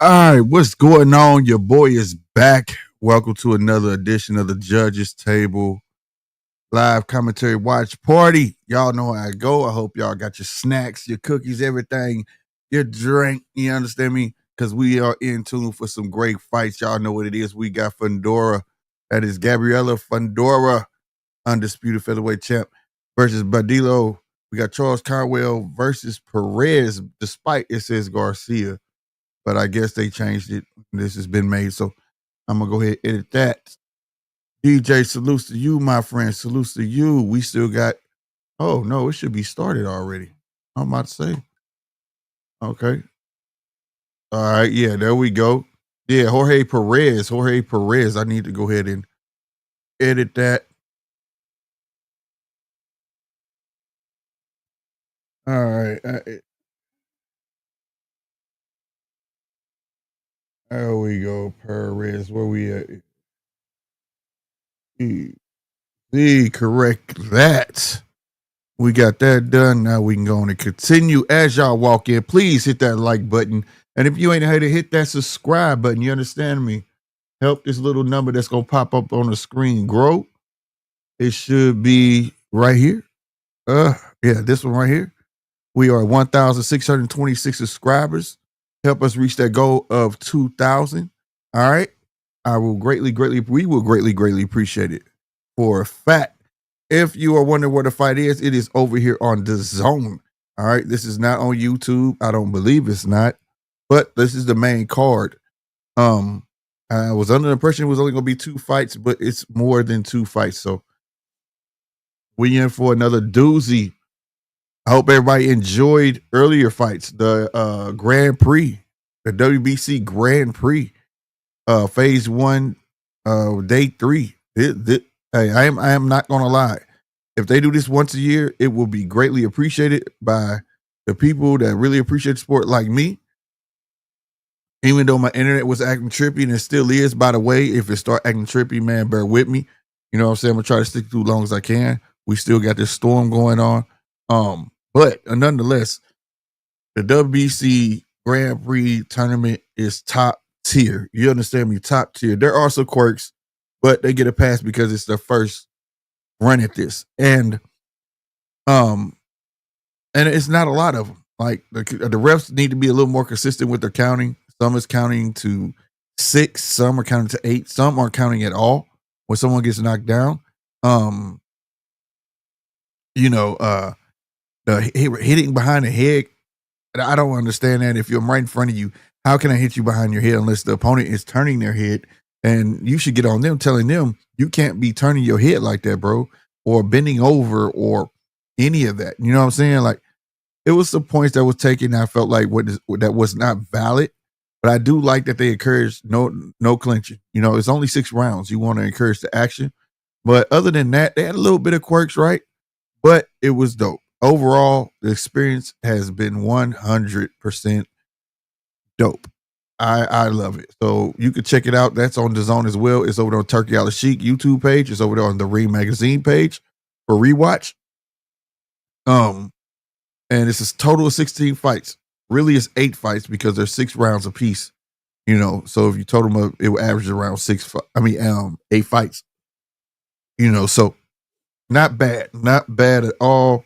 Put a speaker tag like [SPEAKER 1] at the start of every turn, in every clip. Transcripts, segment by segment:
[SPEAKER 1] All right, what's going on? Your boy is back. Welcome to another edition of the Judges Table live commentary watch party. Y'all know how I go. I hope y'all got your snacks, your cookies, everything, your drink. You understand me? Because we are in tune for some great fights. Y'all know what it is. We got Fundora. That is Gabriela Fundora, undisputed featherweight champ, versus Badillo. We got Charles Conwell versus Perez, despite it says Garcia. But I guess they changed it. This has been made, so I'm going to go ahead and edit that. DJ, salutes to you, my friend. Salutes to you. We still got, oh, no, it should be started already. I'm about to say. Okay. All right, yeah, there we go. Yeah, Jorge Perez. I need to go ahead and edit that. All right. There we go, Perez. Where we at? Correct that. We got that done. Now we can go on and continue. As y'all walk in, please hit that like button. And if you ain't had to hit that subscribe button, you understand me? Help this little number that's going to pop up on the screen grow. It should be right here. Yeah, this one right here. We are 1,626 subscribers. Help us reach that goal of 2,000. All right. We will greatly appreciate it. For a fact, if you are wondering where the fight is, it is over here on the Zone. All right. This is not on YouTube. I don't believe it's not, but this is the main card. I was under the impression it was only going to be 2 fights, but it's more than 2 fights. So we in for another doozy. I hope everybody enjoyed earlier fights. The Grand Prix, the WBC Grand Prix, phase 1, day 3. Hey, I am not gonna lie. If they do this once a year, it will be greatly appreciated by the people that really appreciate sport like me. Even though my internet was acting trippy, and it still is, by the way. If it start acting trippy, man, bear with me. You know what I'm saying? I'm gonna try to stick through as long as I can. We still got this storm going on. But nonetheless, the WBC Grand Prix tournament is top tier. You understand me? Top tier. There are some quirks, but they get a pass because it's their first run at this. Um, and it's not a lot of them. Like the refs need to be a little more consistent with their counting. Some is counting to 6, some are counting to 8, some aren't counting at all when someone gets knocked down. The hitting behind the head, I don't understand that. If you're right in front of you, how can I hit you behind your head unless the opponent is turning their head? And you should get on them, telling them you can't be turning your head like that, bro, or bending over or any of that. You know what I'm saying? Like, it was some points that was taken. I felt like that was not valid, but I do like that they encouraged no clinching. You know, it's only 6 rounds. You want to encourage the action, but other than that, they had a little bit of quirks, right? But it was dope. Overall, the experience has been 100% dope. I love it. So you can check it out. That's on the Zone as well. It's over on Turkey Al Sheik YouTube page. It's over there on the Ring Magazine page for rewatch. And it's a total of 16 fights. Really, it's 8 fights because there's 6 rounds apiece. You know, so if you total them up, it will average around 8 fights. You know, so not bad at all.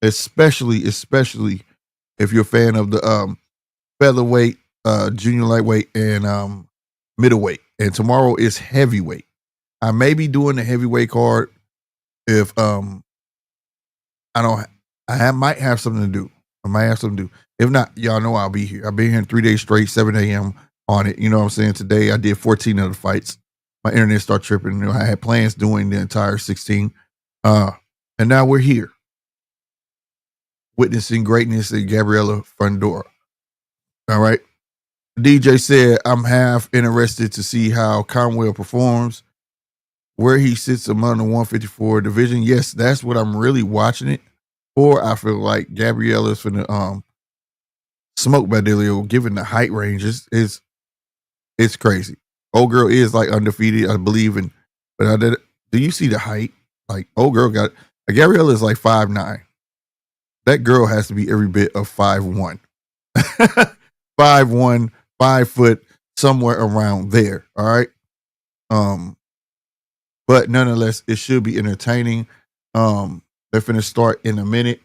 [SPEAKER 1] Especially if you're a fan of the featherweight, junior lightweight, and middleweight. And tomorrow is heavyweight. I may be doing the heavyweight card if I might have something to do. If not, y'all know I'll be here. I've been here 3 days straight, 7 a.m. on it. You know what I'm saying? Today I did 14 of the fights. My internet started tripping. You know, I had plans doing the entire 16. And now we're here, witnessing greatness in Gabriela Fundora. All right. DJ said, I'm half interested to see how Conwell performs, where he sits among the 154 division. Yes, that's what I'm really watching it for. I feel like Gabriela's for the smoke Badillo, given the height ranges, it's crazy. Old girl is like undefeated, I believe in, but do you see the height? Like, old girl got Gabriella is like 5'9". That girl has to be every bit of 5'1". 5'1", 5 foot, somewhere around there. All right. But nonetheless, it should be entertaining. They're finna start in a minute.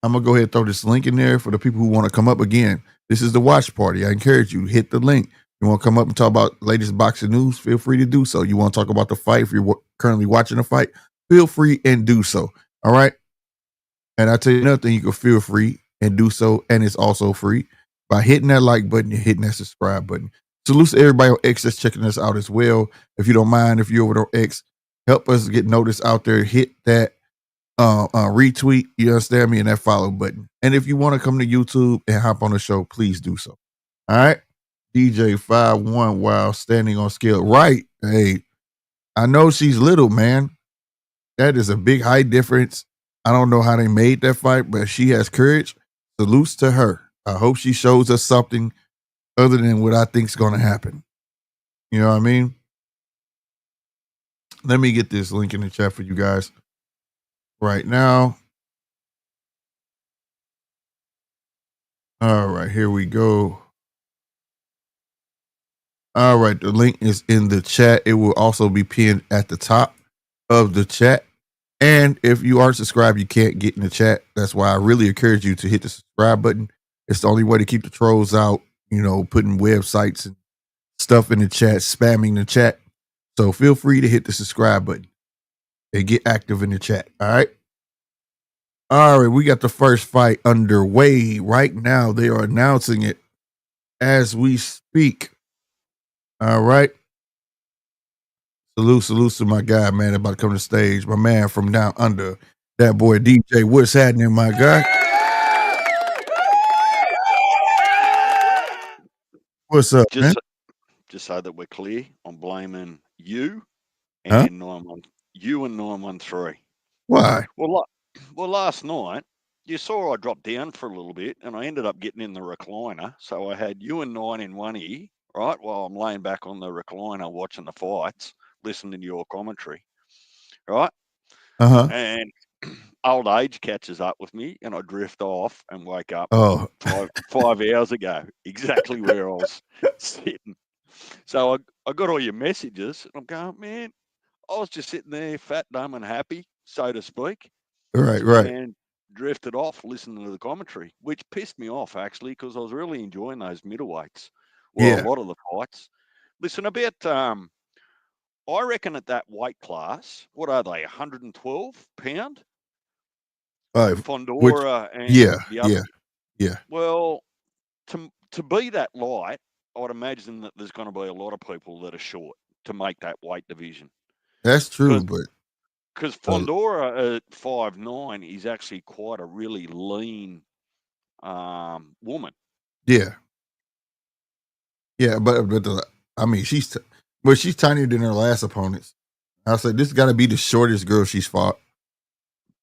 [SPEAKER 1] I'm gonna go ahead and throw this link in there for the people who want to come up again. This is the watch party. I encourage you, hit the link. You want to come up and talk about latest boxing news? Feel free to do so. You want to talk about the fight? If you're currently watching a fight, feel free and do so. All right. And I tell you another thing, you can feel free and do so, and it's also free by hitting that like button and hitting that subscribe button. Salute to everybody on X that's checking us out as well. If you don't mind, if you're over on X, help us get noticed out there. Hit that retweet, you understand me, and that follow button. And if you want to come to YouTube and hop on the show, please do so. All right. DJ 5'1" while standing on scale. Right. Hey, I know she's little, man. That is a big height difference. I don't know how they made that fight, but she has courage. Salutes to her. I hope she shows us something other than what I think is going to happen. You know what I mean? Let me get this link in the chat for you guys right now. All right, here we go. All right, the link is in the chat. It will also be pinned at the top of the chat. And if you aren't subscribed, you can't get in the chat. That's why I really encourage you to hit the subscribe button. It's the only way to keep the trolls out, you know, putting websites and stuff in the chat, spamming the chat. So feel free to hit the subscribe button and get active in the chat. All right. All right. We got the first fight underway right now. They are announcing it as we speak. All right. Salute to my guy, man, about to come to the stage. My man from down under, that boy DJ. What's happening, my guy? What's up, man?
[SPEAKER 2] Just so that we're clear, I'm blaming you and 913.
[SPEAKER 1] Why?
[SPEAKER 2] Well, last night you saw I dropped down for a little bit, and I ended up getting in the recliner. So I had you and 9 in one ear, right, while I'm laying back on the recliner watching the fights, listening to your commentary, right?
[SPEAKER 1] Uh-huh.
[SPEAKER 2] And old age catches up with me, and I drift off and wake up
[SPEAKER 1] Oh,
[SPEAKER 2] 5 hours ago, exactly where I was sitting. So I got all your messages, and I'm going, man, I was just sitting there, fat, dumb, and happy, so to speak,
[SPEAKER 1] right.
[SPEAKER 2] and drifted off listening to the commentary, which pissed me off actually because I was really enjoying those middleweights. Well, a
[SPEAKER 1] Yeah.
[SPEAKER 2] lot of the fights. Listen, about I reckon at that weight class, what are they, 112 pound?
[SPEAKER 1] Which
[SPEAKER 2] Fundora and
[SPEAKER 1] yeah,
[SPEAKER 2] the other.
[SPEAKER 1] yeah, yeah.
[SPEAKER 2] Well, to be that light, I'd imagine that there's going to be a lot of people that are short to make that weight division.
[SPEAKER 1] That's true, but
[SPEAKER 2] Because Fundora at 5'9" is actually quite a really lean woman.
[SPEAKER 1] yeah. Yeah, but I mean, she's tinier than her last opponents. I said this got to be the shortest girl she's fought.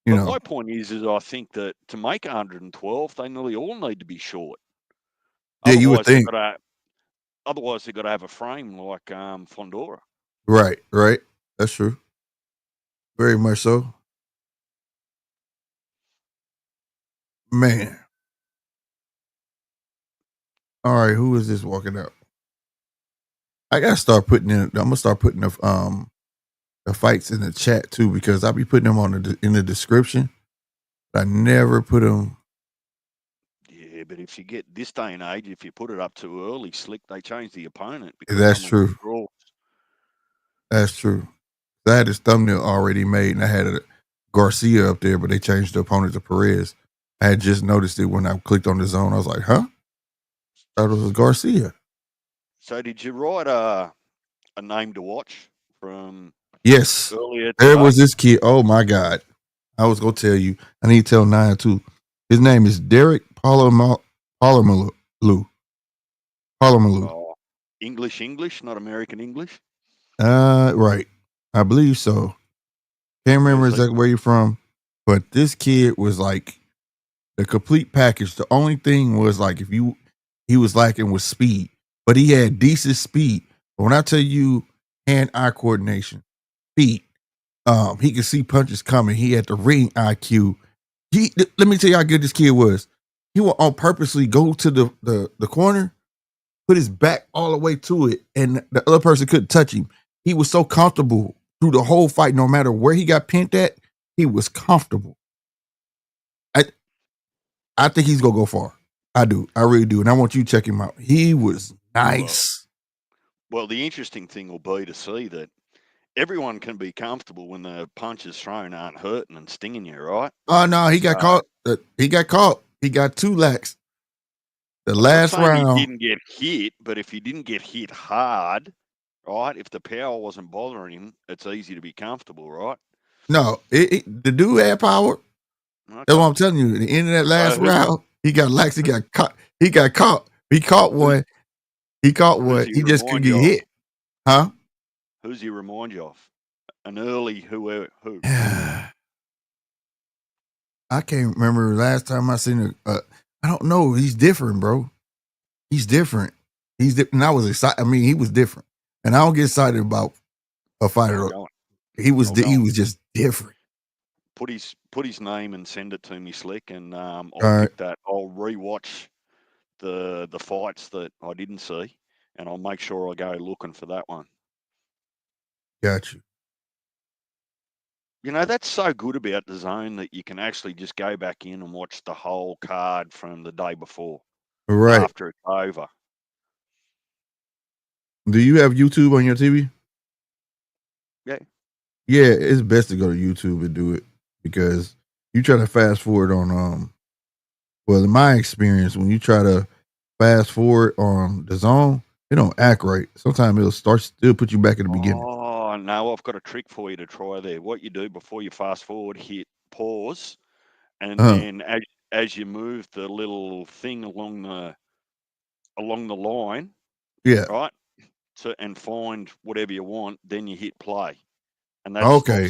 [SPEAKER 1] You
[SPEAKER 2] But
[SPEAKER 1] know.
[SPEAKER 2] my point is I think that to make 112, they nearly all need to be short.
[SPEAKER 1] Yeah, you would
[SPEAKER 2] Otherwise,
[SPEAKER 1] think.
[SPEAKER 2] they've got to have a frame like Fundora.
[SPEAKER 1] Right. That's true. Very much so. Man. All right, who is this walking out? I gotta start putting in. I'm gonna start putting the fights in the chat too because I'll be putting them in the description. But I never put them.
[SPEAKER 2] Yeah, but if you get this day and age, if you put it up too early, slick, they change the opponent because
[SPEAKER 1] That's
[SPEAKER 2] someone
[SPEAKER 1] true.
[SPEAKER 2] withdraws.
[SPEAKER 1] That's true. I had his thumbnail already made, and I had a Garcia up there, but they changed the opponent to Perez. I had just noticed it when I clicked on the zone. I was like, "Huh? Thought it was Garcia."
[SPEAKER 2] So did you write a name to watch from
[SPEAKER 1] Yes,
[SPEAKER 2] earlier
[SPEAKER 1] there was
[SPEAKER 2] today?
[SPEAKER 1] this kid. Oh my God! I was gonna tell you. I need to tell Naya too. His name is Derek Palomalu. Palomalu.
[SPEAKER 2] Oh, English, not American English.
[SPEAKER 1] Right. I believe so. Can't
[SPEAKER 2] Yeah,
[SPEAKER 1] remember
[SPEAKER 2] so
[SPEAKER 1] exactly where you're from, but this kid was like the complete package. The only thing was like he was lacking with speed, but he had decent speed. But when I tell you hand-eye coordination, feet, he could see punches coming. He had the ring IQ. Let me tell you how good this kid was. He would on purposely go to the corner, put his back all the way to it, and the other person couldn't touch him. He was so comfortable through the whole fight, no matter where he got pinned at, he was comfortable. I think he's gonna go far. I do. I really do. And I want you to check him out. He was nice.
[SPEAKER 2] Well, the interesting thing will be to see that everyone can be comfortable when the punches thrown aren't hurting and stinging you, right?
[SPEAKER 1] Oh no, he got caught. He got caught. He got two lacks. The
[SPEAKER 2] I'm not
[SPEAKER 1] last
[SPEAKER 2] saying he
[SPEAKER 1] round.
[SPEAKER 2] didn't get hit, but if he didn't get hit hard, right? If the power wasn't bothering him, it's easy to be comfortable, right?
[SPEAKER 1] No, the dude had power. That's
[SPEAKER 2] Okay.
[SPEAKER 1] what I'm telling you. At the end of that last
[SPEAKER 2] So
[SPEAKER 1] round, he got lax. He got caught. He got caught. He caught one. He caught
[SPEAKER 2] who's
[SPEAKER 1] one.
[SPEAKER 2] he
[SPEAKER 1] He just couldn't
[SPEAKER 2] remind
[SPEAKER 1] get
[SPEAKER 2] you of?
[SPEAKER 1] hit. Huh?
[SPEAKER 2] Who's he remind you of? An early who?
[SPEAKER 1] I can't remember last time I seen I don't know. He's different, bro. He's different. And I was excited. I mean, he was different. And I don't get excited about a fighter.
[SPEAKER 2] I'll go.
[SPEAKER 1] He was
[SPEAKER 2] I'll go.
[SPEAKER 1] he was just different.
[SPEAKER 2] Put his name and send it to me, Slick, and I'll
[SPEAKER 1] All right.
[SPEAKER 2] pick that. I'll rewatch the fights that I didn't see, and I'll make sure I go looking for that one.
[SPEAKER 1] Got you.
[SPEAKER 2] You know, that's so good about the zone that you can actually just go back in and watch the whole card from the day before
[SPEAKER 1] Right.
[SPEAKER 2] after it's over.
[SPEAKER 1] Do you have YouTube on your TV?
[SPEAKER 2] Yeah.
[SPEAKER 1] Yeah, it's best to go to YouTube and do it because you try to fast forward on well, in my experience, when you try to fast forward on the zone, it don't act right. Sometimes still put you back in the beginning.
[SPEAKER 2] Oh, no, I've got a trick for you to try there. What you do before you fast forward, hit pause, and then as you move the little thing along the line,
[SPEAKER 1] Yeah.
[SPEAKER 2] right? And find whatever you want, then you hit play. And
[SPEAKER 1] Okay.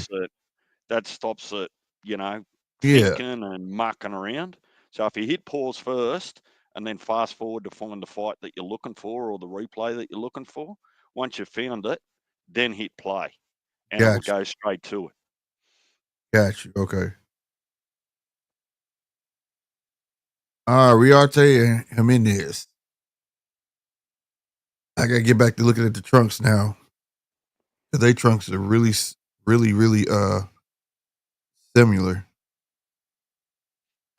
[SPEAKER 2] that stops it, you know, thinking and mucking around. So if you hit pause first and then fast forward to find the fight that you're looking for or the replay that you're looking for, once you've found it, then hit play, and it will go straight to it.
[SPEAKER 1] Got you. Okay. Iriarte and Jimenez. I gotta get back to looking at the trunks now. Cause they trunks are really similar.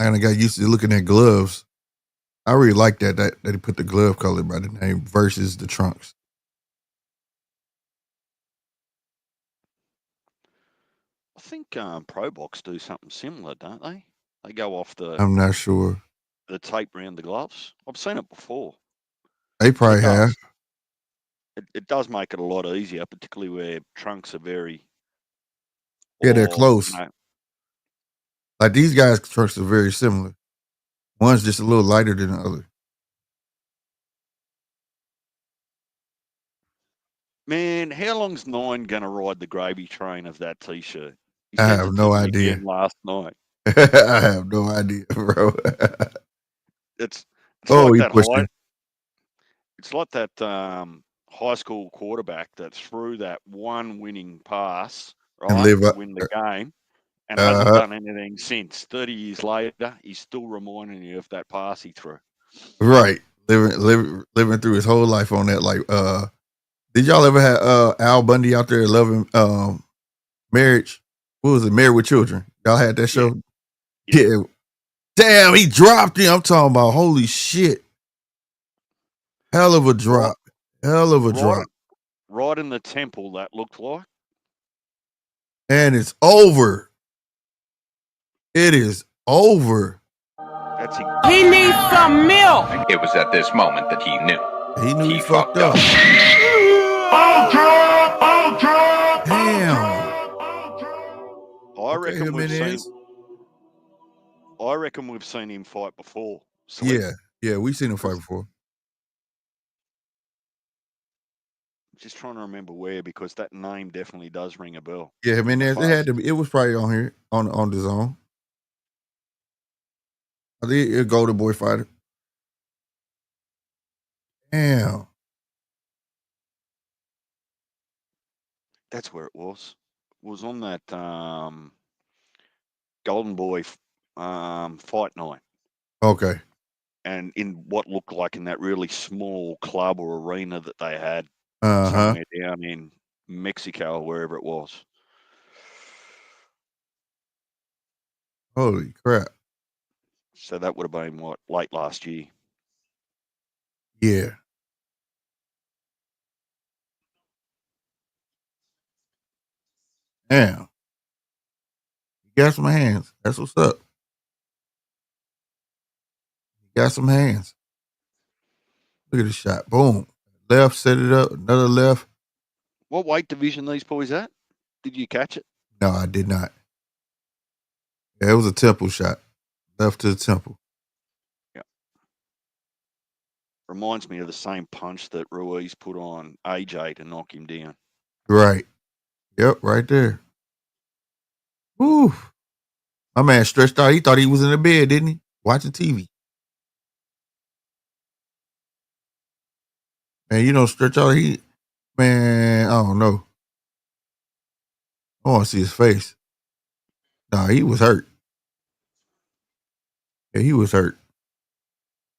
[SPEAKER 1] I kinda got used to looking at gloves. I really like that he put the glove color by the name versus the trunks.
[SPEAKER 2] I think Pro Box do something similar, don't they? They go off
[SPEAKER 1] I'm not sure.
[SPEAKER 2] the tape around the gloves. I've seen it before.
[SPEAKER 1] They probably have.
[SPEAKER 2] It does make it a lot easier, particularly where trunks are very.
[SPEAKER 1] Yeah, they're close. Like these guys' trunks are very similar. One's just a little lighter than the other.
[SPEAKER 2] Man, how long's Nine gonna ride the gravy train of that T-shirt?
[SPEAKER 1] I have no idea.
[SPEAKER 2] Last night.
[SPEAKER 1] I have no idea, bro.
[SPEAKER 2] It's like that
[SPEAKER 1] high.
[SPEAKER 2] It's like that high school quarterback that threw that one winning pass, right, to win the game, and hasn't done anything since. 30 years later, he's still reminding you of that pass he threw.
[SPEAKER 1] Right, living through his whole life on that. Like, did y'all ever have Al Bundy out there loving Marriage? What was it? Married with Children. Y'all had that show? Yeah. Damn, he dropped it. I'm talking about holy shit. Hell of a drop.
[SPEAKER 2] Right in the temple, that looked like.
[SPEAKER 1] And it's over. It is over.
[SPEAKER 3] He needs some milk.
[SPEAKER 4] It was at this moment that he knew.
[SPEAKER 1] He knew he fucked up. Damn.
[SPEAKER 2] I reckon we've seen him fight before.
[SPEAKER 1] Yeah, we've seen him fight before.
[SPEAKER 2] Just trying to remember where, because that name definitely does ring a bell.
[SPEAKER 1] Yeah, Jimenez. It had to be. It was probably on here on the zone. I think a Golden Boy fighter. Damn.
[SPEAKER 2] That's where it was. It was on that Golden Boy fight night.
[SPEAKER 1] Okay.
[SPEAKER 2] And in what looked like in that really small club or arena that they had
[SPEAKER 1] somewhere
[SPEAKER 2] down in Mexico or wherever it was.
[SPEAKER 1] Holy crap.
[SPEAKER 2] So that would have been what, late last year.
[SPEAKER 1] Yeah. Damn. You got some hands. That's what's up. You got some hands. Look at the shot. Boom. Left, set it up. Another left.
[SPEAKER 2] What weight division these boys at? Did you catch it?
[SPEAKER 1] No, I did not. Yeah, it was a temple shot. Left to the temple.
[SPEAKER 2] Yeah. Reminds me of the same punch that Ruiz put on AJ to knock him down.
[SPEAKER 1] Right. Yep, right there. Woo. My man stretched out. He thought he was in the bed, didn't he? Watching TV. Man, you know, stretch out. Man, I don't know. I want to see his face. Nah, he was hurt. Yeah, he was hurt.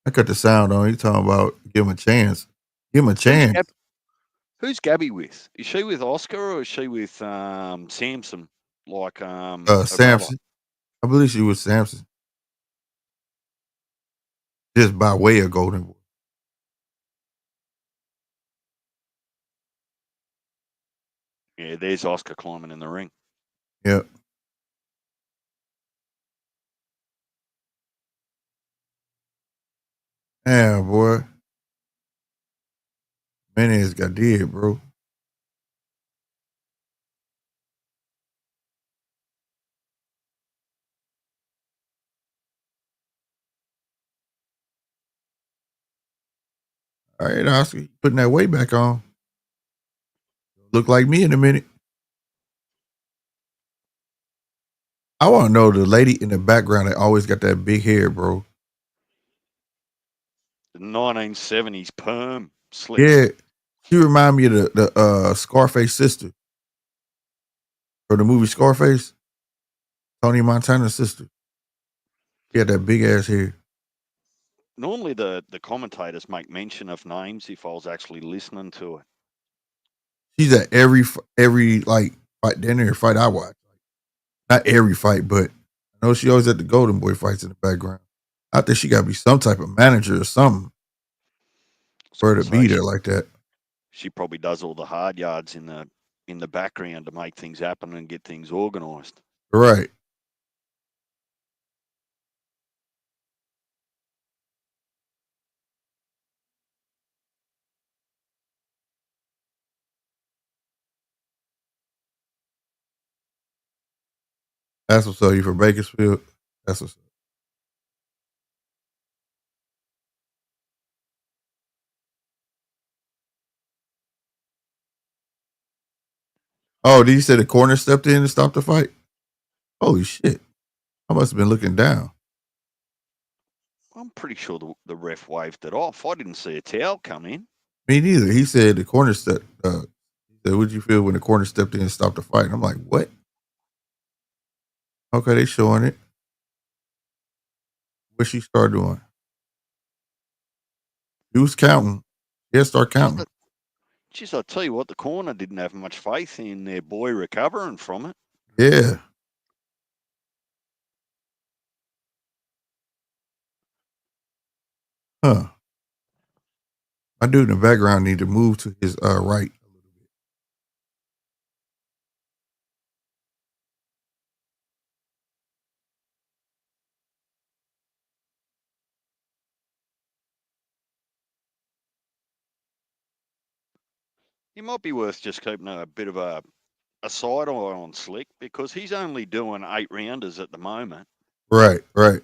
[SPEAKER 1] I cut the sound on. He talking about give him a chance. Give him a chance.
[SPEAKER 2] Who's Gabby with? Is she with Oscar or is she with Samson? Like
[SPEAKER 1] Samson. I believe she was Samson. Just by way of Golden Boy.
[SPEAKER 2] Yeah, there's Oscar climbing in the ring.
[SPEAKER 1] Yep. Yeah, boy. Jimenez got dead, bro. All right, Oscar, putting that weight back on. Look like me in a minute. I want to know the lady in the background that always got that big hair, bro.
[SPEAKER 2] The 1970s perm slick.
[SPEAKER 1] Yeah, she remind me of the Scarface sister from the movie Scarface. Tony Montana's sister. She had that big ass hair.
[SPEAKER 2] Normally the commentators make mention of names if I was actually listening to it.
[SPEAKER 1] She's at every like fight dinner fight I watch. Not every fight, but I know she always at the Golden Boy fights in the background. I think she got to be some type of manager or something for her to be there like that.
[SPEAKER 2] She probably does all the hard yards in the background to make things happen and get things organised.
[SPEAKER 1] Right. That's what's up. You from Bakersfield? That's what's up. Oh, did you say the corner stepped in and stopped the fight? Holy shit. I must have been looking down.
[SPEAKER 2] I'm pretty sure the ref waved it off. I didn't see a towel come in.
[SPEAKER 1] Me neither. He said the corner step. He said, "What'd you feel when the corner stepped in and stopped the fight?" And I'm like, "What?" Okay, they showing it. What she start doing? He was counting. Yeah, start counting.
[SPEAKER 2] Jeez, I tell you what, the corner didn't have much faith in their boy recovering from it.
[SPEAKER 1] Yeah. Huh. My dude in the background need to move to his right.
[SPEAKER 2] It might be worth just keeping a bit of a side eye on Slick because he's only doing 8 rounders at the moment.
[SPEAKER 1] Right, right.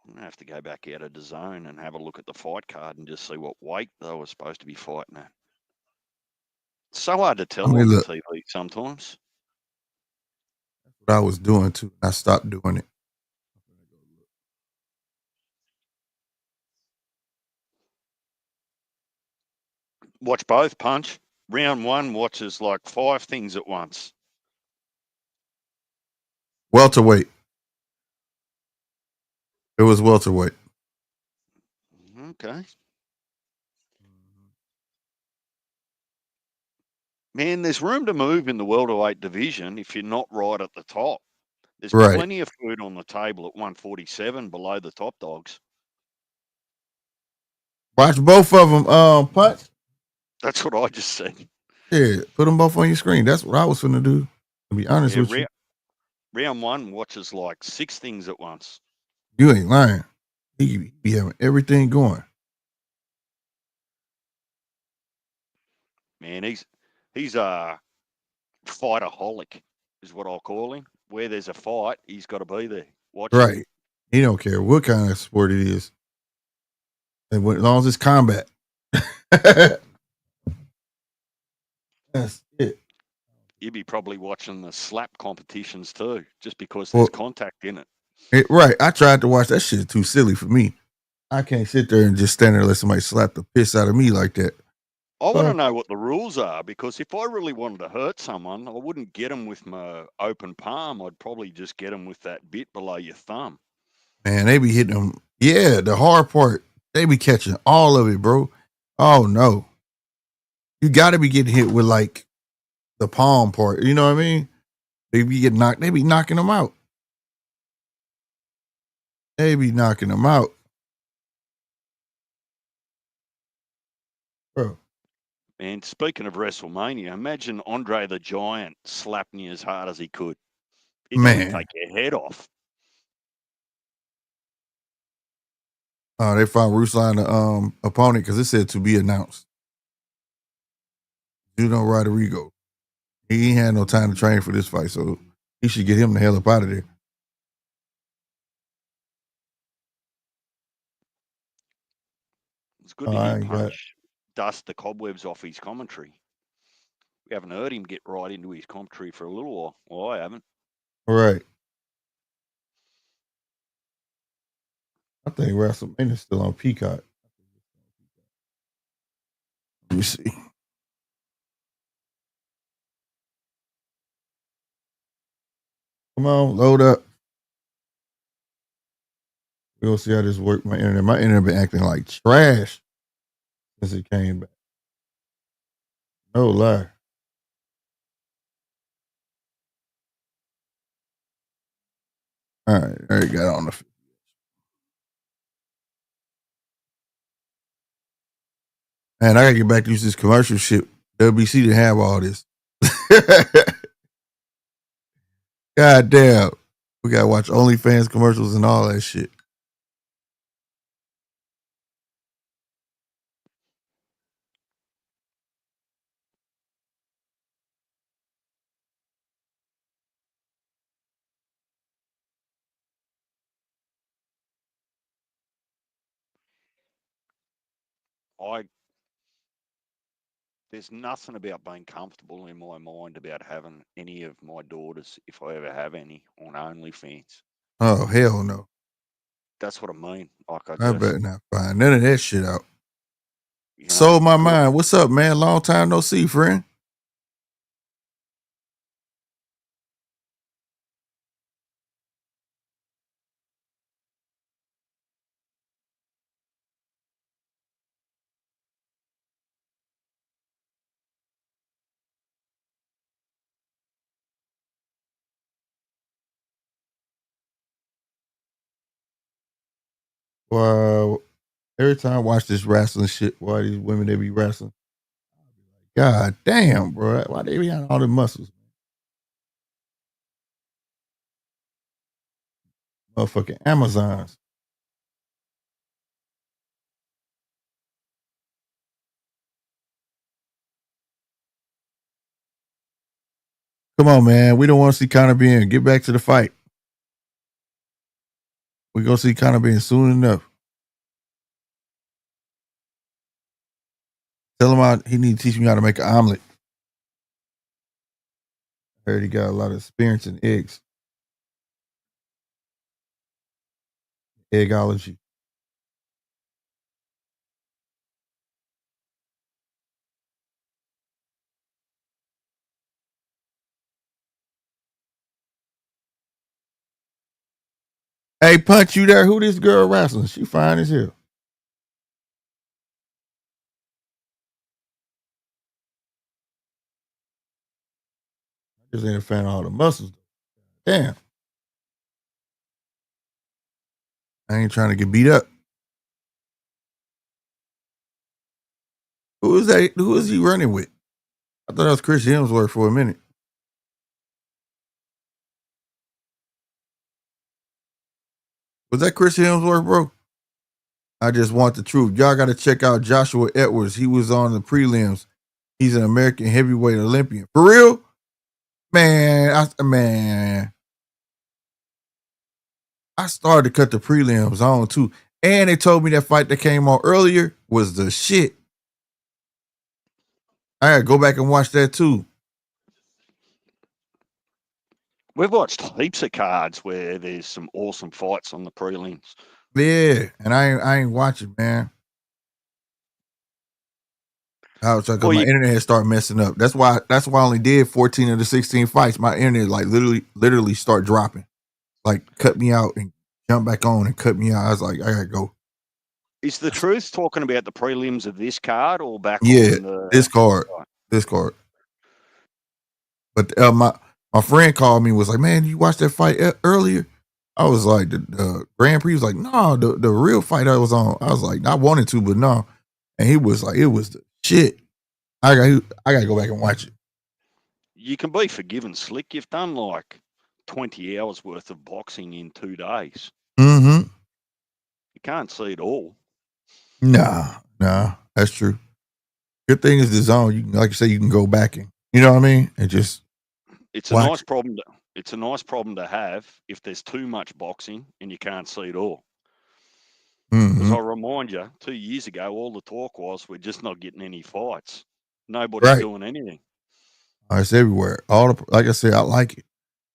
[SPEAKER 2] I'm going to have to go back out of the zone and have a look at the fight card and just see what weight they were supposed to be fighting at. It's so hard to tell on the TV sometimes.
[SPEAKER 1] That's what I was doing too. I stopped doing it.
[SPEAKER 2] Watch both punch. Round 1 watches like 5 things at once.
[SPEAKER 1] Welterweight. It was welterweight.
[SPEAKER 2] Okay. Man, there's room to move in the welterweight division if you're not right at the top. There's plenty of food on the table at 147 below the top dogs.
[SPEAKER 1] Watch both of them punch.
[SPEAKER 2] That's what I just said.
[SPEAKER 1] Yeah, put them both on your screen. That's what I was finna do, to be honest with you.
[SPEAKER 2] Round 1 watches like 6 things at once.
[SPEAKER 1] You ain't lying. He be having everything going.
[SPEAKER 2] Man, he's a fighterholic is what I'll call him. Where there's a fight, he's got to be there.
[SPEAKER 1] Right. He don't care what kind of sport it is. And as long as it's combat. That's it.
[SPEAKER 2] You'd be probably watching the slap competitions too, just because there's contact in it.
[SPEAKER 1] Right. I tried to watch that shit. Too silly for me. I can't sit there and just stand there and let somebody slap the piss out of me like that.
[SPEAKER 2] I want to know what the rules are because if I really wanted to hurt someone, I wouldn't get them with my open palm. I'd probably just get them with that bit below your thumb.
[SPEAKER 1] Man, they be hitting them. Yeah, the hard part, they be catching all of it, bro. Oh, no. You got to be getting hit with like the palm part. You know what I mean? They be knocking them out. They be knocking them out. Bro.
[SPEAKER 2] And speaking of WrestleMania, imagine Andre the Giant slapping you as hard as he could. He'd take your head off.
[SPEAKER 1] They found Ruslan the opponent because it said to be announced. Juno Rodrigo. He ain't had no time to train for this fight, so he should get him the hell up out of there.
[SPEAKER 2] It's good to hear Punch dust the cobwebs off his commentary. We haven't heard him get right into his commentary for a little while. Well, I haven't.
[SPEAKER 1] Right. I think WrestleMania still on Peacock. Let me see. Come on, load up. We'll see how this works. My internet been acting like trash since it came back. No lie. All right, there you got on the. Man, I gotta get back to use this commercial shit. WBC didn't have all this. God damn. We gotta watch OnlyFans commercials and all that shit.
[SPEAKER 2] There's nothing about being comfortable in my mind about having any of my daughters, if I ever have any, on OnlyFans.
[SPEAKER 1] Oh, hell no.
[SPEAKER 2] That's what I mean. Like
[SPEAKER 1] I
[SPEAKER 2] just,
[SPEAKER 1] better not find none of that shit out.
[SPEAKER 2] you know,
[SPEAKER 1] Sold my mind. What's up, man? Long time no see, friend. Well, every time I watch this wrestling shit, why these women they be wrestling? God damn, bro. Why they be having all the muscles? Motherfucking Amazons. Come on, man. We don't want to see Conor being. Get back to the fight. We're going to see Conor being soon enough. Tell him he need to teach me how to make an omelet. I heard he got a lot of experience in eggs. Eggology. Hey, Punch, you there? Who this girl wrestling? She fine as hell. I just ain't a fan of all the muscles. Damn. I ain't trying to get beat up. Who is that? Who is he running with? I thought that was Chris Hemsworth for a minute. Was that Chris Hemsworth, bro? I just want the truth. Y'all got to check out Joshua Edwards. He was on the prelims. He's an American heavyweight Olympian. For real? Man, I started to cut the prelims on too. And they told me that fight that came on earlier was the shit. I gotta go back and watch that too.
[SPEAKER 2] We've watched heaps of cards where there's some awesome fights on the prelims.
[SPEAKER 1] Yeah, and I ain't watching, man. I was like, my internet had started messing up. That's why I only did 14 of the 16 fights. My internet like literally start dropping. Like cut me out and jump back on and cut me out. I was like, I gotta go.
[SPEAKER 2] Is the truth talking about the prelims of this card or back on the
[SPEAKER 1] this card? This card. But my friend called me and was like, man, you watched that fight earlier? I was like, the Grand Prix was like, no, the real fight I was on. I was like, I wanted to, but no. And he was like, it was the shit. I got to go back and watch it.
[SPEAKER 2] You can be forgiven, Slick. You've done like 20 hours worth of boxing in 2 days.
[SPEAKER 1] Mm-hmm.
[SPEAKER 2] You can't see it all.
[SPEAKER 1] Nah, that's true. Good thing is the zone. You can, like you say, you can go back and, you know what I mean? And just
[SPEAKER 2] It's a nice problem. It's a nice problem to have if there's too much boxing and you can't see it all. Because I remind you, 2 years ago, all the talk was we're just not getting any fights. Nobody's doing anything.
[SPEAKER 1] It's everywhere. Like I said, I like it.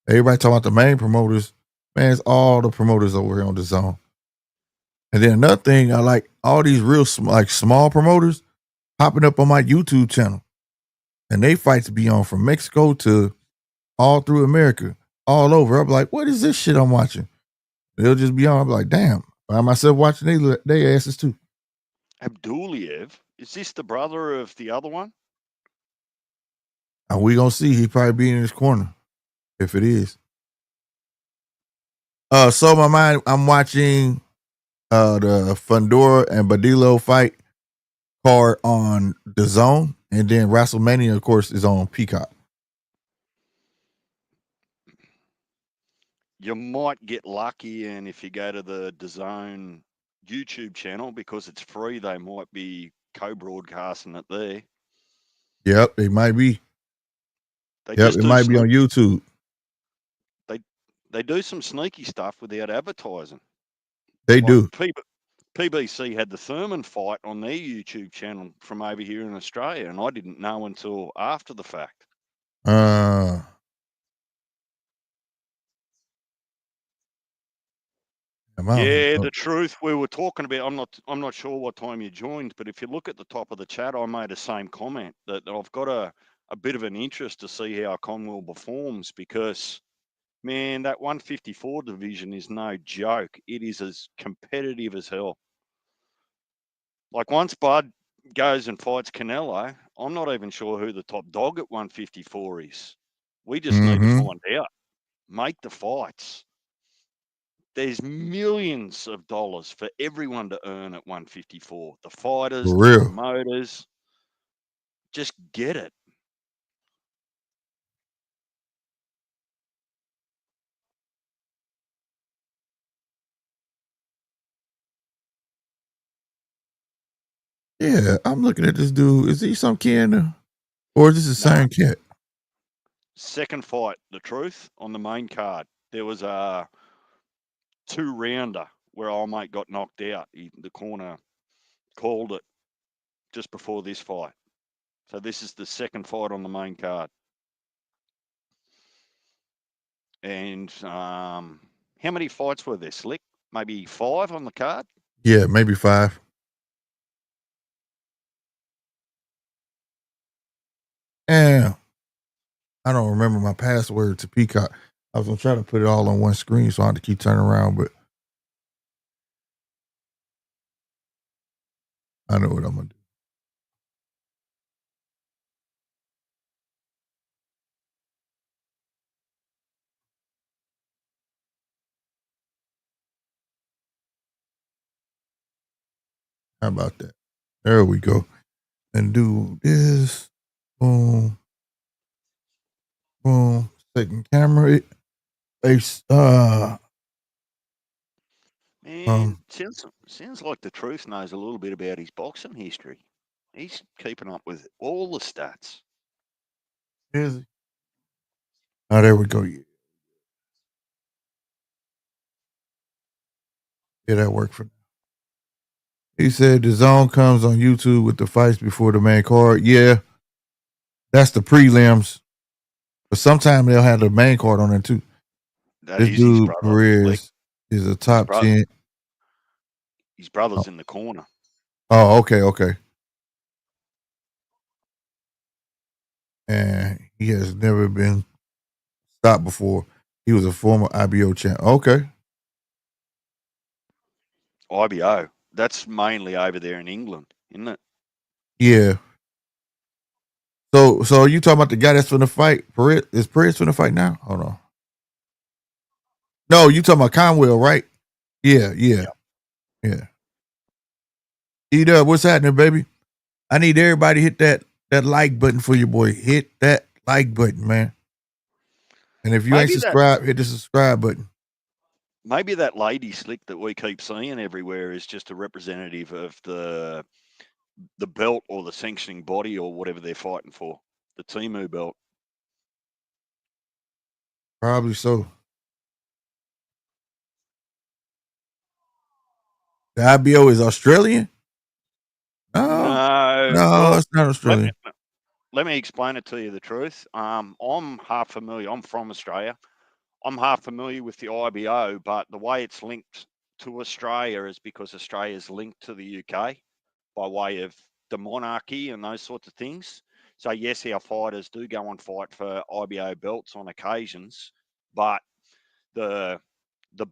[SPEAKER 1] Everybody talking about the main promoters. Man, it's all the promoters over here on the zone. And then another thing, I like all these real small promoters popping up on my YouTube channel. And they fights be on from Mexico to all through America, all over. I'm like, what is this shit I'm watching? They'll just be on. I'm like, damn, I find myself watching they asses too.
[SPEAKER 2] Abdullaev, is this the brother of the other one?
[SPEAKER 1] And we gonna see. He probably be in his corner if it is. So my mind, I'm watching the Fundora and Badillo fight card on the Zone, and then WrestleMania, of course, is on Peacock.
[SPEAKER 2] You might get lucky, and if you go to the DAZN YouTube channel, because it's free, they might be co-broadcasting it there.
[SPEAKER 1] Yep, they might be. It might be on YouTube.
[SPEAKER 2] They do some sneaky stuff without advertising.
[SPEAKER 1] They do.
[SPEAKER 2] PBC had the Thurman fight on their YouTube channel from over here in Australia, and I didn't know until after the fact. Yeah, the truth we were talking about. I'm not sure what time you joined, but if you look at the top of the chat, I made the same comment that I've got a bit of an interest to see how Conwell performs, because man, that 154 division is no joke. It is as competitive as hell. Like, once Bud goes and fights Canelo, I'm not even sure who the top dog at 154 is. We just need to find out. Make the fights. There's millions of dollars for everyone to earn at 154. The fighters, the promoters. Just get it.
[SPEAKER 1] Yeah, I'm looking at this dude. Is he some kid, or is this the same cat?
[SPEAKER 2] Second fight, the truth, on the main card. There was a 2-rounder where old mate got knocked out. The corner called it just before this fight. So this is the second fight on the main card. And how many fights were there, Slick? Maybe 5 on the card?
[SPEAKER 1] Yeah, maybe 5. And I don't remember my password to Peacock. I was gonna try to put it all on one screen, so I had to keep turning around, but I know what I'm gonna do. How about that? There we go. And do this. Boom. Boom. Second camera.
[SPEAKER 2] Man, sounds like the truth knows a little bit about his boxing history. He's keeping up with all the stats.
[SPEAKER 1] Is he? Oh, there we go. Yeah, that worked for me. He said the Zone comes on YouTube with the fights before the main card. Yeah, that's the prelims. But sometimes they'll have the main card on there too. This dude, Perez, is a top 10.
[SPEAKER 2] His brother's in the corner.
[SPEAKER 1] Oh, okay. And he has never been stopped before. He was a former IBO champ. Okay.
[SPEAKER 2] IBO. That's mainly over there in England, isn't it?
[SPEAKER 1] Yeah. So are you talking about the guy that's going to fight? Perez? Is Perez going to fight now? Hold on. No, you talking about Conwell, right? Yeah. E-Dub, what's happening, baby? I need everybody to hit that like button for your boy. Hit that like button, man. And if you ain't subscribed, hit the subscribe button.
[SPEAKER 2] Maybe that lady, Slick, that we keep seeing everywhere is just a representative of the belt or the sanctioning body or whatever they're fighting for, the Timu belt.
[SPEAKER 1] Probably so. The IBO is Australian? No,
[SPEAKER 2] well,
[SPEAKER 1] it's not Australian.
[SPEAKER 2] let me explain it to you the truth. I'm half familiar. I'm from Australia. I'm half familiar with the IBO, but the way it's linked to Australia is because Australia is linked to the UK by way of the monarchy and those sorts of things. So yes, our fighters do go and fight for IBO belts on occasions, but the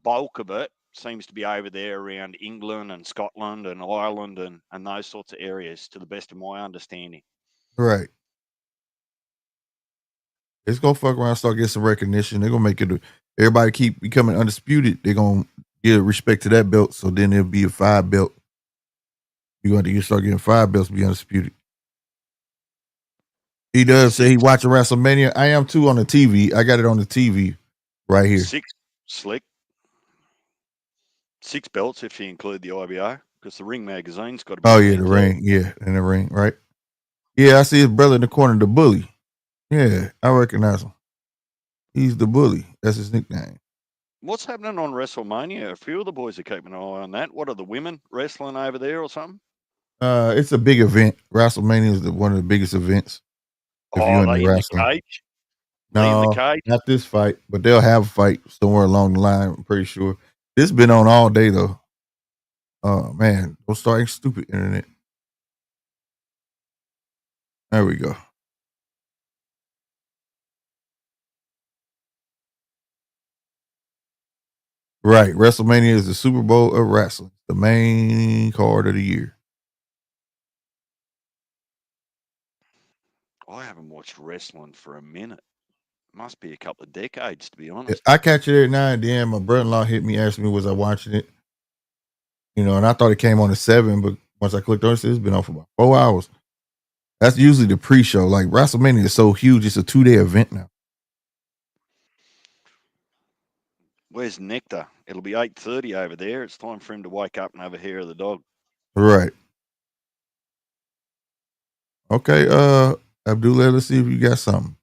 [SPEAKER 2] bulk of it seems to be over there around England and Scotland and Ireland and those sorts of areas, to the best of my understanding.
[SPEAKER 1] Right. It's gonna fuck around, start getting some recognition. They're gonna make it. Everybody keep becoming undisputed. They're gonna give respect to that belt. So then it'll be a 5 belt. You're going to start getting 5 belts to be undisputed. He does say he watching WrestleMania. I am too on the TV. I got it on the TV right here.
[SPEAKER 2] 6 slick. 6 belts if you include the IBO, because the Ring magazine's got to be.
[SPEAKER 1] Oh yeah, the ring. Yeah, in the ring, right? Yeah, I see his brother in the corner, the bully. Yeah, I recognize him. He's the bully. That's his nickname.
[SPEAKER 2] What's happening on WrestleMania? A few of the boys are keeping an eye on that. What are the women wrestling over there or something?
[SPEAKER 1] It's a big event. WrestleMania is one of the biggest events.
[SPEAKER 2] If you're in the wrestling. Cage?
[SPEAKER 1] No,
[SPEAKER 2] in the cage?
[SPEAKER 1] Not this fight, but they'll have a fight somewhere along the line. I'm pretty sure. This has been on all day though. Oh man, don't start stupid internet. There we go. Right. WrestleMania is the Super Bowl of wrestling, the main card of the year.
[SPEAKER 2] I haven't watched wrestling for a minute. Must be a couple of decades, to be honest.
[SPEAKER 1] I catch it every now and then. My brother-in-law hit me, asked me, was I watching it? You know, and I thought it came on at 7, but once I clicked on it, it's been on for about 4 hours. That's usually the pre-show. Like WrestleMania is so huge, it's a 2-day event now.
[SPEAKER 2] Where's Nectar? It'll be 8:30 over there. It's time for him to wake up and have a hair of the dog.
[SPEAKER 1] Right. Okay, Abdullaev, let's see if you got something.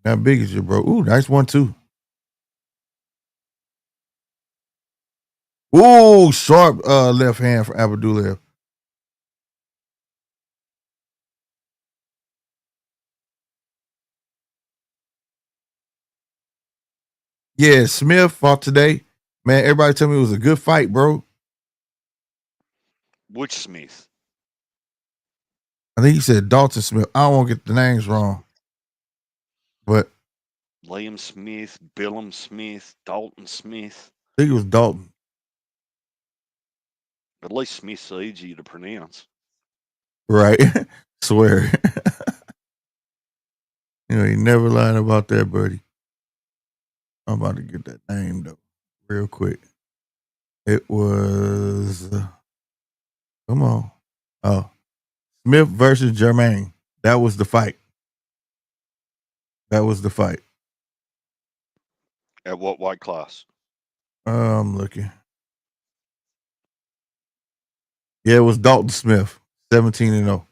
[SPEAKER 1] How big is your bro? Ooh, nice one too. Ooh, sharp left hand for Abdullaev. Yeah, Smith fought today. Man, everybody tell me it was a good fight, bro.
[SPEAKER 2] Which Smith?
[SPEAKER 1] I think he said Dalton Smith. I don't want to get the names wrong. But
[SPEAKER 2] Liam Smith, Billum Smith, Dalton Smith.
[SPEAKER 1] I think it was Dalton.
[SPEAKER 2] At least Smith's easy to pronounce.
[SPEAKER 1] Right. Swear. You know, you never lying about that, buddy. I'm about to get that name, though, real quick. It was, come on. Oh, Smith versus Germain. That was the fight. That was the fight.
[SPEAKER 2] At what weight class?
[SPEAKER 1] I'm looking. Yeah, it was Dalton Smith, 17-0.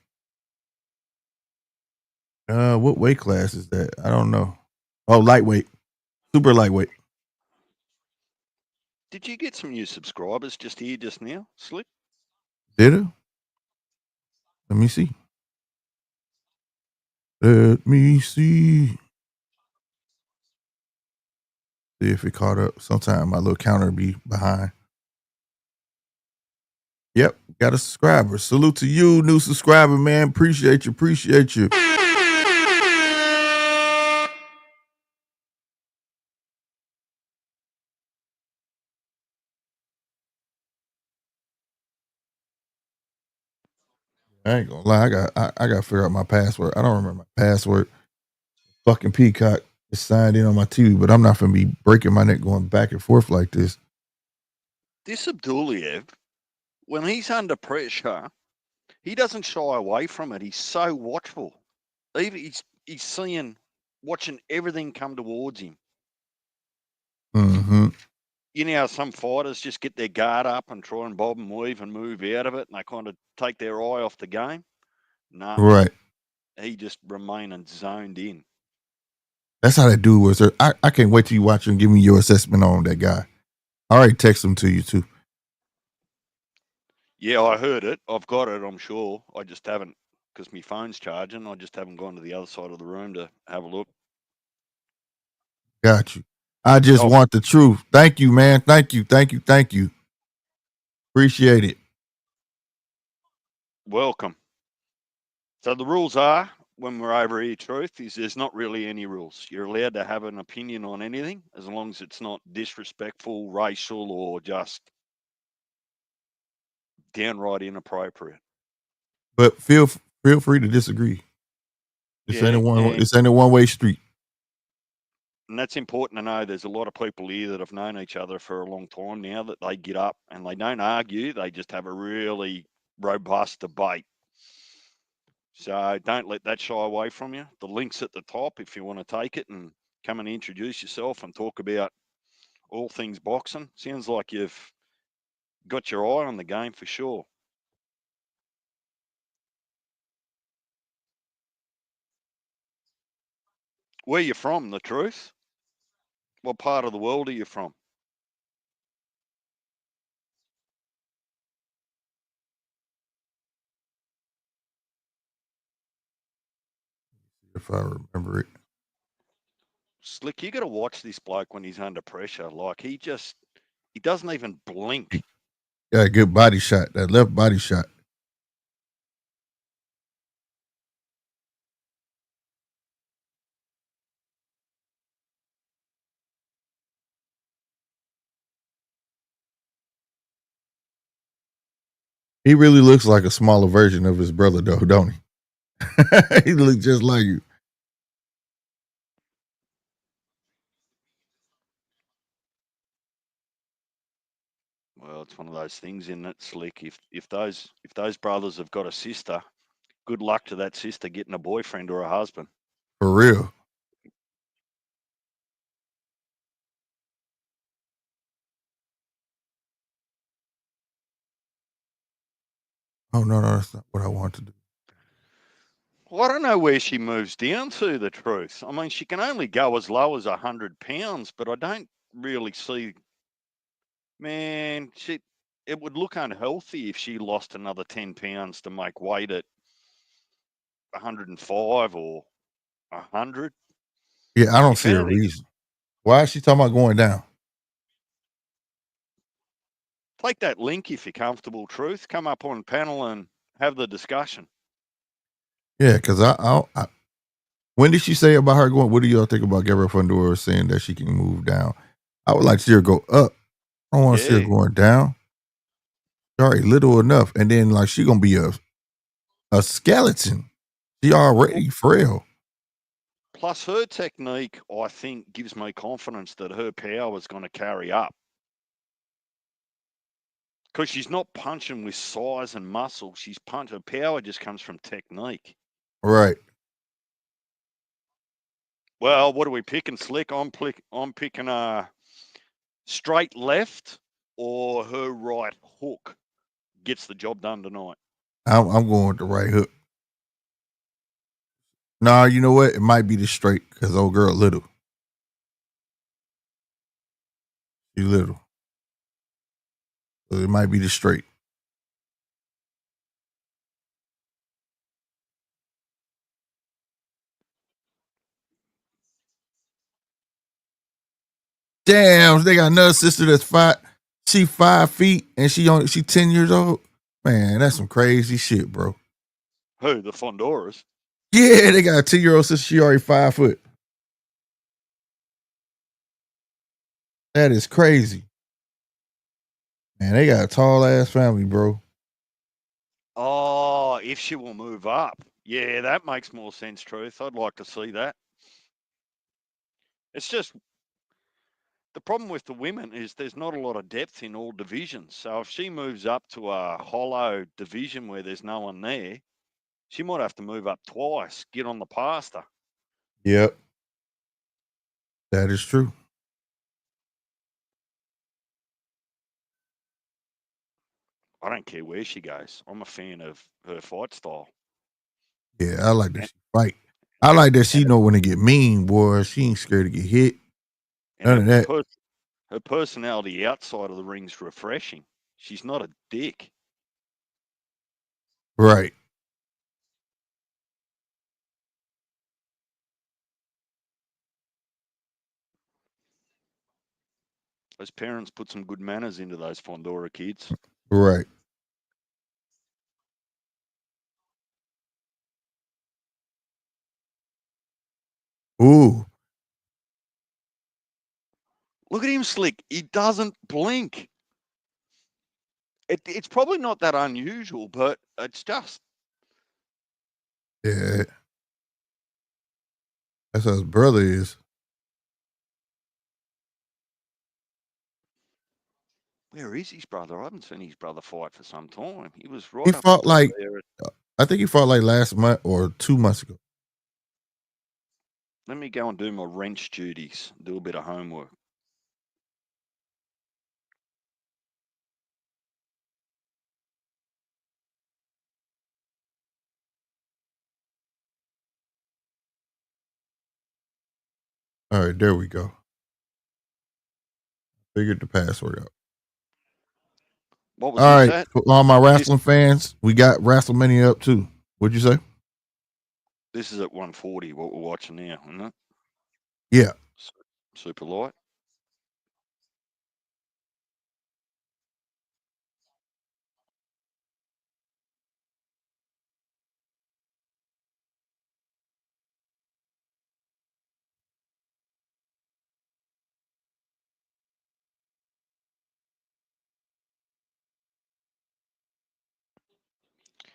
[SPEAKER 1] What weight class is that? I don't know. Oh, lightweight. Super lightweight.
[SPEAKER 2] Did you get some new subscribers just here just now, Slick?
[SPEAKER 1] Did it? Let me see. Let me see. See if it caught up. Sometimes my little counter be behind. Yep, got a subscriber. Salute to you, new subscriber, man. Appreciate you. Appreciate you. I ain't gonna lie. I got to figure out my password. I don't remember my password. Fucking Peacock is signed in on my TV, but I'm not gonna be breaking my neck going back and forth like this.
[SPEAKER 2] This Abdullaev, when he's under pressure, he doesn't shy away from it. He's so watchful. Even he's watching everything come towards him.
[SPEAKER 1] Mm-hmm.
[SPEAKER 2] You know how some fighters just get their guard up and try and bob and weave and move out of it, and they kind of take their eye off the game? No.
[SPEAKER 1] Right.
[SPEAKER 2] He just remaining zoned in.
[SPEAKER 1] That's how that dude was. I can't wait till you watch him and give me your assessment on that guy. I already text him to you too.
[SPEAKER 2] Yeah, I heard it. I've got it, I'm sure. I just haven't because my phone's charging. I just haven't gone to the other side of the room to have a look.
[SPEAKER 1] Got you. I just want the truth. Thank you, man. Thank you. Appreciate it.
[SPEAKER 2] Welcome. So the rules are, when we're over here, Truth, is there's not really any rules. You're allowed to have an opinion on anything as long as it's not disrespectful, racial, or just downright inappropriate.
[SPEAKER 1] But feel free to disagree. This ain't a one-way street.
[SPEAKER 2] And that's important to know. There's a lot of people here that have known each other for a long time now that they get up and they don't argue. They just have a really robust debate. So don't let that shy away from you. The link's at the top if you want to take it and come and introduce yourself and talk about all things boxing. Sounds like you've got your eye on the game for sure. Where you from, the truth? What part of the world are you from?
[SPEAKER 1] If I remember it.
[SPEAKER 2] Slick, you got to watch this bloke when he's under pressure. Like he doesn't even blink.
[SPEAKER 1] Got a good body shot. That left body shot. He really looks like a smaller version of his brother, though, don't he? He looks just like you.
[SPEAKER 2] Well, it's one of those things, isn't it, Slick? If those brothers have got a sister, good luck to that sister getting a boyfriend or a husband.
[SPEAKER 1] For real. Oh, no, that's not what I want to do.
[SPEAKER 2] Well, I don't know where she moves down to, the truth. I mean, she can only go as low as 100 pounds, but I don't really see, man, it would look unhealthy if she lost another 10 pounds to make weight at 105 or 100.
[SPEAKER 1] Yeah, I don't see a reason. Why is she talking about going down?
[SPEAKER 2] Take that link if you're comfortable, Truth. Come up on panel and have the discussion.
[SPEAKER 1] Yeah, because I when did she say about her going? What do y'all think about Gabriela Fundora saying that she can move down? I would like to see her go up. I don't want to see her going down. Sorry, little enough, and then like she gonna be a skeleton. She already frail.
[SPEAKER 2] Plus, her technique, I think, gives me confidence that her power is going to carry up. Because she's not punching with size and muscle. Her power just comes from technique.
[SPEAKER 1] Right.
[SPEAKER 2] Well, what are we picking, Slick? I'm picking a straight left or her right hook gets the job done tonight.
[SPEAKER 1] I'm going with the right hook. Nah, you know what? It might be the straight because old girl little. She little. So it might be the straight. Damn, they got another sister that's 5 feet and she 10 years old. Man, that's some crazy shit, bro.
[SPEAKER 2] Who, the Fundoras?
[SPEAKER 1] Yeah, they got a 10-year-old sister. She already 5 foot. That is crazy. Man, they got a tall ass family, bro.
[SPEAKER 2] Oh, if she will move up. Yeah, that makes more sense, Truth. I'd like to see that. It's just the problem with the women is there's not a lot of depth in all divisions. So if she moves up to a hollow division where there's no one there, she might have to move up twice, get on the pastor.
[SPEAKER 1] Yep. That is true.
[SPEAKER 2] I don't care where she goes. I'm a fan of her fight style.
[SPEAKER 1] Yeah, I like that she fight. I like that she know when to get mean, boy. She ain't scared to get hit. None of that.
[SPEAKER 2] Her personality outside of the ring's refreshing. She's not a dick.
[SPEAKER 1] Right.
[SPEAKER 2] Those parents put some good manners into those Fundora kids.
[SPEAKER 1] Right. Ooh.
[SPEAKER 2] Look at him, Slick. He doesn't blink. It's probably not that unusual, but it's just.
[SPEAKER 1] Yeah. That's how his brother is.
[SPEAKER 2] Where is his brother? I haven't seen his brother fight for some time. He was right
[SPEAKER 1] He
[SPEAKER 2] up
[SPEAKER 1] fought
[SPEAKER 2] top
[SPEAKER 1] like,
[SPEAKER 2] there.
[SPEAKER 1] I think he fought like last month or 2 months ago.
[SPEAKER 2] Let me go and do my wrench duties, do a bit of homework.
[SPEAKER 1] All right, there we go. Figured the password out.
[SPEAKER 2] What was
[SPEAKER 1] All
[SPEAKER 2] this
[SPEAKER 1] right,
[SPEAKER 2] at?
[SPEAKER 1] for all my wrestling fans, we got WrestleMania up too. What'd you say?
[SPEAKER 2] This is at 140, what we're watching now, isn't it?
[SPEAKER 1] Yeah.
[SPEAKER 2] Super light.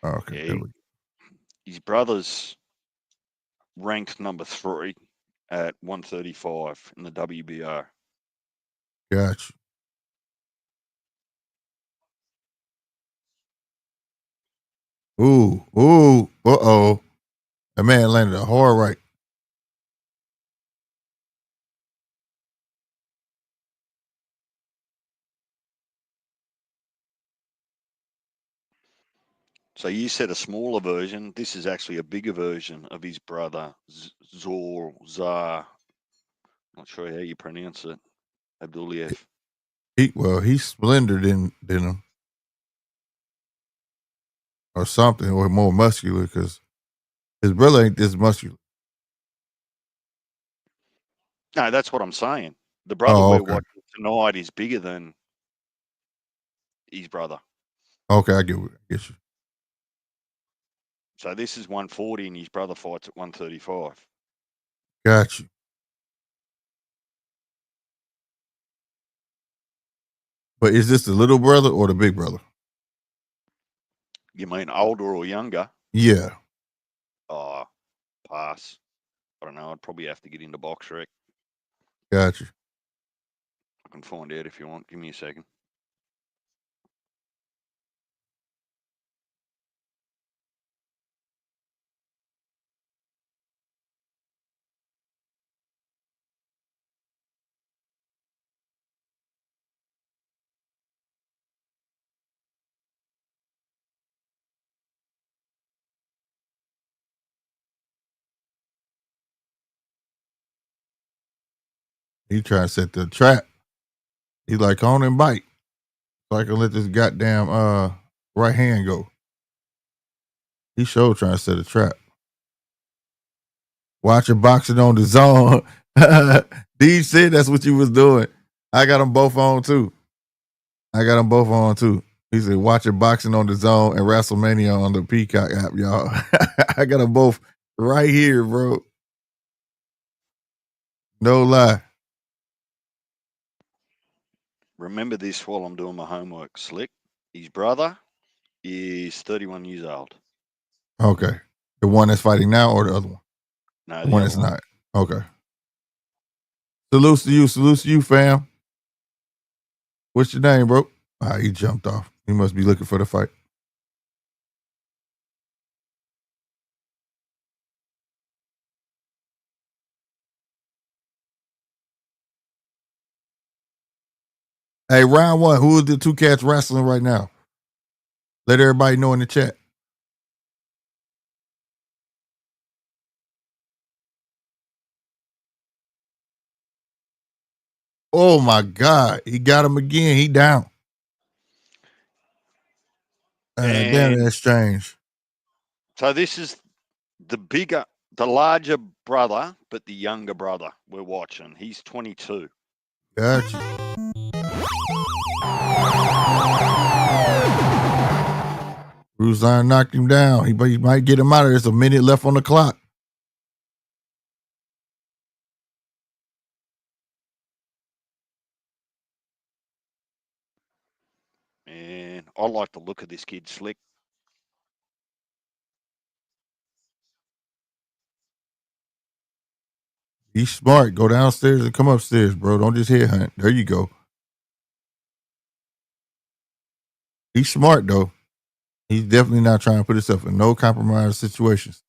[SPEAKER 1] Okay.
[SPEAKER 2] Yeah, his brother's ranked number 3 at 135 in the WBO.
[SPEAKER 1] Gotcha. Ooh. Uh-oh. That man landed a hard right.
[SPEAKER 2] So you said a smaller version. This is actually a bigger version of his brother, Zar. Not sure how you pronounce it. Abdullaev.
[SPEAKER 1] He's splendor than him. Or something, or more muscular, because his brother ain't this muscular.
[SPEAKER 2] No, that's what I'm saying. The brother
[SPEAKER 1] Oh,
[SPEAKER 2] we're
[SPEAKER 1] okay.
[SPEAKER 2] watching tonight is bigger than his brother.
[SPEAKER 1] Okay, I get you.
[SPEAKER 2] So this is 140 and his brother fights at 135.
[SPEAKER 1] Got you. But is this the little brother or the big brother?
[SPEAKER 2] You mean older or younger?
[SPEAKER 1] Yeah.
[SPEAKER 2] Oh, pass. I don't know. I'd probably have to get into box rec.
[SPEAKER 1] Got you.
[SPEAKER 2] I can find out if you want. Give me a second.
[SPEAKER 1] He trying to set the trap. He's like, on and bite. So I can let this goddamn right hand go. He sure trying to set a trap. Watching boxing on the zone. D said that's what you was doing. I got them both on too. He said, watching boxing on the zone and WrestleMania on the Peacock app, y'all. I got them both right here, bro. No lie.
[SPEAKER 2] Remember this while I'm doing my homework, Slick. His brother is 31 years old.
[SPEAKER 1] Okay. The one that's fighting now or the other one?
[SPEAKER 2] No,
[SPEAKER 1] The
[SPEAKER 2] the
[SPEAKER 1] one
[SPEAKER 2] other
[SPEAKER 1] that's
[SPEAKER 2] one.
[SPEAKER 1] not. Okay. Salutes to you, fam. What's your name, bro? He jumped off. He must be looking for the fight. Hey, round one. Who is the two cats wrestling right now? Let everybody know in the chat. Oh my God. He got him again. He down. Damn, that's strange.
[SPEAKER 2] So this is the larger brother, but the younger brother we're watching. He's 22.
[SPEAKER 1] Got you. Ruslan knocked him down. He might get him out of there. There's a minute left on the clock.
[SPEAKER 2] And I like the look of this kid, Slick.
[SPEAKER 1] He's smart. Go downstairs and come upstairs, bro. Don't just headhunt. There you go. He's smart, though. He's definitely not trying to put himself in no compromised situations.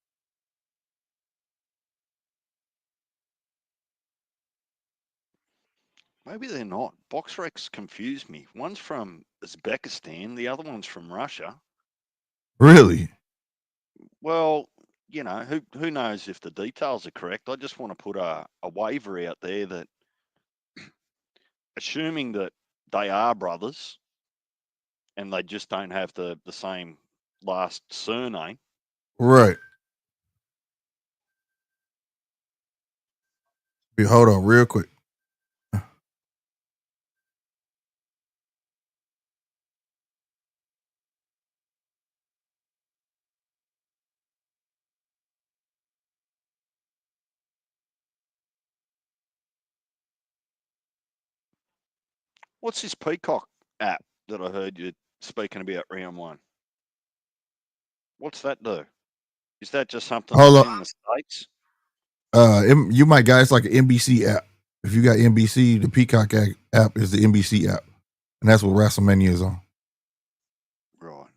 [SPEAKER 2] Maybe they're not. BoxRec confused me. One's from Uzbekistan, the other one's from Russia.
[SPEAKER 1] Really?
[SPEAKER 2] Well, you know, who knows if the details are correct. I just want to put a waiver out there that, assuming that they are brothers and they just don't have the same last surname.
[SPEAKER 1] Right. Hold on real quick.
[SPEAKER 2] What's this Peacock app that I heard you speaking about round one? What's that do? Is that just something that's in the States?
[SPEAKER 1] You might guys like an NBC app. If you got NBC, the Peacock app is the NBC app, and that's what WrestleMania is on.
[SPEAKER 2] Right.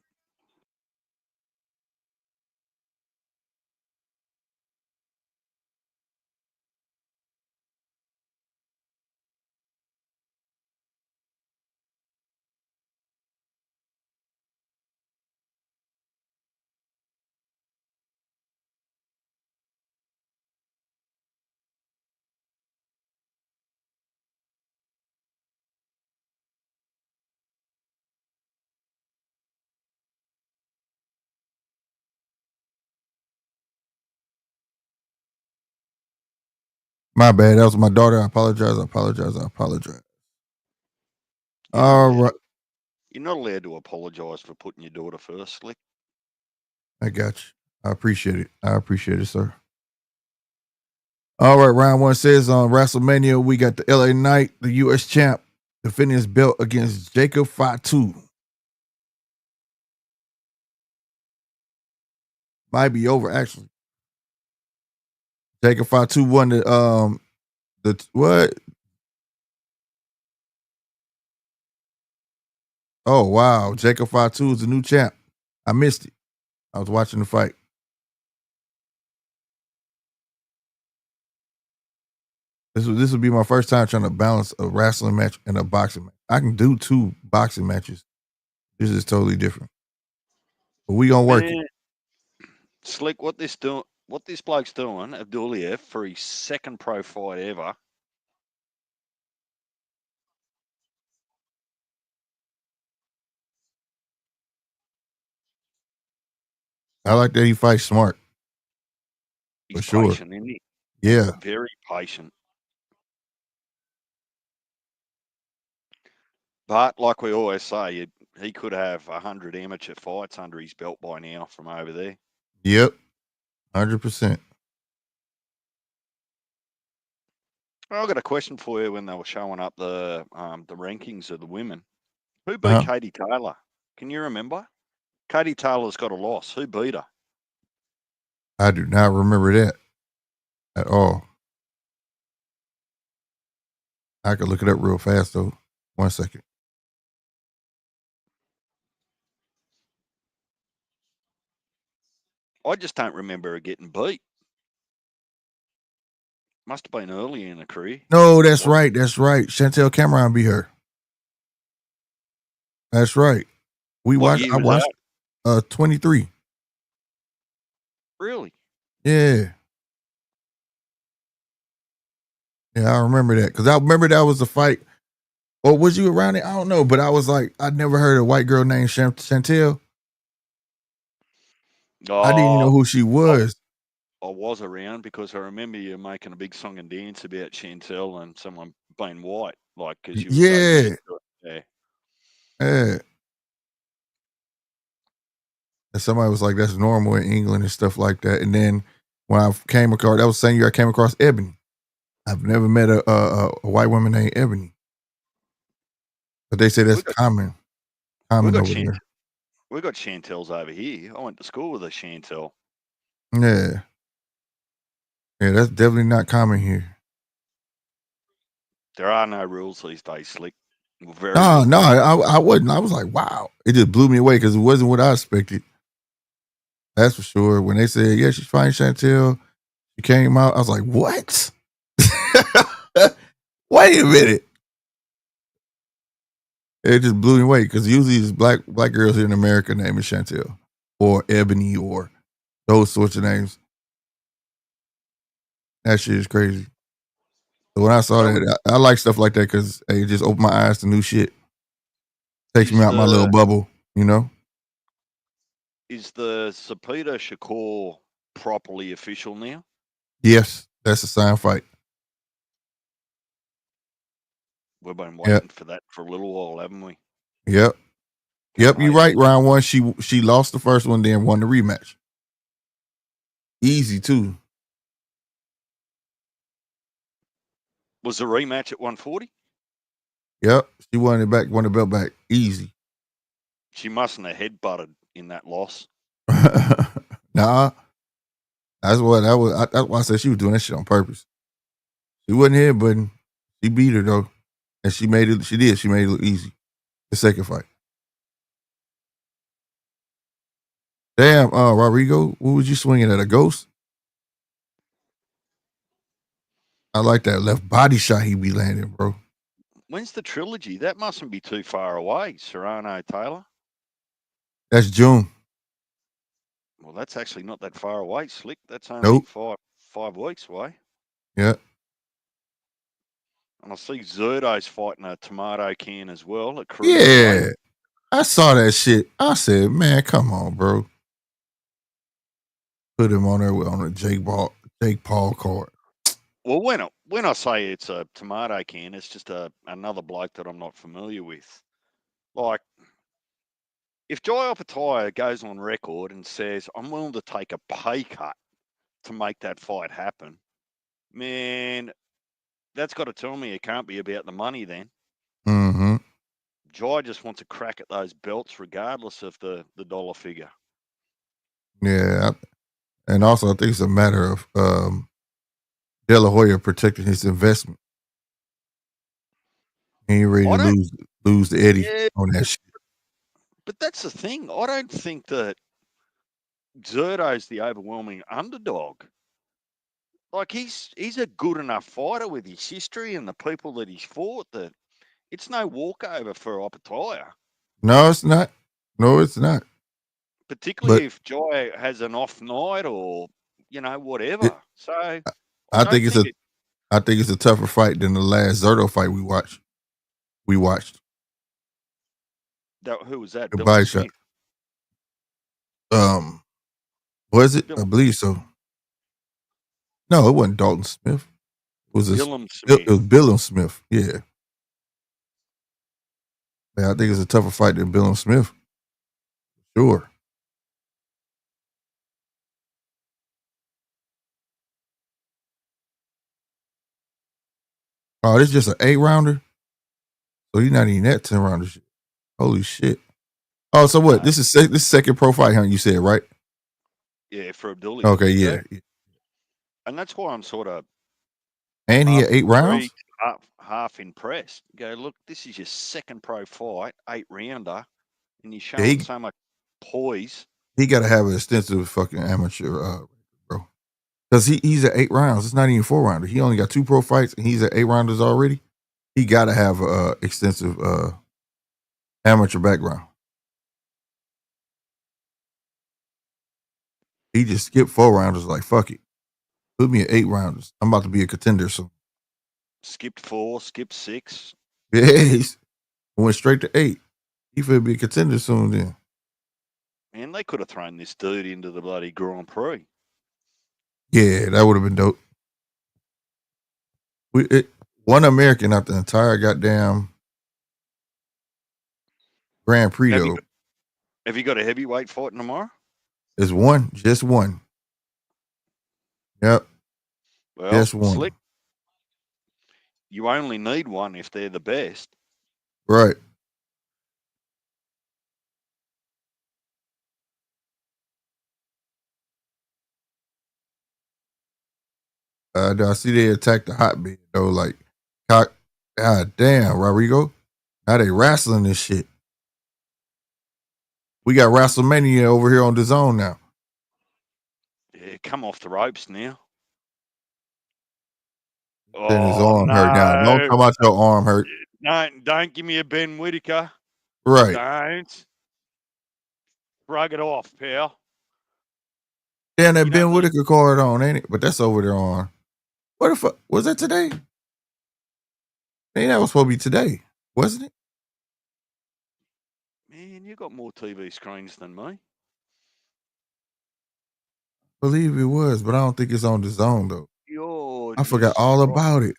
[SPEAKER 1] My bad. That was my daughter. I apologize. All right.
[SPEAKER 2] You're not allowed to apologize for putting your daughter first, Slick.
[SPEAKER 1] I got you. I appreciate it, sir. All right, round one says on WrestleMania, we got the LA Knight, the U.S. champ, defending his belt against Jacob Fatu. Might be over, actually. Jacob Fatu won the what? Oh, wow. Jacob Fatu is the new champ. I missed it. I was watching the fight. This would be my first time trying to balance a wrestling match and a boxing match. I can do 2 boxing matches. This is totally different. But we gonna work it.
[SPEAKER 2] Slick, what this bloke's doing, Abdullaev, for his second pro fight ever.
[SPEAKER 1] I like that he fights smart.
[SPEAKER 2] He's
[SPEAKER 1] for sure.
[SPEAKER 2] Patient, isn't he?
[SPEAKER 1] Yeah.
[SPEAKER 2] Very patient. But like we always say, he could have 100 amateur fights under his belt by now from over there.
[SPEAKER 1] Yep. 100%.
[SPEAKER 2] I've got a question for you. When they were showing up the rankings of the women, who beat Katie Taylor? Can you remember? Katie Taylor's got a loss. Who beat her?
[SPEAKER 1] I do not remember that at all. I could look it up real fast, though. 1 second.
[SPEAKER 2] I just don't remember her getting beat. Must have been early in her career.
[SPEAKER 1] No, that's right. Chantel Cameron beat her. That's right. I watched 23.
[SPEAKER 2] Really?
[SPEAKER 1] Yeah. Yeah, I remember that. Because I remember that was the fight. Or was you around it? I don't know. But I was like, I'd never heard a white girl named Chantel. I didn't even know who she was.
[SPEAKER 2] I was around because I remember you making a big song and dance about Chantel and someone being white. Like, because you were so used to it. Yeah.
[SPEAKER 1] Yeah. And somebody was like, that's normal in England and stuff like that. And then when I came across, that was the same year I came across Ebony. I've never met a white woman named Ebony. But they say that's common over there.
[SPEAKER 2] We got Chantels over here. I went to school with a Chantel.
[SPEAKER 1] Yeah. Yeah, that's definitely not common here.
[SPEAKER 2] There are no rules these days, Slick.
[SPEAKER 1] I wasn't. I was like, wow. It just blew me away because it wasn't what I expected. That's for sure. When they said, yeah, she's fine, Chantel, she came out, I was like, what? Wait a minute. It just blew me away because usually it's black girls here in America named Chantel or Ebony or those sorts of names. That shit is crazy. So when I saw that, I like stuff like that because it just opened my eyes to new shit. Takes me out my little bubble, you know?
[SPEAKER 2] Is the Zepeda Shakur properly official now?
[SPEAKER 1] Yes, that's a signed fight.
[SPEAKER 2] We've been waiting for that for a little while, haven't we?
[SPEAKER 1] Yep. You're right. Round one, she lost the first one, then won the rematch. Easy too.
[SPEAKER 2] Was the rematch at 140?
[SPEAKER 1] Yep. She won it back, won the belt back. Easy.
[SPEAKER 2] She mustn't have headbutted in that loss.
[SPEAKER 1] Nah. That's why I said she was doing that shit on purpose. She wasn't headbutting. She beat her though. And she made it look easy. The second fight. Damn, Rodrigo, what was you swinging at? A ghost? I like that left body shot he be landing, bro.
[SPEAKER 2] When's the trilogy? That mustn't be too far away, Serrano Taylor.
[SPEAKER 1] That's June.
[SPEAKER 2] Well, that's actually not that far away, Slick. That's only 5 weeks away.
[SPEAKER 1] Yeah.
[SPEAKER 2] And I see Zerdo's fighting a tomato can as well at
[SPEAKER 1] Cruiserweight. Yeah. I saw that shit. I said, man, come on, bro. Put him on there on a Jake Paul card.
[SPEAKER 2] Well, when I say it's a tomato can, it's just another bloke that I'm not familiar with. Like, if Jai Opetaia goes on record and says, I'm willing to take a pay cut to make that fight happen, man, that's got to tell me it can't be about the money then.
[SPEAKER 1] Mm-hmm.
[SPEAKER 2] Jai just wants a crack at those belts regardless of the dollar figure.
[SPEAKER 1] Yeah. And also, I think it's a matter of De La Hoya protecting his investment. He ain't ready to lose to Eddie on that shit.
[SPEAKER 2] But that's the thing. I don't think that Zerdo's the overwhelming underdog. Like, he's a good enough fighter with his history and the people that he's fought that it's no walkover for Opetaia.
[SPEAKER 1] No, it's not. No, it's not.
[SPEAKER 2] Particularly if Jai has an off night or, whatever.
[SPEAKER 1] I think it's a tougher fight than the last Zerdo fight we watched.
[SPEAKER 2] Who was that?
[SPEAKER 1] The body shot. Was it? I believe so. No, it wasn't Dalton Smith. It was Billum Smith. Yeah. I think it's a tougher fight than Billum Smith. Sure. Oh, this is just an 8-rounder? So you're not even that 10-rounder shit. Holy shit. Oh, so what? This is second pro fight, huh? You said, right?
[SPEAKER 2] Yeah, for Abdullaev.
[SPEAKER 1] Okay, yeah.
[SPEAKER 2] And that's why I'm sort of...
[SPEAKER 1] And he had 8 rounds?
[SPEAKER 2] Half impressed. Go, look, this is your second pro fight, 8-rounder, and you're showing so much poise.
[SPEAKER 1] He got to have an extensive fucking amateur, bro. Because he's at 8 rounds. It's not even 4-rounder. He only got 2 pro fights, and he's at 8 rounders already. He got to have a extensive amateur background. He just skipped 4 rounders like, fuck it. Put me at 8 rounders. I'm about to be a contender soon.
[SPEAKER 2] Skipped 4, skipped 6.
[SPEAKER 1] Yeah, he went straight to 8. He finna be a contender soon then.
[SPEAKER 2] Man, they could have thrown this dude into the bloody Grand Prix.
[SPEAKER 1] Yeah, that would have been dope. One American out the entire goddamn Grand Prix, though.
[SPEAKER 2] Have you got a heavyweight fighting tomorrow?
[SPEAKER 1] It's one, just one. Yep.
[SPEAKER 2] Well,
[SPEAKER 1] Just one.
[SPEAKER 2] Slick, you only need one if they're the best.
[SPEAKER 1] Right. I see they attacked the hotbed though. Like, God damn, Rodrigo. Now they wrestling this shit. We got WrestleMania over here on the zone now.
[SPEAKER 2] Yeah, come off the ropes now.
[SPEAKER 1] Then his arm hurt now. Don't come out your arm hurt.
[SPEAKER 2] Don't give me a Ben Whittaker.
[SPEAKER 1] Right.
[SPEAKER 2] Don't. Shrug it off, pal.
[SPEAKER 1] Damn, that Ben Whittaker card on, ain't it? But that's over there on. What the fuck? Was that today? Ain't that was supposed to be today, wasn't it?
[SPEAKER 2] Man, you got more TV screens than me.
[SPEAKER 1] I believe it was, but I don't think it's on the zone though. I forgot all about it.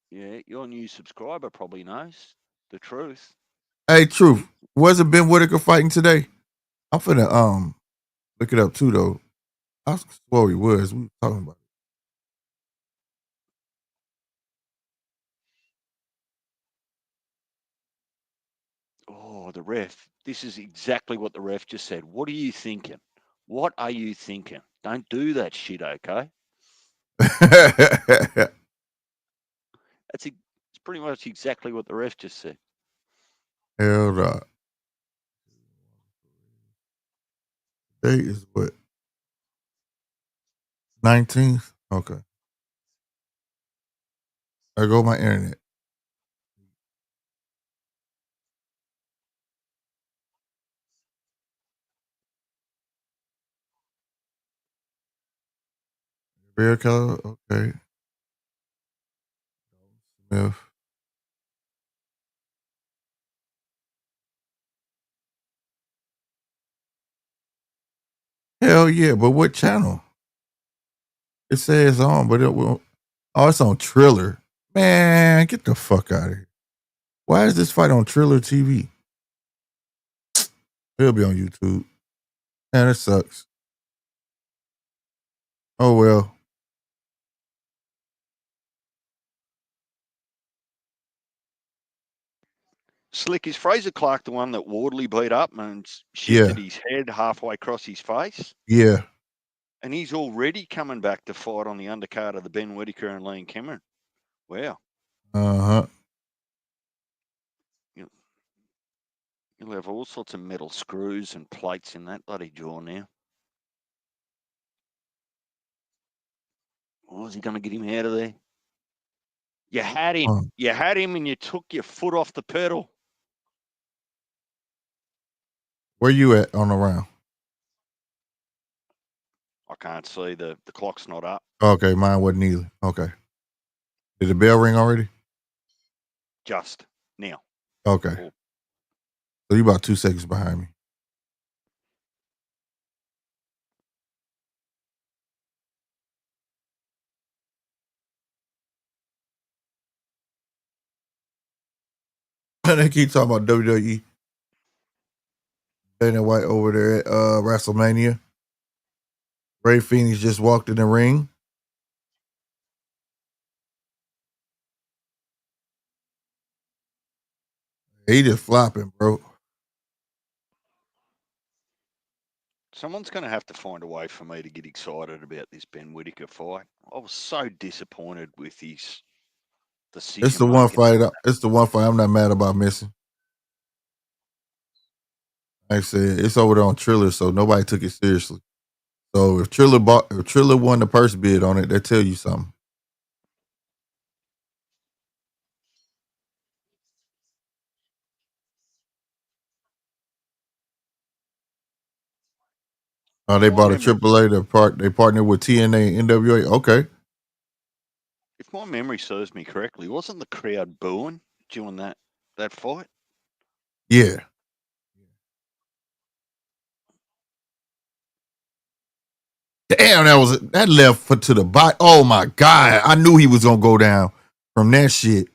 [SPEAKER 2] Yeah, your new subscriber probably knows the truth.
[SPEAKER 1] Hey, Truth, wasn't Ben Whittaker fighting today? I'm finna look it up too though. I swore he was. We were talking about it.
[SPEAKER 2] Oh, the ref. This is exactly what the ref just said. What are you thinking? What are you thinking? Don't do that shit, okay? It's pretty much exactly what the ref just said.
[SPEAKER 1] Hell no. Date is what? 19th? Okay. There go my internet. Bear color? Okay. Smith. Hell yeah, but what channel? It says on, but it will. Oh, it's on Triller. Man, get the fuck out of here. Why is this fight on Triller TV? It'll be on YouTube. Man, that sucks. Oh well.
[SPEAKER 2] Slick, is Fraser Clark the one that Wardley beat up and shifted his head halfway across his face?
[SPEAKER 1] Yeah.
[SPEAKER 2] And he's already coming back to fight on the undercard of the Ben Whittaker and Liam Cameron. Wow.
[SPEAKER 1] Uh-huh.
[SPEAKER 2] You'll have all sorts of metal screws and plates in that bloody jaw now. Oh, is he going to get him out of there? You had him. You had him and you took your foot off the pedal.
[SPEAKER 1] Where you at on the round?
[SPEAKER 2] I can't see. The clock's not up.
[SPEAKER 1] Okay, mine wasn't either. Okay. Did the bell ring already?
[SPEAKER 2] Just now.
[SPEAKER 1] Okay.
[SPEAKER 2] Oh.
[SPEAKER 1] So you about 2 seconds behind me. They keep talking about WWE. Dana White over there at WrestleMania. Ray Phoenix just walked in the ring. He just flopping, bro.
[SPEAKER 2] Someone's going to have to find a way for me to get excited about this Ben Whittaker fight. I was so disappointed with his decision.
[SPEAKER 1] It's the one fight. It's the one fight I'm not mad about missing. Like I said, it's over there on Triller, so nobody took it seriously. So if Triller won the purse bid on it, that tell you something. Oh, they bought a AAA. They partnered with TNA and NWA. Okay.
[SPEAKER 2] If my memory serves me correctly, wasn't the crowd booing during that fight?
[SPEAKER 1] Yeah. Damn, that left foot to the body. Oh my God. I knew he was gonna go down from that shit.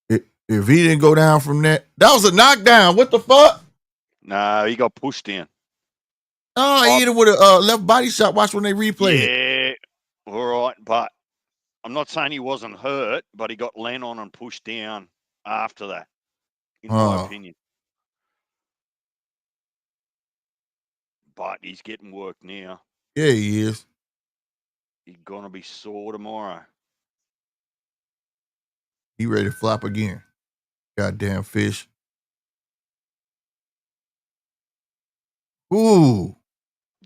[SPEAKER 1] If he didn't go down from that was a knockdown. What the fuck?
[SPEAKER 2] No, he got pushed in.
[SPEAKER 1] Oh, he hit it with a left body shot. Watch when they replay it.
[SPEAKER 2] Yeah, all right, but I'm not saying he wasn't hurt, but he got land on and pushed down after that, in my opinion. But he's getting work now.
[SPEAKER 1] Yeah, he is.
[SPEAKER 2] He's gonna be sore tomorrow.
[SPEAKER 1] He ready to flop again. Goddamn fish. Ooh.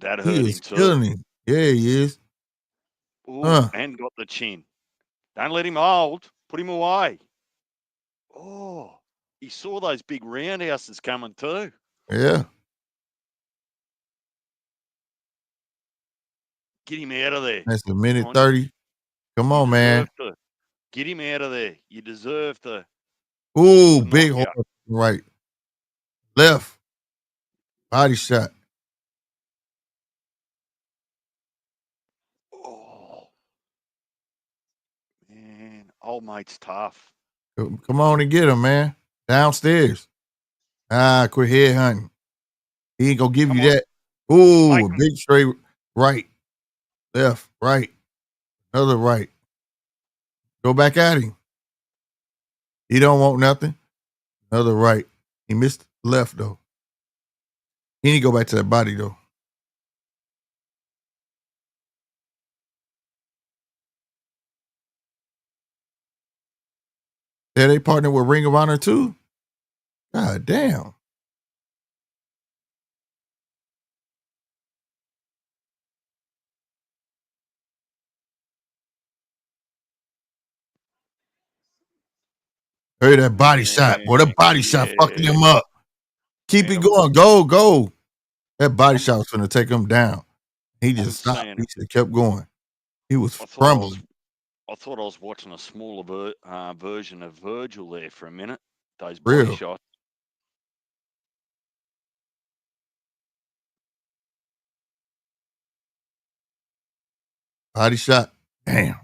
[SPEAKER 2] That hurt him too.
[SPEAKER 1] Killing him. Yeah, he is.
[SPEAKER 2] Ooh, and got the chin. Don't let him hold. Put him away. Oh, he saw those big roundhouses coming too.
[SPEAKER 1] Yeah.
[SPEAKER 2] Get him out of there.
[SPEAKER 1] That's a minute 30. Come on, man.
[SPEAKER 2] Get him out of there. You deserve to.
[SPEAKER 1] Ooh, big hard right. Left. Body shot.
[SPEAKER 2] Oh, man. Old mate's tough.
[SPEAKER 1] Come on and get him, man. Downstairs. Quit head hunting. He ain't gonna give you that. Ooh, a big straight right. Left, right. Another right. Go back at him. He don't want nothing. Another right. He missed left, though. He need to go back to that body, though. Yeah, they partnered with Ring of Honor, too? God damn. Hey, that body shot. Boy, that body shot fucking him up. Keep it going. Go. That body shot was going to take him down. He just stopped. He just kept going. He was crumbling.
[SPEAKER 2] I thought I was watching a smaller version of Virgil there for a minute. Those
[SPEAKER 1] Real
[SPEAKER 2] body shots.
[SPEAKER 1] Body shot. Damn.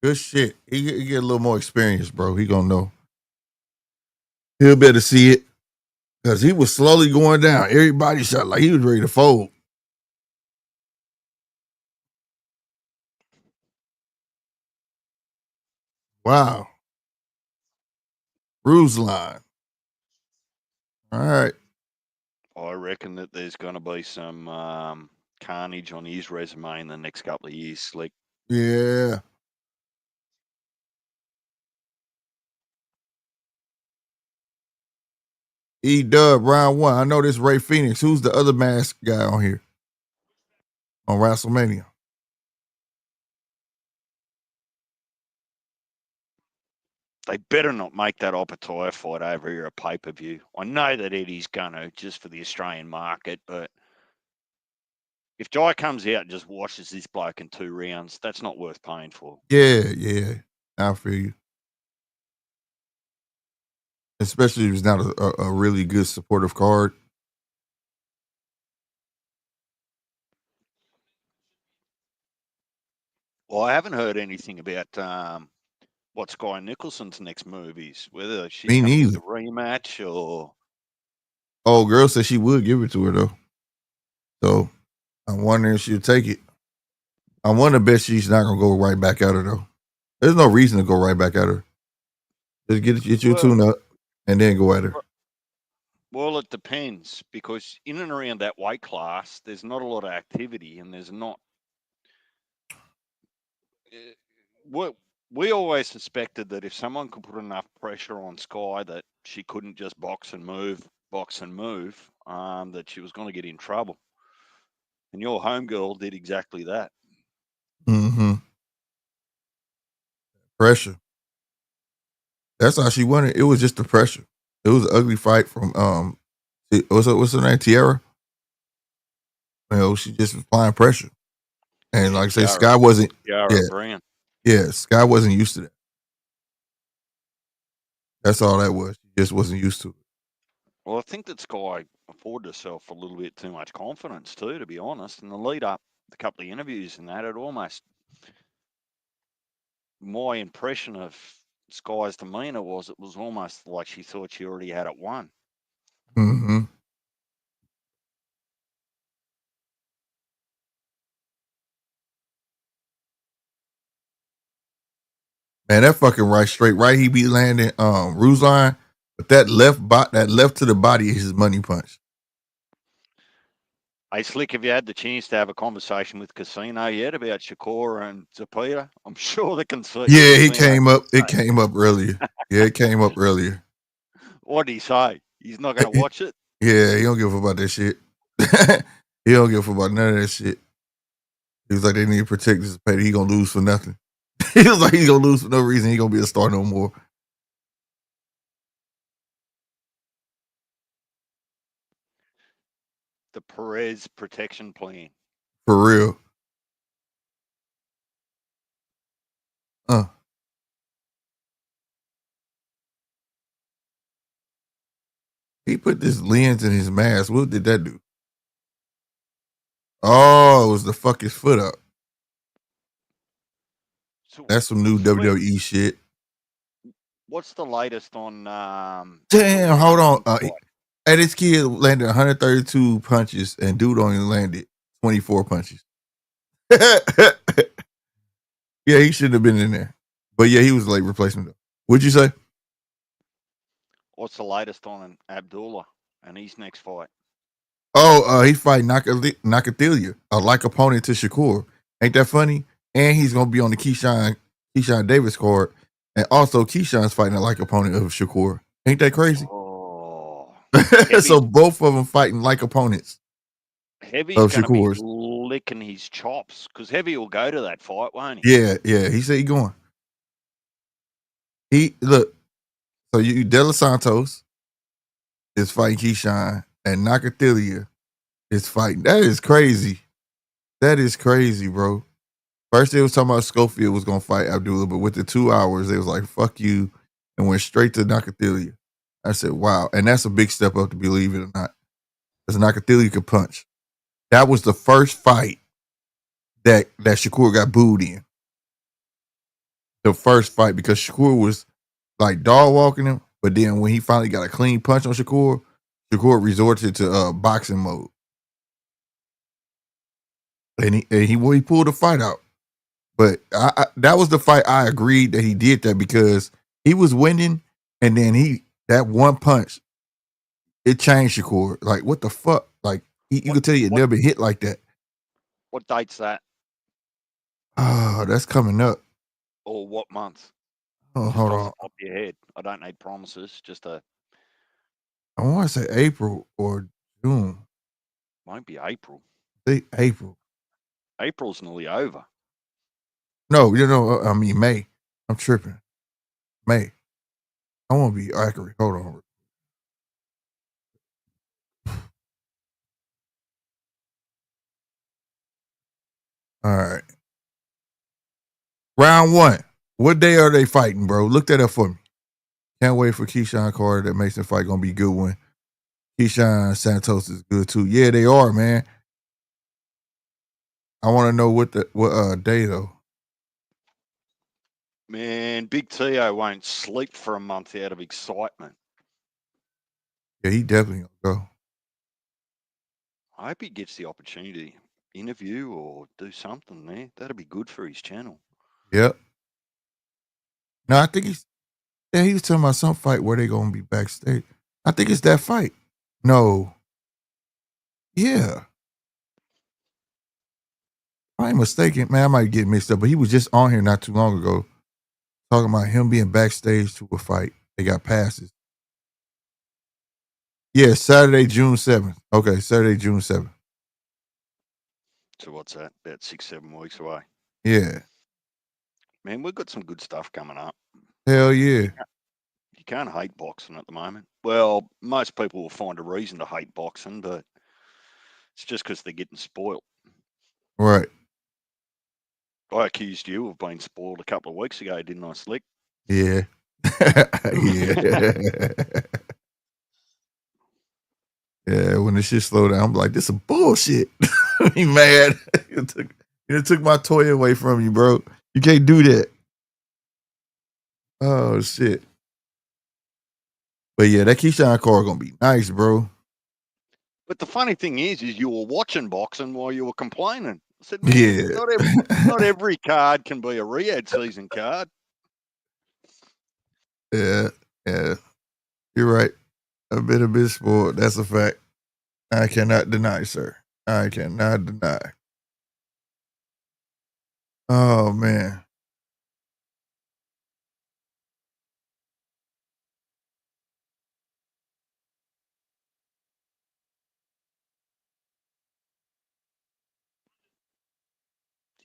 [SPEAKER 1] Good shit. He get a little more experience, bro. He gonna know. He'll be able to see it. Because he was slowly going down. Every body shot like he was ready to fold. Wow. Ruslan. All right.
[SPEAKER 2] I reckon that there's going to be some carnage on his resume in the next couple of years, Slick.
[SPEAKER 1] Yeah. E-Dub, round one. I know this Ray Phoenix. Who's the other masked guy on here? On WrestleMania.
[SPEAKER 2] They better not make that Opetaya fight over here a pay-per-view. I know that Eddie's going to, just for the Australian market, but if Jai comes out and just washes this bloke in 2 rounds, that's not worth paying for.
[SPEAKER 1] Yeah. I feel you. Especially if it's not a really good supportive card.
[SPEAKER 2] Well, I haven't heard anything about what Sky Nicholson's next move is, whether she's going to get the rematch or...
[SPEAKER 1] Oh, girl said she would give it to her, though. So, I'm wondering if she'll take it. I want to bet she's not going to go right back at her, though. There's no reason to go right back at her. Just get your tune up and then go at her.
[SPEAKER 2] Well, it depends, because in and around that weight class, there's not a lot of activity, and there's not... We always suspected that if someone could put enough pressure on Sky that she couldn't just box and move, that she was going to get in trouble. And your homegirl did exactly that.
[SPEAKER 1] Mm-hmm. Pressure. That's how she won it. It was just the pressure. It was an ugly fight from what's her name? Tiara. You know, she just was applying pressure. And like I say, Sky wasn't
[SPEAKER 2] Brown.
[SPEAKER 1] Yeah, Sky wasn't used to that. That's all that was. She just wasn't used to it.
[SPEAKER 2] Well, I think that Sky afforded herself a little bit too much confidence too, to be honest. In the lead up, a couple of interviews and that, it almost... My impression of Sky's demeanor was it was almost like she thought she already had it won.
[SPEAKER 1] Mm-hmm. Man, that fucking right straight right. He be landing Ruslan, but that left to the body is his money punch.
[SPEAKER 2] Hey, Slick, have you had the chance to have a conversation with Casino yet about Shakur and Zapata? I'm sure they can see.
[SPEAKER 1] Yeah, he came up. It came up earlier. Yeah, it came up earlier.
[SPEAKER 2] What did he say? He's not going to watch it?
[SPEAKER 1] Yeah, he don't give a fuck about that shit. He don't give a fuck about none of that shit. He was like, they need to protect this Zapata. He gonna lose for nothing. He was like, he's gonna lose for no reason. He gonna be a star no more.
[SPEAKER 2] The Perez protection plan.
[SPEAKER 1] For real. He put this lens in his mask. What did that do? Oh, it was to fuck his foot up.
[SPEAKER 2] So
[SPEAKER 1] that's some new WWE shit.
[SPEAKER 2] What's the latest on?
[SPEAKER 1] Damn, hold on. Hey, this kid landed 132 punches, and dude only landed 24 punches. Yeah, he shouldn't have been in there. But yeah, he was a late replacement though. What'd you say?
[SPEAKER 2] What's the latest on Abdullah and his next fight?
[SPEAKER 1] Oh, he's fighting Nakathila, a like opponent to Shakur. Ain't that funny? And he's gonna be on the Keyshawn Davis card, and also Keyshawn's fighting a like opponent of Shakur. Ain't that crazy?
[SPEAKER 2] Oh,
[SPEAKER 1] so both of them fighting like opponents.
[SPEAKER 2] Heavy's going to be licking his chops because Heavy will go to that fight, won't he?
[SPEAKER 1] Yeah. He said he going. So you De Los Santos is fighting Keyshawn, and Nakathila is fighting. That is crazy. That is crazy, bro. First, they was talking about Schofield was going to fight Abdullah, but with the 2 hours, they was like, fuck you, and went straight to Nakathila. I said, wow. And that's a big step up, to believe it or not. Because Nakathila could punch. That was the first fight that Shakur got booed in. The first fight, because Shakur was like dog walking him, but then when he finally got a clean punch on Shakur resorted to boxing mode. And he pulled the fight out. But that was the fight I agreed that he did that because he was winning, and then that one punch, it changed Shakur. Like, what the fuck? Like, you could tell you had never been hit like that.
[SPEAKER 2] What date's that?
[SPEAKER 1] Oh, that's coming up.
[SPEAKER 2] Or what month?
[SPEAKER 1] Oh, hold on.
[SPEAKER 2] Top of your head. I don't need promises. I
[SPEAKER 1] want to say April or June.
[SPEAKER 2] Won't be April.
[SPEAKER 1] April.
[SPEAKER 2] April's nearly over.
[SPEAKER 1] No, I mean May. I'm tripping. May. I want to be accurate. Hold on. All right. Round 1. What day are they fighting, bro? Look that up for me. Can't wait for Keyshawn Carter. That Mason fight gonna be a good one. Keyshawn Santos is good too. Yeah, they are, man. I want to know what day though.
[SPEAKER 2] Man, Big T.O. won't sleep for a month out of excitement.
[SPEAKER 1] Yeah, he definitely gonna go.
[SPEAKER 2] I hope he gets the opportunity to interview or do something there. That'd be good for his channel.
[SPEAKER 1] Yep. No, I think he was talking about some fight where they gonna be backstage. I think it's that fight. No. Yeah. If I'm mistaken, man, I might get mixed up, but he was just on here not too long ago talking about him being backstage to a fight. They got passes. Yeah, Saturday, June 7th. Okay, Saturday, June 7th.
[SPEAKER 2] So what's that? About 6-7 weeks away.
[SPEAKER 1] Yeah.
[SPEAKER 2] Man, we've got some good stuff coming up.
[SPEAKER 1] Hell yeah.
[SPEAKER 2] You can't hate boxing at the moment. Well, most people will find a reason to hate boxing, but it's just because they're getting spoiled.
[SPEAKER 1] Right.
[SPEAKER 2] I accused you of being spoiled a couple of weeks ago, didn't I, Slick?
[SPEAKER 1] Yeah. Yeah. Yeah, when the shit slowed down, I'm like, this is bullshit. He mad. It took my toy away from you, bro. You can't do that. Oh, shit. But yeah, that Keyshawn card gonna be nice, bro.
[SPEAKER 2] But the funny thing is you were watching boxing while you were complaining. I said, man,
[SPEAKER 1] yeah.
[SPEAKER 2] not every card can be a Riyadh season card.
[SPEAKER 1] Yeah, yeah. You're right. I've been a bit spoiled. That's a fact. I cannot deny, sir. I cannot deny. Oh man.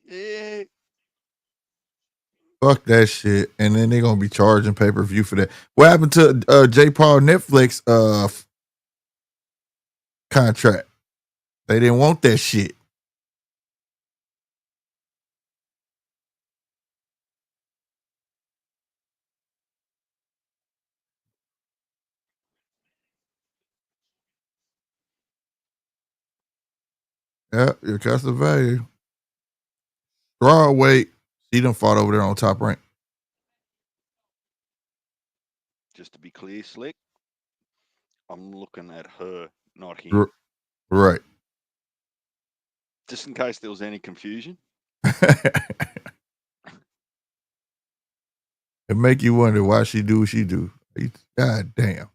[SPEAKER 2] Yeah.
[SPEAKER 1] Fuck that shit. And then they're gonna be charging pay-per-view for that. What happened to J. Paul Netflix contract? They didn't want that shit. Yeah, your custom value. Strawweight. She done fought over there on Top Rank.
[SPEAKER 2] Just to be clear, Slick, I'm looking at her, not him.
[SPEAKER 1] Right.
[SPEAKER 2] Just in case there was any confusion.
[SPEAKER 1] It make you wonder why she do what she do. God damn.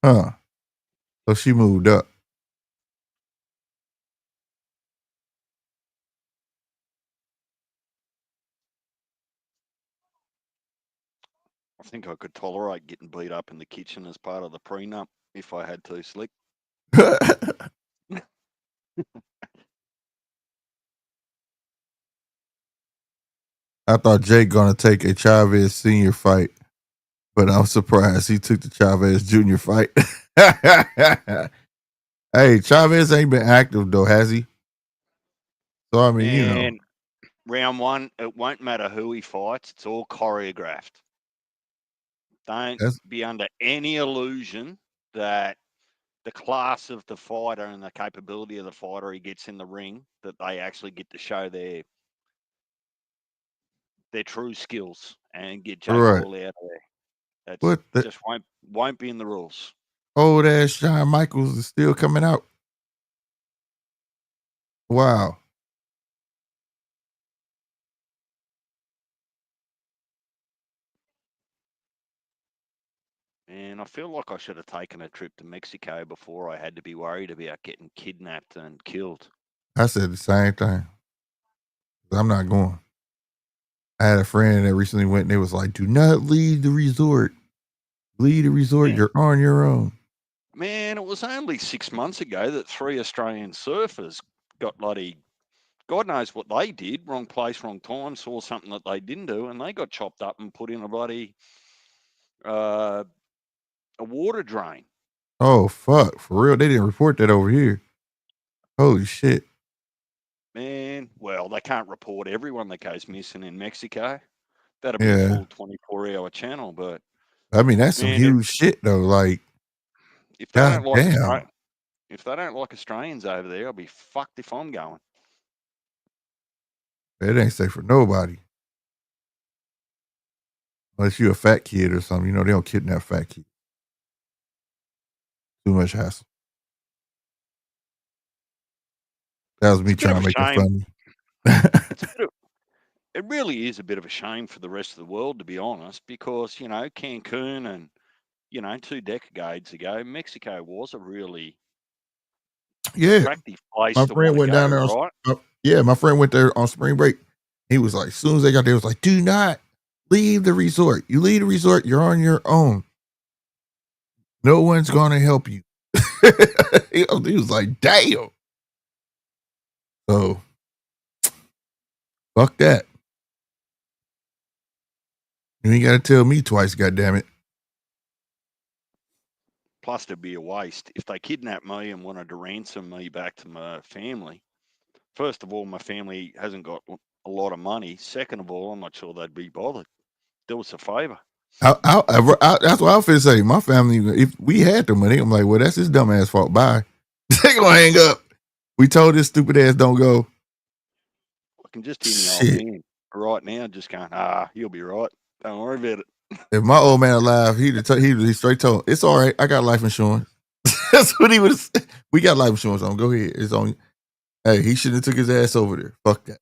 [SPEAKER 1] Huh. So she moved up.
[SPEAKER 2] I think I could tolerate getting beat up in the kitchen as part of the prenup if I had to, Slick.
[SPEAKER 1] I thought Jake gonna take a Chavez senior fight, but I'm surprised he took the Chavez junior fight. Hey, Chavez ain't been active though, has he? So I mean, you know.
[SPEAKER 2] Round one, it won't matter who he fights. It's all choreographed. Don't be under any illusion that the class of the fighter and the capability of the fighter he gets in the ring, that they actually get to show their true skills and get Jake Paul out of there. That's just won't be in the rules.
[SPEAKER 1] Old ass Shawn Michaels is still coming out. Wow.
[SPEAKER 2] And I feel like I should have taken a trip to Mexico before I had to be worried about getting kidnapped and killed.
[SPEAKER 1] I said the same thing. I'm not going. I had a friend that recently went and they was like, do not leave the resort. Leave the resort. You're on your own.
[SPEAKER 2] Man, it was only 6 months ago that 3 Australian surfers got bloody, God knows what they did, wrong place, wrong time, saw something that they didn't do, and they got chopped up and put in a bloody a water drain.
[SPEAKER 1] Oh, fuck. For real? They didn't report that over here. Holy shit.
[SPEAKER 2] Man, well, they can't report everyone that goes missing in Mexico. That'll be a full 24-hour channel, but
[SPEAKER 1] I mean, that's some huge shit though. Like,
[SPEAKER 2] if they don't like if they don't like Australians over there, I'll be fucked if I'm going.
[SPEAKER 1] It ain't safe for nobody. Unless you're a fat kid or something. You know, they don't kidnap fat kids. Too much hassle. That was me trying to make it funny.
[SPEAKER 2] It really is a bit of a shame for the rest of the world, to be honest, because, you know, Cancun and, you know, 2 decades ago, Mexico was a really attractive place
[SPEAKER 1] My
[SPEAKER 2] to
[SPEAKER 1] friend went down there.
[SPEAKER 2] right?
[SPEAKER 1] My friend went there on spring break. He was like, as soon as they got there, he was like, do not leave the resort. You leave the resort, you're on your own. No one's going to help you. He was like, damn. So, fuck that. You ain't got to tell me twice, goddammit.
[SPEAKER 2] Plus, it'd be a waste. If they kidnapped me and wanted to ransom me back to my family, first of all, my family hasn't got a lot of money. Second of all, I'm not sure they'd be bothered. Do us a favor.
[SPEAKER 1] That's what I was finna say. My family, if we had the money, I'm like, well, that's his dumb ass fault. Bye. They gonna hang up. We told this stupid ass don't go.
[SPEAKER 2] I can just hear my old man right now just going, he'll be right. Don't worry about it.
[SPEAKER 1] If my old man alive, he straight told, it's all right. I got life insurance. That's what he would have said. We got life insurance on. Go ahead. It's on. Hey, he shouldn't have took his ass over there. Fuck that.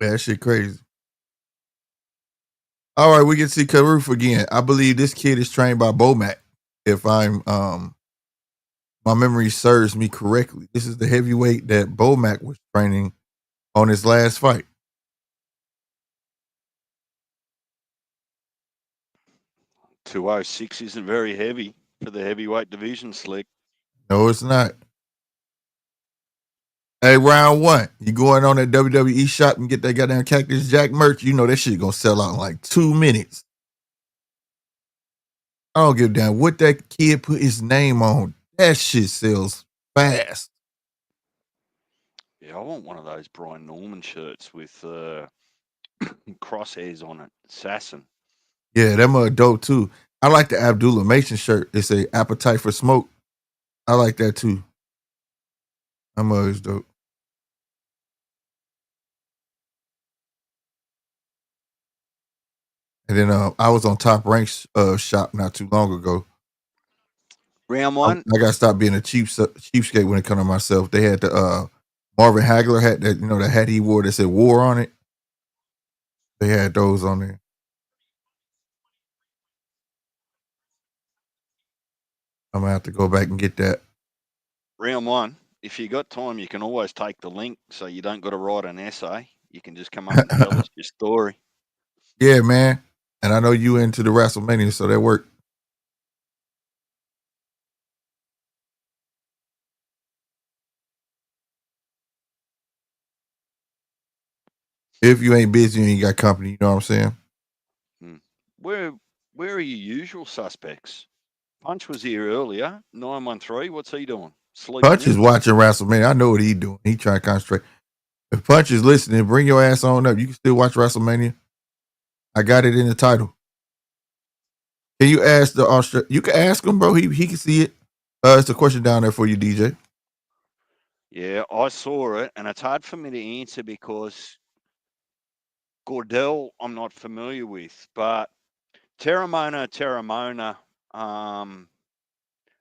[SPEAKER 1] Man, that shit crazy. All right, we can see Kalkreuth again. I believe this kid is trained by Bomac. If I'm my memory serves me correctly. This is the heavyweight that Bomac was training on his last fight.
[SPEAKER 2] .206 isn't very heavy for the heavyweight division, Slick.
[SPEAKER 1] No, it's not. Hey, round one. You going on that WWE shop and get that goddamn Cactus Jack merch, you know that shit gonna sell out in like 2 minutes. I don't give a damn what that kid put his name on. That shit sells fast.
[SPEAKER 2] Yeah, I want one of those Brian Norman shirts with crosshairs on it. Assassin.
[SPEAKER 1] Yeah, that mug dope too. I like the Abdullah Mason shirt. It's a appetite for smoke. I like that too. That mug is dope. And then I was on Top Rank's shop not too long ago.
[SPEAKER 2] Round one.
[SPEAKER 1] I gotta stop being a cheapskate when it comes to myself. They had the Marvin Hagler hat that the hat he wore that said "War" on it. They had those on there. I'm gonna have to go back and get that.
[SPEAKER 2] Round one. If you got time, you can always take the link, so you don't got to write an essay. You can just come up and tell us your story.
[SPEAKER 1] Yeah, man. And I know you into the WrestleMania, so that worked. If you ain't busy and you got company, you know what I'm saying?
[SPEAKER 2] Where are your usual suspects? Punch was here earlier. 913. What's he doing? Sleeping
[SPEAKER 1] Punch is watching WrestleMania. I know what he doing. He trying to concentrate. If Punch is listening, bring your ass on up. You can still watch WrestleMania. I got it in the title. Can you ask the Australian? You can ask him, bro. He can see it. It's a question down there for you, DJ.
[SPEAKER 2] Yeah, I saw it, and it's hard for me to answer because Gordell I'm not familiar with, but Terramona.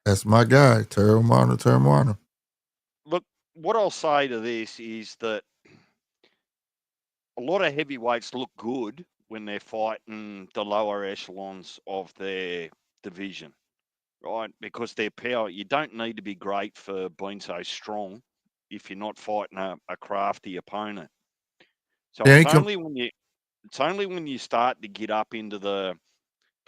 [SPEAKER 1] That's my guy, Terramona.
[SPEAKER 2] Look, what I'll say to this is that a lot of heavyweights look good when they're fighting the lower echelons of their division, right? Because their power, you don't need to be great for being so strong if you're not fighting a crafty opponent. So
[SPEAKER 1] Yeah,
[SPEAKER 2] it's only when you start to get up into the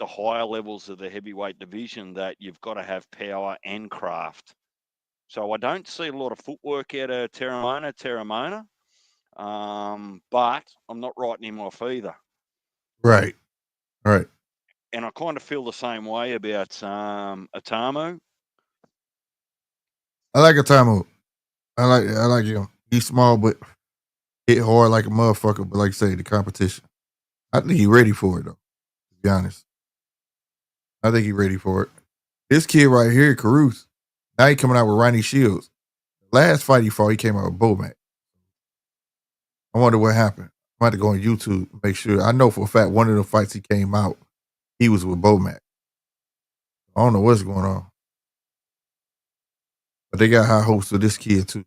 [SPEAKER 2] higher levels of the heavyweight division that you've got to have power and craft. So I don't see a lot of footwork out of Terramona, but I'm not writing him off either.
[SPEAKER 1] Right.
[SPEAKER 2] And I kind of feel the same way about Atamu.
[SPEAKER 1] I like Atamu. I like him. He's small, but hit hard like a motherfucker. But like you say, the competition. I think he's ready for it, though. To be honest, I think he's ready for it. This kid right here, Kalkreuth, now he coming out with Ronnie Shields. Last fight he fought, he came out with Bomac. I wonder what happened. I'm about to go on YouTube and make sure. I know for a fact one of the fights he came out, he was with Bomac. I don't know what's going on. But they got high hopes for this kid too.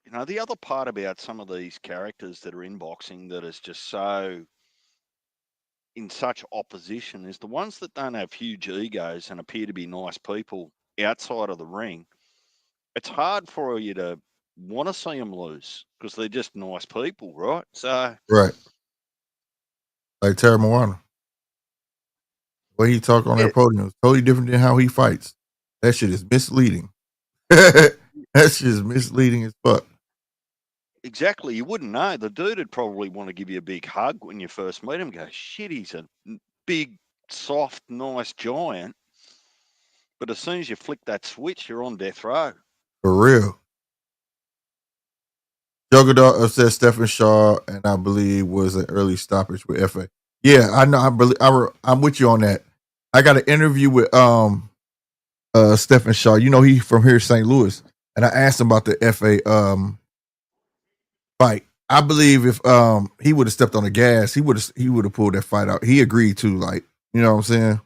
[SPEAKER 2] You know, the other part about some of these characters that are in boxing that is just so in such opposition is the ones that don't have huge egos and appear to be nice people outside of the ring. It's hard for you to want to see them lose because they're just nice people, right? So
[SPEAKER 1] Right. Like Terry Moana. The way he talk on that podium is totally different than how he fights. That shit is misleading. That shit is misleading as fuck.
[SPEAKER 2] Exactly. You wouldn't know. The dude would probably want to give you a big hug when you first meet him. Go, shit, he's a big, soft, nice giant. But as soon as you flick that switch, you're on death row.
[SPEAKER 1] For real. Juggernaut upset Stephen Shaw, and I believe was an early stoppage with FA. Yeah, I know. I'm with you on that. I got an interview with Stephen Shaw. You know, he from here, St. Louis, and I asked him about the FA fight. I believe if he would have stepped on the gas, he would have pulled that fight out. He agreed to, like, you know what I'm saying?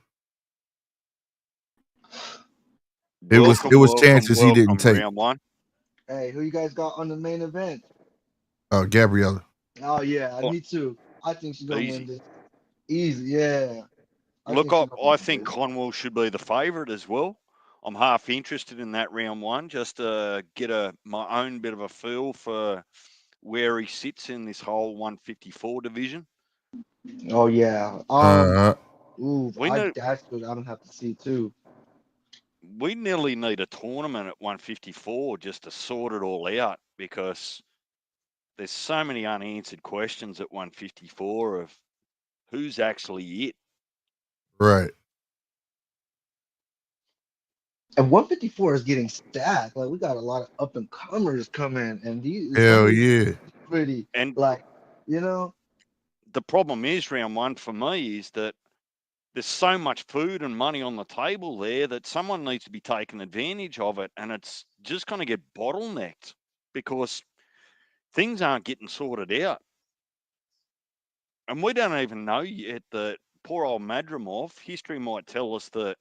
[SPEAKER 1] It was chances he didn't take.
[SPEAKER 2] Round one.
[SPEAKER 5] Hey, who you guys got on the main event?
[SPEAKER 1] Gabriella.
[SPEAKER 5] Oh yeah, me too. I think she's gonna win this. Easy, yeah.
[SPEAKER 2] I think Conwell should be the favourite as well. I'm half interested in that round one, just to get my own bit of a feel for where he sits in this whole 154 division.
[SPEAKER 5] Oh yeah. That's good. I'm gonna have to see too.
[SPEAKER 2] We nearly need a tournament at 154 just to sort it all out, because there's so many unanswered questions at 154 of who's actually it.
[SPEAKER 1] Right.
[SPEAKER 5] And 154 is getting stacked. Like, we got a lot of up and comers coming, and these
[SPEAKER 1] hell yeah,
[SPEAKER 5] pretty.
[SPEAKER 2] And
[SPEAKER 5] like, you know,
[SPEAKER 2] the problem is round one for me is that there's so much food and money on the table there that someone needs to be taking advantage of it, and it's just going to get bottlenecked because things aren't getting sorted out. And we don't even know yet that poor old Madrimov, history might tell us that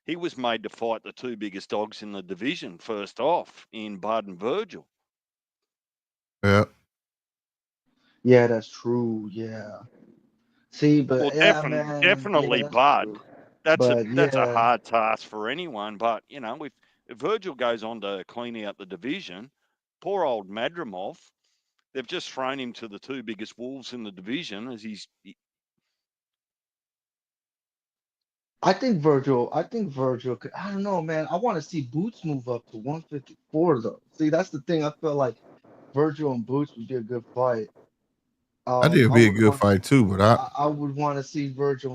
[SPEAKER 2] he was made to fight the two biggest dogs in the division first off in Bud and Virgil.
[SPEAKER 1] yeah.
[SPEAKER 5] Yeah, that's true. Yeah. See, but
[SPEAKER 2] definitely
[SPEAKER 5] yeah,
[SPEAKER 2] Bud. That's a
[SPEAKER 5] yeah.
[SPEAKER 2] hard task for anyone. But you know, if Virgil goes on to clean out the division, poor old Madrimov, they've just thrown him to the two biggest wolves in the division as
[SPEAKER 5] I think Virgil could, I don't know, man. I want to see Boots move up to 154 though. See, that's the thing. I feel like Virgil and Boots would be a good fight.
[SPEAKER 1] I think it'd be a good fight too, but
[SPEAKER 5] I would want to see Boots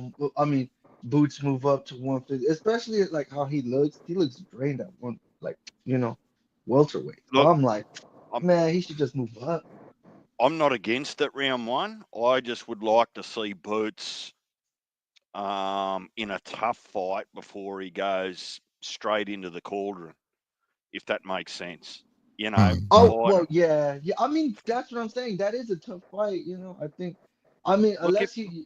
[SPEAKER 5] move up to 150, especially like how he looks. He looks drained at one, like, welterweight. So I'm like, man, he should just move up.
[SPEAKER 2] I'm not against it round one. I just would like to see Boots in a tough fight before he goes straight into the cauldron, if that makes sense. You know.
[SPEAKER 5] Well, yeah. I mean, that's what I'm saying. That is a tough fight. I think. I mean, unless he.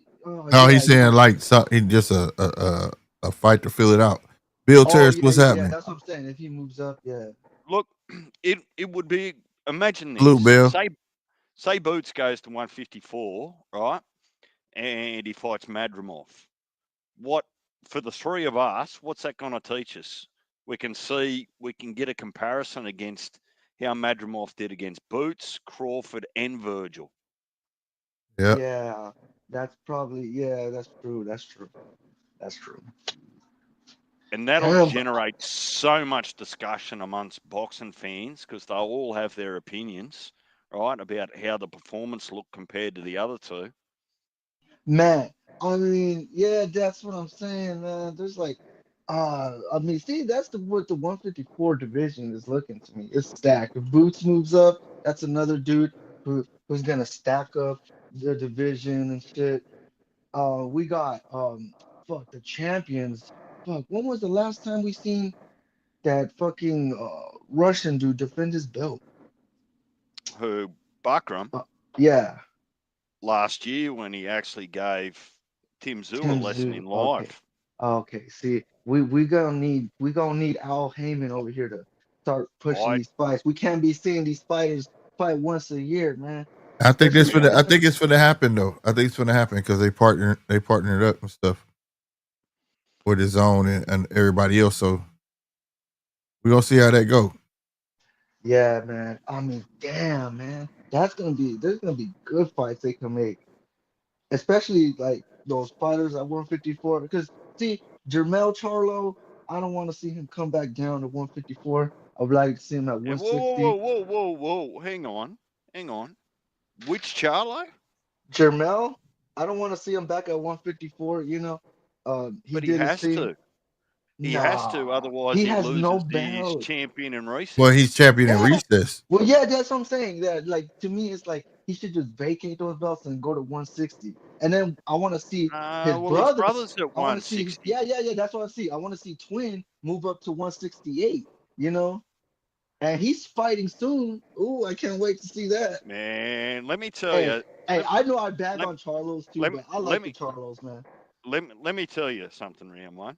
[SPEAKER 1] he's saying like something, just a fight to fill it out. Bill Terrace, what's happening?
[SPEAKER 5] Yeah, that's what I'm saying. If he moves up, yeah.
[SPEAKER 2] Look, it would be. Imagine this.
[SPEAKER 1] Salute, Bill.
[SPEAKER 2] Say Boots goes to 154, right? And he fights Madrimov. What, for the three of us, what's that going to teach us? We can get a comparison against how Madrimov did against Boots, Crawford, and Virgil.
[SPEAKER 1] Yeah.
[SPEAKER 5] Yeah, that's true. That's true.
[SPEAKER 2] And that'll generate so much discussion amongst boxing fans because they'll all have their opinions, right, about how the performance looked compared to the other two.
[SPEAKER 5] Man, I mean, yeah, that's what I'm saying, man. There's like, that's what the 154 division is looking to me. It's stacked. If Boots moves up, that's another dude who's gonna stack up the division and shit. We got the champions. Fuck, when was the last time we seen that fucking Russian dude defend his belt?
[SPEAKER 2] Who, Bakram?
[SPEAKER 5] Yeah.
[SPEAKER 2] Last year when he actually gave Tim Tszyu a lesson in life.
[SPEAKER 5] Okay. See, we gonna need Al Heyman over here to start pushing these fights. We can't be seeing these fighters fight once a year, man.
[SPEAKER 1] I think it's gonna happen though. I think it's gonna happen because they partnered up and stuff with his own and everybody else. So we're gonna see how that go.
[SPEAKER 5] Yeah, man. I mean, damn, man. There's gonna be good fights they can make. Especially like those fighters at 154. Because see, Jermell Charlo, I don't want to see him come back down to 154. I would like to see him at 160.
[SPEAKER 2] Whoa. Hang on. Which Charlo?
[SPEAKER 5] Jermell, I don't want to see him back at 154,
[SPEAKER 2] but he has to. He has to,
[SPEAKER 5] Nah,
[SPEAKER 2] otherwise
[SPEAKER 5] he
[SPEAKER 2] he
[SPEAKER 5] has no
[SPEAKER 2] loses his
[SPEAKER 5] belt.
[SPEAKER 2] champion in
[SPEAKER 1] Well,
[SPEAKER 2] recess.
[SPEAKER 1] he's champion in
[SPEAKER 5] Yeah.
[SPEAKER 1] recess.
[SPEAKER 5] Well, yeah, that's what I'm saying. That like to me, it's like he should just vacate those belts and go to 160. And then I want to see his
[SPEAKER 2] Well, his
[SPEAKER 5] brothers.
[SPEAKER 2] brother's at
[SPEAKER 5] I want to see.
[SPEAKER 2] 160.
[SPEAKER 5] Yeah. That's what I see. I want to see Twin move up to 168. You know, and he's fighting soon. Ooh, I can't wait to see that.
[SPEAKER 2] Man, let me tell
[SPEAKER 5] Hey,
[SPEAKER 2] you.
[SPEAKER 5] hey,
[SPEAKER 2] Let,
[SPEAKER 5] I know I bag
[SPEAKER 2] let,
[SPEAKER 5] on Charlos too,
[SPEAKER 2] let,
[SPEAKER 5] but I
[SPEAKER 2] let
[SPEAKER 5] like the
[SPEAKER 2] me
[SPEAKER 5] Charlos, man.
[SPEAKER 2] let me tell you something, Ram One.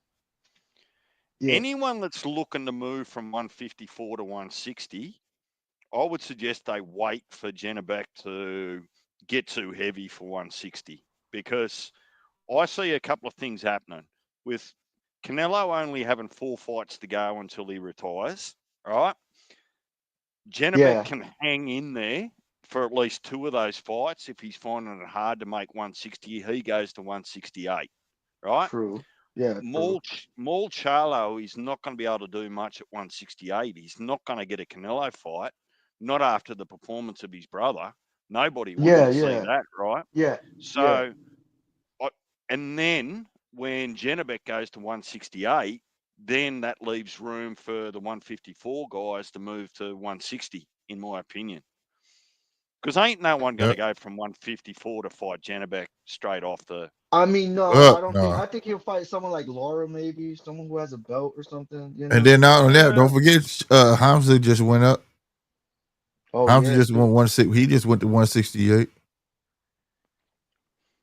[SPEAKER 5] Yeah,
[SPEAKER 2] Anyone that's looking to move from 154 to 160, I would suggest they wait for Jennebeck to get too heavy for 160 because I see a couple of things happening with Canelo only having 4 fights to go until he retires. Right? Jennebeck
[SPEAKER 5] yeah,
[SPEAKER 2] can hang in there for at least 2 of those fights. If he's finding it hard to make 160, he goes to 168. Right?
[SPEAKER 5] true. Yeah, true.
[SPEAKER 2] Maul Charlo is not going to be able to do much at 168. He's not going to get a Canelo fight, not after the performance of his brother. Nobody wants
[SPEAKER 5] Yeah,
[SPEAKER 2] to see
[SPEAKER 5] yeah,
[SPEAKER 2] that, right?
[SPEAKER 5] yeah, yeah.
[SPEAKER 2] So, and then when Jennebeck goes to 168, then that leaves room for the 154 guys to move to 160, in my opinion. Because ain't no one going to
[SPEAKER 1] Yep.
[SPEAKER 2] go from 154 to fight Jennebeck straight off the.
[SPEAKER 5] I mean, no, I
[SPEAKER 1] Up,
[SPEAKER 5] don't think.
[SPEAKER 1] no.
[SPEAKER 5] I think he'll fight someone like Laura, maybe someone who has a belt or something. You
[SPEAKER 1] And
[SPEAKER 5] know.
[SPEAKER 1] then not only that, don't
[SPEAKER 2] Well,
[SPEAKER 1] forget Hamza just went up.
[SPEAKER 5] Oh
[SPEAKER 1] Hamza
[SPEAKER 5] yeah,
[SPEAKER 1] just went
[SPEAKER 5] true.
[SPEAKER 1] 160. He just went to 168.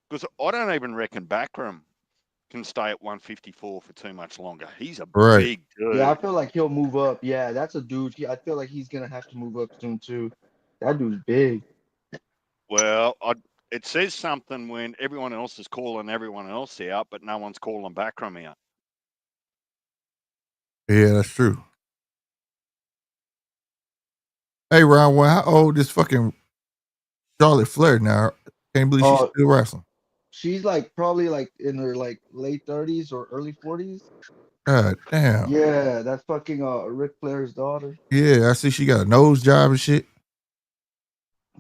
[SPEAKER 2] because I don't even reckon Backram can stay at 154 for too much longer. He's a
[SPEAKER 1] Right.
[SPEAKER 2] big
[SPEAKER 5] Yeah, I
[SPEAKER 2] dude.
[SPEAKER 5] feel like he'll move up. Yeah, that's a dude. I feel like he's gonna have to move up soon too. That dude's big.
[SPEAKER 2] Well, it says something when everyone else is calling everyone else out, but no one's calling Backram out.
[SPEAKER 1] Yeah, that's true. Hey, Ron, well, how old is fucking Charlotte Flair now? Can't believe she's
[SPEAKER 5] Oh,
[SPEAKER 1] still wrestling.
[SPEAKER 5] she's like probably like in her like late 30s or early 40s.
[SPEAKER 1] God damn.
[SPEAKER 5] Yeah, that's fucking Ric Flair's daughter.
[SPEAKER 1] Yeah, I see she got a nose job and shit.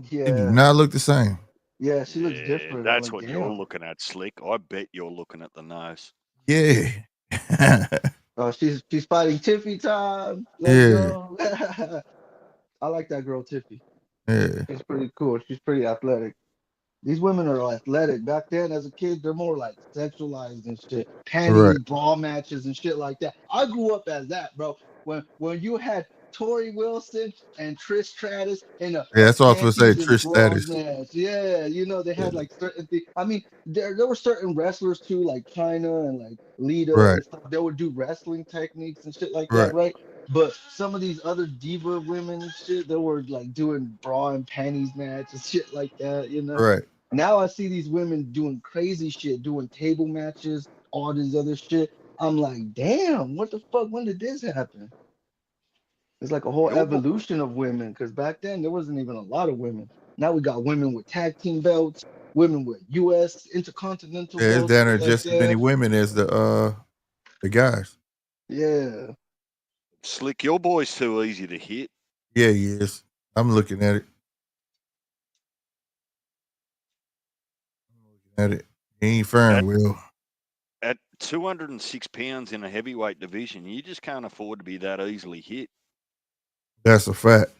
[SPEAKER 1] She do
[SPEAKER 5] Yeah,
[SPEAKER 1] not look the same.
[SPEAKER 5] yeah, she looks
[SPEAKER 2] Yeah,
[SPEAKER 5] different. I'm
[SPEAKER 2] that's
[SPEAKER 5] like,
[SPEAKER 2] what you're
[SPEAKER 5] damn.
[SPEAKER 2] looking at, Slick. I bet you're looking at the nose.
[SPEAKER 1] Yeah.
[SPEAKER 5] She's fighting Tiffy time. Let's
[SPEAKER 1] Yeah.
[SPEAKER 5] go. I like that girl Tiffy.
[SPEAKER 1] Yeah.
[SPEAKER 5] She's pretty cool. She's pretty athletic. These women are athletic. Back then, as a kid, they're more like sexualized and shit.
[SPEAKER 1] Right.
[SPEAKER 5] Panties, bra matches, and shit like that. I grew up as that, bro. When you had Tori Wilson and Trish Stratus in
[SPEAKER 1] Yeah,
[SPEAKER 5] a
[SPEAKER 1] that's all I was gonna say.
[SPEAKER 5] panties and
[SPEAKER 1] Trish
[SPEAKER 5] bra
[SPEAKER 1] Stratus.
[SPEAKER 5] match, yeah, they
[SPEAKER 1] Yeah.
[SPEAKER 5] had like certain things. I mean, there were certain wrestlers too, like China and like Lita
[SPEAKER 1] Right.
[SPEAKER 5] and stuff. They would do wrestling techniques and shit like that,
[SPEAKER 1] Right.
[SPEAKER 5] right? But some of these other diva women and shit, they were like doing bra and panties match and shit like that.
[SPEAKER 1] Right.
[SPEAKER 5] Now I see these women doing crazy shit, doing table matches, all this other shit. I'm like, damn, what the fuck? When did this happen? It's like a whole
[SPEAKER 2] Your bo-
[SPEAKER 5] evolution of women, because back then there wasn't even a lot of women. Now we got women with tag team belts, women with US intercontinental
[SPEAKER 1] Yeah, it's
[SPEAKER 5] belts,
[SPEAKER 1] down there
[SPEAKER 5] shit like
[SPEAKER 1] just as many
[SPEAKER 5] that.
[SPEAKER 1] women as the guys.
[SPEAKER 5] Yeah.
[SPEAKER 2] Slick, your boy's too easy to hit.
[SPEAKER 1] Yeah, he is. I'm looking at it. He ain't faring
[SPEAKER 2] At
[SPEAKER 1] well.
[SPEAKER 2] at 206 pounds in a heavyweight division, you just can't afford to be that easily hit.
[SPEAKER 1] That's a fact.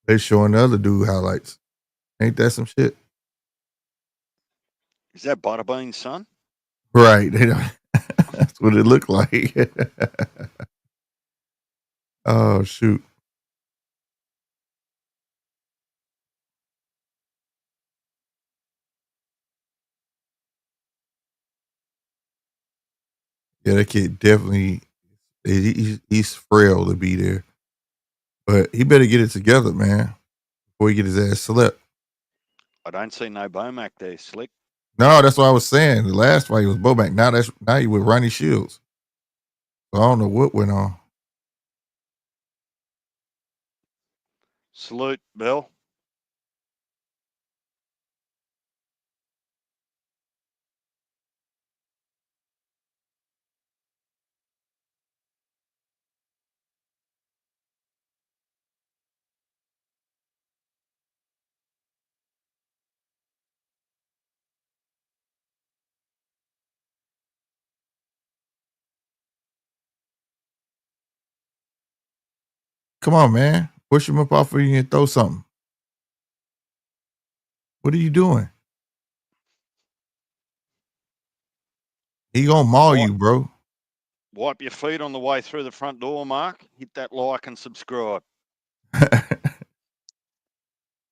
[SPEAKER 1] They showing the other dude highlights. Ain't that some shit?
[SPEAKER 2] Is that Butterbean's son?
[SPEAKER 1] Right. They don't, that's what it looked like. Oh shoot. Yeah, that kid definitely he's frail to be there. But he better get it together, man, before he get his ass slept.
[SPEAKER 2] I don't see no Bomac there, Slick.
[SPEAKER 1] No, that's what I was saying. The last fight was Boback. Now he with Ronnie Shields. So I don't know what went on.
[SPEAKER 2] Salute, Bill.
[SPEAKER 1] Come on, man. Push him up off of you and throw something. What are you doing? He gonna maul you, bro.
[SPEAKER 2] Wipe your feet on the way through the front door, Mark. Hit that like and subscribe.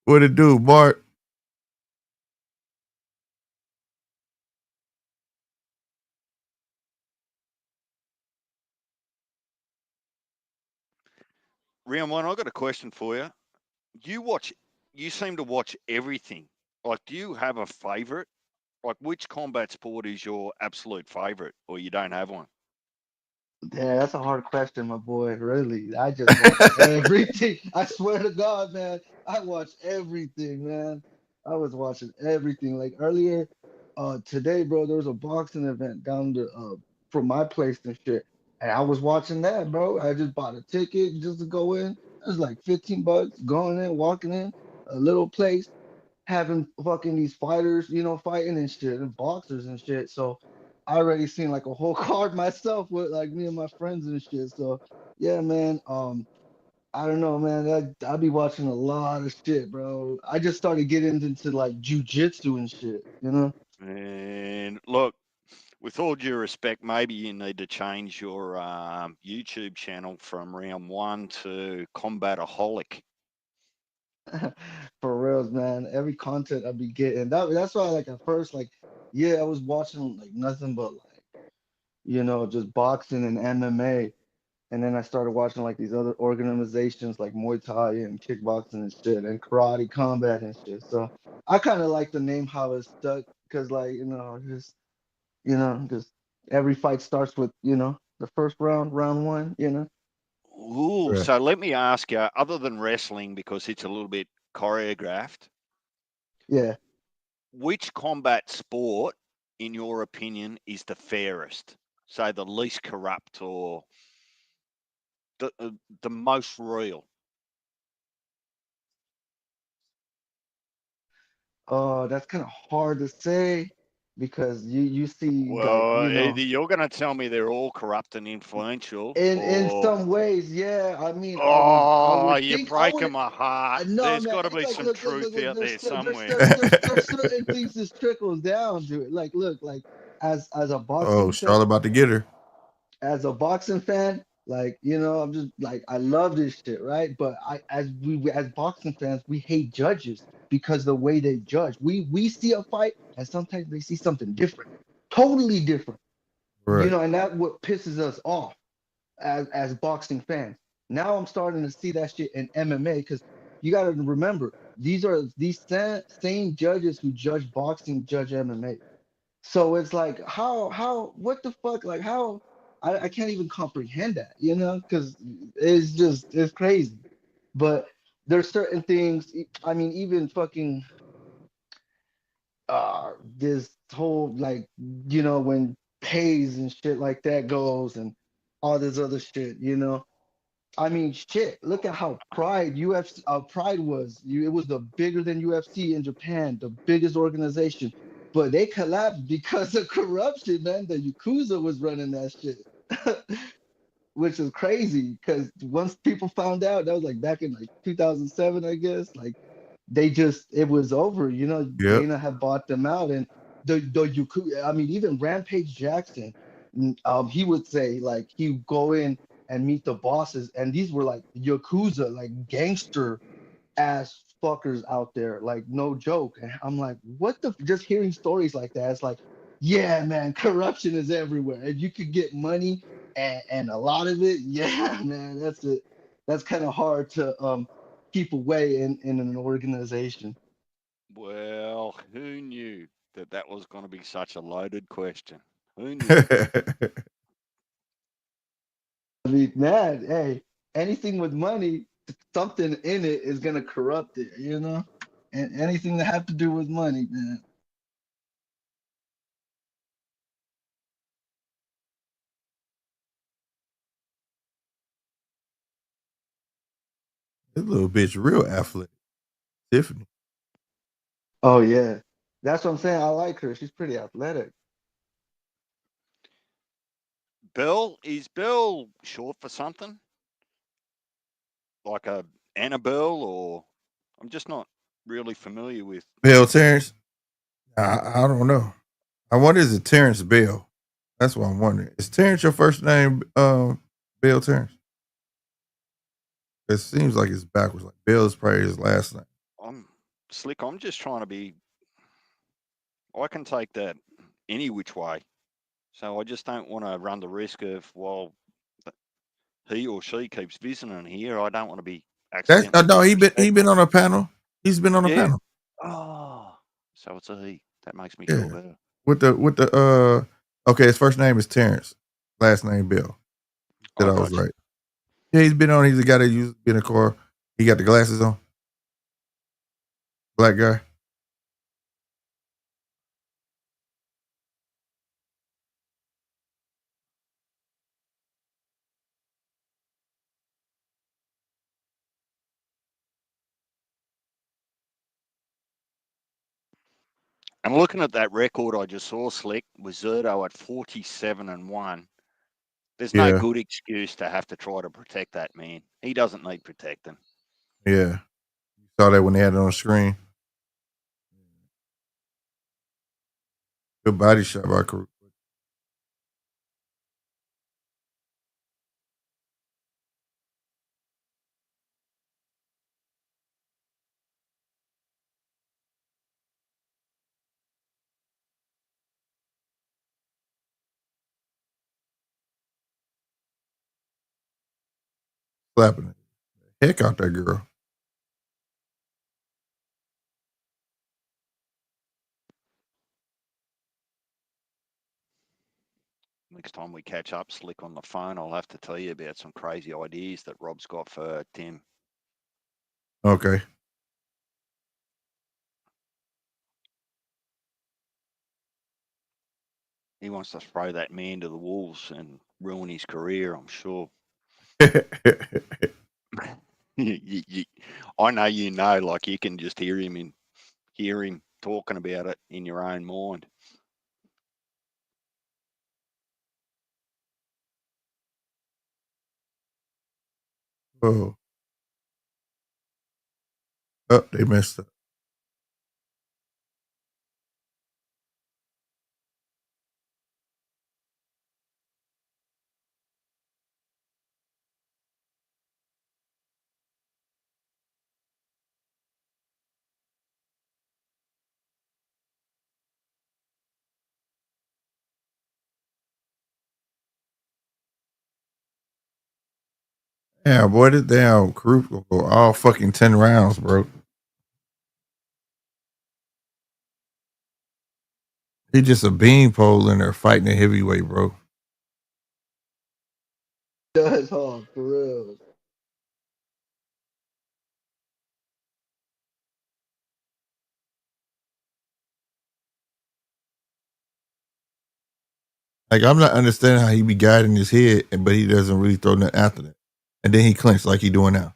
[SPEAKER 1] What it do, Bart?
[SPEAKER 2] Round one, I got a question for you. You seem to watch everything. Like, do you have a favorite? Like, which combat sport is your absolute favorite, or you don't have one?
[SPEAKER 5] Yeah, that's a hard question, my boy. Really, I just watch everything. I swear to God, man, I watch everything, man. I was watching everything. Like earlier, today, bro, there was a boxing event down from my place and shit, and I was watching that, bro. I just bought a ticket just to go in. It was like $15, going in, walking in, a little place, having fucking these fighters, fighting and shit, and boxers and shit. So I already seen like a whole card myself with like me and my friends and shit. So yeah, man. I don't know, man. I be watching a lot of shit, bro. I just started getting into like jujitsu and shit.
[SPEAKER 2] And look, with all due respect, maybe you need to change your YouTube channel from round one to Combataholic.
[SPEAKER 5] For reals, man. Every content I be getting. That's why like at first, like, yeah, I was watching like nothing but like, just boxing and MMA. And then I started watching like these other organizations like Muay Thai and kickboxing and shit and karate combat and shit. So I kind of like the name how it's stuck because like, just every fight starts with, the first round one.
[SPEAKER 2] Ooh,
[SPEAKER 1] Right.
[SPEAKER 2] so let me ask you, other than wrestling, because it's a little bit choreographed,
[SPEAKER 5] Yeah.
[SPEAKER 2] which combat sport, in your opinion, is the fairest? Say the least corrupt or the most real?
[SPEAKER 5] Oh, that's kind of hard to say because you see like,
[SPEAKER 2] Well, either you're going to tell me they're all corrupt and influential,
[SPEAKER 5] in
[SPEAKER 2] or
[SPEAKER 5] some ways, yeah. I mean, I
[SPEAKER 2] oh,
[SPEAKER 5] would
[SPEAKER 2] you're
[SPEAKER 5] think I would
[SPEAKER 2] breaking my heart.
[SPEAKER 5] no,
[SPEAKER 2] There's
[SPEAKER 5] man.
[SPEAKER 2] got to
[SPEAKER 5] It's
[SPEAKER 2] be
[SPEAKER 5] like
[SPEAKER 2] some
[SPEAKER 5] look.
[SPEAKER 2] truth out
[SPEAKER 5] There's
[SPEAKER 2] there somewhere.
[SPEAKER 5] there's certain things that trickles down to it. Like, look, like as a
[SPEAKER 1] Oh,
[SPEAKER 5] boxing fan,
[SPEAKER 1] Charlotte about to get her.
[SPEAKER 5] like I'm just like I love this shit, right? But as boxing fans, we hate judges because the way they judge. We see a fight and sometimes they see something different, totally different.
[SPEAKER 1] Right.
[SPEAKER 5] And that what pisses us off as boxing fans. Now I'm starting to see that shit in MMA because you got to remember these same judges who judge boxing judge MMA. So it's like how what the fuck like how I can't even comprehend that because it's crazy. But there's certain things. I mean even fucking this whole like when pays and shit like that goes and all this other shit. I mean, shit. Look at how Pride was. It was the bigger than UFC in Japan, the biggest organization, but they collapsed because of corruption. Man, the Yakuza was running that shit, which is crazy. Because once people found out, that was like back in like 2007, I guess. Like it was over.
[SPEAKER 1] Yep.
[SPEAKER 5] Dana had bought them out, and the Yakuza. I mean, even Rampage Jackson, he would say like he would go in and meet the bosses, and these were like Yakuza, like gangster ass fuckers out there, like no joke. And I'm like, what the? Just hearing stories like that, it's like, yeah, man, corruption is everywhere, and you could get money, and a lot of it, yeah, man, that's it. That's kind of hard to keep away in an organization.
[SPEAKER 2] Well, who knew that was going to be such a loaded question? Who knew?
[SPEAKER 5] I mean, man, hey, anything with money, something in it is gonna corrupt it. And anything that have to do with money, man.
[SPEAKER 1] This little bitch real athletic. Tiffany.
[SPEAKER 5] Oh yeah, that's what I'm saying. I like her. She's pretty athletic.
[SPEAKER 2] Bell, is Bell short for something? like a Annabelle, or I'm just not really familiar with.
[SPEAKER 1] Bell Terrence? I don't know. I wonder, is it Terrence Bell? That's what I'm wondering. Is Terrence your first name, Bell Terrence? It seems like it's backwards. Like Bell is probably his last name.
[SPEAKER 2] I'm Slick. I'm just trying to be. I can take that any which way, so I just don't want to run the risk of, well, he or she keeps visiting here. I don't want to be
[SPEAKER 1] That's
[SPEAKER 2] accidentally.
[SPEAKER 1] no, he been on a panel. He's been on a panel.
[SPEAKER 2] Oh, so it's a he. That makes me
[SPEAKER 1] Yeah.
[SPEAKER 2] feel better.
[SPEAKER 1] With the okay, his first name is Terrence, last name Bill. That I was right. Yeah, he's been on. He's a guy that used to be in a car. He got the glasses on. Black guy.
[SPEAKER 2] And looking at that record I just saw, Slick, with Zerto at 47-1. There's no good excuse to have to try to protect that man. He doesn't need protecting.
[SPEAKER 1] Yeah. You saw that when they had it on the screen. Good body shot by Cruiserweight. Slapping the heck out that girl.
[SPEAKER 2] Next time we catch up, Slick, on the phone, I'll have to tell you about some crazy ideas that Rob's got for Tim.
[SPEAKER 1] Okay.
[SPEAKER 2] He wants to throw that man to the wolves and ruin his career, I'm sure. I know you know, like you can just hear him talking about it in your own mind.
[SPEAKER 1] Oh, they messed up. Yeah, boy, this damn group will go all fucking 10 rounds, bro. He just a beanpole in there fighting a heavyweight, bro.
[SPEAKER 5] That's hard, for real.
[SPEAKER 1] Like, I'm not understanding how he be guiding his head, but he doesn't really throw nothing after that. And then he clinches like he doing now.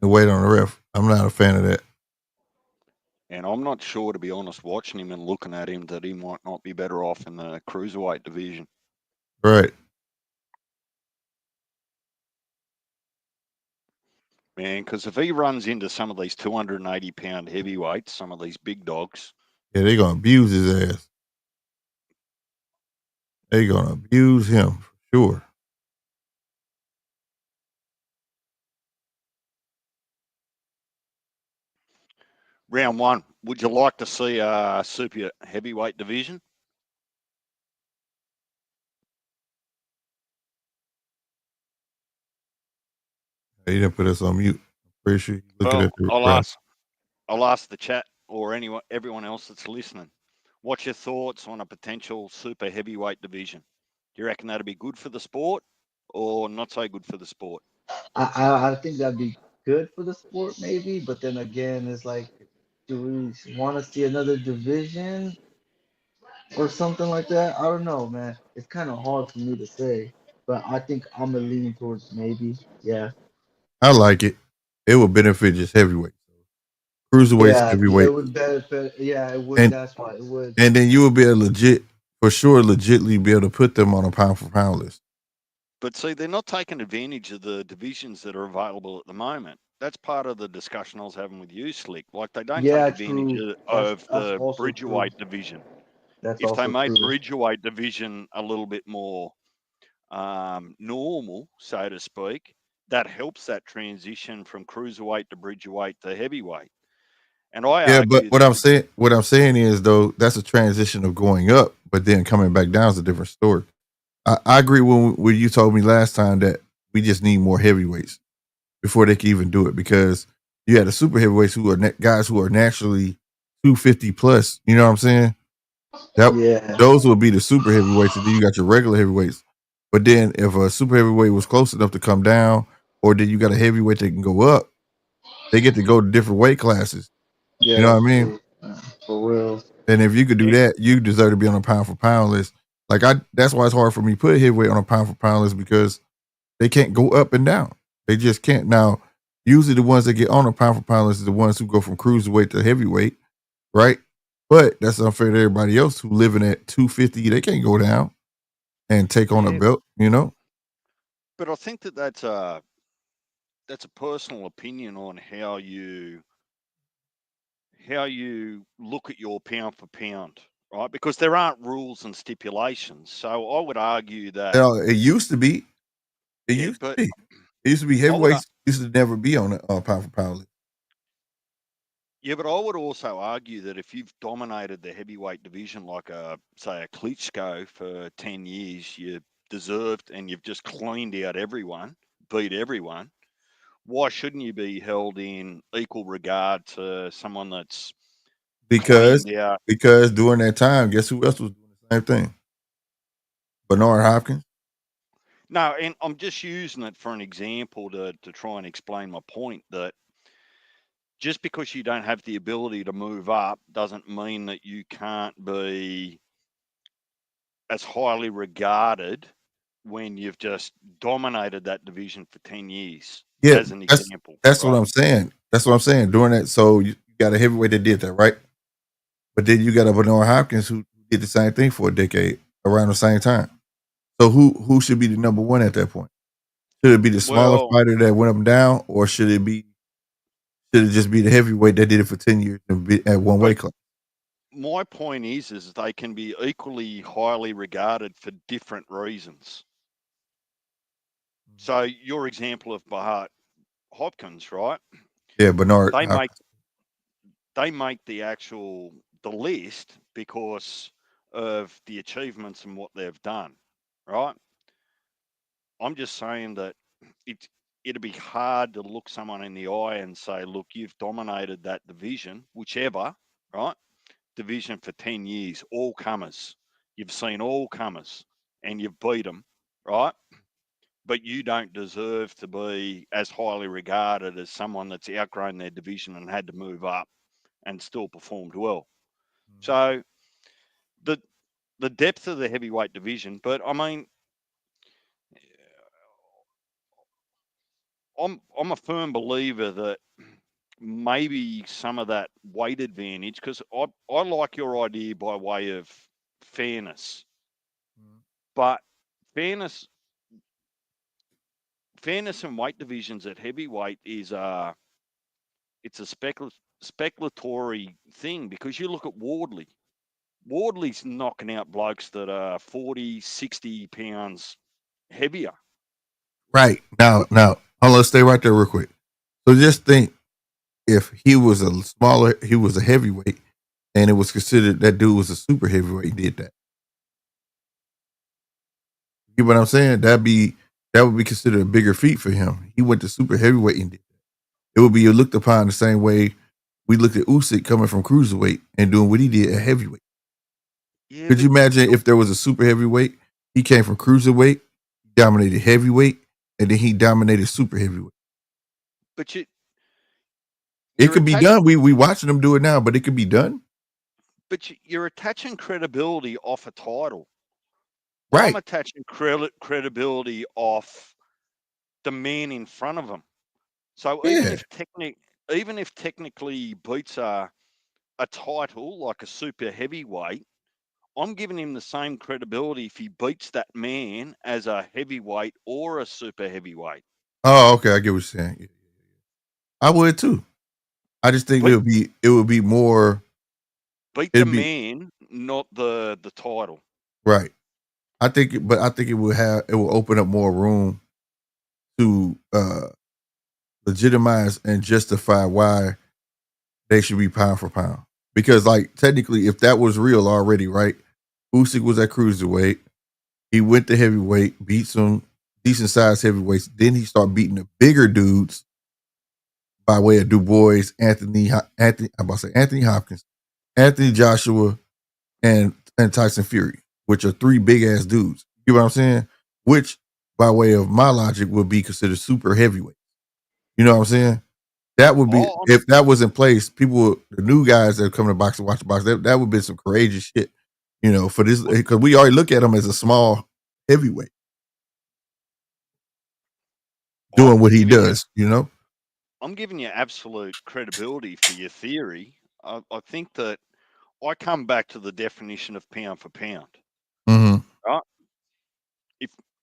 [SPEAKER 1] And wait on the ref. I'm not a fan of that.
[SPEAKER 2] And I'm not sure, to be honest, watching him and looking at him, that he might not be better off in the Cruiserweight division.
[SPEAKER 1] Right.
[SPEAKER 2] Man, because if he runs into some of these 280-pound heavyweights, some of these big dogs.
[SPEAKER 1] Yeah, they're going to abuse his ass. They're going to abuse him, for sure.
[SPEAKER 2] Round one, would you like to see a super heavyweight division?
[SPEAKER 1] He didn't put us on mute. I'm pretty sure he's looking at the
[SPEAKER 2] I'll ask the chat or everyone else that's listening. What's your thoughts on a potential super heavyweight division? Do you reckon that'd be good for the sport or not so good for the sport?
[SPEAKER 5] I think that'd be good for the sport, maybe. But then again, it's like, do we want to see another division or something like that? I don't know, man. It's kind of hard for me to say, but I think I'm gonna lean towards maybe. Yeah.
[SPEAKER 1] I like it. It would benefit just heavyweight. Cruiserweight,
[SPEAKER 5] Yeah,
[SPEAKER 1] heavyweight.
[SPEAKER 5] it would benefit. Yeah, it would.
[SPEAKER 1] And
[SPEAKER 5] that's why it would.
[SPEAKER 1] And then you would be legitly be able to put them on a pound for pound list.
[SPEAKER 2] But see, they're not taking advantage of the divisions that are available at the moment. That's part of the discussion I was having with you, Slick. Like, they don't
[SPEAKER 5] Yeah,
[SPEAKER 2] take advantage
[SPEAKER 5] true.
[SPEAKER 2] of
[SPEAKER 5] That's
[SPEAKER 2] the
[SPEAKER 5] also true.
[SPEAKER 2] Bridgerweight division.
[SPEAKER 5] That's
[SPEAKER 2] If they
[SPEAKER 5] also
[SPEAKER 2] made
[SPEAKER 5] true.
[SPEAKER 2] Bridgerweight division a little bit more normal, so to speak, that helps that transition from cruiserweight to Bridgerweight to heavyweight. And I
[SPEAKER 1] Yeah, but
[SPEAKER 2] argue that
[SPEAKER 1] what I'm saying is though that's a transition of going up, but then coming back down is a different story. I agree when you told me last time that we just need more heavyweights before they can even do it because you had the super heavyweights who are guys who are naturally 250 plus. You know what I'm saying?
[SPEAKER 5] Yeah.
[SPEAKER 1] Those would be the super heavyweights, and then you got your regular heavyweights. But then if a super heavyweight was close enough to come down, or then you got a heavyweight that can go up, they get to go to different weight classes.
[SPEAKER 5] Yeah,
[SPEAKER 1] You know what I
[SPEAKER 5] that's
[SPEAKER 1] mean?
[SPEAKER 5] true. For real.
[SPEAKER 1] And if you could do
[SPEAKER 2] it,
[SPEAKER 1] that, you deserve to be on a pound for pound list. That's why it's hard for me to put a heavyweight on a pound for pound list because they can't go up and down. They just can't. Now, usually the ones that get on a pound for pound list is the ones who go from cruiserweight to heavyweight, right? But that's unfair to everybody else who living at 250. They can't go down and take on a
[SPEAKER 2] yeah,
[SPEAKER 1] belt, you know?
[SPEAKER 2] but I think that that's a personal opinion on how you look at your pound for pound, right? Because there aren't rules and stipulations. So I would argue that,
[SPEAKER 1] It used to be. It
[SPEAKER 2] yeah,
[SPEAKER 1] used to
[SPEAKER 2] but
[SPEAKER 1] be. It used to be
[SPEAKER 2] I would,
[SPEAKER 1] heavyweights used to never be on a pound for pound list.
[SPEAKER 2] yeah, but I would also argue that if you've dominated the heavyweight division like say a Klitschko for 10 years, you deserved and you've just cleaned out everyone, beat everyone. Why shouldn't you be held in equal regard to someone that's
[SPEAKER 1] Because
[SPEAKER 2] cleaned out?
[SPEAKER 1] because during that time, guess who else was doing the same thing? Bernard Hopkins.
[SPEAKER 2] No, and I'm just using it for an example to try and explain my point that just because you don't have the ability to move up doesn't mean that you can't be as highly regarded when you've just dominated that division for 10 years,
[SPEAKER 1] Yeah,
[SPEAKER 2] as an example,
[SPEAKER 1] that's what
[SPEAKER 2] right?
[SPEAKER 1] I'm saying. That's what I'm saying. During that, so you got a heavyweight that did that, right? But then you got a Bernard Hopkins who did the same thing for a decade around the same time. So who should be the number one at that point? Should it be the smaller
[SPEAKER 2] Well,
[SPEAKER 1] fighter that went up and down, or should it just be the heavyweight that did it for 10 years and be at one weight
[SPEAKER 2] but
[SPEAKER 1] class?
[SPEAKER 2] my point is they can be equally highly regarded for different reasons. So your example of Bahat Hopkins, right?
[SPEAKER 1] Yeah, Bernard
[SPEAKER 2] They make
[SPEAKER 1] Hopkins.
[SPEAKER 2] the list because of the achievements and what they've done, right? I'm just saying that it'd be hard to look someone in the eye and say, look, you've dominated that division, whichever, right? Division for 10 years, all comers. You've seen all comers and you've beat them, right? But you don't deserve to be as highly regarded as someone that's outgrown their division and had to move up and still performed well. So the depth of the heavyweight division, but I mean, I'm a firm believer that maybe some of that weight advantage, because I like your idea by way of fairness, but fairness and weight divisions at heavyweight is it's a speculatory thing because you look at Wardley. Wardley's knocking out blokes that are 40, 60 pounds heavier.
[SPEAKER 1] Right. Now, hold on, stay right there real quick. So just think if he was he was a heavyweight and it was considered that dude was a super heavyweight, he did that. You know what I'm saying? That would be considered a bigger feat for him. He went to super heavyweight and did that. It would be looked upon the same way we looked at Usyk coming from cruiserweight and doing what he did at heavyweight.
[SPEAKER 2] Yeah,
[SPEAKER 1] Could
[SPEAKER 2] but
[SPEAKER 1] you imagine if there was a super heavyweight? He came from cruiserweight, dominated heavyweight, and then he dominated super heavyweight.
[SPEAKER 2] but
[SPEAKER 1] It
[SPEAKER 2] you're
[SPEAKER 1] could be
[SPEAKER 2] attaching
[SPEAKER 1] done. We watching them do it now, but it could be done.
[SPEAKER 2] but you're attaching credibility off a title. I'm
[SPEAKER 1] Right.
[SPEAKER 2] attaching credibility off the man in front of him. So
[SPEAKER 1] Yeah.
[SPEAKER 2] even if technically beats a title like a super heavyweight, I'm giving him the same credibility if he beats that man as a heavyweight or a super heavyweight.
[SPEAKER 1] Oh, okay, I get what you're saying. I would too. I just think it would be more.
[SPEAKER 2] Beat the man, not the title.
[SPEAKER 1] Right. I think it will open up more room to legitimize and justify why they should be pound for pound. Because like technically, if that was real already, right? Usyk was at cruiserweight. He went to heavyweight, beat some decent sized heavyweights. Then he started beating the bigger dudes by way of Du Bois, Anthony Hopkins, Anthony Joshua, and Tyson Fury, which are 3 big ass dudes. You know what I'm saying? Which, by way of my logic, would be considered super heavyweight. You know what I'm saying? That would be if that was in place. The new guys that come to boxing, watch the box. That would be some courageous shit. You know, for this because we already look at him as a small heavyweight doing what he does. You know,
[SPEAKER 2] I'm giving you absolute credibility for your theory. I think that I come back to the definition of pound for pound.
[SPEAKER 1] Mm-hmm.
[SPEAKER 2] Right?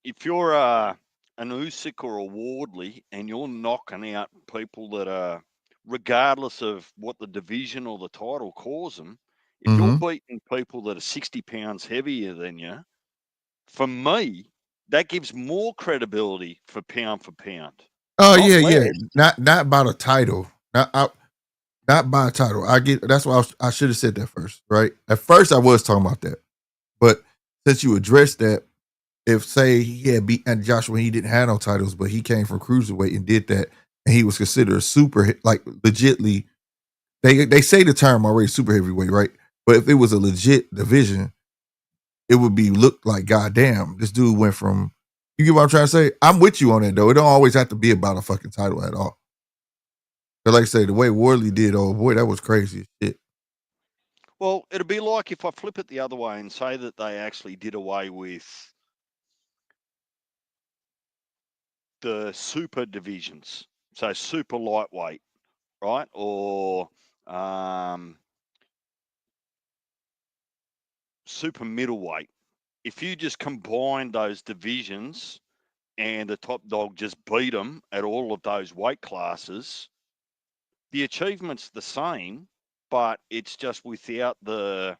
[SPEAKER 2] If you're an Usyk or a Wardley and you're knocking out people that are, regardless of what the division or the title calls them, if you're beating people that are 60 pounds heavier than you, for me, that gives more credibility for pound.
[SPEAKER 1] Oh yeah. Not about a title. Not by a title. I get that's why I should have said that first, right? At first I was talking about that. But since you addressed that, if say he had beaten Joshua when he didn't have no titles, but he came from cruiserweight and did that, and he was considered a super, like legitly, they say the term already super heavyweight, right? But if it was a legit division, it would be looked like, goddamn, this dude went from. You get what I'm trying to say? I'm with you on that though. It don't always have to be about a fucking title at all. But like I say, the way Wardley did, oh boy, that was crazy as shit.
[SPEAKER 2] Well, it'd be like if I flip it the other way and say that they actually did away with the super divisions, so super lightweight, right, or super middleweight. If you just combine those divisions and the top dog just beat them at all of those weight classes, the achievement's the same, but it's just without the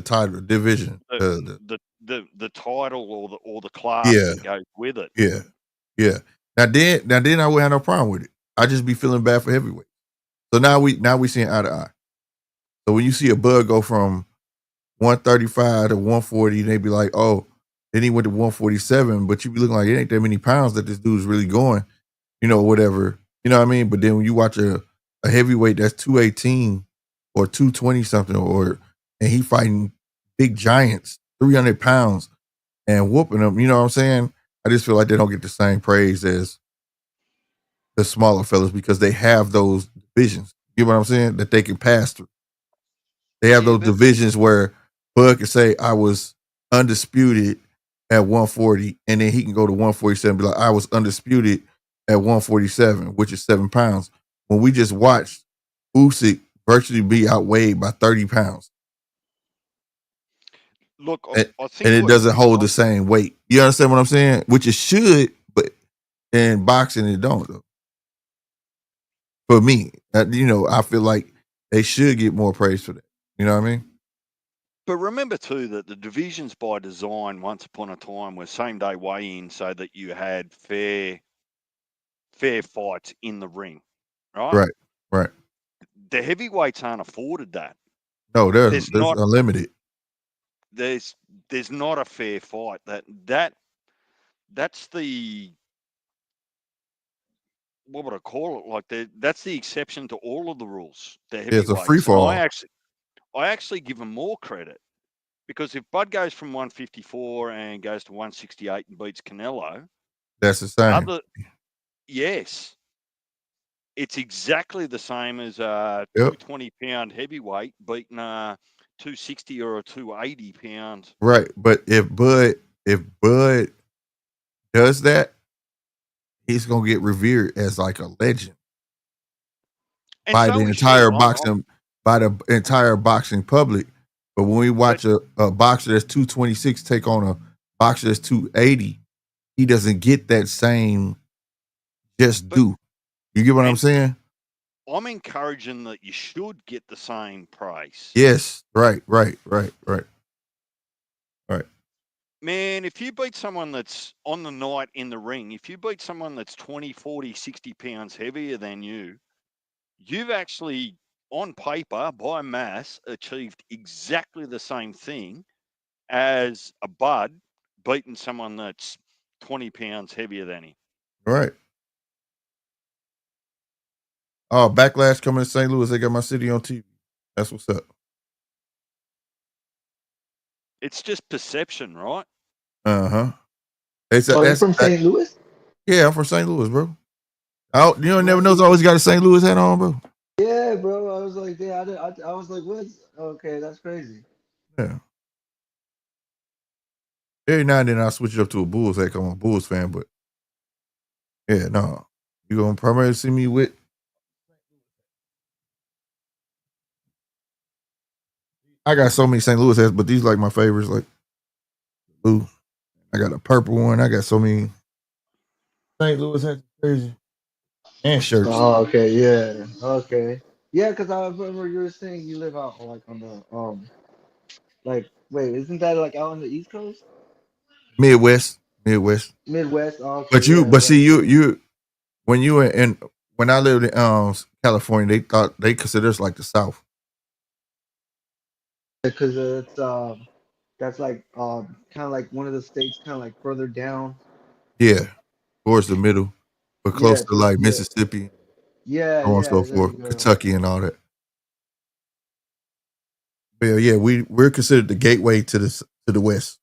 [SPEAKER 1] title division,
[SPEAKER 2] the title or the class that goes with it.
[SPEAKER 1] Yeah. Now then I would have no problem with it. I just be feeling bad for heavyweight. So now we seeing eye to eye. So when you see a bud go from 135 to 140, they be like, oh, then he went to 147, but you be looking like it ain't that many pounds that this dude's really going, you know, whatever. You know what I mean? But then when you watch a heavyweight that's 218 or 220 something, and he fighting big giants, 300 pounds, and whooping them, you know what I'm saying? I just feel like they don't get the same praise as the smaller fellas because they have those divisions. You know what I'm saying? That they can pass through. They have those divisions where Bud can say, I was undisputed at 140, and then he can go to 147 and be like, I was undisputed at 147, which is 7 pounds. When we just watched Usyk virtually be outweighed by 30 pounds.
[SPEAKER 2] Look,
[SPEAKER 1] I think it doesn't hold the same weight. You understand what I'm saying? Which it should, but in boxing it don't though. For me, you know, I feel like they should get more praise for that. You know what I mean?
[SPEAKER 2] But remember too that the divisions by design once upon a time were same day weigh-in so that you had fair fights in the ring, right?
[SPEAKER 1] Right.
[SPEAKER 2] The heavyweights aren't afforded that.
[SPEAKER 1] No, there's unlimited.
[SPEAKER 2] There's not a fair fight. That's the, what would I call it? Like that's the exception to all of the rules. The heavyweights.
[SPEAKER 1] It's a free fall.
[SPEAKER 2] I actually give them more credit because if Bud goes from 154 and goes to 168 and beats Canelo,
[SPEAKER 1] that's the same.
[SPEAKER 2] Yes, it's exactly the same as a 220-pound heavyweight beating a 260 or a 280-pound.
[SPEAKER 1] Right, but if Bud does that, he's gonna get revered as like a legend by the entire boxing public. But when we watch a boxer that's 226 take on a boxer that's 280, he doesn't get that same due. You get what I'm saying?
[SPEAKER 2] I'm encouraging that you should get the same price.
[SPEAKER 1] Yes, right.
[SPEAKER 2] Man, if you beat someone that's on the night in the ring, if you beat someone that's 20, 40, 60 pounds heavier than you, you've actually, on paper, by mass, achieved exactly the same thing as a bud beating someone that's 20 pounds heavier than him.
[SPEAKER 1] Right. Oh, Backlash coming to St. Louis. They got my city on TV. That's what's up.
[SPEAKER 2] It's just perception, right?
[SPEAKER 1] Uh-huh.
[SPEAKER 5] You're from St. Louis?
[SPEAKER 1] Yeah, I'm from St. Louis, bro. Never knows. Always got a St. Louis hat on, bro.
[SPEAKER 5] Yeah, bro. I was like, I was like, what? Okay, that's crazy.
[SPEAKER 1] Yeah. Every now and then I'll switch it up to a Bulls hat. I'm a Bulls fan, but yeah, no. You're gonna primarily see me with. I got so many St. Louis hats, but these like my favorites, like blue. I got a purple one. I got so many St. Louis hats, crazy, and shirts.
[SPEAKER 5] Oh, okay, yeah, okay, yeah. Because I remember you were saying you live out like on the like wait, isn't that like out on the East Coast?
[SPEAKER 1] Midwest.
[SPEAKER 5] Midwest. Oh, okay,
[SPEAKER 1] But see, you when you were in when I lived in California, they thought they consider us like the South.
[SPEAKER 5] Because it's that's like kind of like one of the states kind of like further down.
[SPEAKER 1] Yeah, towards the middle, but close to like Mississippi.
[SPEAKER 5] Yeah,
[SPEAKER 1] so on and so forth, Kentucky and all that. But yeah, we're considered the gateway to the West.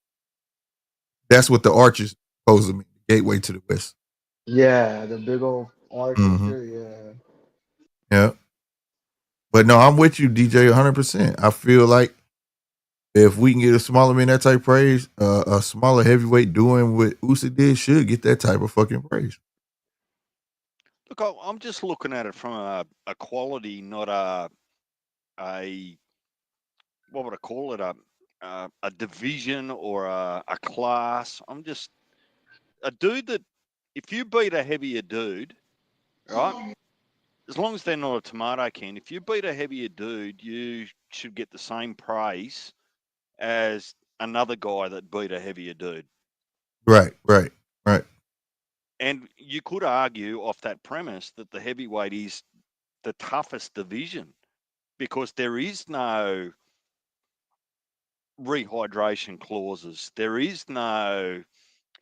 [SPEAKER 1] That's what the arch is supposed to mean, the gateway to the West.
[SPEAKER 5] Yeah, the big old arch.
[SPEAKER 1] Yeah. But no, I'm with you, DJ, 100%. I feel like if we can get a smaller man that type of praise, a smaller heavyweight doing what Usyk did should get that type of fucking praise.
[SPEAKER 2] Look, I'm just looking at it from a quality, not a what would I call it, a division or a class. I'm just a dude that if you beat a heavier dude, right? As long as they're not a tomato can, if you beat a heavier dude, you should get the same praise as another guy that beat a heavier dude.
[SPEAKER 1] Right.
[SPEAKER 2] And you could argue off that premise that the heavyweight is the toughest division because there is no rehydration clauses. There is no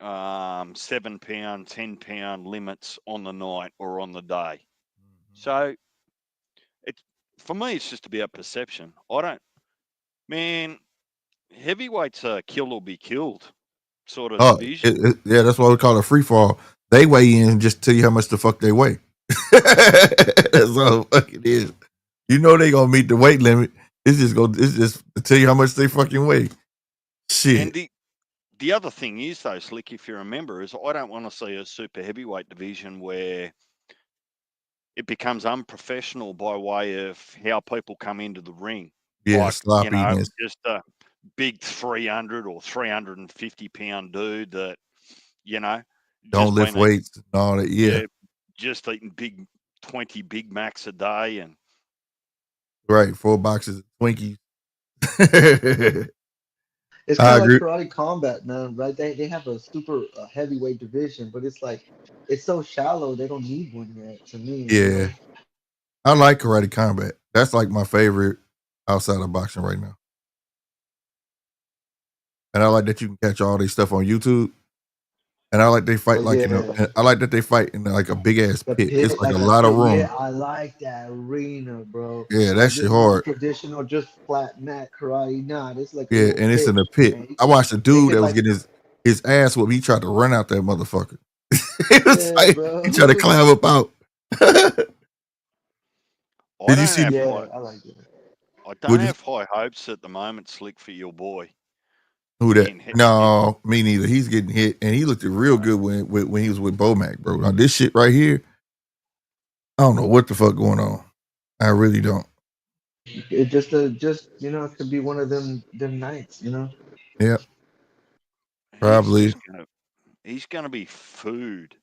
[SPEAKER 2] 7 pound, 10 pound limits on the night or on the day. So for me, it's just about perception. Heavyweight's a kill or be killed sort of division.
[SPEAKER 1] Yeah, that's why we call it free fall. They weigh in and just tell you how much the fuck they weigh. That's all the fuck it is. You know they gonna meet the weight limit. It's just to tell you how much they fucking weigh. Shit.
[SPEAKER 2] And the other thing is though, Slick, if you remember, is I don't want to see a super heavyweight division where it becomes unprofessional by way of how people come into the ring.
[SPEAKER 1] Yeah, sloppiness.
[SPEAKER 2] Just a big 300 or 350 pound dude that,
[SPEAKER 1] don't lift weights and all that. Yeah.
[SPEAKER 2] Just eating 20 Big Macs a day and
[SPEAKER 1] right, 4 boxes of Twinkies.
[SPEAKER 5] It's kind of like Karate Combat, man, right? They have a super heavyweight division, but it's like it's so shallow they don't need one yet. To me,
[SPEAKER 1] yeah, I like Karate Combat. That's like my favorite outside of boxing right now. And I like that you can catch all these stuff on YouTube. And I like they fight I like that they fight in like a big ass pit. It's like a lot of room.
[SPEAKER 5] Yeah, I like that arena, bro.
[SPEAKER 1] Yeah, that shit hard.
[SPEAKER 5] Traditional, just flat mat karate. Nah, it's like
[SPEAKER 1] and it's in a pit. Man. I watched a dude that was getting his ass whooped. He tried to run out that motherfucker. He tried to climb up out.
[SPEAKER 2] Did you see?
[SPEAKER 5] I like it.
[SPEAKER 2] I don't have high hopes at the moment, Slick, for your boy.
[SPEAKER 1] Who that? No, me neither. He's getting hit, and he looked real good when he was with Bomac, bro. Now this shit right here, I don't know what the fuck going on. I really don't.
[SPEAKER 5] It just it could be one of them nights,
[SPEAKER 1] Yeah,
[SPEAKER 2] He's
[SPEAKER 1] probably.
[SPEAKER 2] just gonna be food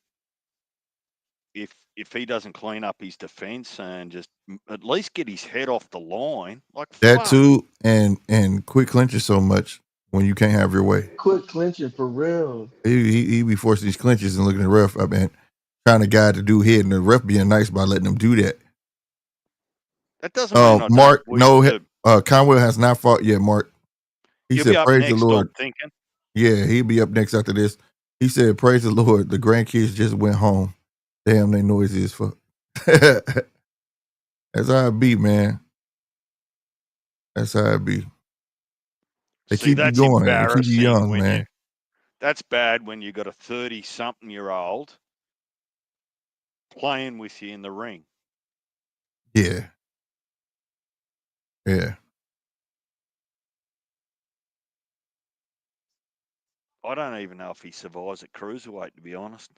[SPEAKER 2] if he doesn't clean up his defense and just at least get his head off the line. Like
[SPEAKER 1] That
[SPEAKER 2] fuck.
[SPEAKER 1] too, and quit clinching so much when you can't have your way.
[SPEAKER 5] Quit clinching for real.
[SPEAKER 1] He be forcing these clinches and looking at the ref up and trying to guide the dude head, and the ref being nice by letting him do that.
[SPEAKER 2] That doesn't mean I
[SPEAKER 1] Mark,
[SPEAKER 2] don't
[SPEAKER 1] Conwell has not fought yet, Mark. He
[SPEAKER 2] You'll
[SPEAKER 1] said,
[SPEAKER 2] be up
[SPEAKER 1] praise
[SPEAKER 2] next,
[SPEAKER 1] the Lord.
[SPEAKER 2] I'm thinking.
[SPEAKER 1] Yeah, he'll be up next after this. He said, praise the Lord. The grandkids just went home. Damn, they noisy as fuck. That's how it be, man. That's how it be. They
[SPEAKER 2] See,
[SPEAKER 1] keep you
[SPEAKER 2] that's
[SPEAKER 1] going. They keep you
[SPEAKER 2] embarrassing
[SPEAKER 1] young,
[SPEAKER 2] when
[SPEAKER 1] man.
[SPEAKER 2] that's bad when you got a 30-something-year-old playing with you in the ring.
[SPEAKER 1] Yeah. Yeah.
[SPEAKER 2] I don't even know if he survives at Cruiserweight, to be honest.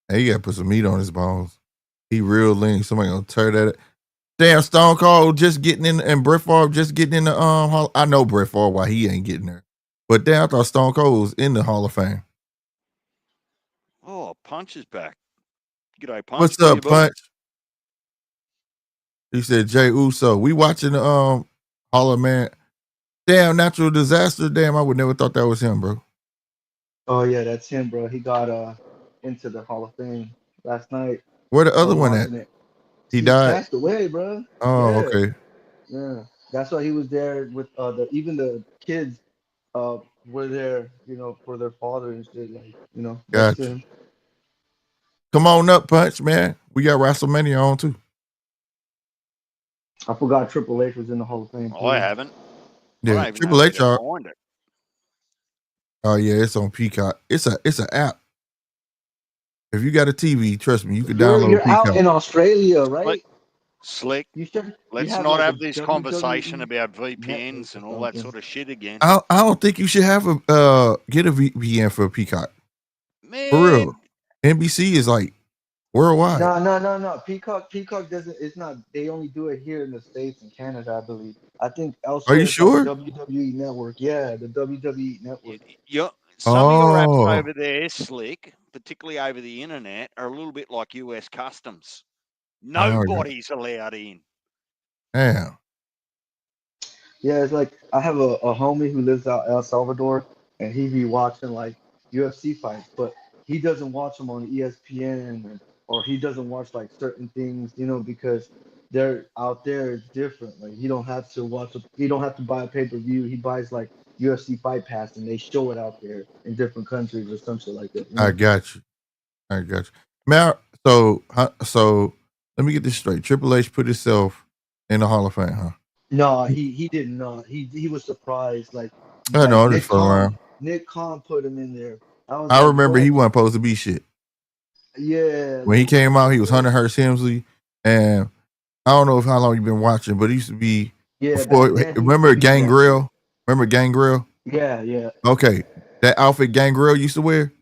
[SPEAKER 1] Hey, you gotta put some meat on his bones. He real lean. Somebody gonna tear that. Damn, Stone Cold just getting in, and Brett Favre just getting in the Hall. I know Brett Favre why he ain't getting there, but damn, I thought Stone Cold was in the Hall of Fame.
[SPEAKER 2] Oh, Punch is back. G'day, Punch.
[SPEAKER 1] What's up, Punch? He said, Jay Uso. We watching the Hall of Man. Damn, natural disaster. Damn, I would never thought that was him, bro.
[SPEAKER 5] Oh yeah, that's him, bro. He got into the Hall of Fame last night.
[SPEAKER 1] Where the other one at? He died.
[SPEAKER 5] Passed away, bro.
[SPEAKER 1] Oh,
[SPEAKER 5] yeah.
[SPEAKER 1] okay.
[SPEAKER 5] Yeah, that's why he was there with even the kids were there, for their father and shit, like, next to him.
[SPEAKER 1] Come on up, Punch, man. We got WrestleMania on too.
[SPEAKER 5] I forgot Triple H was in the Hall of Fame.
[SPEAKER 2] Oh, I haven't.
[SPEAKER 1] Yeah, Triple H. Oh yeah, it's on Peacock. It's an app. If you got a TV, trust me, you can download
[SPEAKER 5] You're
[SPEAKER 1] Peacock.
[SPEAKER 5] out in Australia, right?
[SPEAKER 2] Slick.
[SPEAKER 5] Let's
[SPEAKER 2] not have this conversation about VPNs and all that sort of shit again.
[SPEAKER 1] I don't think you should have get a VPN for Peacock.
[SPEAKER 2] Man.
[SPEAKER 1] For real. NBC is like worldwide.
[SPEAKER 5] No. Peacock doesn't. It's not. They only do it here in the States and Canada, I believe. I think elsewhere.
[SPEAKER 1] Are you sure?
[SPEAKER 5] Like WWE Network. Yeah, the WWE Network.
[SPEAKER 2] Some of your apps over there, Slick, particularly over the internet, are a little bit like US Customs. Nobody's allowed in.
[SPEAKER 1] Damn.
[SPEAKER 5] Yeah, it's like I have a homie who lives out El Salvador, and he be watching like UFC fights, but he doesn't watch them on ESPN, or he doesn't watch like certain things, because they're out there. It's different. Like he don't have to watch. He don't have to buy a pay-per-view. He buys like UFC Fight Pass, and they show it out there in different countries or some shit like that.
[SPEAKER 1] I got you. Man, so let me get this straight. Triple H put himself in the Hall of Fame, huh?
[SPEAKER 5] No, he did not. He was surprised. Like
[SPEAKER 1] I know, I'm just fooling around.
[SPEAKER 5] Nick Khan put him in there.
[SPEAKER 1] I remember he wasn't supposed to be shit.
[SPEAKER 5] Yeah.
[SPEAKER 1] When he came out, he was Hunter Hearst Helmsley, and I don't know how long you've been watching, but he used to be before. Remember Gangrel? Remember Gangrel?
[SPEAKER 5] Yeah.
[SPEAKER 1] Okay, that outfit Gangrel used to wear.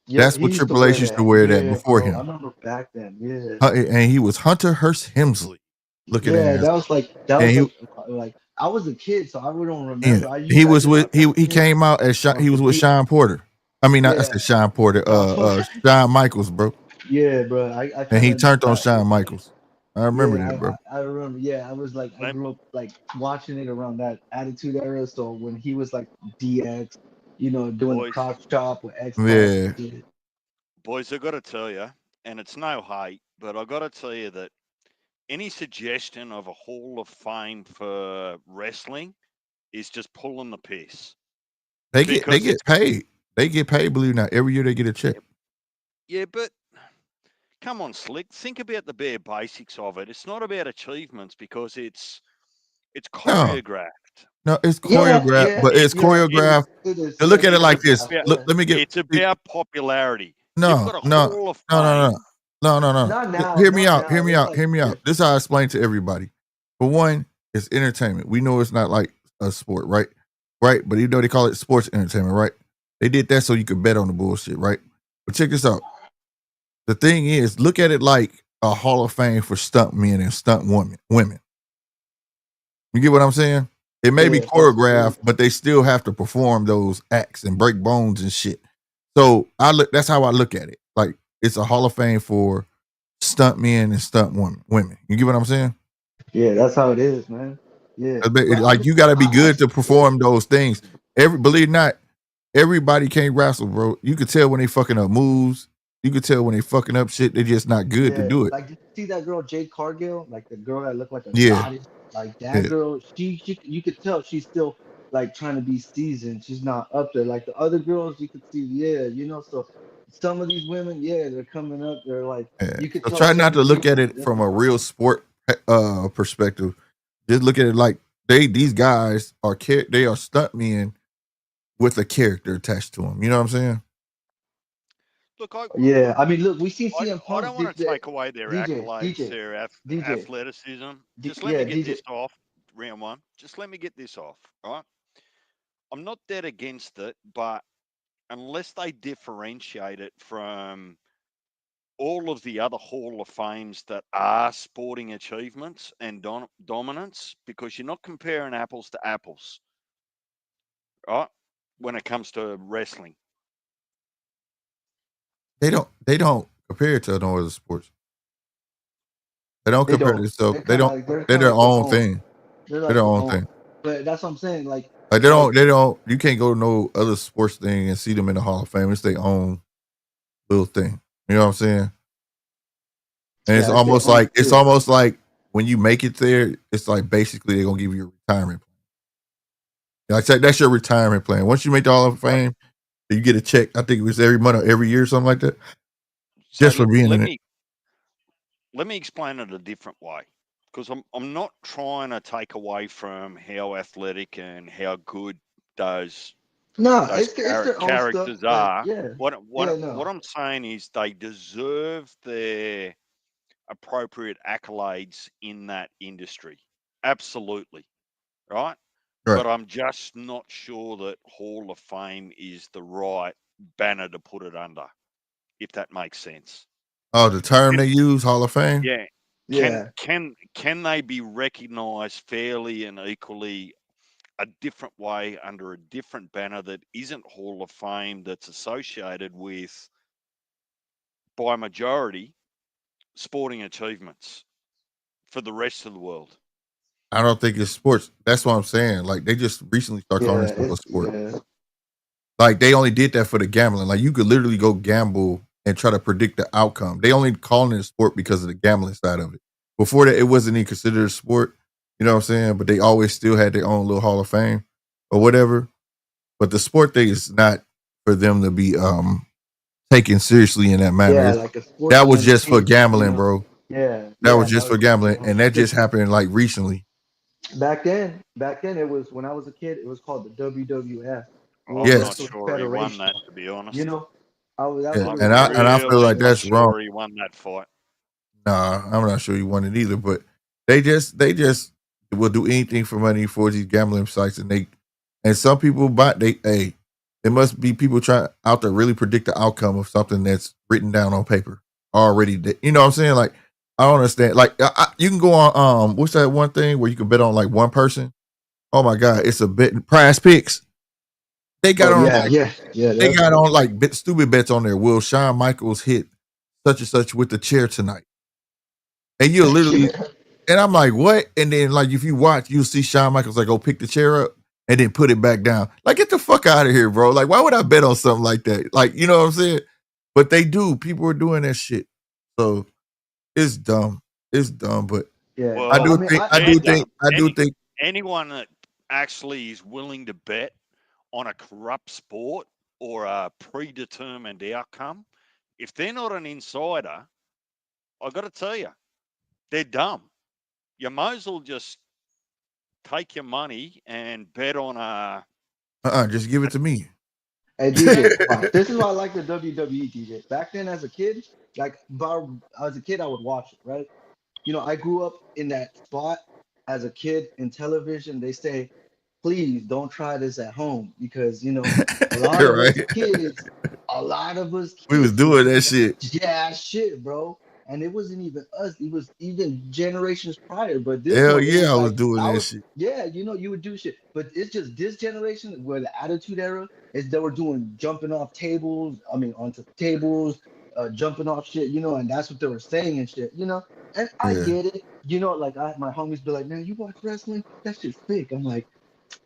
[SPEAKER 5] Yeah,
[SPEAKER 1] that's what Triple H used to wear that before him.
[SPEAKER 5] I remember back then. Yeah.
[SPEAKER 1] And he was Hunter Hearst Helmsley. Look at that.
[SPEAKER 5] Yeah, that was like I was a kid, so I really don't remember.
[SPEAKER 1] Yeah. He was with he came out as he was with Sean Porter. I mean, I said Sean Porter. Shawn Michaels, bro.
[SPEAKER 5] Yeah, bro.
[SPEAKER 1] And he turned on Shawn Michaels. I remember that, bro.
[SPEAKER 5] I remember. Yeah, I was like, I grew up like watching it around that Attitude Era. So when he was like DX, doing the cross chop with X.
[SPEAKER 1] Yeah.
[SPEAKER 2] Boys, I got to tell you, and it's no hate, but I got to tell you that any suggestion of a Hall of Fame for wrestling is just pulling the piss.
[SPEAKER 1] They get paid. They get paid, believe it or not. Every year they get a check.
[SPEAKER 2] Yeah, but come on, Slick. Think about the bare basics of it. It's not about achievements because it's choreographed.
[SPEAKER 1] No, it's choreographed, but it's choreographed. Look at it like this. Look, let me get.
[SPEAKER 2] It's about popularity.
[SPEAKER 1] No. Hear me out. This is how I explain to everybody. For one, it's entertainment. We know it's not like a sport, right? Right, but they call it sports entertainment, right? They did that so you could bet on the bullshit, right? But check this out. The thing is, look at it like a Hall of Fame for stunt men and stunt women. You get what I'm saying? It may be choreographed, but they still have to perform those acts and break bones and shit. So that's how I look at it. Like it's a Hall of Fame for stunt men and stunt women. You get what I'm saying?
[SPEAKER 5] Yeah, that's how it is, man. Yeah,
[SPEAKER 1] like you got to be good to perform those things. Believe it or not, everybody can't wrestle, bro. You could tell when they fucking up moves. You could tell when they fucking up shit. They're just not good to do it.
[SPEAKER 5] Like, did you see that girl, Jade Cargill? Like the girl that looked like a goddess. Like that girl, she, you could tell she's still like trying to be seasoned. She's not up there. Like the other girls, you could see, you know. So some of these women, they're coming up. They're like, you could tell.
[SPEAKER 1] Try not to look at it from a real sport perspective. Just look at it like these guys are stunt men with a character attached to them. You know what I'm saying?
[SPEAKER 2] Look,
[SPEAKER 5] I mean, look, we see CM Punk.
[SPEAKER 2] I don't want to take away their accolades, their athleticism. Just let me get this off, round one. Just let me get this off, right? I'm not dead against it, but unless they differentiate it from all of the other Hall of Fames that are sporting achievements and dominance, because you're not comparing apples to apples, right? When it comes to wrestling.
[SPEAKER 1] They don't compare it to no other sports. They don't compare themselves. They're their own thing. They're their own thing.
[SPEAKER 5] But that's what I'm saying. Like
[SPEAKER 1] they don't. You can't go to no other sports thing and see them in the Hall of Fame. It's their own little thing. You know what I'm saying? And it's almost like when you make it there, it's like basically they're gonna give you a retirement plan. Like that's your retirement plan. Once you make the Hall of Fame, you get a check. I think it was every month or every year, something like that.
[SPEAKER 2] So
[SPEAKER 1] just for being in it.
[SPEAKER 2] Let me explain it a different way, because I'm not trying to take away from how athletic and how good those characters are. What I'm saying is they deserve their appropriate accolades in that industry. Absolutely. Right? But I'm just not sure that Hall of Fame is the right banner to put it under, if that makes sense.
[SPEAKER 1] Oh, the term they use, Hall of Fame?
[SPEAKER 2] Yeah. Can they be recognized fairly and equally a different way under a different banner that isn't Hall of Fame, that's associated with, by majority, sporting achievements for the rest of the world?
[SPEAKER 1] I don't think it's sports. That's what I'm saying. Like they just recently started calling it a sport. Yeah. Like they only did that for the gambling. Like you could literally go gamble and try to predict the outcome. They only calling it a sport because of the gambling side of it. Before that, it wasn't even considered a sport. You know what I'm saying? But they always still had their own little Hall of Fame or whatever. But the sport thing is not for them to be taken seriously in that manner. Yeah, like that was just for gambling, bro.
[SPEAKER 5] Yeah.
[SPEAKER 1] That was just for gambling. And that just happened like recently.
[SPEAKER 5] Back then it was, when I was a kid, it was called the WWF.
[SPEAKER 2] I'm not sure he won that, to be honest.
[SPEAKER 5] You know,
[SPEAKER 1] I feel like that's wrong.
[SPEAKER 2] He won that fight.
[SPEAKER 1] Nah, I'm not sure he won it either. But they just will do anything for money for these gambling sites, and some people there must be people trying out there really predict the outcome of something that's written down on paper already. You know what I'm saying? Like I don't understand. Like you can go on what's that one thing where you can bet on like one person? Oh my God, it's a bet. Prize Picks. They got they got on like stupid bets on there. Will Shawn Michaels hit such and such with the chair tonight? And you literally, and I'm like, what? And then like if you watch, you'll see Shawn Michaels like go pick the chair up and then put it back down. Like get the fuck out of here, bro. Like why would I bet on something like that? Like you know what I'm saying? But they do. People are doing that shit. So it's dumb. It's dumb. But
[SPEAKER 2] well, I do think anyone that actually is willing to bet on a corrupt sport or a predetermined outcome, if they're not an insider, I got to tell you, they're dumb. You might as well just take your money and bet on a.
[SPEAKER 1] Just give it to me.
[SPEAKER 5] Hey DJ, this is why I like the WWE, DJ. Back then, as a kid, I would watch it, right? You know, I grew up in that spot as a kid in television. They say, please don't try this at home because, you know, a lot of us kids,
[SPEAKER 1] we was doing that shit.
[SPEAKER 5] Yeah, shit, bro. and it wasn't even us. It was even generations prior. But this
[SPEAKER 1] Hell
[SPEAKER 5] one, it
[SPEAKER 1] yeah,
[SPEAKER 5] was
[SPEAKER 1] I was
[SPEAKER 5] like
[SPEAKER 1] doing
[SPEAKER 5] I
[SPEAKER 1] that
[SPEAKER 5] was,
[SPEAKER 1] shit.
[SPEAKER 5] yeah, you would do shit. But it's just this generation where the Attitude Era is they were doing jumping off tables. I mean, onto tables, jumping off shit, and that's what they were saying and shit. And I
[SPEAKER 1] Yeah.
[SPEAKER 5] get it, like my homies be like, man, you watch wrestling? That shit's fake. I'm like,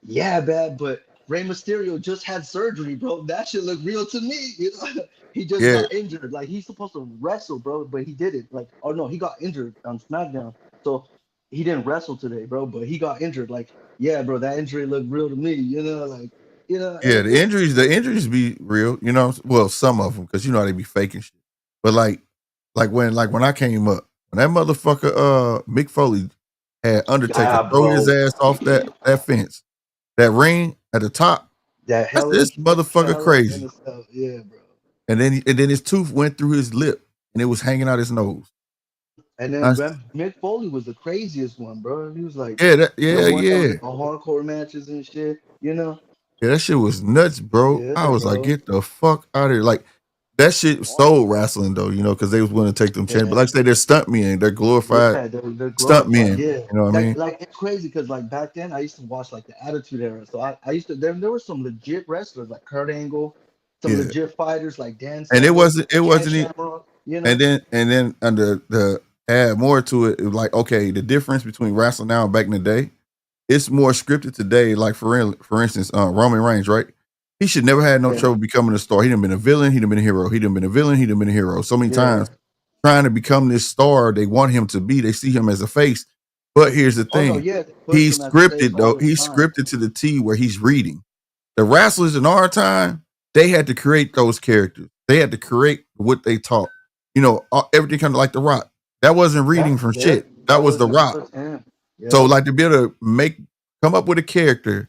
[SPEAKER 5] yeah, bad, but Rey Mysterio just had surgery, bro. That shit look real to me. He just
[SPEAKER 1] Yeah.
[SPEAKER 5] got injured. Like he's supposed to wrestle, bro, but he did it. Like, oh no, he got injured on SmackDown, so he didn't wrestle today, bro. But he got injured. Like, yeah, bro, that injury looked real to me. Like,
[SPEAKER 1] Yeah,
[SPEAKER 5] and
[SPEAKER 1] the injuries be real, well, some of them, because they be faking shit. But like when I came up, when that motherfucker Mick Foley had Undertaker
[SPEAKER 5] yeah,
[SPEAKER 1] throw his
[SPEAKER 5] bro,
[SPEAKER 1] ass off that fence, that ring at the top,
[SPEAKER 5] that
[SPEAKER 1] that's
[SPEAKER 5] hell in
[SPEAKER 1] this motherfucker
[SPEAKER 5] in
[SPEAKER 1] crazy.
[SPEAKER 5] the stuff, yeah, bro.
[SPEAKER 1] And then his tooth went through his lip and it was hanging out his nose.
[SPEAKER 5] And then
[SPEAKER 1] I,
[SPEAKER 5] Mick Foley was the craziest one, bro. He was like
[SPEAKER 1] yeah,
[SPEAKER 5] one
[SPEAKER 1] yeah.
[SPEAKER 5] having hardcore matches and shit.
[SPEAKER 1] Yeah, that shit was nuts, bro.
[SPEAKER 5] Yeah,
[SPEAKER 1] I was like,
[SPEAKER 5] bro.
[SPEAKER 1] get the fuck out of here. Like, that shit stole wrestling, though, because they was willing to take them chances. But
[SPEAKER 5] Yeah,
[SPEAKER 1] like I say, they're stunt men. They're glorified
[SPEAKER 5] yeah, they're
[SPEAKER 1] stunt
[SPEAKER 5] glorified.
[SPEAKER 1] men.
[SPEAKER 5] Yeah,
[SPEAKER 1] You know what I mean?
[SPEAKER 5] like it's crazy because like back then I used to watch like the Attitude Era. So I used to there were some legit wrestlers like Kurt Angle, some
[SPEAKER 1] Yeah.
[SPEAKER 5] legit fighters like Dan
[SPEAKER 1] And it
[SPEAKER 5] Severn, Ken
[SPEAKER 1] wasn't,
[SPEAKER 5] Shamrock.
[SPEAKER 1] and then under the add more to it, it was like, okay, the difference between wrestling now and back in the day, it's more scripted today. Like for instance, Roman Reigns, right? He should never had no
[SPEAKER 5] Yeah,
[SPEAKER 1] trouble becoming a star. He done been a villain. He done been a hero. He done been a villain. He done been a hero. So many
[SPEAKER 5] yeah.
[SPEAKER 1] times trying to become this star they want him to be. They see him as a face. But here's the
[SPEAKER 5] Oh no,
[SPEAKER 1] thing.
[SPEAKER 5] yeah, they push
[SPEAKER 1] He's
[SPEAKER 5] them as a face
[SPEAKER 1] scripted,
[SPEAKER 5] all
[SPEAKER 1] though.
[SPEAKER 5] the
[SPEAKER 1] He's
[SPEAKER 5] time.
[SPEAKER 1] scripted to the T where he's reading. The wrestlers in our time, they had to create those characters. They had to create what they taught. Everything kind of like The Rock. That wasn't reading from
[SPEAKER 5] Yeah,
[SPEAKER 1] shit. That was The Rock.
[SPEAKER 5] 100%.
[SPEAKER 1] So
[SPEAKER 5] Yeah,
[SPEAKER 1] like to be able to come up with a character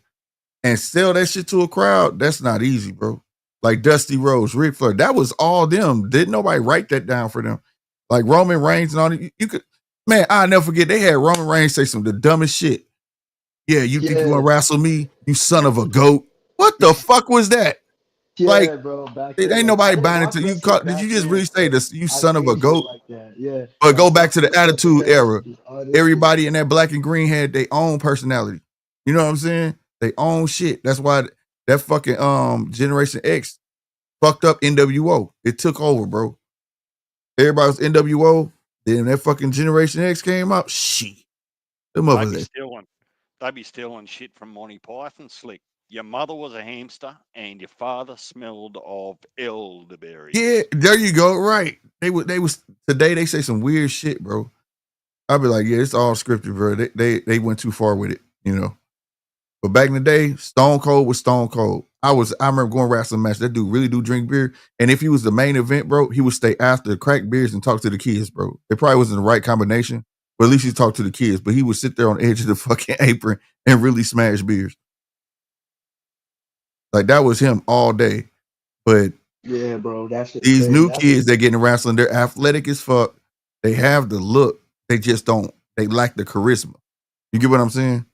[SPEAKER 1] and sell that shit to a crowd, that's not easy, bro. Like Dusty Rhodes, Ric Flair, that was all them. Didn't nobody write that down for them? Like Roman Reigns and all that. You could, man, I'll never forget. They had Roman Reigns say some of the dumbest shit. Yeah, you think you
[SPEAKER 5] yeah,
[SPEAKER 1] want to wrestle me? You son of a goat. What the fuck was that? Like,
[SPEAKER 5] yeah, bro. Back
[SPEAKER 1] it
[SPEAKER 5] then,
[SPEAKER 1] ain't
[SPEAKER 5] like I
[SPEAKER 1] nobody
[SPEAKER 5] didn't
[SPEAKER 1] buying
[SPEAKER 5] watch
[SPEAKER 1] into you.
[SPEAKER 5] wrestling
[SPEAKER 1] Did you
[SPEAKER 5] back
[SPEAKER 1] just
[SPEAKER 5] then,
[SPEAKER 1] really say
[SPEAKER 5] so
[SPEAKER 1] this? You
[SPEAKER 5] I
[SPEAKER 1] son of a
[SPEAKER 5] seen shit
[SPEAKER 1] goat?
[SPEAKER 5] like that. Yeah,
[SPEAKER 1] But
[SPEAKER 5] like
[SPEAKER 1] go back
[SPEAKER 5] stuff
[SPEAKER 1] to the
[SPEAKER 5] stuff like
[SPEAKER 1] Attitude
[SPEAKER 5] that.
[SPEAKER 1] Era.
[SPEAKER 5] Oh, this shit.
[SPEAKER 1] Everybody in that black and green had their own personality. You know what I'm saying? They own shit. That's why that fucking Generation X fucked up NWO. It took over, bro. Everybody was NWO. Then that fucking Generation X came out. Shit. The
[SPEAKER 2] They'd be
[SPEAKER 1] motherfuckers.
[SPEAKER 2] stealing. They'd be stealing shit from Monty Python. Slick. Your mother was a hamster, and your father smelled of elderberries.
[SPEAKER 1] Yeah, there you go. Right. They was today they say some weird shit, bro. I'll be like, yeah, it's all scripted, bro. They went too far with it. But back in the day, Stone Cold was Stone Cold. I remember going wrestling match. That dude really do drink beer. And if he was the main event, bro, he would stay after, crack beers and talk to the kids, bro. It probably wasn't the right combination, but at least he talked to the kids. But he would sit there on the edge of the fucking apron and really smash beers. Like that was him all day. But
[SPEAKER 5] Yeah, bro, that shit's
[SPEAKER 1] these
[SPEAKER 5] crazy.
[SPEAKER 1] new kids that get in wrestling, they're athletic as fuck. They have the look. They just don't. They lack the charisma. You get what I'm saying?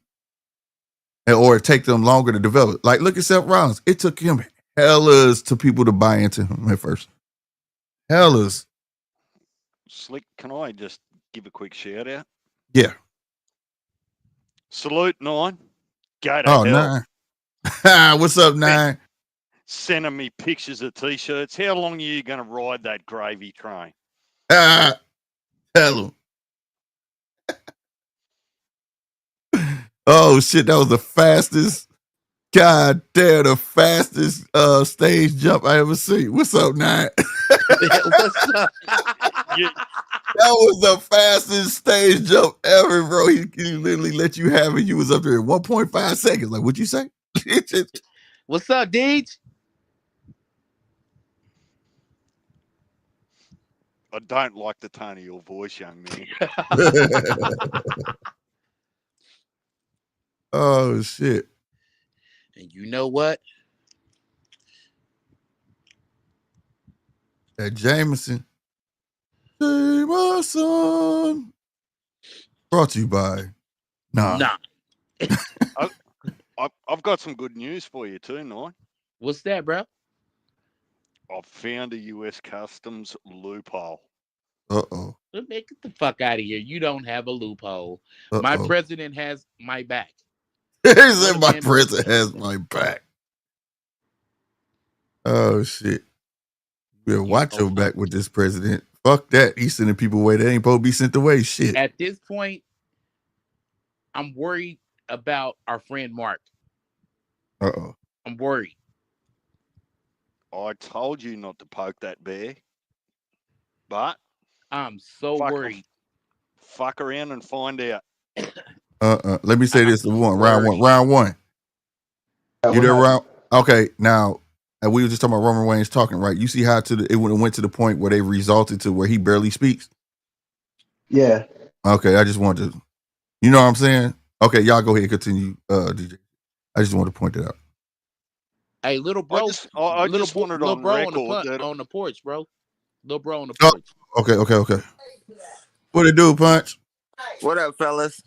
[SPEAKER 1] Or it take them longer to develop. Like, look at Seth Rollins. It took him hellas to people to buy into him at first. Hellas.
[SPEAKER 2] Slick, can I just give a quick shout out?
[SPEAKER 1] Yeah.
[SPEAKER 2] Salute 9. Go to
[SPEAKER 1] Oh,
[SPEAKER 2] hell.
[SPEAKER 1] 9. What's up, 9?
[SPEAKER 2] Sending me pictures of t-shirts. How long are you going to ride that gravy train?
[SPEAKER 1] Tell him. Oh, shit. That was the fastest. God damn, the fastest stage jump I ever seen. What's up, 9?
[SPEAKER 5] What's up?
[SPEAKER 1] That was the fastest stage jump ever, bro. He literally let you have it. You was up there in 1.5 seconds. Like, what'd you say?
[SPEAKER 6] What's up, Deej?
[SPEAKER 2] I don't like the tone of your voice, young man.
[SPEAKER 1] Oh, shit.
[SPEAKER 6] And you know what?
[SPEAKER 1] That Jameson. Jameson. Brought to you by
[SPEAKER 6] Nah.
[SPEAKER 2] I've got some good news for you too, Nine.
[SPEAKER 6] What's that, bro?
[SPEAKER 2] I've found a US Customs loophole.
[SPEAKER 1] Uh-oh.
[SPEAKER 6] Man, get the fuck out of here. You don't have a loophole. My president has my back.
[SPEAKER 1] He said my president has my back. Oh, shit. You better watch your back with this president. Fuck that. He's sending people away that ain't supposed to be sent away. Shit.
[SPEAKER 6] At this point, I'm worried about our friend Mark.
[SPEAKER 1] Uh-oh.
[SPEAKER 6] I'm worried.
[SPEAKER 2] I told you not to poke that bear. But
[SPEAKER 6] I'm so worried.
[SPEAKER 2] Fuck around and find out.
[SPEAKER 1] Let me say this. Round one. You there, round? Okay, now, and we were just talking about Roman Reigns talking, right? You see how it went to the point where they resulted to where he barely speaks?
[SPEAKER 5] Yeah.
[SPEAKER 1] Okay, I just wanted to, you know what I'm saying? Okay, y'all go ahead and continue, DJ. I just wanted to point that out.
[SPEAKER 6] Hey, little bro.
[SPEAKER 2] I just wanted
[SPEAKER 6] little
[SPEAKER 2] on
[SPEAKER 6] bro
[SPEAKER 2] record
[SPEAKER 6] on the porch, bro. Little bro on the porch.
[SPEAKER 1] Okay. What it do, Punch?
[SPEAKER 7] What up, fellas?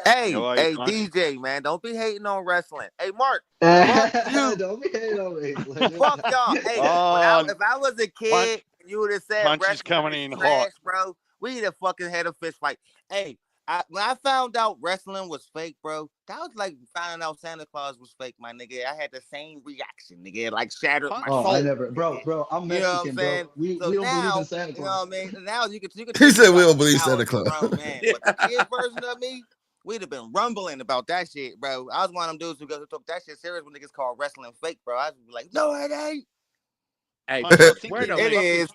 [SPEAKER 7] Hey,
[SPEAKER 2] Punch?
[SPEAKER 7] DJ, man, don't be hating on wrestling. Hey, Mark,
[SPEAKER 5] you. Don't be hating on me.
[SPEAKER 7] Fuck y'all. Hey, if I was a kid, you would have said
[SPEAKER 2] Punch
[SPEAKER 7] wrestling
[SPEAKER 2] is coming in
[SPEAKER 7] trash,
[SPEAKER 2] hot,
[SPEAKER 7] bro. We'd have fucking had a fist fight. Hey, when I found out wrestling was fake, bro, that was like finding out Santa Claus was fake, my nigga. I had the same reaction, nigga. Like shattered my soul.
[SPEAKER 5] I never, bro. I'm Mexican, bro. We don't believe in Santa Claus.
[SPEAKER 7] You know what I mean? Now you can.
[SPEAKER 1] He said we don't believe Santa Claus.
[SPEAKER 7] Bro, man. But the kid version of me, we'd have been rumbling about that shit, bro. I was one of them dudes who took that shit serious when niggas called wrestling fake, bro. I was like, no, it ain't.
[SPEAKER 6] Hey,
[SPEAKER 7] it is.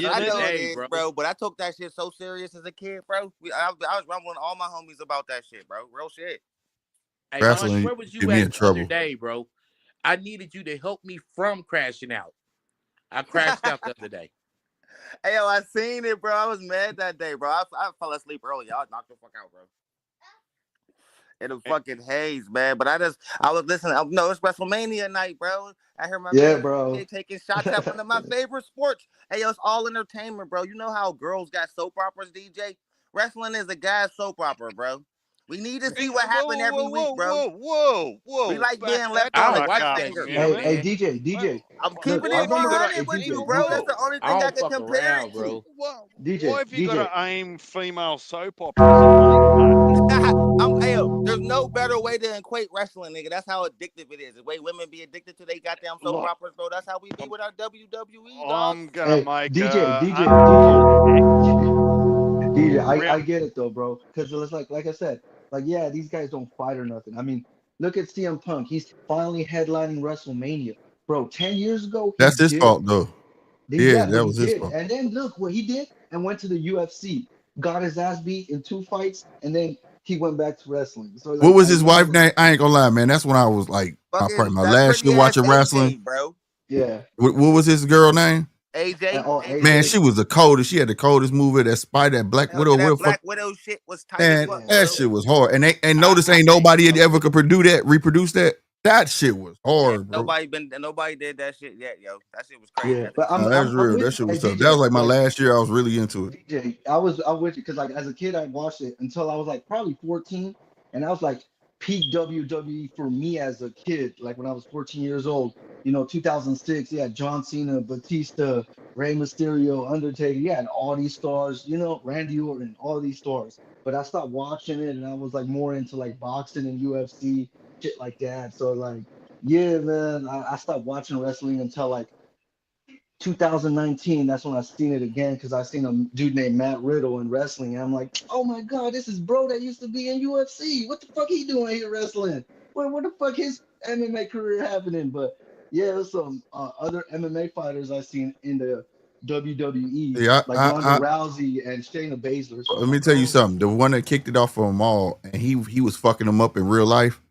[SPEAKER 7] I know it is, bro. But I took that shit so serious as a kid, bro. I was rumbling all my homies about that shit, bro. Real shit.
[SPEAKER 6] Hey, Punch, where was you at the other day, bro? I needed you to help me from crashing out. I crashed out the other day.
[SPEAKER 7] Hey, yo, I seen it, bro. I was mad that day, bro. I fell asleep early. I knocked the fuck out, bro. In a fucking haze, man. But I was listening. No, it's WrestleMania night, bro. I heard my
[SPEAKER 5] bro
[SPEAKER 7] taking shots at one of my favorite sports. Hey, yo, it's all entertainment, bro. You know how girls got soap operas, DJ? Wrestling is a guy's soap opera, bro. We need to see what happened every week, bro.
[SPEAKER 2] Whoa.
[SPEAKER 7] We like being left on the finger.
[SPEAKER 5] Hey, DJ.
[SPEAKER 7] I'm keeping it 100 with you, bro. That's the only thing I can compare it to.
[SPEAKER 5] DJ,
[SPEAKER 2] why have you got to aim female soap operas?
[SPEAKER 7] There's no better way to equate wrestling, nigga. That's how addictive it is. The way women be addicted to they goddamn soap operas, bro. That's how we be with our WWE, dog.
[SPEAKER 2] I'm gonna make
[SPEAKER 5] DJ. I get it though, bro. Because it's like I said, yeah, these guys don't fight or nothing. I mean, look at CM Punk. He's finally headlining WrestleMania, bro. 10 years ago,
[SPEAKER 1] that's his fault though. Yeah, that was his fault.
[SPEAKER 5] And then look what he did, and went to the UFC, got his ass beat in 2 fights, and then he went back to wrestling. So
[SPEAKER 1] what was his wife's name? I ain't gonna lie, man. That's when I was like, my last year watching wrestling,
[SPEAKER 7] bro.
[SPEAKER 5] Yeah.
[SPEAKER 1] What was his girl name?
[SPEAKER 7] AJ.
[SPEAKER 1] Man, she was the coldest. She had the coldest move of that spider, that Black Widow.
[SPEAKER 7] That Black Widow shit was tight.
[SPEAKER 1] Man, that shit was hard. And notice ain't nobody ever could reproduce that. That shit was hard, bro.
[SPEAKER 7] Nobody did that shit yet, yo. That shit was crazy.
[SPEAKER 5] Yeah, but
[SPEAKER 1] that's real. That shit was tough. That was like my last year. I was really into it.
[SPEAKER 5] DJ, I was with you because like as a kid, I watched it until I was like probably 14, and I was like peak WWE for me as a kid. Like when I was 14 years old, 2006. Yeah, John Cena, Batista, Rey Mysterio, Undertaker. Yeah, and all these stars. Randy Orton, all these stars. But I stopped watching it, and I was like more into like boxing and UFC. Shit like that. So like, yeah, man, I stopped watching wrestling until like 2019. That's when I seen it again because I seen a dude named Matt Riddle in wrestling, and I'm like, oh my god, this is bro that used to be in UFC. What the fuck he doing here wrestling? Where the fuck his MMA career happening? But yeah, there's some other MMA fighters I seen in the WWE, like Ronda Rousey and Shayna Baszler. So
[SPEAKER 1] let me tell you something. The one that kicked it off for them all, and he was fucking them up in real life,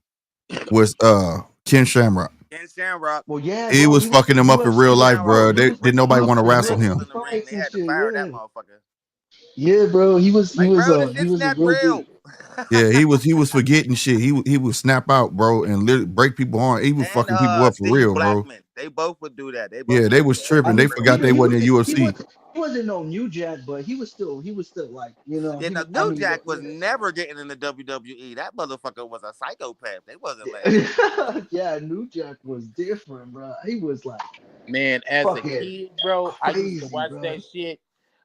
[SPEAKER 1] was Ken Shamrock.
[SPEAKER 7] Ken Shamrock.
[SPEAKER 5] Well, yeah,
[SPEAKER 1] he was fucking him up in real life, bro. Did nobody want to wrestle him?
[SPEAKER 7] They had to fire that motherfucker.
[SPEAKER 5] Yeah, bro. He was a real dude.
[SPEAKER 1] Yeah, he was forgetting shit. He would snap out, bro, and literally break people arm. He was fucking people up for real,
[SPEAKER 7] Blackman.
[SPEAKER 1] Bro.
[SPEAKER 7] They both would do that.
[SPEAKER 1] They was tripping. They forgot they wasn't in UFC.
[SPEAKER 5] He wasn't no New Jack, but he was still like,
[SPEAKER 7] Yeah, New Jack was never getting in the WWE. That motherfucker was a psychopath. They wasn't like
[SPEAKER 5] yeah, New Jack was different, bro. He was like,
[SPEAKER 6] man, as a kid, bro, I used to watch that shit.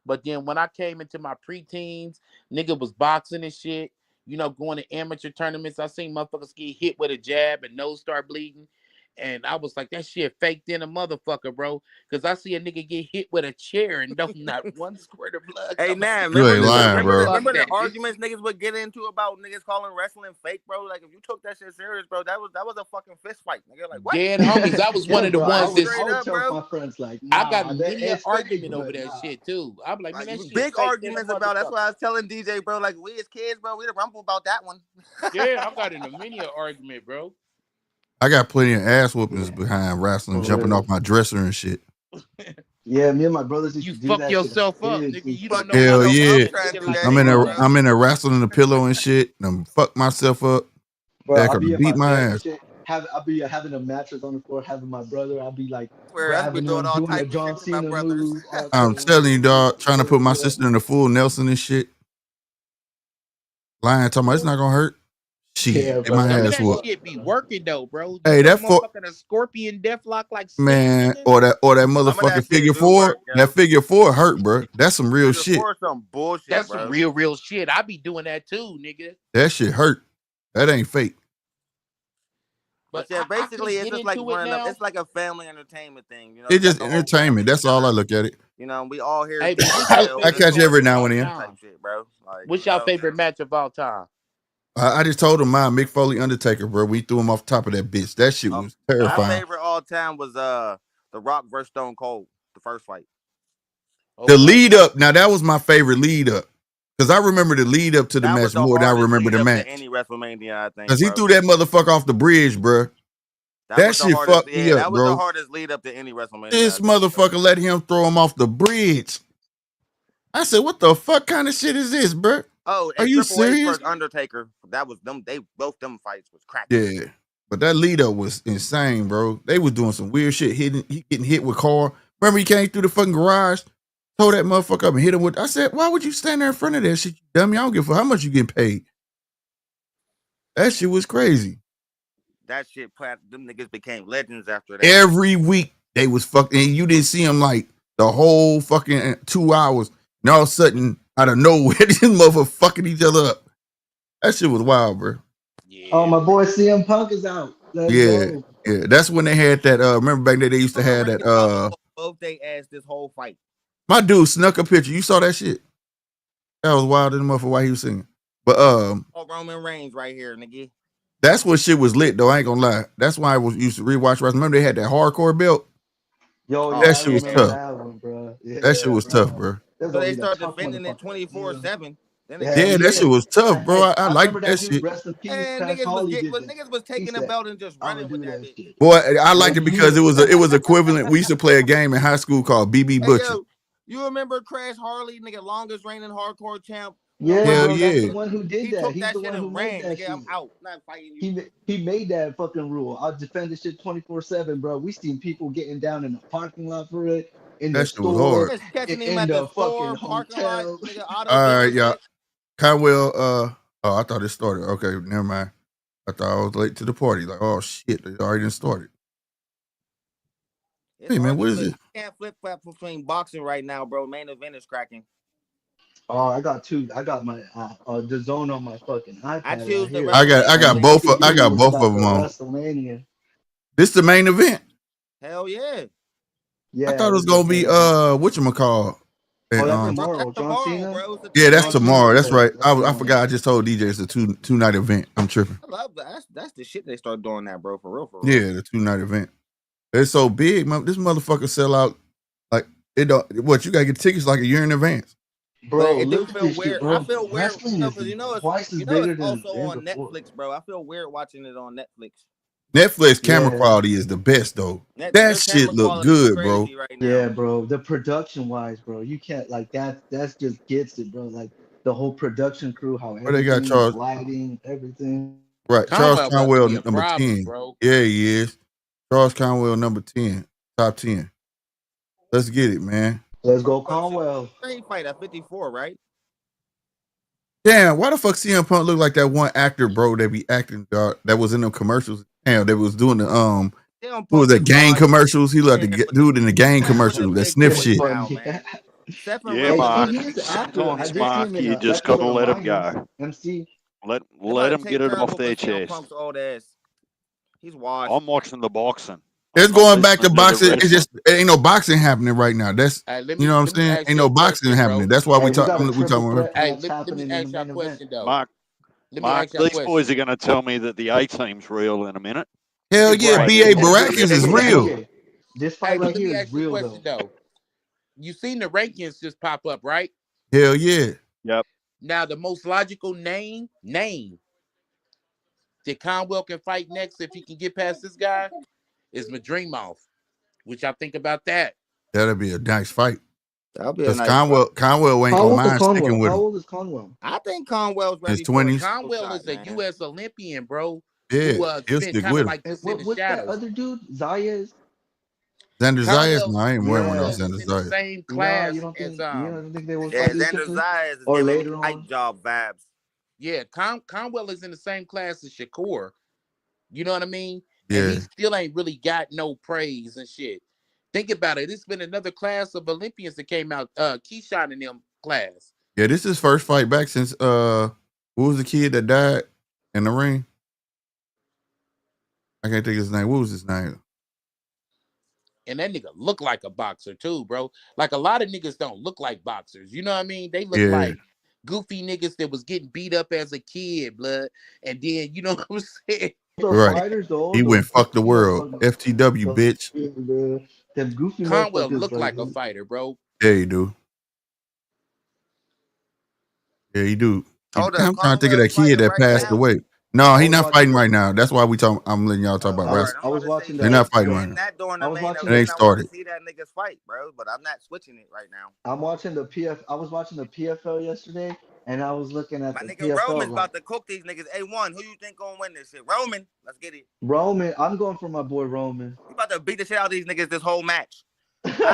[SPEAKER 6] But then when I came into my preteens, nigga was boxing and shit. You know, going to amateur tournaments. I seen motherfuckers get hit with a jab and nose start bleeding. And I was like, that shit faked in a motherfucker, bro. Because I see a nigga get hit with a chair and don't not one squirt of blood.
[SPEAKER 7] Hey, nah,
[SPEAKER 1] You ain't lying, bro.
[SPEAKER 7] Remember the arguments niggas would get into about niggas calling wrestling fake, bro? Like, if you took that shit serious, bro, that was a fucking fist fight, nigga. Like, what?
[SPEAKER 6] Dead homies. That was one of the ones that
[SPEAKER 5] I would tell my friends, like, nah,
[SPEAKER 6] I got many an argument over that shit, too. I'm like, man, that shit
[SPEAKER 7] big arguments about. That's why I was telling DJ, bro, like, we as kids, bro, we'd rumble about that one.
[SPEAKER 6] Yeah, I got in a many argument, bro.
[SPEAKER 1] I got plenty of ass whoopings behind wrestling, jumping off my dresser and shit.
[SPEAKER 5] Yeah, me and my brothers used to do that.
[SPEAKER 6] You fuck yourself up, nigga. You don't know.
[SPEAKER 1] Hell yeah. I'm in a wrestling the pillow and shit. And I'm fuck myself up.
[SPEAKER 5] Bro,
[SPEAKER 1] I'll beat my ass.
[SPEAKER 5] I'll be having a mattress on the floor, having my brother. I'll be like,
[SPEAKER 7] grabbing him, doing a John Cena move.
[SPEAKER 1] I'm telling you, dog, trying to put my sister in the full Nelson and shit. Lying, talking about it's not gonna hurt. Shit,
[SPEAKER 6] yeah, my ass whooped. Shit be working though, bro.
[SPEAKER 1] Hey, that fucking
[SPEAKER 6] a scorpion deathlock like
[SPEAKER 1] man, or that motherfucking figure four. That figure four hurt, bro. That's some real shit.
[SPEAKER 7] Some bullshit.
[SPEAKER 6] That's
[SPEAKER 7] bro.
[SPEAKER 6] Some real shit. I be doing that too, nigga.
[SPEAKER 1] That shit hurt. That ain't fake.
[SPEAKER 7] But yeah, basically, it's just like it's like a family entertainment thing. You know,
[SPEAKER 1] it's just entertainment. That's all I look at it.
[SPEAKER 7] You know, we all here.
[SPEAKER 6] Hey,
[SPEAKER 1] I catch every now and then.
[SPEAKER 7] Shit, bro. Like,
[SPEAKER 6] what's your favorite match of all time?
[SPEAKER 1] I just told him mine, Mick Foley Undertaker, bro. We threw him off the top of that bitch. That shit was terrifying.
[SPEAKER 7] My favorite all time was The Rock versus Stone Cold, the first fight.
[SPEAKER 1] The lead up. Now that was my favorite lead up. Because I remember the lead up to the match more than I remember the match.
[SPEAKER 7] Any WrestleMania, I think.
[SPEAKER 1] Because he threw that motherfucker off the bridge, bro. That shit fucked me up,
[SPEAKER 7] that was
[SPEAKER 1] bro.
[SPEAKER 7] the hardest lead up to any WrestleMania.
[SPEAKER 1] This motherfucker let him throw him off the bridge. I said, what the fuck kind of shit is this, bro?
[SPEAKER 7] Oh,
[SPEAKER 1] are you serious?
[SPEAKER 7] Undertaker, that was them. Both them fights was cracking.
[SPEAKER 1] Yeah, but that lead up was insane, bro. They was doing some weird shit. He getting hit with car. Remember, he came through the fucking garage, tore that motherfucker up and hit him with. I said, why would you stand there in front of that shit, you dummy? I don't give a fuck how much you getting paid. That shit was crazy.
[SPEAKER 7] That shit, them niggas became legends after that.
[SPEAKER 1] Every week they was fucking. And you didn't see them like the whole fucking 2 hours. And all of a sudden, out of nowhere, these motherfuckers fucking each other up. That shit was wild, bro.
[SPEAKER 5] Yeah. Oh, my boy CM Punk is out. Let's go.
[SPEAKER 1] Yeah. That's when they had that. Remember back then they used to have that.
[SPEAKER 7] Both they asked this whole fight.
[SPEAKER 1] My dude snuck a picture. You saw that shit? That was wild in the motherfucker while he was singing. But
[SPEAKER 7] Roman Reigns right here, nigga.
[SPEAKER 1] That's what shit was lit though. I ain't gonna lie. That's why I used to rewatch wrestling. Remember they had that hardcore belt.
[SPEAKER 5] That
[SPEAKER 1] shit was tough. That shit was tough, bro.
[SPEAKER 7] So they started defending it 24/7.
[SPEAKER 1] Yeah, that shit was tough, bro. I like that shit.
[SPEAKER 7] And niggas was taking the belt and just running with that bitch.
[SPEAKER 1] Boy, I liked it because it was equivalent. We used to play a game in high school called BB Butcher.
[SPEAKER 7] Yo, you remember Crash Harley, nigga, longest reigning hardcore champ?
[SPEAKER 5] Yeah,
[SPEAKER 1] hell
[SPEAKER 5] yeah. That's the one who did
[SPEAKER 7] he
[SPEAKER 5] that.
[SPEAKER 7] Took
[SPEAKER 5] He's
[SPEAKER 7] that
[SPEAKER 5] the
[SPEAKER 7] shit
[SPEAKER 5] one who made that shit.
[SPEAKER 7] I'm out. Not fighting you.
[SPEAKER 5] He made that fucking rule. I'll defend this shit 24/7, bro. We seen people getting down in the parking lot for it. In the store,
[SPEAKER 7] in the fucking hotel.
[SPEAKER 1] All right, y'all. Conwell, I thought it started. Okay, never mind. I thought I was late to the party. Like, oh shit, it already done started. Hey man, what is it?
[SPEAKER 7] Can't flip flop between boxing right now, bro. Main event is cracking.
[SPEAKER 5] Oh, I got two. I got my the zone on my fucking iPad.
[SPEAKER 7] I choose the.
[SPEAKER 1] I got both of them on.
[SPEAKER 5] WrestleMania.
[SPEAKER 1] This the main event.
[SPEAKER 7] Hell yeah.
[SPEAKER 5] Yeah.
[SPEAKER 1] I thought it was gonna be whatchamacallit.
[SPEAKER 5] And, that's tomorrow, John Cena?
[SPEAKER 7] Bro.
[SPEAKER 1] Yeah, that's tomorrow. That's right. I forgot. I just told DJ it's a two night event. I'm tripping.
[SPEAKER 7] I love that. That's the shit they start doing that, bro. For real.
[SPEAKER 1] Yeah, the 2-night event. It's so big, man. This motherfucker sell out like it don't. What you gotta get tickets like a year in advance,
[SPEAKER 5] bro.
[SPEAKER 7] It do feel weird.
[SPEAKER 5] Shit, bro.
[SPEAKER 7] I feel weird because
[SPEAKER 5] you know
[SPEAKER 7] it's also on Netflix, bro. I feel weird watching it on Netflix.
[SPEAKER 1] Netflix camera quality is the best though. That shit look good, bro.
[SPEAKER 7] Right
[SPEAKER 5] yeah, bro. The production wise, bro, you can't like that. That's just gets it, bro. Like the whole production crew, how
[SPEAKER 1] they got Charles,
[SPEAKER 5] lighting, everything.
[SPEAKER 1] Right, Charles Conwell number 10. Bro. Yeah, he is. Charles Conwell number 10, top 10. Let's get it, man.
[SPEAKER 5] Let's go, Conwell.
[SPEAKER 7] He fight at 54, right?
[SPEAKER 1] Damn, why the fuck CM Punk look like that one actor, bro, that be acting that was in the commercials? Damn, that was doing the who was that gang commercials? He like the dude in the gang commercial that sniff shit.
[SPEAKER 7] Seth and
[SPEAKER 2] Yeah,
[SPEAKER 7] Ray
[SPEAKER 2] Mark.
[SPEAKER 5] Here's the after.
[SPEAKER 2] Sometimes,
[SPEAKER 5] This
[SPEAKER 2] Mark,
[SPEAKER 5] came in
[SPEAKER 2] you
[SPEAKER 5] an
[SPEAKER 2] just got to
[SPEAKER 5] episode of
[SPEAKER 2] let them
[SPEAKER 5] Mayans.
[SPEAKER 2] go.
[SPEAKER 5] MC.
[SPEAKER 2] Let
[SPEAKER 7] Somebody
[SPEAKER 2] them
[SPEAKER 7] take
[SPEAKER 2] get it
[SPEAKER 7] Turnbull
[SPEAKER 2] off their
[SPEAKER 7] for CM
[SPEAKER 2] chest.
[SPEAKER 7] Punk's old ass. He's washed.
[SPEAKER 2] I'm watching the boxing.
[SPEAKER 1] It's
[SPEAKER 2] I'm not
[SPEAKER 1] going back to
[SPEAKER 2] listening the
[SPEAKER 1] boxing. It's
[SPEAKER 2] wrestling.
[SPEAKER 1] just it ain't no boxing happening right now. That's
[SPEAKER 6] Hey,
[SPEAKER 1] you know what I'm
[SPEAKER 6] let me
[SPEAKER 1] saying.
[SPEAKER 6] ask
[SPEAKER 1] Ain't
[SPEAKER 6] you
[SPEAKER 1] no
[SPEAKER 6] a
[SPEAKER 1] boxing
[SPEAKER 6] question,
[SPEAKER 1] happening.
[SPEAKER 6] bro.
[SPEAKER 1] That's why
[SPEAKER 5] Hey, we got a
[SPEAKER 1] we
[SPEAKER 5] triple
[SPEAKER 1] talking.
[SPEAKER 5] threat
[SPEAKER 6] Hey,
[SPEAKER 5] match
[SPEAKER 6] let
[SPEAKER 5] happening
[SPEAKER 6] me
[SPEAKER 5] in the
[SPEAKER 6] ask you a
[SPEAKER 5] main
[SPEAKER 6] question
[SPEAKER 5] event.
[SPEAKER 6] though.
[SPEAKER 2] Mark,
[SPEAKER 6] Let me ask you a
[SPEAKER 2] these
[SPEAKER 6] question.
[SPEAKER 2] boys are going to tell me that the A team's real in a minute.
[SPEAKER 1] Hell
[SPEAKER 2] Just
[SPEAKER 1] yeah,
[SPEAKER 2] wait
[SPEAKER 1] B.A.
[SPEAKER 2] till I
[SPEAKER 1] Baracus is
[SPEAKER 5] Hey,
[SPEAKER 1] real.
[SPEAKER 5] DJ, this
[SPEAKER 6] Hey,
[SPEAKER 5] fight
[SPEAKER 6] but
[SPEAKER 5] right
[SPEAKER 6] let me
[SPEAKER 5] here
[SPEAKER 6] ask
[SPEAKER 5] is
[SPEAKER 6] you a
[SPEAKER 5] real
[SPEAKER 6] question
[SPEAKER 5] though.
[SPEAKER 6] though. You seen the rankings just pop up, right?
[SPEAKER 1] Hell yeah.
[SPEAKER 2] Yep.
[SPEAKER 6] Now the most logical name that Conwell can fight next if he can get past this guy is Madrimov. Which I think about that.
[SPEAKER 1] That'll be a nice fight.
[SPEAKER 7] That'll be a
[SPEAKER 1] Because
[SPEAKER 7] nice fight.
[SPEAKER 1] Conwell ain't
[SPEAKER 5] How
[SPEAKER 1] gonna
[SPEAKER 5] old is
[SPEAKER 1] mind sticking
[SPEAKER 5] Conwell?
[SPEAKER 1] with
[SPEAKER 5] How
[SPEAKER 1] him.
[SPEAKER 5] old is Conwell?
[SPEAKER 7] I think Conwell's
[SPEAKER 1] His
[SPEAKER 7] ready for a
[SPEAKER 1] 20s.
[SPEAKER 7] title
[SPEAKER 6] Conwell
[SPEAKER 7] shot,
[SPEAKER 6] is a
[SPEAKER 7] man.
[SPEAKER 6] U.S. Olympian, bro,
[SPEAKER 1] Yeah,
[SPEAKER 6] who
[SPEAKER 1] he'll
[SPEAKER 6] spent
[SPEAKER 1] stick
[SPEAKER 6] kind
[SPEAKER 1] with
[SPEAKER 6] of
[SPEAKER 1] him.
[SPEAKER 6] like this in the
[SPEAKER 5] What's that
[SPEAKER 6] shadows.
[SPEAKER 5] other dude? Zayas?
[SPEAKER 1] Xander Zayas?
[SPEAKER 6] Conwell,
[SPEAKER 1] No, I ain't wearing no
[SPEAKER 5] Yeah.
[SPEAKER 6] Conwell
[SPEAKER 1] Xander
[SPEAKER 6] is in the
[SPEAKER 1] Zayas.
[SPEAKER 6] same
[SPEAKER 5] No,
[SPEAKER 6] class as
[SPEAKER 5] you don't think they will
[SPEAKER 7] Yeah,
[SPEAKER 5] fight each
[SPEAKER 7] Xander
[SPEAKER 5] other?
[SPEAKER 7] Zayas is
[SPEAKER 5] Or
[SPEAKER 7] giving me
[SPEAKER 5] later
[SPEAKER 7] night
[SPEAKER 5] on?
[SPEAKER 7] job vibes.
[SPEAKER 6] Yeah, Conwell is in the same class as Shakur. You know what I mean? And
[SPEAKER 1] Yeah.
[SPEAKER 6] he still ain't really got no praise and shit. Think about it. It's been another class of Olympians that came out. Keyshawn in them class.
[SPEAKER 1] Yeah, this is his first fight back since who was the kid that died in the ring? I can't think of his name. What was his name?
[SPEAKER 6] And that nigga look like a boxer too, bro. Like a lot of niggas don't look like boxers. You know what I mean? They look
[SPEAKER 1] Yeah.
[SPEAKER 6] like goofy niggas that was getting beat up as a kid, blood. And then, you know what I'm saying?
[SPEAKER 5] The
[SPEAKER 1] Right.
[SPEAKER 5] fighters, though,
[SPEAKER 1] He went fuck the
[SPEAKER 5] goofy
[SPEAKER 1] world.
[SPEAKER 5] motherfuckers.
[SPEAKER 1] FTW, bitch.
[SPEAKER 5] Them goofy
[SPEAKER 6] Conwell
[SPEAKER 5] motherfuckers
[SPEAKER 6] look like a fighter, bro.
[SPEAKER 1] Yeah, you do. Yeah, you do.
[SPEAKER 7] Hold
[SPEAKER 1] I'm
[SPEAKER 7] up,
[SPEAKER 1] trying to think of
[SPEAKER 7] Conwell's
[SPEAKER 1] that kid
[SPEAKER 7] fighting
[SPEAKER 1] that
[SPEAKER 7] right
[SPEAKER 1] passed
[SPEAKER 7] now?
[SPEAKER 1] away. No,
[SPEAKER 5] I
[SPEAKER 1] he
[SPEAKER 5] was
[SPEAKER 1] not
[SPEAKER 5] watching
[SPEAKER 1] fighting
[SPEAKER 5] the
[SPEAKER 1] right now. That's why I'm letting y'all talk about
[SPEAKER 7] All right,
[SPEAKER 1] wrestling.
[SPEAKER 7] I'm
[SPEAKER 5] I
[SPEAKER 7] about
[SPEAKER 5] was
[SPEAKER 7] to
[SPEAKER 5] watching
[SPEAKER 7] say,
[SPEAKER 1] They're
[SPEAKER 5] the
[SPEAKER 1] not
[SPEAKER 7] shit,
[SPEAKER 1] fighting
[SPEAKER 7] we
[SPEAKER 1] right
[SPEAKER 7] in
[SPEAKER 1] now.
[SPEAKER 7] that during
[SPEAKER 5] I
[SPEAKER 7] the
[SPEAKER 5] was
[SPEAKER 7] main
[SPEAKER 5] watching
[SPEAKER 1] It ain't
[SPEAKER 7] event. I want to
[SPEAKER 1] started.
[SPEAKER 7] see that niggas fight, bro, but I'm not switching it right now.
[SPEAKER 5] I'm watching the PF. I was watching the PFL yesterday, and I was looking at
[SPEAKER 7] My
[SPEAKER 5] the
[SPEAKER 7] nigga
[SPEAKER 5] PFL
[SPEAKER 7] Roman's
[SPEAKER 5] like
[SPEAKER 7] about to cook these niggas. A1, who you think gonna win this shit? Roman, let's get it.
[SPEAKER 5] Roman. I'm going for my boy Roman.
[SPEAKER 7] He about to beat the shit out of these niggas this whole match. I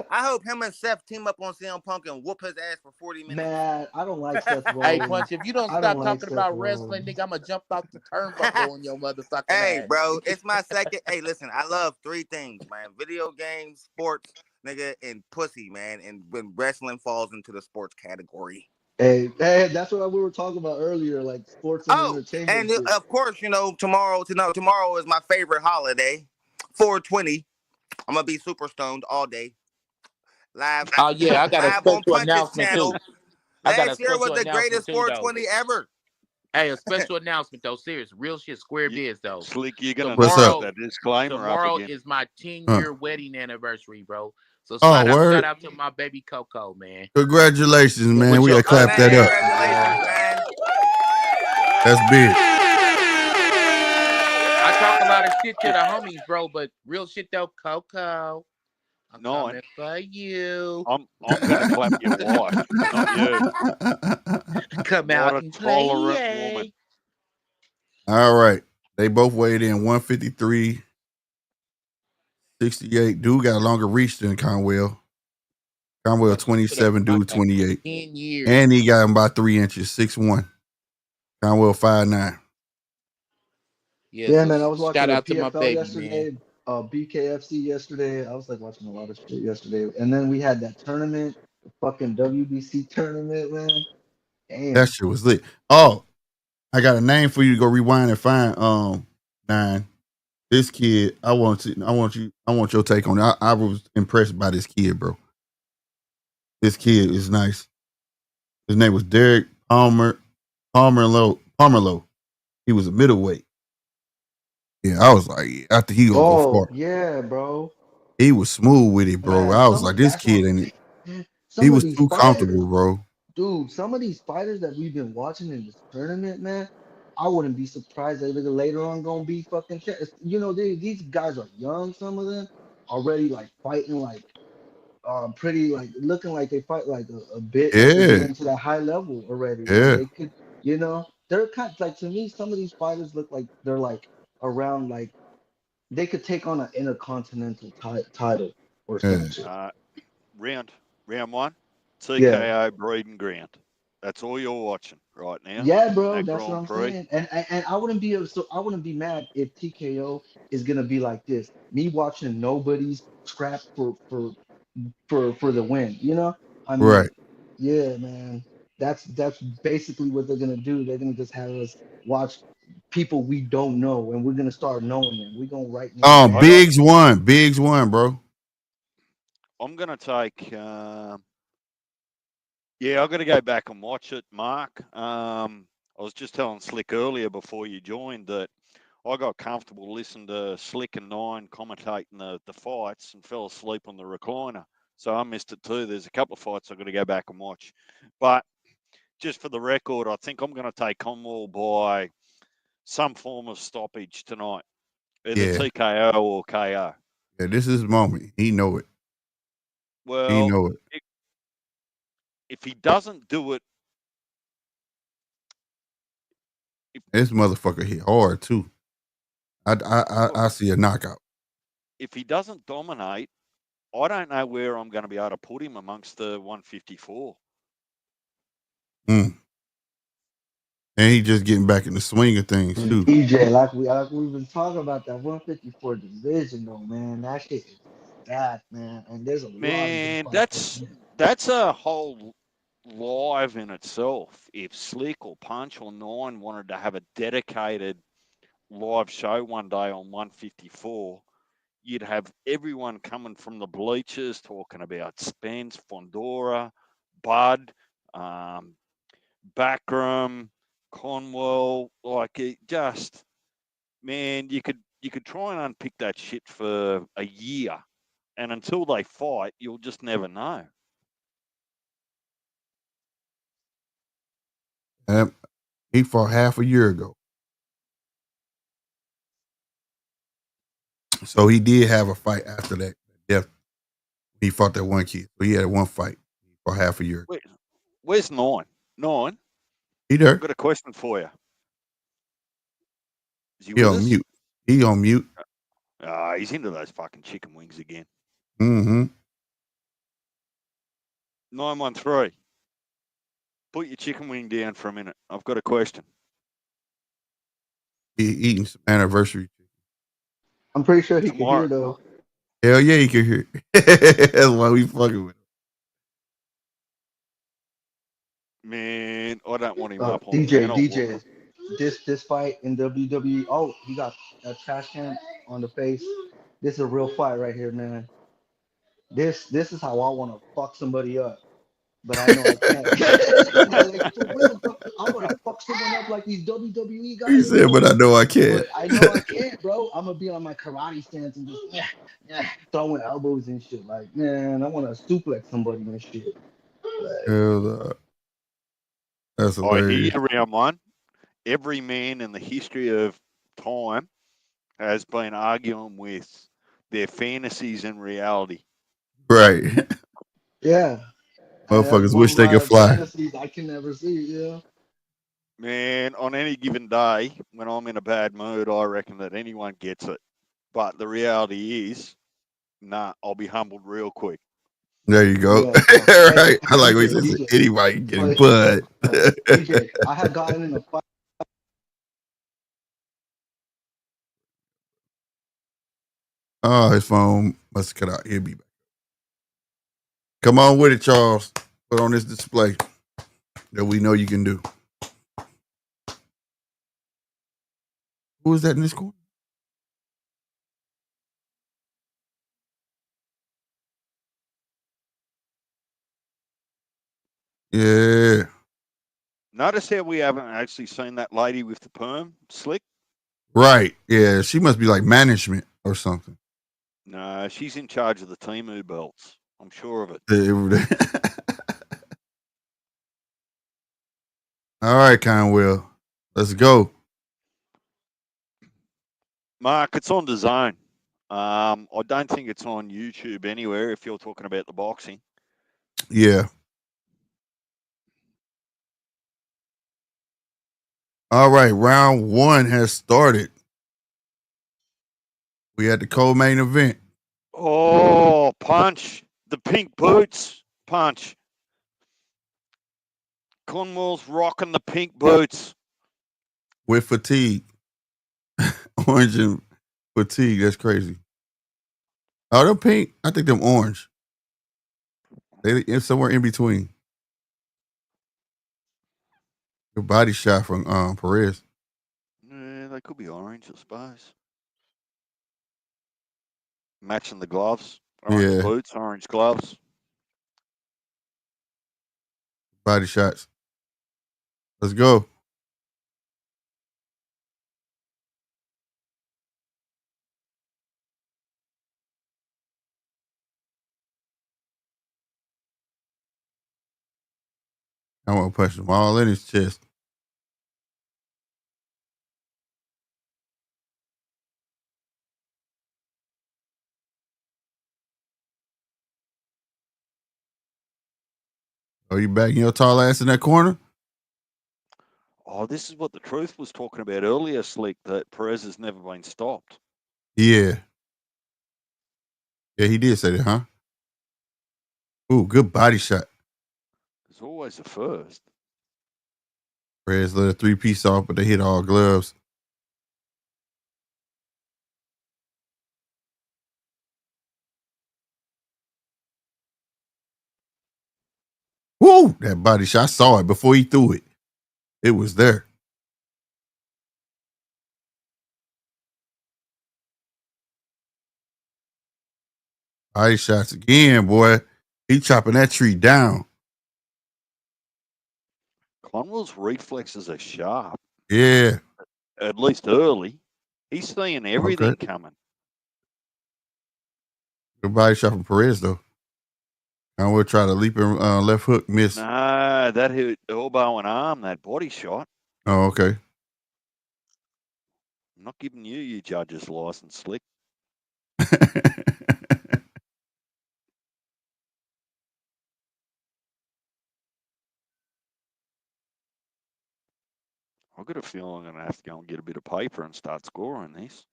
[SPEAKER 7] hope him and Seth team up on CM Punk and whoop his ass for 40 minutes.
[SPEAKER 5] Man, I don't like Seth
[SPEAKER 6] Hey,
[SPEAKER 5] Rollins.
[SPEAKER 6] Punch, if you don't
[SPEAKER 5] I don't
[SPEAKER 6] stop
[SPEAKER 5] like
[SPEAKER 6] talking
[SPEAKER 5] Seth
[SPEAKER 6] about wrestling,
[SPEAKER 5] Rollins.
[SPEAKER 6] nigga, I'm going to jump off the turnbuckle on your motherfucking
[SPEAKER 7] Hey,
[SPEAKER 6] ass.
[SPEAKER 7] bro, it's my second. Hey, listen, I love three things, man: video games, sports, nigga, and pussy, man. And when wrestling falls into the sports category.
[SPEAKER 5] Hey, that's what we were talking about earlier, like sports and
[SPEAKER 7] Oh,
[SPEAKER 5] entertainment
[SPEAKER 7] and
[SPEAKER 5] shit.
[SPEAKER 7] of course, tomorrow is my favorite holiday, 420. I'm gonna be super stoned all day. Live,
[SPEAKER 6] Oh, yeah, I got a
[SPEAKER 7] live on
[SPEAKER 6] special
[SPEAKER 7] Punch's
[SPEAKER 6] announcement,
[SPEAKER 7] channel.
[SPEAKER 6] too. I got a
[SPEAKER 7] Last year was
[SPEAKER 6] special
[SPEAKER 7] the
[SPEAKER 6] announcement,
[SPEAKER 7] greatest
[SPEAKER 6] too, though.
[SPEAKER 7] 420 ever.
[SPEAKER 6] Hey, a special announcement, though. Serious. Real shit, square biz, though.
[SPEAKER 2] Slick, you're going to
[SPEAKER 1] What's
[SPEAKER 2] need to
[SPEAKER 1] up?
[SPEAKER 2] put that disclaimer up
[SPEAKER 6] Tomorrow
[SPEAKER 2] again.
[SPEAKER 6] is my 10-year wedding anniversary, bro. So
[SPEAKER 1] Oh,
[SPEAKER 6] shout
[SPEAKER 1] word.
[SPEAKER 6] out to my baby Coco, man.
[SPEAKER 1] Congratulations, man.
[SPEAKER 6] With
[SPEAKER 1] We
[SPEAKER 6] your
[SPEAKER 1] gotta clap
[SPEAKER 7] Man,
[SPEAKER 1] that up.
[SPEAKER 7] congratulations, man.
[SPEAKER 1] That's big.
[SPEAKER 6] I talk a lot of shit to the homies, bro, but real shit, though, Coco, I'm
[SPEAKER 2] No,
[SPEAKER 6] coming for you.
[SPEAKER 2] I'm going to clap your wife, not you.
[SPEAKER 6] Come
[SPEAKER 2] What
[SPEAKER 6] out
[SPEAKER 2] a
[SPEAKER 6] and play.
[SPEAKER 2] tolerant woman.
[SPEAKER 1] All right. They both weighed in 153, 68. Dude got a longer reach than Conwell. Conwell 27, dude 28.
[SPEAKER 6] 10 years.
[SPEAKER 1] And he got him by 3 inches, 6'1". Conwell 5'9".
[SPEAKER 5] Yeah, man, I was watching
[SPEAKER 6] shout
[SPEAKER 5] the
[SPEAKER 6] out to my
[SPEAKER 5] PFL
[SPEAKER 6] baby,
[SPEAKER 5] yesterday,
[SPEAKER 6] man.
[SPEAKER 5] BKFC yesterday. I was like watching a lot of shit yesterday, and then we had that tournament, the fucking WBC tournament, man. Damn.
[SPEAKER 1] That shit was lit. Oh, I got a name for you to go rewind and find. 9. This kid, I want your take on it. I was impressed by this kid, bro. This kid is nice. His name was Derek Palmerlo. He was a middleweight. Yeah, I was like, after he gonna go far.
[SPEAKER 5] Yeah, bro.
[SPEAKER 1] He was smooth with it, bro.
[SPEAKER 5] Man,
[SPEAKER 1] I was like, this kid ain't it. He was too comfortable, bro.
[SPEAKER 5] Dude, some of these fighters that we've been watching in this tournament, man, I wouldn't be surprised that they're later on gonna be fucking. These guys are young. Some of them already like fighting like pretty like looking like they fight like a bit like they're getting to that high level already.
[SPEAKER 1] Yeah.
[SPEAKER 5] Like they could, they're kind like to me. Some of these fighters look like they're like around like they could take on an intercontinental title or something.
[SPEAKER 2] Round 1, TKO
[SPEAKER 5] Yeah.
[SPEAKER 2] breeding ground. That's all you're watching right now.
[SPEAKER 5] Yeah, bro,
[SPEAKER 2] That
[SPEAKER 5] that's what
[SPEAKER 2] Grand
[SPEAKER 5] I'm
[SPEAKER 2] Prix.
[SPEAKER 5] saying. And I wouldn't be mad if TKO is gonna be like this. Me watching nobody's scrap for the win, I mean,
[SPEAKER 1] Right.
[SPEAKER 5] yeah, man. That's basically what they're gonna do. They're gonna just have us watch people we don't know, and we're gonna start knowing them. We're gonna write names
[SPEAKER 2] I
[SPEAKER 5] down.
[SPEAKER 2] got.
[SPEAKER 1] Biggs won, bro.
[SPEAKER 2] I'm gonna take. Yeah, I've got to go back and watch it, Mark. I was just telling Slick earlier before you joined that I got comfortable listening to Slick and Nine commentating the fights and fell asleep on the recliner. So I missed it too. There's a couple of fights I've got to go back and watch. But just for the record, I think I'm going to take Conwell by some form of stoppage tonight, either
[SPEAKER 1] Yeah.
[SPEAKER 2] TKO or KO.
[SPEAKER 1] Yeah, this is his moment. He know it. He
[SPEAKER 2] Well,
[SPEAKER 1] know it.
[SPEAKER 2] if he doesn't do it,
[SPEAKER 1] This motherfucker hit hard too. I see a knockout.
[SPEAKER 2] if he doesn't dominate, I don't know where I'm going to be able to put him amongst the 154.
[SPEAKER 1] And he just getting back in the swing of things too.
[SPEAKER 5] DJ, we've been talking about that 154 division though, man. That shit is that, man. And there's a lot of
[SPEAKER 2] Man,
[SPEAKER 5] good fights.
[SPEAKER 2] that's a whole live in itself. If Slick or Punch or Nine wanted to have a dedicated live show one day on 154, you'd have everyone coming from the bleachers talking about Spence, Fundora, Bud, Backroom, Conwell. Like it just, man, you could try and unpick that shit for a year, and until they fight, you'll just never know.
[SPEAKER 1] He fought half a year ago. So he did have a fight after that death. He fought that one kid. So he had one fight for half a year.
[SPEAKER 2] Where's Nine? Nine?
[SPEAKER 1] He there.
[SPEAKER 2] I've got a question for you. Is he
[SPEAKER 1] He
[SPEAKER 2] with
[SPEAKER 1] on
[SPEAKER 2] us?
[SPEAKER 1] mute. He on mute.
[SPEAKER 2] He's into those fucking chicken wings again. 913. Put your chicken wing down for a minute. I've got a question.
[SPEAKER 1] He eating some anniversary.
[SPEAKER 5] I'm pretty sure he can
[SPEAKER 2] Tomorrow.
[SPEAKER 5] hear though.
[SPEAKER 1] Hell yeah, he can hear. That's why we fucking with him.
[SPEAKER 2] Man, I don't want him up on the
[SPEAKER 5] DJ. This fight in WWE. Oh, he got a trash can on the face. This is a real fight right here, man. This is how I want to fuck somebody up, but I know I can't. Like for real, bro. I want to fuck someone up like these WWE guys.
[SPEAKER 1] He said, but I know I can't.
[SPEAKER 5] But I know I can't, bro. I'm gonna be on my karate stance and just throwing elbows and shit. Like, man, I want to suplex somebody and shit. Like,
[SPEAKER 1] That's
[SPEAKER 2] I hear
[SPEAKER 1] hilarious.
[SPEAKER 2] you, round one. Every man in the history of time has been arguing with their fantasies and reality.
[SPEAKER 1] Right.
[SPEAKER 5] Yeah.
[SPEAKER 1] Motherfuckers wish they could fly.
[SPEAKER 5] Fantasies I can never see, yeah.
[SPEAKER 2] Man, on any given day, when I'm in a bad mood, I reckon that anyone gets it. But the reality is, nah, I'll be humbled real quick.
[SPEAKER 1] There you go.
[SPEAKER 5] Yeah,
[SPEAKER 1] right. I like what
[SPEAKER 5] DJ,
[SPEAKER 1] he said. Anybody can get bud.
[SPEAKER 5] DJ, I have gotten in a fight.
[SPEAKER 1] Oh, his phone must have cut out. He'll be back. Come on with it, Charles. Put on this display that we know you can do. Who is that in this corner? Yeah.
[SPEAKER 2] Notice how we haven't actually seen that lady with the perm, Slick?
[SPEAKER 1] Right. Yeah. She must be like management or something.
[SPEAKER 2] No, she's in charge of the Temu belts. I'm sure of it.
[SPEAKER 1] All right, Conwell. Let's go.
[SPEAKER 2] Mark, it's on the zone. I don't think it's on YouTube anywhere if you're talking about the boxing.
[SPEAKER 1] Yeah. All right, round one has started. We had the co-main event.
[SPEAKER 2] Oh, Punch. The pink boots. Punch. Conwell's rocking the pink boots.
[SPEAKER 1] With fatigue. Orange and fatigue. That's crazy. Oh, they're pink. I think them orange. It's somewhere in between. Good body shot from Perez.
[SPEAKER 2] Yeah, they could be orange, I suppose. Matching the gloves. Orange boots, orange gloves.
[SPEAKER 1] Body shots. Let's go. I want to punch him all in his chest. Oh, you backing your tall ass in that corner?
[SPEAKER 2] Oh, this is what the truth was talking about earlier, Slick, that Perez has never been stopped.
[SPEAKER 1] Yeah. Yeah, he did say that, huh? Ooh, good body shot.
[SPEAKER 2] It's always a first.
[SPEAKER 1] Perez let a 3-piece off, but they hit all gloves. Woo! That body shot. I saw it before he threw it. It was there. Body shots again, boy. He chopping that tree down.
[SPEAKER 2] Conwell's reflexes are sharp.
[SPEAKER 1] Yeah.
[SPEAKER 2] At least early. He's seeing everything coming.
[SPEAKER 1] Good body shot from Perez, though. I will try to leap and left hook, miss.
[SPEAKER 2] Nah, that hit elbow and arm, that body shot.
[SPEAKER 1] Oh, okay.
[SPEAKER 2] I'm not giving you your judge's license, Slick. I've got a feeling I'm going to have to go and get a bit of paper and start scoring this.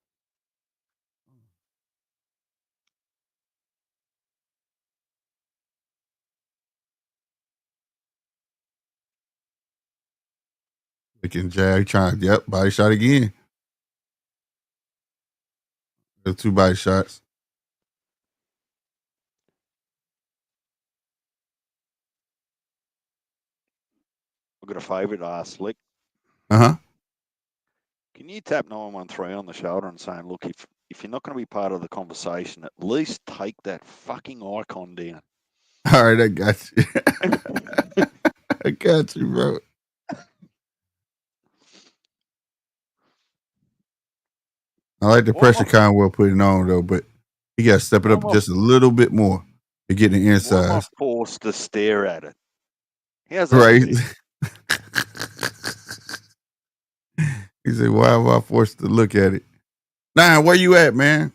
[SPEAKER 1] Looking jab, trying, body shot again. The 2 body shots.
[SPEAKER 2] I've got a favourite to ask, Slick.
[SPEAKER 1] Uh-huh.
[SPEAKER 2] Can you tap 913 on the shoulder and saying, look, if you're not going to be part of the conversation, at least take that fucking icon down.
[SPEAKER 1] All right, I got you. I got you, bro. I like the pressure Conwell putting on, though, but he got to step it up just a little bit more to get the inside.
[SPEAKER 2] I'm not forced to stare at it. How's that?
[SPEAKER 1] Right. He said, why am I forced to look at it? Nah, where you at, man?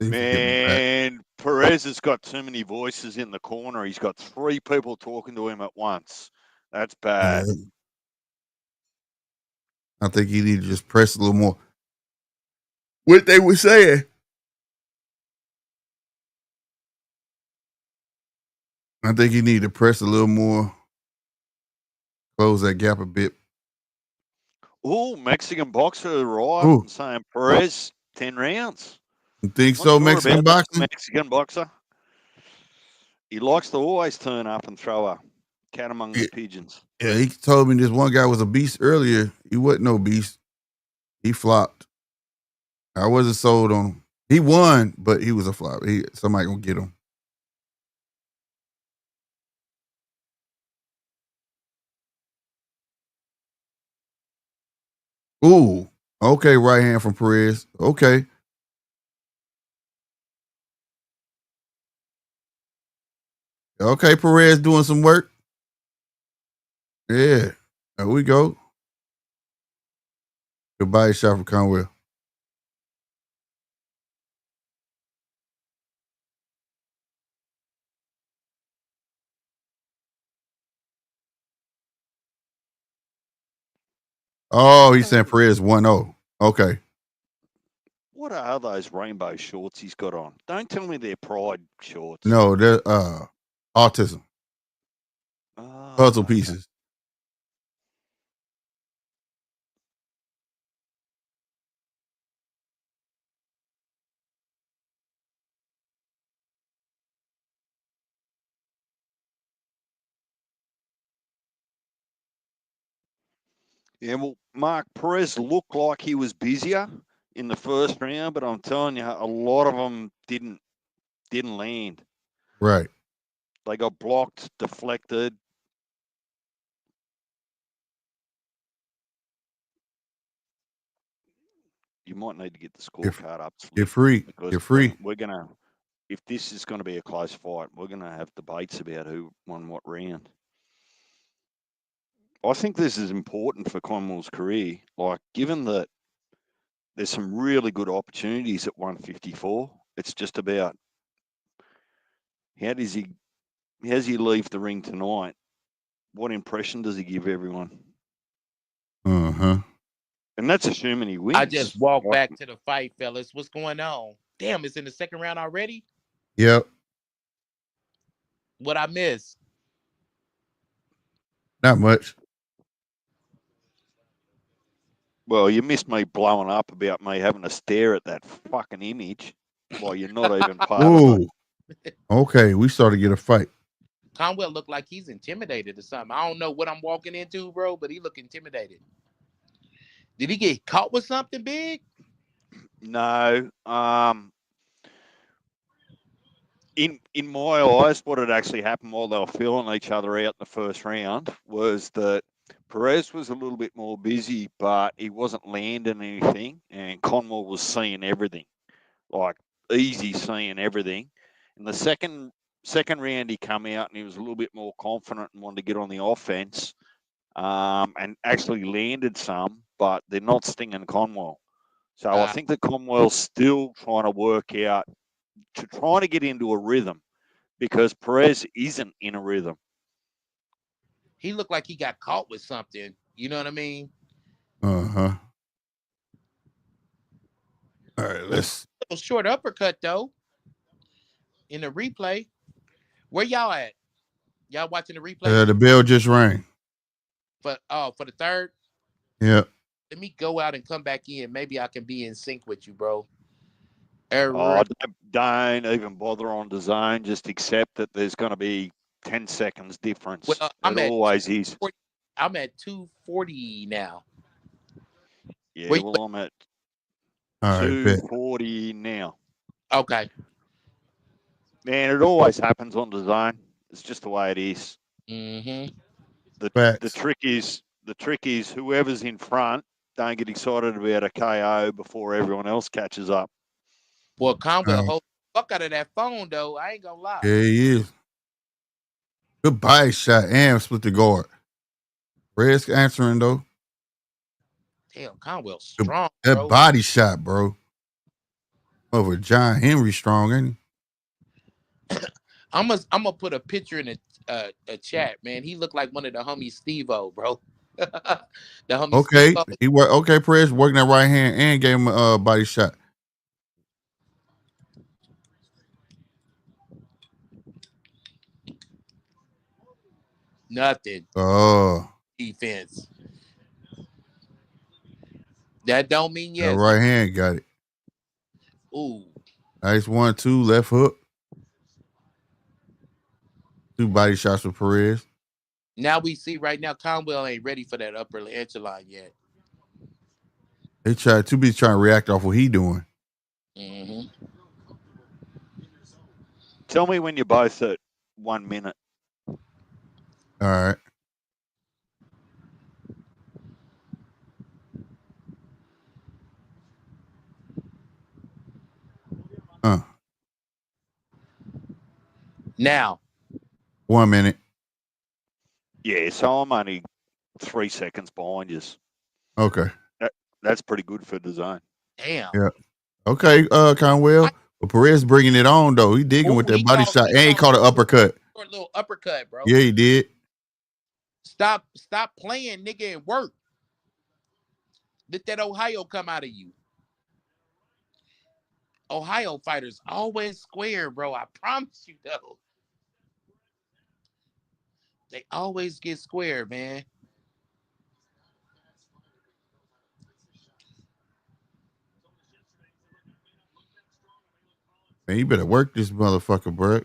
[SPEAKER 2] Man, Perez has got too many voices in the corner. He's got 3 people talking to him at once. That's bad.
[SPEAKER 1] I think he need to just press a little more. What they were saying. I think he need to press a little more. Close that gap a bit.
[SPEAKER 2] Oh, Mexican boxer right and saying Perez 10 rounds.
[SPEAKER 1] You think so, Mexican boxer?
[SPEAKER 2] Mexican boxer. He likes to always turn up and throw a cat among the pigeons.
[SPEAKER 1] Yeah, he told me this one guy was a beast earlier. He wasn't no beast. He flopped. I wasn't sold on him. He won, but he was a flop. Somebody gonna get him. Ooh, okay, right hand from Perez. Okay. Okay, Perez doing some work. Yeah, there we go. Good body shot from Conwell. Oh, he's saying Perez 1-0. Okay.
[SPEAKER 2] What are those rainbow shorts he's got on? Don't tell me they're Pride shorts.
[SPEAKER 1] No, they're autism. Puzzle
[SPEAKER 2] Okay.
[SPEAKER 1] pieces.
[SPEAKER 2] Yeah, well, Mark, Perez looked like he was busier in the first round, but I'm telling you, a lot of them didn't land.
[SPEAKER 1] Right.
[SPEAKER 2] They got blocked, deflected. You might need to get the scorecard up.
[SPEAKER 1] You're free.
[SPEAKER 2] Because
[SPEAKER 1] You're free.
[SPEAKER 2] we're gonna, if this is going to be a close fight, we're going to have debates about who won what round. I think this is important for Conwell's career. Like, given that there's some really good opportunities at 154, it's just about how does he leave the ring tonight? What impression does he give everyone?
[SPEAKER 1] Uh-huh.
[SPEAKER 2] And that's assuming he wins.
[SPEAKER 6] I just walked back to the fight, fellas. What's going on? Damn, it's in the second round already?
[SPEAKER 1] Yep.
[SPEAKER 6] What I miss?
[SPEAKER 1] Not much.
[SPEAKER 2] Well, you missed me blowing up about me having to stare at that fucking image while you're not even part of it.
[SPEAKER 1] Okay, we started to get a fight.
[SPEAKER 6] Conwell looked like he's intimidated or something. I don't know what I'm walking into, bro, but he looked intimidated. Did he get caught with something big?
[SPEAKER 2] No. In my eyes, what had actually happened while they were feeling each other out in the first round was that Perez was a little bit more busy, but he wasn't landing anything, and Conwell was seeing everything, like easy seeing everything. In the second round, he come out and he was a little bit more confident and wanted to get on the offense, and actually landed some, but they're not stinging Conwell. So I think that Conwell's still trying to work out, trying to get into a rhythm, because Perez isn't in a rhythm.
[SPEAKER 6] He looked like he got caught with something. You know what I mean?
[SPEAKER 1] Uh-huh. All right, let's.
[SPEAKER 6] A short uppercut, though, in the replay. Where y'all at? Y'all watching the replay?
[SPEAKER 1] The bell just rang.
[SPEAKER 6] For the third?
[SPEAKER 1] Yeah.
[SPEAKER 6] Let me go out and come back in. Maybe I can be in sync with you, bro.
[SPEAKER 2] Oh, don't even bother on design. Just accept that there's going to be 10 seconds difference.
[SPEAKER 6] Well,
[SPEAKER 2] always is.
[SPEAKER 6] I'm at 240 now.
[SPEAKER 2] Yeah, well, I'm at 240 now.
[SPEAKER 6] Okay.
[SPEAKER 2] Man, it always happens on design. It's just the way it is.
[SPEAKER 6] Mm-hmm.
[SPEAKER 2] The trick is whoever's in front, don't get excited about a KO before everyone else catches up.
[SPEAKER 6] Well, Conwell hold the fuck out of that phone, though. I ain't gonna lie.
[SPEAKER 1] Yeah, he is. Good body shot and split the guard. Red's answering, though.
[SPEAKER 6] Damn, Conwell's strong,
[SPEAKER 1] that
[SPEAKER 6] bro.
[SPEAKER 1] Body shot, bro. Over John Henry strong, ain't he?
[SPEAKER 6] I'm gonna put a picture in a chat, man. He looked like one of the homies Steve-O, bro. The homie
[SPEAKER 1] Okay,
[SPEAKER 6] Steve-O.
[SPEAKER 1] Perez working that right hand and gave him a body shot.
[SPEAKER 6] Nothing.
[SPEAKER 1] Oh.
[SPEAKER 6] Defense. That don't mean yes.
[SPEAKER 1] That right hand got it.
[SPEAKER 6] Ooh.
[SPEAKER 1] Nice 1-2 left hook. 2 body shots for Perez.
[SPEAKER 6] Now we see right now Conwell ain't ready for that upper echelon yet.
[SPEAKER 1] They try to be trying to react off what he doing.
[SPEAKER 6] Mm-hmm.
[SPEAKER 2] Tell me when you're both at 1 minute.
[SPEAKER 1] All right.
[SPEAKER 6] Now.
[SPEAKER 1] 1 minute.
[SPEAKER 2] Yeah, so I'm only 3 seconds behind you.
[SPEAKER 1] Okay.
[SPEAKER 2] That's pretty good for design.
[SPEAKER 6] Damn.
[SPEAKER 1] Yeah. Okay, Conwell. But Perez bringing it on, though. He digging with that body shot. And he caught an uppercut.
[SPEAKER 6] Short little uppercut, bro.
[SPEAKER 1] Yeah, he did.
[SPEAKER 6] Stop playing, nigga, and work. Let that Ohio come out of you. Ohio fighters always square, bro. I promise you, though. They always get square, man.
[SPEAKER 1] Man, you better work this motherfucker, bro.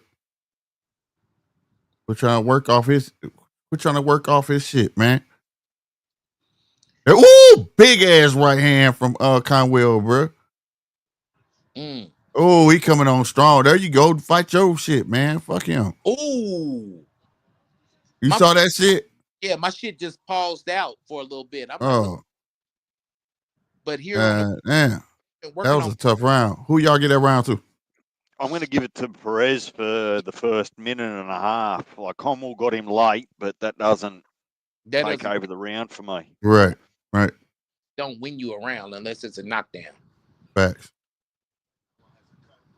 [SPEAKER 1] We're trying to work off his. We're trying to work off his shit, man. Ooh, big ass right hand from Conwell, bro. Oh, he coming on strong. There you go. Fight your shit, man. Fuck him.
[SPEAKER 6] Ooh.
[SPEAKER 1] You saw that shit?
[SPEAKER 6] Yeah, my shit just paused out for a little bit. But here,
[SPEAKER 1] damn, that was a tough round. Who y'all get that round to?
[SPEAKER 2] I'm going to give it to Perez for the first minute and a half. Like, Conwell got him late, but that doesn't take over the round for me.
[SPEAKER 1] Right.
[SPEAKER 6] Don't win you a round unless it's a knockdown.
[SPEAKER 1] Facts.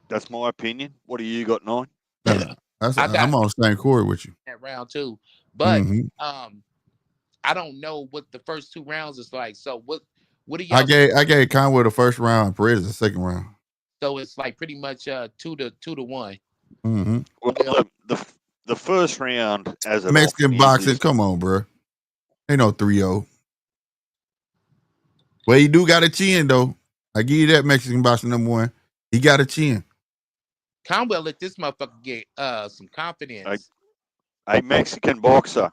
[SPEAKER 2] That's my opinion. What do you got, 9?
[SPEAKER 1] I'm on the same court with you.
[SPEAKER 6] That round too, but I don't know what the first 2 rounds is like. So what do y'all?
[SPEAKER 1] I gave Conwell the first round, and Perez the second round.
[SPEAKER 6] So it's like pretty much 2 to 1.
[SPEAKER 2] Well, the first round as a
[SPEAKER 1] Mexican boxing. Come on, bro. Ain't no 3-0. Well, he do got a chin though. I give you that, Mexican boxing number 1. He got a chin.
[SPEAKER 6] Conwell let this motherfucker get some confidence.
[SPEAKER 2] A Mexican boxer.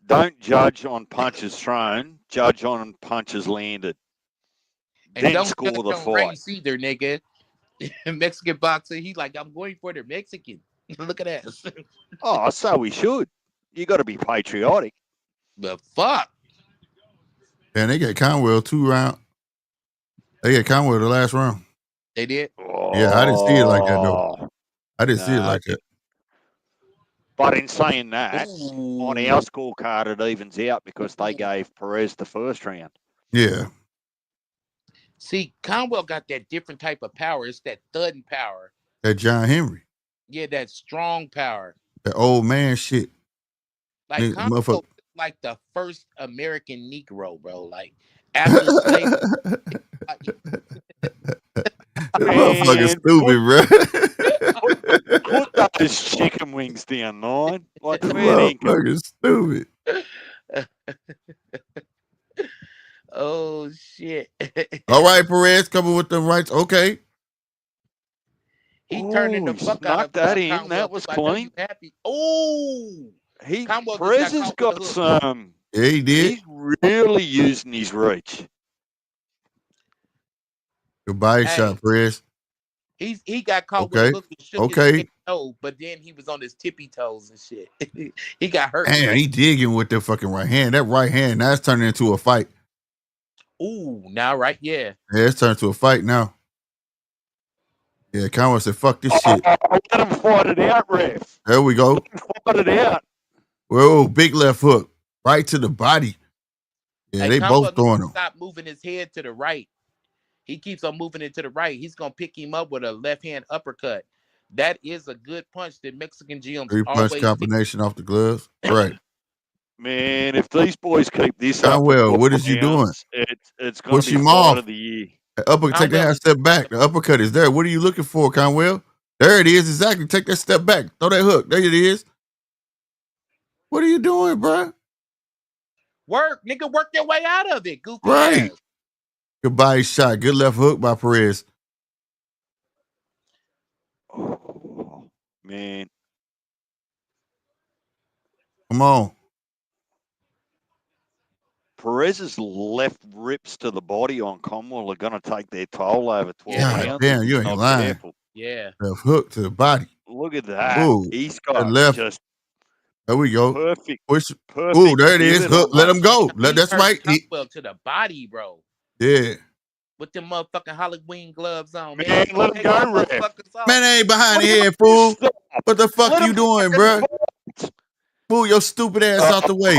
[SPEAKER 2] Don't judge on punches thrown. Judge on punches landed.
[SPEAKER 6] And don't score the fight. Race either, nigga. Mexican boxer. He like, I'm going for the Mexican. Look at that.
[SPEAKER 2] Oh, so we should. You got to be patriotic.
[SPEAKER 6] The fuck.
[SPEAKER 1] And they got Conwell 2 rounds. They got Conwell the last round.
[SPEAKER 6] They did?
[SPEAKER 1] Yeah, I didn't see it like that, though. I didn't see it like that.
[SPEAKER 2] But in saying that, on our scorecard, it evens out because they gave Perez the first round.
[SPEAKER 1] Yeah.
[SPEAKER 6] See, Conwell got that different type of power. It's that thudding power.
[SPEAKER 1] That John Henry.
[SPEAKER 6] Yeah, that strong power.
[SPEAKER 1] That old man shit.
[SPEAKER 6] Like, Conwell like the first American Negro, bro. Like, after slavery.
[SPEAKER 1] Motherfucker stupid, bro.
[SPEAKER 2] Put those chicken wings down, 9. Like,
[SPEAKER 1] motherfucker stupid.
[SPEAKER 6] Oh, shit.
[SPEAKER 1] All right, Perez, coming with the rights. Okay.
[SPEAKER 6] He turning the fuck out of
[SPEAKER 2] that in.
[SPEAKER 6] Conwell.
[SPEAKER 2] That was clean.
[SPEAKER 6] Happy. Oh.
[SPEAKER 2] Perez has got some.
[SPEAKER 1] Yeah, he did.
[SPEAKER 2] He's really using his reach.
[SPEAKER 1] Goodbye shot, Perez.
[SPEAKER 6] He got caught with a hook and shook his toe, but then he was on his tippy toes and shit. He got hurt.
[SPEAKER 1] Man, he digging with the fucking right hand. That right hand, now it's turning into a fight.
[SPEAKER 6] Ooh, now right, yeah.
[SPEAKER 1] Yeah, it's turned to a fight now. Yeah, Conwell said, fuck this shit.
[SPEAKER 2] Let him fight it out, ref.
[SPEAKER 1] There we go.
[SPEAKER 2] Let him fight it out.
[SPEAKER 1] Whoa, big left hook. Right to the body. Yeah,
[SPEAKER 6] hey,
[SPEAKER 1] they
[SPEAKER 6] Conwell
[SPEAKER 1] both throwing him.
[SPEAKER 6] Stop moving his head to the right. He keeps on moving it to the right. He's going to pick him up with a left-hand uppercut. That is a good punch that Mexican gyms
[SPEAKER 1] 3-punch combination off the gloves. Right.
[SPEAKER 2] Man, if these boys keep this
[SPEAKER 1] Conwell,
[SPEAKER 2] up,
[SPEAKER 1] what is you doing?
[SPEAKER 2] It's going to be fight of the year.
[SPEAKER 1] Take that half step back. The uppercut is there. What are you looking for, Conwell? There it is. Exactly. Take that step back. Throw that hook. There it is. What are you doing, bro?
[SPEAKER 6] Work, nigga. Work your way out of it. Goofy
[SPEAKER 1] right.
[SPEAKER 6] ass.
[SPEAKER 1] Goodbye shot. Good left hook by Perez.
[SPEAKER 2] Oh, man.
[SPEAKER 1] Come on.
[SPEAKER 2] Perez's left rips to the body on Conwell are going to take their toll over 12 rounds.
[SPEAKER 1] Damn, you ain't lying.
[SPEAKER 2] Careful.
[SPEAKER 6] Yeah.
[SPEAKER 1] Left hook to the body.
[SPEAKER 2] Look at that.
[SPEAKER 1] Ooh,
[SPEAKER 2] he's got
[SPEAKER 1] left.
[SPEAKER 2] Just
[SPEAKER 1] there we go.
[SPEAKER 2] Perfect.
[SPEAKER 1] Perfect. Ooh, there it is. Hook. Let him go. That's right.
[SPEAKER 6] Conwell to the body, bro.
[SPEAKER 1] Yeah.
[SPEAKER 6] With them motherfucking Halloween gloves on,
[SPEAKER 2] man. Let him go, ref.
[SPEAKER 1] Man, they ain't behind the head, fool. What the fuck you doing, bro? Pull your stupid ass out the way.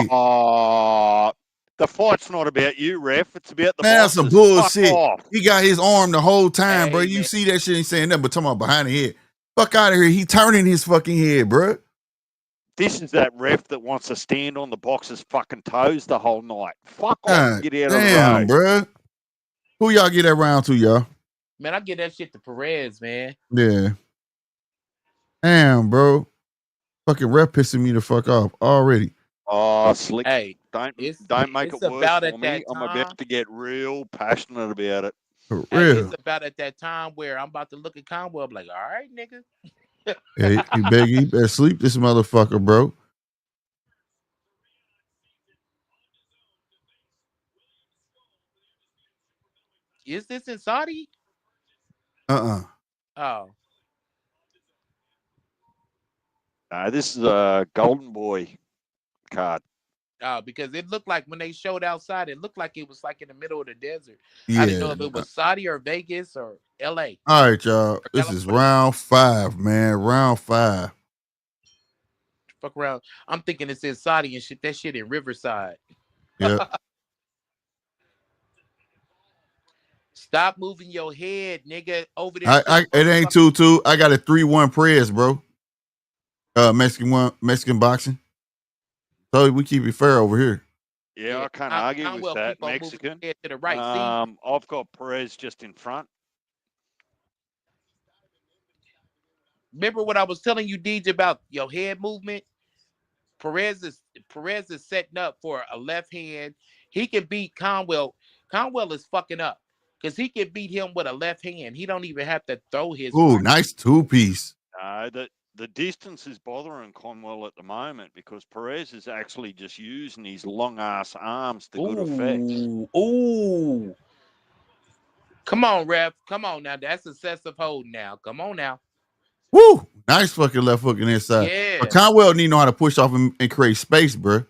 [SPEAKER 2] The fight's not about you, ref. It's about the
[SPEAKER 1] man, that's some bullshit.
[SPEAKER 2] Off.
[SPEAKER 1] He got his arm the whole time, bro. You see that shit ain't saying nothing but talking about behind the head. Fuck out of here. He turning his fucking head, bro.
[SPEAKER 2] This is that ref that wants to stand on the boxer's fucking toes the whole night. Fuck off. Get out of the road.
[SPEAKER 1] Damn, bro. Who y'all get that round to, y'all?
[SPEAKER 6] Man, I give that shit to Perez, man.
[SPEAKER 1] Yeah. Damn, bro. Fucking ref pissing me the fuck off already.
[SPEAKER 2] Oh, slick.
[SPEAKER 6] Hey,
[SPEAKER 2] Don't
[SPEAKER 6] it's
[SPEAKER 2] make it worse
[SPEAKER 6] about
[SPEAKER 2] for
[SPEAKER 6] at
[SPEAKER 2] me.
[SPEAKER 6] that
[SPEAKER 2] I'm
[SPEAKER 6] time.
[SPEAKER 2] about to get real passionate about it.
[SPEAKER 1] For
[SPEAKER 6] Hey,
[SPEAKER 1] real.
[SPEAKER 6] it's about at that time where I'm about to look at Conwell, I'm like, all right, nigga.
[SPEAKER 1] Yeah, he better sleep this motherfucker, bro.
[SPEAKER 6] Is this in Saudi?
[SPEAKER 1] Oh.
[SPEAKER 2] This is a Golden Boy card.
[SPEAKER 6] Because it looked like when they showed outside, it looked like it was like in the middle of the desert.
[SPEAKER 1] Yeah.
[SPEAKER 6] I didn't know if it was Saudi or Vegas or LA.
[SPEAKER 1] All right, y'all. This is round 5, man. Round 5.
[SPEAKER 6] Fuck around. I'm thinking it says Saudi and shit. That shit in Riverside.
[SPEAKER 1] Yeah.
[SPEAKER 6] Stop moving your head, nigga. Over there.
[SPEAKER 1] It ain't 2-2. I got a 3-1 Perez, bro. Mexican boxing. So we keep it fair over here.
[SPEAKER 2] Yeah, I can't argue with that. Mexican.
[SPEAKER 6] To the right.
[SPEAKER 2] I've got Perez just in front.
[SPEAKER 6] Remember what I was telling you, DJ, about your head movement? Perez is setting up for a left hand. He can beat Conwell. Conwell is fucking up because he can beat him with a left hand. He don't even have to throw his.
[SPEAKER 1] Ooh, nice 2-piece.
[SPEAKER 2] The distance is bothering Conwell at the moment because Perez is actually just using his long ass arms to good effect.
[SPEAKER 6] Ooh. Come on, ref. Come on now. That's excessive hold now. Come on now.
[SPEAKER 1] Woo! Nice fucking left hook in inside.
[SPEAKER 6] Yeah.
[SPEAKER 1] But Conwell need to know how to push off and create space, bro.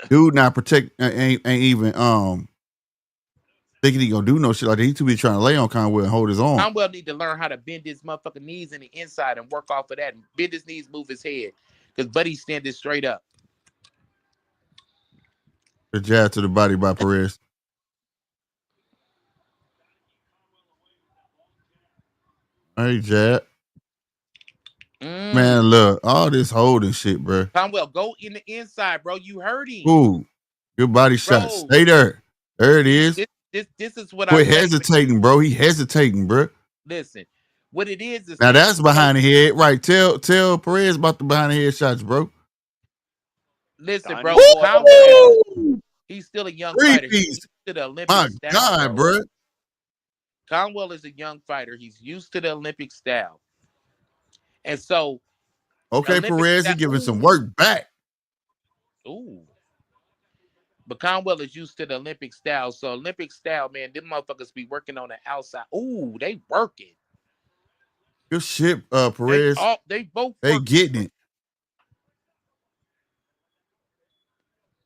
[SPEAKER 1] Dude not protect ain't even thinking he gonna do no shit like that. He too be trying to lay on Conwell and hold his own.
[SPEAKER 6] Conwell need to learn how to bend his motherfucking knees in the inside and work off of that and bend his knees, move his head. Because Buddy's standing straight up.
[SPEAKER 1] The jab to the body by Perez. Hey, jab. Man, look, all this holding shit, bro.
[SPEAKER 6] Conwell, go in the inside, bro. You heard him.
[SPEAKER 1] Ooh, good body shot. Stay there. There it is.
[SPEAKER 6] This is what
[SPEAKER 1] Quit hesitating, bro. He hesitating, bro.
[SPEAKER 6] Listen, what it is
[SPEAKER 1] now that's behind the head, right? Tell Perez about the behind the head shots, bro.
[SPEAKER 6] Listen, bro. Conwell, he's still a young fighter. He's used to the Olympic style.
[SPEAKER 1] My God, bro.
[SPEAKER 6] Conwell is a young fighter. He's used to the Olympic style. And so,
[SPEAKER 1] okay, Perez, he giving some work back.
[SPEAKER 6] Ooh. But Conwell is used to the Olympic style. So Olympic style, man, them motherfuckers be working on the outside. Ooh, they working.
[SPEAKER 1] Good shit, Perez.
[SPEAKER 6] They both
[SPEAKER 1] getting it.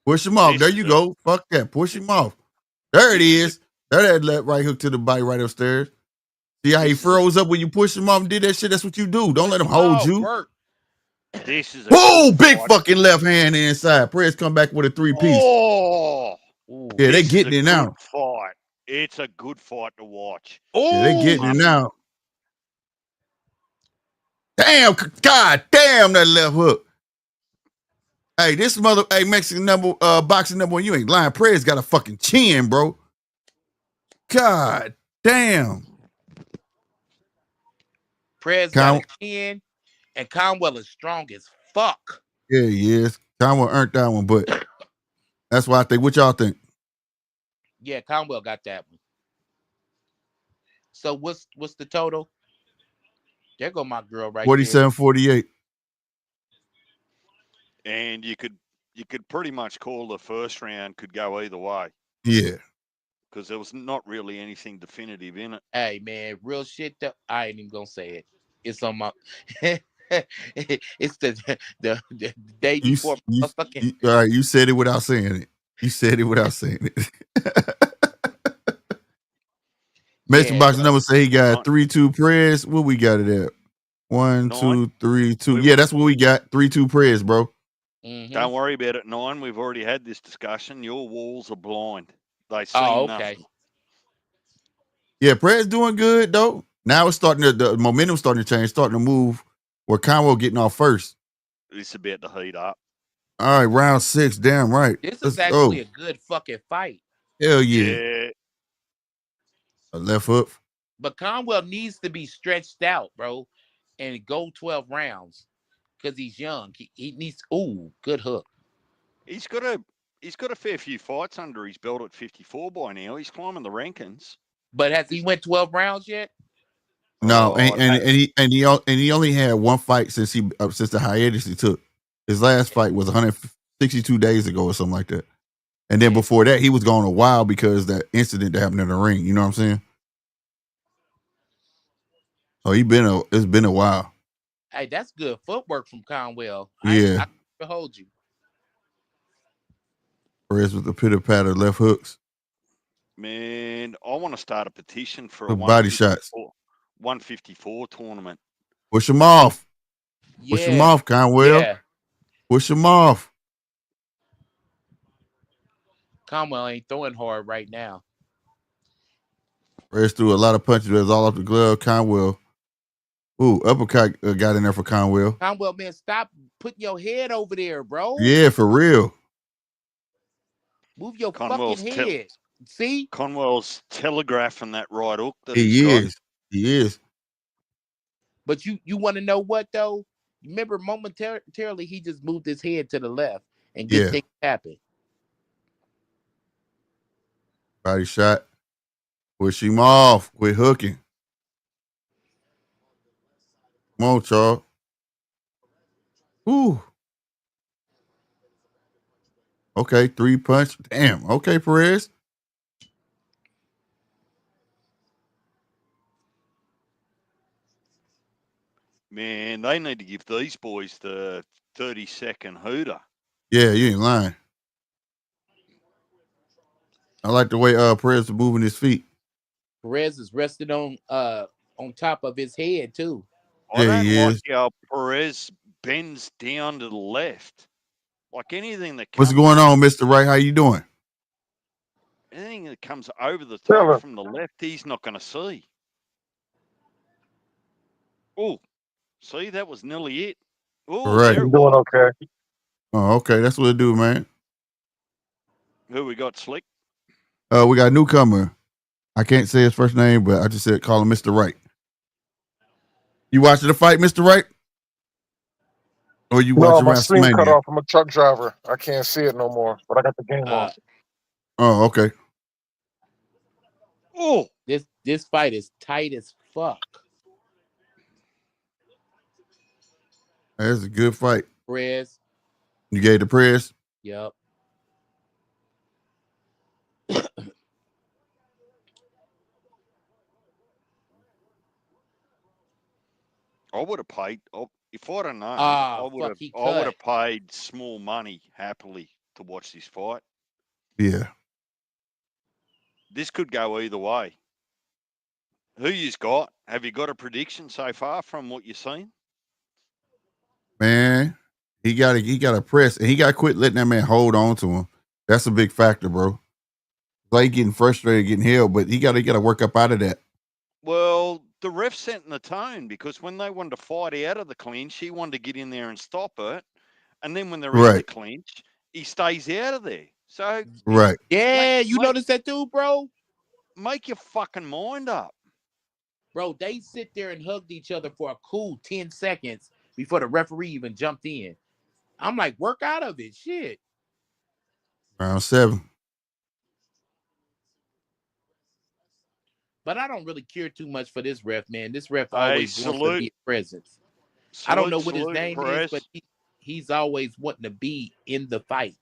[SPEAKER 1] Push him off. There you go. Fuck that. Push him off. There it is. There that left right hook to the body right upstairs. See how he froze up when you push him off and did that shit? That's what you do. Don't let him hold you.
[SPEAKER 2] This is
[SPEAKER 1] big fucking left hand inside. Perez come back with a 3-piece.
[SPEAKER 2] Oh,
[SPEAKER 1] yeah, they getting it now.
[SPEAKER 2] Fight. It's a good fight to watch.
[SPEAKER 1] Oh, yeah, they getting it now. Damn, God damn that left hook. Hey, this Mexican boxing number 1, you ain't lying. Perez got a fucking chin, bro. God damn.
[SPEAKER 6] Perez got a chin, and Conwell is strong as fuck.
[SPEAKER 1] Yeah, he is. Conwell earned that one, but that's why I think. What y'all think?
[SPEAKER 6] Yeah, Conwell got that one. So what's the total? There go my girl right
[SPEAKER 1] 47-48.
[SPEAKER 2] And you could pretty much call the first round could go either way.
[SPEAKER 1] Yeah.
[SPEAKER 2] Because there was not really anything definitive in it.
[SPEAKER 6] Hey man, real shit though. I ain't even gonna say it. It's on my it's the day before.
[SPEAKER 1] All right, you said it without saying it. You said it without saying it. Mexican boxing number say he got 3-2 Perez. What we got it at? 1, 2, 3, 2. Yeah, that's what we got. 3-2 Perez, bro.
[SPEAKER 6] Mm-hmm.
[SPEAKER 2] Don't worry about it, 9. We've already had this discussion. Your walls are blind. They see nothing.
[SPEAKER 1] Yeah, Perez doing good though. Now it's starting the momentum starting to change, starting to move. Where Conwell getting off first.
[SPEAKER 2] It's about to heat up.
[SPEAKER 1] All right, round 6. Damn right.
[SPEAKER 6] This is actually a good fucking fight.
[SPEAKER 1] Hell yeah. A left hook.
[SPEAKER 6] But Conwell needs to be stretched out, bro, and go 12 rounds because he's young. He needs. Ooh, good hook.
[SPEAKER 2] He's got a fair few fights under his belt at 54 by now. He's climbing the rankings.
[SPEAKER 6] But has he went 12 rounds yet?
[SPEAKER 1] No,
[SPEAKER 2] Oh,
[SPEAKER 1] and he only had one fight since the hiatus he took. His last fight was 162 days ago or something like that. And then before that, he was gone a while because that incident that happened in the ring. You know what I'm saying? So it's been a while.
[SPEAKER 6] Hey, that's good footwork from Conwell.
[SPEAKER 1] Yeah.
[SPEAKER 6] I hold you.
[SPEAKER 1] Perez with the pitter patter left hooks.
[SPEAKER 2] Man, I want to start a petition for a
[SPEAKER 1] body shots.
[SPEAKER 2] 154 tournament.
[SPEAKER 1] Push him off.
[SPEAKER 6] Yeah.
[SPEAKER 1] Push him off, Conwell.
[SPEAKER 6] Yeah.
[SPEAKER 1] Push him off.
[SPEAKER 6] Conwell ain't throwing hard right now.
[SPEAKER 1] Perez threw a lot of punches. It was all off the glove. Conwell. Ooh, uppercut got in there for Conwell.
[SPEAKER 6] Conwell, man, stop putting your head over there, bro.
[SPEAKER 1] Yeah, for real.
[SPEAKER 6] Move your fucking head. See?
[SPEAKER 2] Conwell's telegraphing that right hook that
[SPEAKER 1] He is.
[SPEAKER 6] But you want to know what, though? Remember, momentarily, he just moved his head to the left and good things happen.
[SPEAKER 1] Body shot. Push him off. Quit hooking. Come on, Charles. Ooh. Okay, 3 punch. Damn. Okay, Perez.
[SPEAKER 2] Man, they need to give these boys the 30-second hooter.
[SPEAKER 1] Yeah, you ain't lying. I like the way Perez is moving his feet.
[SPEAKER 6] Perez is rested on top of his head, too.
[SPEAKER 2] I don't like how Perez bends down to the left. Like anything that comes...
[SPEAKER 1] What's going on, Mr. Wright? How you doing?
[SPEAKER 2] Anything that comes over the top from the left, he's not going to see. Oh, see, that was nearly it. Oh,
[SPEAKER 1] right.
[SPEAKER 8] You're doing okay.
[SPEAKER 1] Oh, okay. That's what it do, man.
[SPEAKER 2] Who we got, Slick?
[SPEAKER 1] We got a newcomer. I can't say his first name, but I just said call him Mr. Wright. You watching the fight, Mr. Wright? Or you watching
[SPEAKER 8] my screen
[SPEAKER 1] WrestleMania?
[SPEAKER 8] cut off. I'm a truck driver. I can't see it no more, but I got the game on.
[SPEAKER 1] Oh, okay.
[SPEAKER 2] Oh,
[SPEAKER 6] this fight is tight as fuck.
[SPEAKER 1] That's a good fight.
[SPEAKER 6] Perez.
[SPEAKER 1] You gave the Perez?
[SPEAKER 6] Yep.
[SPEAKER 2] I would have paid. If I'd have known,
[SPEAKER 6] I
[SPEAKER 2] would have paid small money happily to watch this fight.
[SPEAKER 1] Yeah.
[SPEAKER 2] This could go either way. Who you's got? Have you got a prediction so far from what you've seen?
[SPEAKER 1] Man, he got to press, and he got to quit letting that man hold on to him. That's a big factor, bro. Like getting frustrated, getting held, but he got to work up out of that.
[SPEAKER 2] Well, the ref setting the tone because when they wanted to fight out of the clinch, he wanted to get in there and stop it, and then when they're in the clinch, he stays out of there. So
[SPEAKER 1] right,
[SPEAKER 6] yeah, you notice that too, bro.
[SPEAKER 2] Make your fucking mind up,
[SPEAKER 6] bro. They sit there and hugged each other for a cool 10 seconds before the referee even jumped in. I'm like, work out of it, shit.
[SPEAKER 1] Round 7.
[SPEAKER 6] But I don't really care too much for this ref, man. This ref always wants to be a presence. I don't know what his name is, but he's always wanting to be in the fight.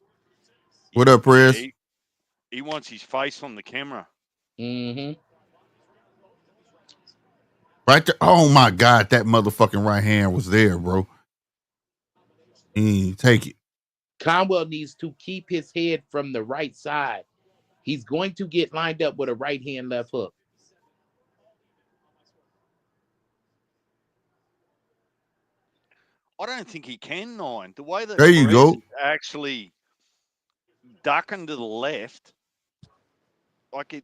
[SPEAKER 1] What up, Perez?
[SPEAKER 2] He wants his face on the camera.
[SPEAKER 6] Mm-hmm.
[SPEAKER 1] Right there. Oh, my God. That motherfucking right hand was there, bro. Take it.
[SPEAKER 6] Conwell needs to keep his head from the right side. He's going to get lined up with a right hand left hook.
[SPEAKER 2] I don't think he can, Nine. The way that
[SPEAKER 1] there you
[SPEAKER 2] Perez
[SPEAKER 1] go.
[SPEAKER 2] Actually ducking to the left, like it,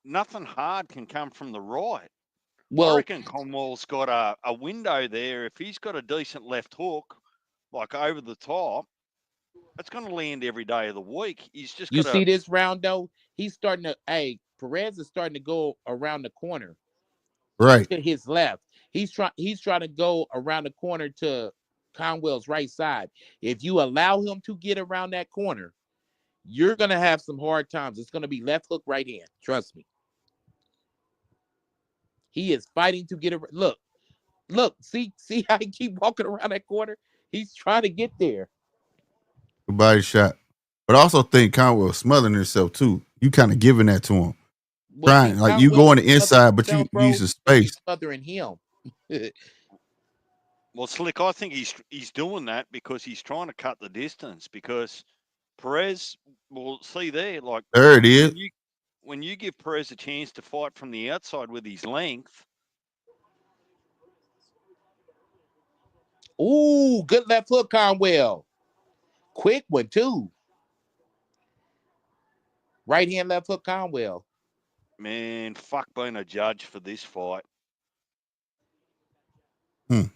[SPEAKER 2] nothing hard can come from the right. Well, I reckon Conwell's got a window there. If he's got a decent left hook, like over the top, it's going to land every day of the week. He's just
[SPEAKER 6] see this round, though? He's starting to, Perez is starting to go around the corner
[SPEAKER 1] Right.
[SPEAKER 6] to his left. He's trying to go around the corner to Conwell's right side. If you allow him to get around that corner, you're gonna have some hard times. It's gonna be left hook, right hand. Trust me. He is fighting to get a look. See how he keep walking around that corner? He's trying to get there.
[SPEAKER 1] Good body shot. But I also think Conwell smothering himself too. You kind of giving that to him.
[SPEAKER 6] Well,
[SPEAKER 1] Trying, like you go on the inside, but you use the space.
[SPEAKER 6] Smothering him.
[SPEAKER 2] Well, Slick, I think he's doing that because he's trying to cut the distance. Because Perez, well, see there, like
[SPEAKER 1] there it is.
[SPEAKER 2] When you give Perez a chance to fight from the outside with his length.
[SPEAKER 6] Ooh, good left hook, Conwell. Quick one too. Right hand, left hook, Conwell.
[SPEAKER 2] Man, fuck being a judge for this fight.
[SPEAKER 1] Good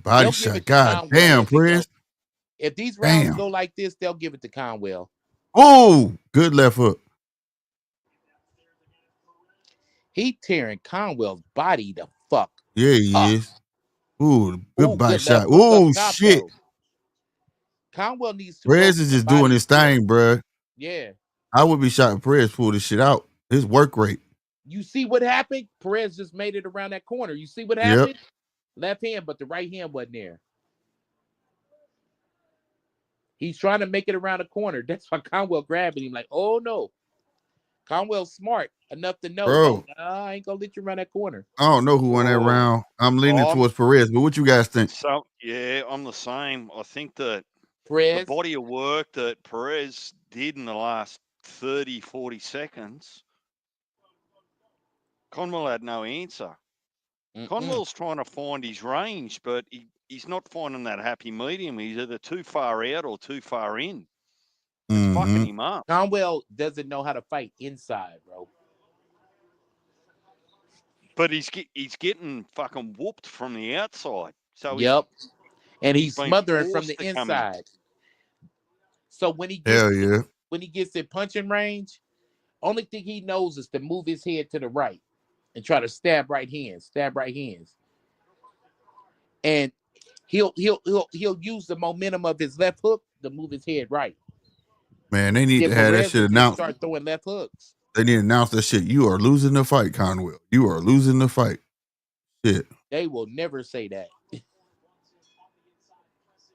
[SPEAKER 1] body shot. God damn, Perez.
[SPEAKER 6] If these rounds go like this, they'll give it to Conwell.
[SPEAKER 1] Oh, good left hook.
[SPEAKER 6] He tearing Conwell's body the fuck.
[SPEAKER 1] Yeah, he is. Ooh, good body shot. Ooh, shit.
[SPEAKER 6] Though. Conwell needs to.
[SPEAKER 1] Perez is just doing his thing, bro.
[SPEAKER 6] Yeah.
[SPEAKER 1] I would be shocked if Perez pulled this shit out. His work rate.
[SPEAKER 6] You see what happened? Perez just made it around that corner. You see what happened? Yep. Left hand, but the right hand wasn't there. He's trying to make it around the corner. That's why Conwell grabbing him like, oh no. Conwell's smart enough to know,
[SPEAKER 1] bro,
[SPEAKER 6] I ain't gonna let you run that corner.
[SPEAKER 1] I don't know who won that round. I'm leaning towards Perez, but what you guys think?
[SPEAKER 2] So yeah, I'm the same. I think that
[SPEAKER 6] Perez,
[SPEAKER 2] the body of work that Perez did in the last 30, 40 seconds, Conwell had no answer. Conwell's trying to find his range, but he's not finding that happy medium. He's either too far out or too far in. It's fucking him up.
[SPEAKER 6] Conwell doesn't know how to fight inside, bro.
[SPEAKER 2] But he's getting fucking whooped from the outside. So
[SPEAKER 6] yep, and he's smothering from the inside. So when he gets in punching range, only thing he knows is to move his head to the right and try to stab right hands. And he'll use the momentum of his left hook to move his head right.
[SPEAKER 1] Man, they need to have that shit announced.
[SPEAKER 6] Start throwing left hooks.
[SPEAKER 1] They need to announce that shit. You are losing the fight, Conwell. You are losing the fight. Shit.
[SPEAKER 6] They will never say that.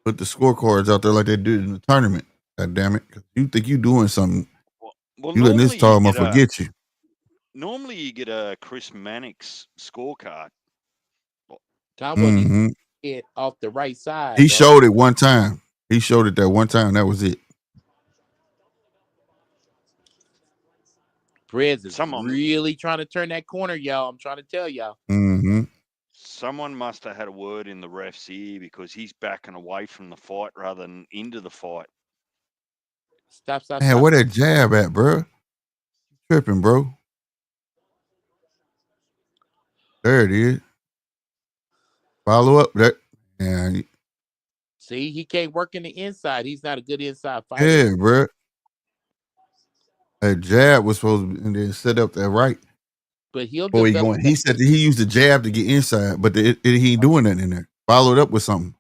[SPEAKER 1] Put the scorecards out there like they did in the tournament. God damn it. You think you doing something.
[SPEAKER 2] Well,
[SPEAKER 1] you letting this tall motherfucker get you.
[SPEAKER 2] Normally you get a Chris Mannix scorecard.
[SPEAKER 6] Conwell needs to get off the right side.
[SPEAKER 1] He showed it one time. He showed it that one time. That was it.
[SPEAKER 6] Perez is really trying to turn that corner, y'all. I'm trying to tell y'all.
[SPEAKER 2] Someone must have had a word in the ref's ear because he's backing away from the fight rather than into the fight.
[SPEAKER 6] Stop.
[SPEAKER 1] Man, where that jab at, bro? Tripping, bro. There it is. Follow up that. Yeah.
[SPEAKER 6] See, he can't work in the inside. He's not a good inside fighter.
[SPEAKER 1] Yeah, bro. That jab was supposed to be, and then set up that right.
[SPEAKER 6] But he'll
[SPEAKER 1] going. He said that he used the jab to get inside, but he ain't doing that in there. Followed up with something.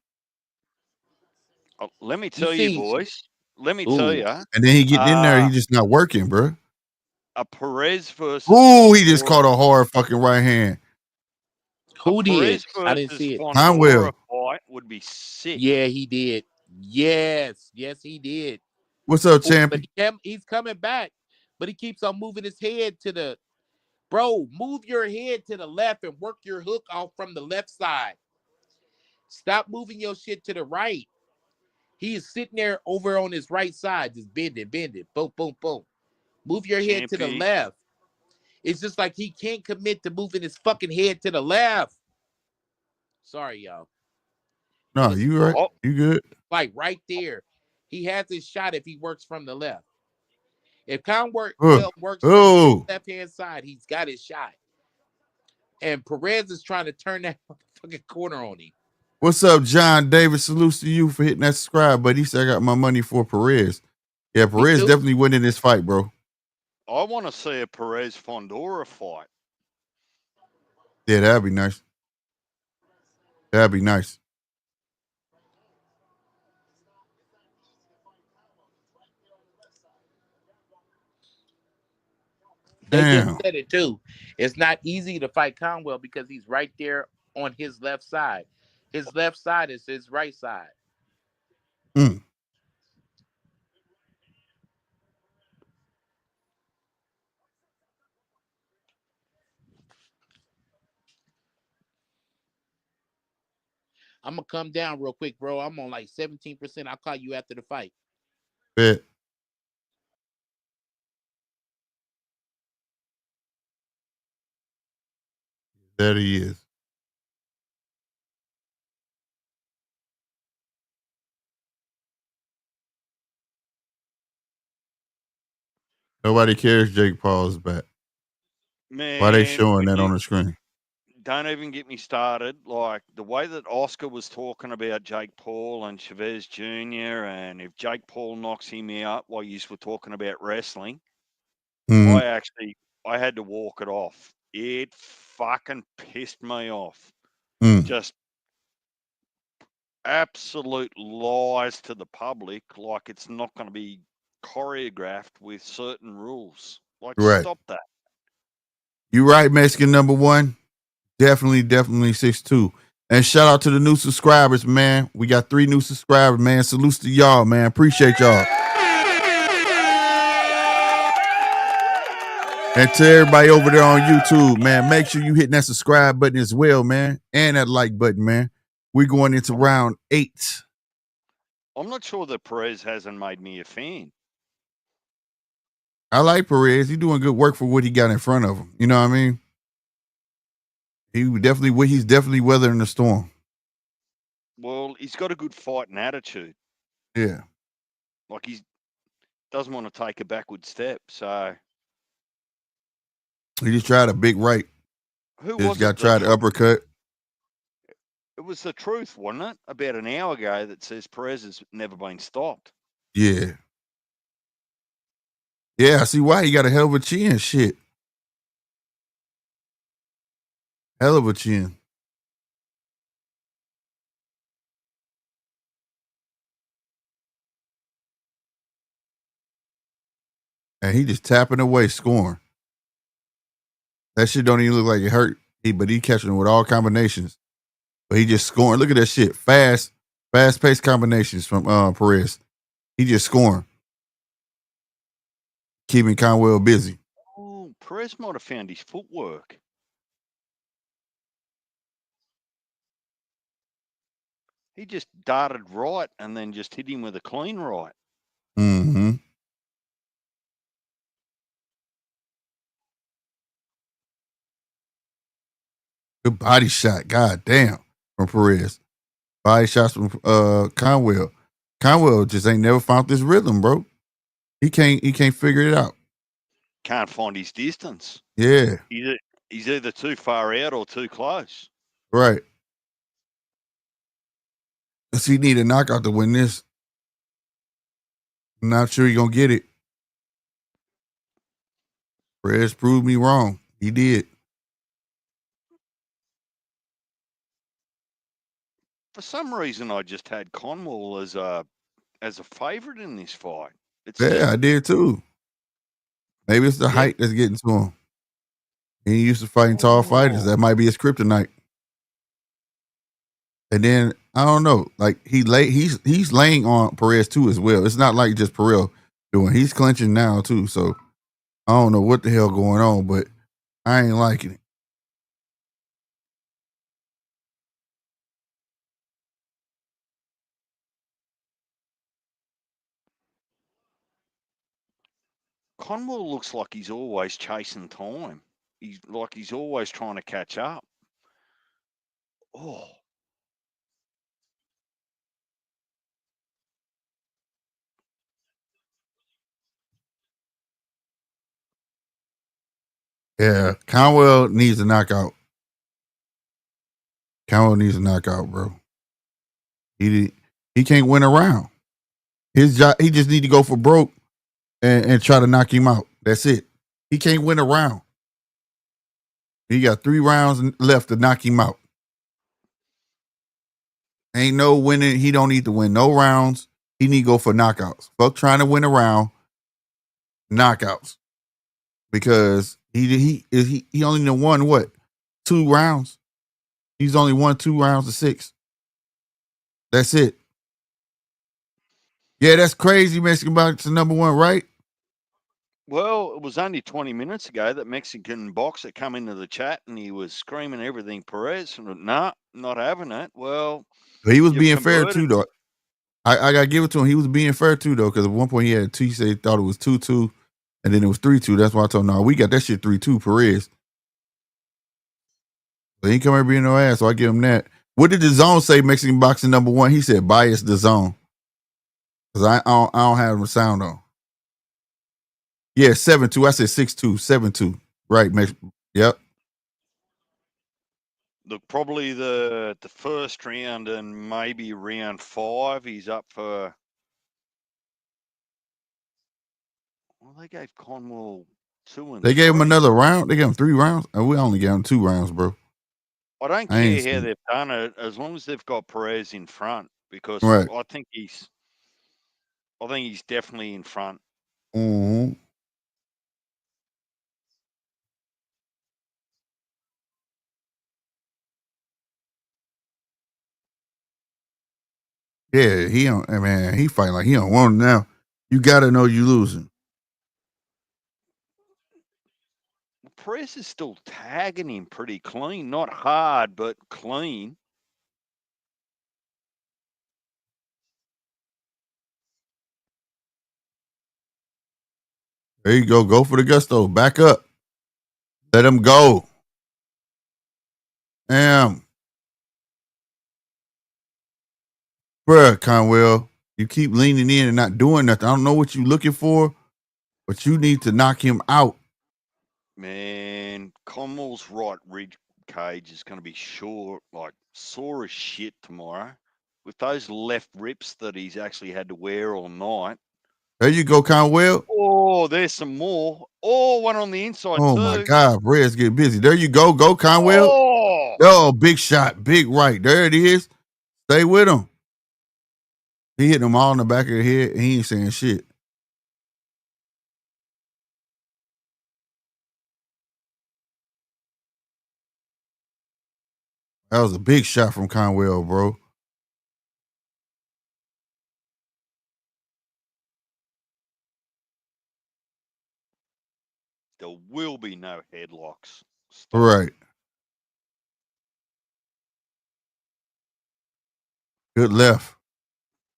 [SPEAKER 2] Oh, let me tell you, boys. Let me tell you.
[SPEAKER 1] And then he get in there, he just not working, bro.
[SPEAKER 2] A Perez versus.
[SPEAKER 1] Ooh, he just caught a hard fucking right hand.
[SPEAKER 6] Who did? I didn't see it.
[SPEAKER 2] Conwell fight would be sick.
[SPEAKER 6] Yeah, he did. Yes, he did.
[SPEAKER 1] What's up, champion?
[SPEAKER 6] He's coming back, but he keeps on moving his head to the. Bro, move your head to the left and work your hook off from the left side. Stop moving your shit to the right. He is sitting there over on his right side, just bending. Boom, boom, boom. Move your head to the left. It's just like he can't commit to moving his fucking head to the left. Sorry, y'all.
[SPEAKER 1] No, you right. You good.
[SPEAKER 6] Like right there. He has his shot if he works from the left. If Conwell works from the left-hand side, he's got his shot. And Perez is trying to turn that fucking corner on him.
[SPEAKER 1] What's up, John David? Salutes to you for hitting that subscribe, buddy. He said I got my money for Perez. Yeah, Perez definitely winning this fight, bro.
[SPEAKER 2] I want to see a Perez Fundora fight.
[SPEAKER 1] Yeah, that'd be nice. That'd be nice.
[SPEAKER 6] They just
[SPEAKER 1] Damn.
[SPEAKER 6] said it too. It's not easy to fight Conwell because he's right there on his left side. His left side is his right side.
[SPEAKER 1] Mm.
[SPEAKER 6] I'm gonna come down real quick, bro. I'm on like 17%. I'll call you after the fight.
[SPEAKER 1] Bet. That he is. Nobody cares Jake Paul's back.
[SPEAKER 2] Man,
[SPEAKER 1] Why they showing that on the screen?
[SPEAKER 2] Don't even get me started. Like the way that Oscar was talking about Jake Paul and Chavez Jr. and if Jake Paul knocks him out while you were talking about wrestling,
[SPEAKER 1] Mm-hmm.
[SPEAKER 2] I had to walk it off. It fucking pissed me off.
[SPEAKER 1] Mm.
[SPEAKER 2] Just absolute lies to the public, like it's not going to be choreographed with certain rules. Like,
[SPEAKER 1] Right.
[SPEAKER 2] stop that.
[SPEAKER 1] You right, Mexican number one. Definitely 6'2". And shout out to the new subscribers, man. We got 3 new subscribers, man. Salutes to y'all, man. Appreciate y'all. And to everybody over there on YouTube, man, make sure you hitting that subscribe button as well, man. And that like button, man. We're going into round 8.
[SPEAKER 2] I'm not sure that Perez hasn't made me a fan.
[SPEAKER 1] I like Perez. He's doing good work for what he got in front of him. You know what I mean? He's definitely weathering the storm.
[SPEAKER 2] Well, he's got a good fighting attitude.
[SPEAKER 1] Yeah.
[SPEAKER 2] Like he doesn't want to take a backward step. So
[SPEAKER 1] He just tried a big right.
[SPEAKER 2] who
[SPEAKER 1] Just
[SPEAKER 2] was
[SPEAKER 1] got
[SPEAKER 2] it?
[SPEAKER 1] tried to uppercut.
[SPEAKER 2] It was the truth, wasn't it? About an hour ago that says Perez has never been stopped.
[SPEAKER 1] Yeah. Yeah, I see why he got a hell of a chin. Shit. Hell of a chin. And he just tapping away, scoring. That shit don't even look like it hurt. But he catching it with all combinations. But he just scoring. Look at that shit. Fast-paced combinations from Perez. He just scoring. Keeping Conwell busy.
[SPEAKER 2] Oh, Perez might have found his footwork. He just darted right and then just hit him with a clean right.
[SPEAKER 1] Mm-hmm. Good body shot. God damn. From Perez. Body shots from Conwell. Conwell just ain't never found this rhythm, bro. He can't figure it out.
[SPEAKER 2] Can't find his distance.
[SPEAKER 1] Yeah.
[SPEAKER 2] He's either too far out or too close.
[SPEAKER 1] Right. Does he need a knockout to win this? I'm not sure he's gonna get it. Perez proved me wrong. He did.
[SPEAKER 2] For some reason, I just had Conwell as a favorite in this fight.
[SPEAKER 1] I did too. Maybe it's the height that's getting to him. He used to fighting tall fighters. That might be his kryptonite. And then I don't know. Like he's laying on Perez too as well. It's not like just Perez doing. He's clinching now too. So I don't know what the hell going on, but I ain't liking it.
[SPEAKER 2] Conwell looks like he's always chasing time. He's always trying to catch up. Oh.
[SPEAKER 1] Yeah, Conwell needs a knockout. Conwell needs a knockout, bro. He can't win a round. His job, he just need to go for broke and try to knock him out. That's it. He can't win a round. He got 3 rounds left to knock him out. Ain't no winning. He don't need to win no rounds. He need to go for knockouts. Fuck trying to win a round. Knockouts. Because he only won what? 2 rounds. He's only won 2 rounds of 6. That's it. Yeah, that's crazy. Mexican boxing #1, right?
[SPEAKER 2] Well, it was only 20 minutes ago that Mexican boxer come into the chat and he was screaming everything Perez. Nah, not having it. Well,
[SPEAKER 1] But he was
[SPEAKER 2] you've
[SPEAKER 1] being fair
[SPEAKER 2] converted.
[SPEAKER 1] too, though. I gotta give it to him. He was being fair too, though, because at one point he had 2. He said he thought it was 2-2, and then it was 3-2. That's why I told him, no, we got that shit 3-2, Perez. But he come here being no ass, so I give him that. What did the zone say, Mexican boxing #1? He said bias the zone. Because I don't have the sound on. Yeah, 7-2. I said 6-2, 7-2. Right, yep.
[SPEAKER 2] Probably the first round and maybe round 5, he's up for. Well, they gave Conwell 2 and 3.
[SPEAKER 1] They gave him another round. They gave him 3 rounds. And we only gave him 2 rounds, bro.
[SPEAKER 2] I don't care how they've done it as long as they've got Perez in front, because
[SPEAKER 1] right.
[SPEAKER 2] I think he's definitely in front.
[SPEAKER 1] Mm-hmm. Yeah, he fighting like he don't want it now. You gotta know you losing.
[SPEAKER 2] Perez is still tagging him pretty clean, not hard, but clean.
[SPEAKER 1] There you go. Go for the gusto. Back up. Let him go. Damn. Bruh, Conwell, you keep leaning in and not doing nothing. I don't know what you're looking for, but you need to knock him out.
[SPEAKER 2] Man, Conwell's right rib cage is going to be sore as shit tomorrow. With those left rips that he's actually had to wear all night.
[SPEAKER 1] There you go, Conwell.
[SPEAKER 2] Oh, there's some more. Oh, one on the inside too.
[SPEAKER 1] Oh, my God. Perez get busy. There you go. Go, Conwell. Oh, big shot. Big right. There it is. Stay with him. He hit him all in the back of the head, and he ain't saying shit. That was a big shot from Conwell, bro.
[SPEAKER 2] There will be no headlocks.
[SPEAKER 1] Stop. Right. Good left.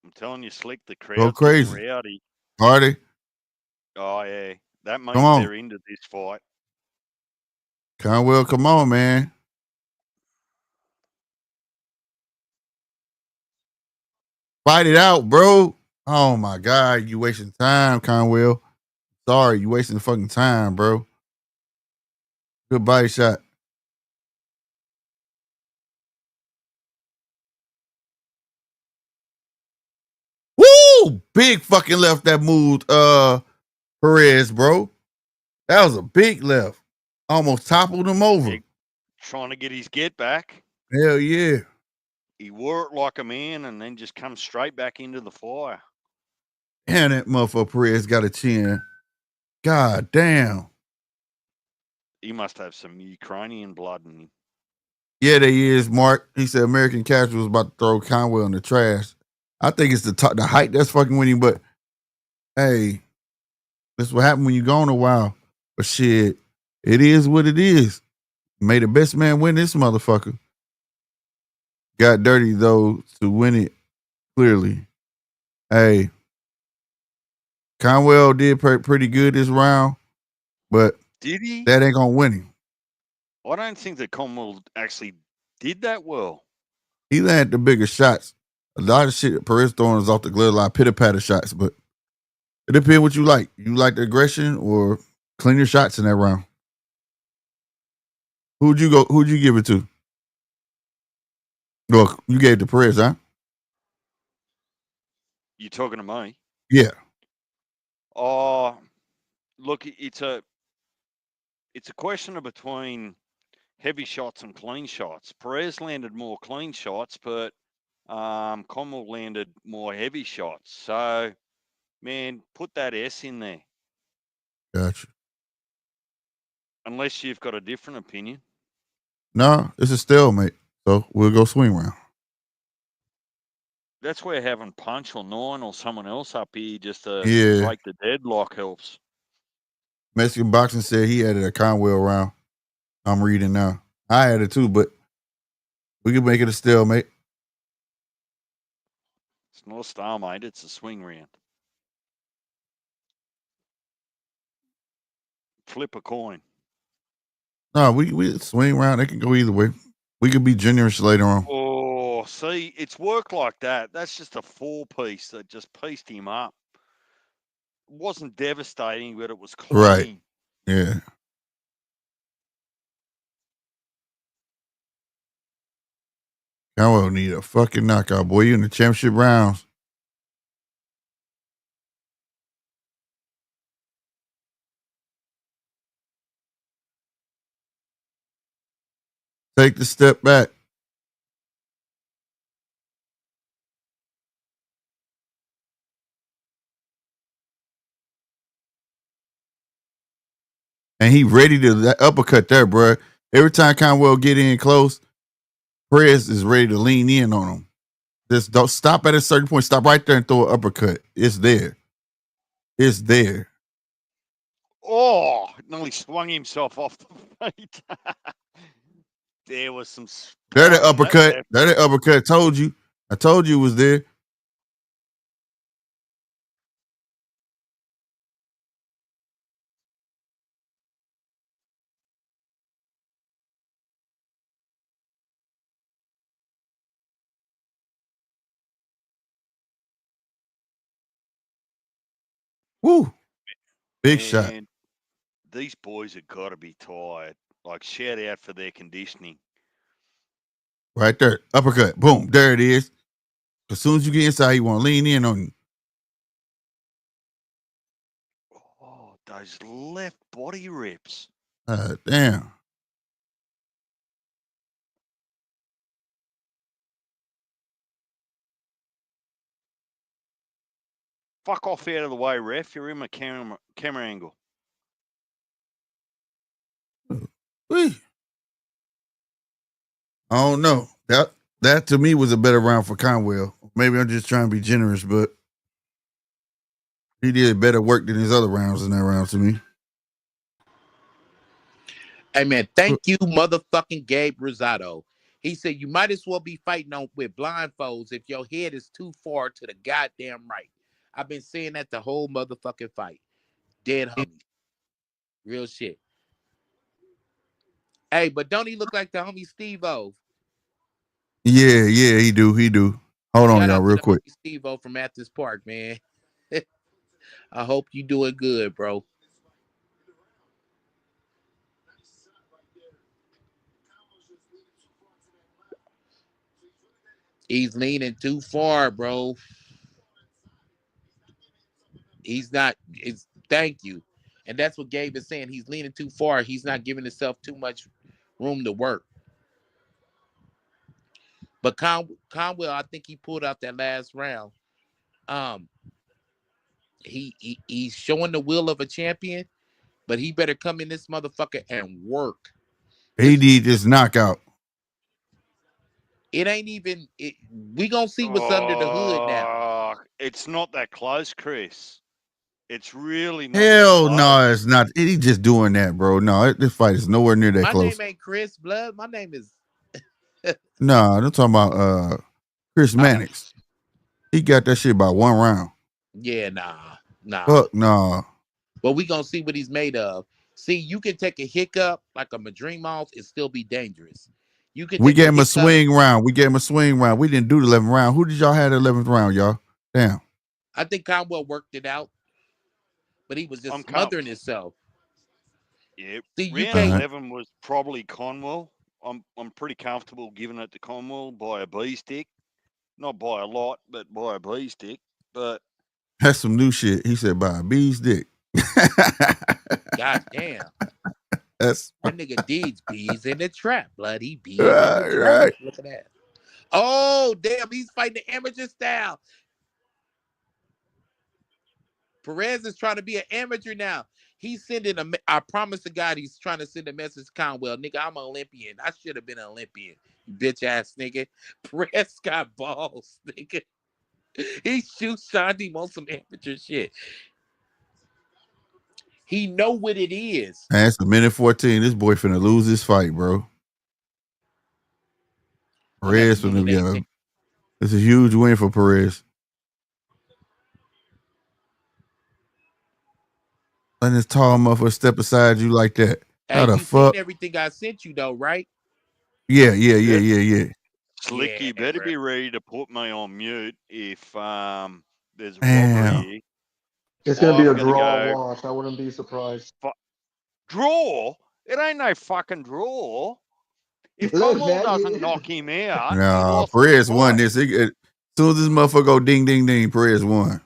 [SPEAKER 2] I'm telling you, Slick, the crowd.
[SPEAKER 1] Go crazy.
[SPEAKER 2] Rowdy.
[SPEAKER 1] Hardy.
[SPEAKER 2] Oh, yeah. That means they're into this fight.
[SPEAKER 1] Conwell, come on, man. Fight it out, bro. Oh, my God. You wasting time, Conwell. Sorry, you wasting fucking time, bro. Good body shot. Woo! Big fucking left that moved Perez, bro. That was a big left. Almost toppled him over.
[SPEAKER 2] Trying to get his get back.
[SPEAKER 1] Hell yeah.
[SPEAKER 2] He worked like a man and then just comes straight back into the fire.
[SPEAKER 1] And that motherfucker Perez got a chin. God damn.
[SPEAKER 2] He must have some Ukrainian blood in him.
[SPEAKER 1] Yeah, there is, Mark. He said American Casual was about to throw Conwell in the trash. I think it's the height that's fucking with him, but hey, this is what happened when you gone a while. But shit, it is what it is. May the best man win this motherfucker. Got dirty, though, to win it, clearly. Hey, Conwell did pretty good this round, but
[SPEAKER 2] did he?
[SPEAKER 1] That ain't going to win him.
[SPEAKER 2] I don't think that Conwell actually did that well.
[SPEAKER 1] He landed the bigger shots. A lot of shit Perez throwing is off the glove, a lot of pitter-patter shots, but it depends what you like. You like the aggression or cleaner shots in that round? Who'd you give it to? Well, you gave it to Perez, huh?
[SPEAKER 2] You talking to me?
[SPEAKER 1] Yeah.
[SPEAKER 2] Look, it's a it's a question of between heavy shots and clean shots. Perez landed more clean shots, but Conwell landed more heavy shots. So, man, put that S in there.
[SPEAKER 1] Gotcha.
[SPEAKER 2] Unless you've got a different opinion.
[SPEAKER 1] No, it's a stalemate. So we'll go swing round.
[SPEAKER 2] That's where having Punch or Nine or someone else up here just to break the deadlock helps.
[SPEAKER 1] Mexican Boxing said he had a Conwell round. I'm reading now. I had it too, but we can make it a stalemate.
[SPEAKER 2] It's not a stalemate, it's a swing round. Flip a coin.
[SPEAKER 1] No, we swing round. It can go either way. We could be generous later on.
[SPEAKER 2] Oh, see, it's work like that. That's just a 4-piece that just pieced him up. It wasn't devastating, but it was clean.
[SPEAKER 1] Right. Yeah. Conwell need a fucking knockout, boy. You in the championship rounds. Take the step back. And he ready to that uppercut there, bro. Every time Conwell get in close, Perez is ready to lean in on him. Just don't stop at a certain point. Stop right there and throw an uppercut. It's there. It's there.
[SPEAKER 2] Oh, nearly swung himself off the feet. There was some.
[SPEAKER 1] There the uppercut. There the uppercut. Told you. I told you it was there. Woo. Big shot.
[SPEAKER 2] These boys have got to be tired. Like, shout out for their conditioning.
[SPEAKER 1] Right there. Uppercut. Boom. There it is. As soon as you get inside, you want to lean in on you.
[SPEAKER 2] Oh, those left body rips.
[SPEAKER 1] Damn.
[SPEAKER 2] Fuck off out of the way, ref. You're in my camera angle.
[SPEAKER 1] I don't know. That to me was a better round for Conwell. Maybe I'm just trying to be generous, but he did better work than his other rounds in that round to me.
[SPEAKER 6] Hey man, thank you, motherfucking Gabe Rosado. He said you might as well be fighting with blindfolds if your head is too far to the goddamn right. I've been saying that the whole motherfucking fight. Dead homie. Real shit. Hey, but don't he look like the homie Steve-O?
[SPEAKER 1] Yeah, he do. Hold on, y'all, real quick.
[SPEAKER 6] Steve-O from Athens Park, man. I hope you doing good, bro. He's leaning too far, bro. He's not. Thank you. And that's what Gabe is saying. He's leaning too far. He's not giving himself too much room to work. But Conwell, I think he pulled out that last round. He's showing the will of a champion, but he better come in this motherfucker and work.
[SPEAKER 1] He need this knockout.
[SPEAKER 6] It ain't even. We gonna see what's under the hood now.
[SPEAKER 2] It's not that close, Chris. It's really not.
[SPEAKER 1] Hell no, it's not. He just doing that, bro. No, this fight is nowhere near that close.
[SPEAKER 6] My name ain't Chris Blood. My name is.
[SPEAKER 1] No, I'm talking about Chris Mannix. He got that shit by one round.
[SPEAKER 6] Yeah, nah.
[SPEAKER 1] Fuck nah.
[SPEAKER 6] But we gonna see what he's made of. See, you can take a hiccup like a Madrimov and still be dangerous.
[SPEAKER 1] We gave him a swing round. We gave him a swing round. We didn't do the 11th round. Who did y'all have the 11th round, y'all? Damn.
[SPEAKER 6] I think Conwell worked it out, but he was just smothering himself.
[SPEAKER 2] Yeah, see, round 11 was probably Conwell. I'm pretty comfortable giving it to Conwell by a B stick. Not by a lot, but by a B stick. But
[SPEAKER 1] that's some new shit. He said by a B stick.
[SPEAKER 6] God damn.
[SPEAKER 1] That's
[SPEAKER 6] that nigga Deeds bees in the trap, bloody bees in the trap.
[SPEAKER 1] right.
[SPEAKER 6] Look at that. Oh, damn, he's fighting the amateur style. Perez is trying to be an amateur now. He's sending I promise to God, he's trying to send a message to Conwell. Nigga, I'm an Olympian. I should have been an Olympian. You bitch ass nigga. Perez got balls, nigga. He shoots Shanti on some amateur shit. He know what it is.
[SPEAKER 1] Man, it's a minute 14. This boy finna lose this fight, bro. Perez finna get. It's a huge win for Perez. Letting this tall motherfucker step aside you like that.
[SPEAKER 6] Hey,
[SPEAKER 1] How the fuck?
[SPEAKER 6] Seen everything I sent you though, right?
[SPEAKER 1] Yeah.
[SPEAKER 2] Slick, you better be ready to put me on mute if there's a
[SPEAKER 1] Damn.
[SPEAKER 2] robbery here.
[SPEAKER 5] It's gonna be a draw wash. I wouldn't be surprised.
[SPEAKER 2] Draw? It ain't no fucking draw. If Conwell doesn't knock him out,
[SPEAKER 1] nah, Perez won this. As soon as this motherfucker go ding ding ding, Perez won.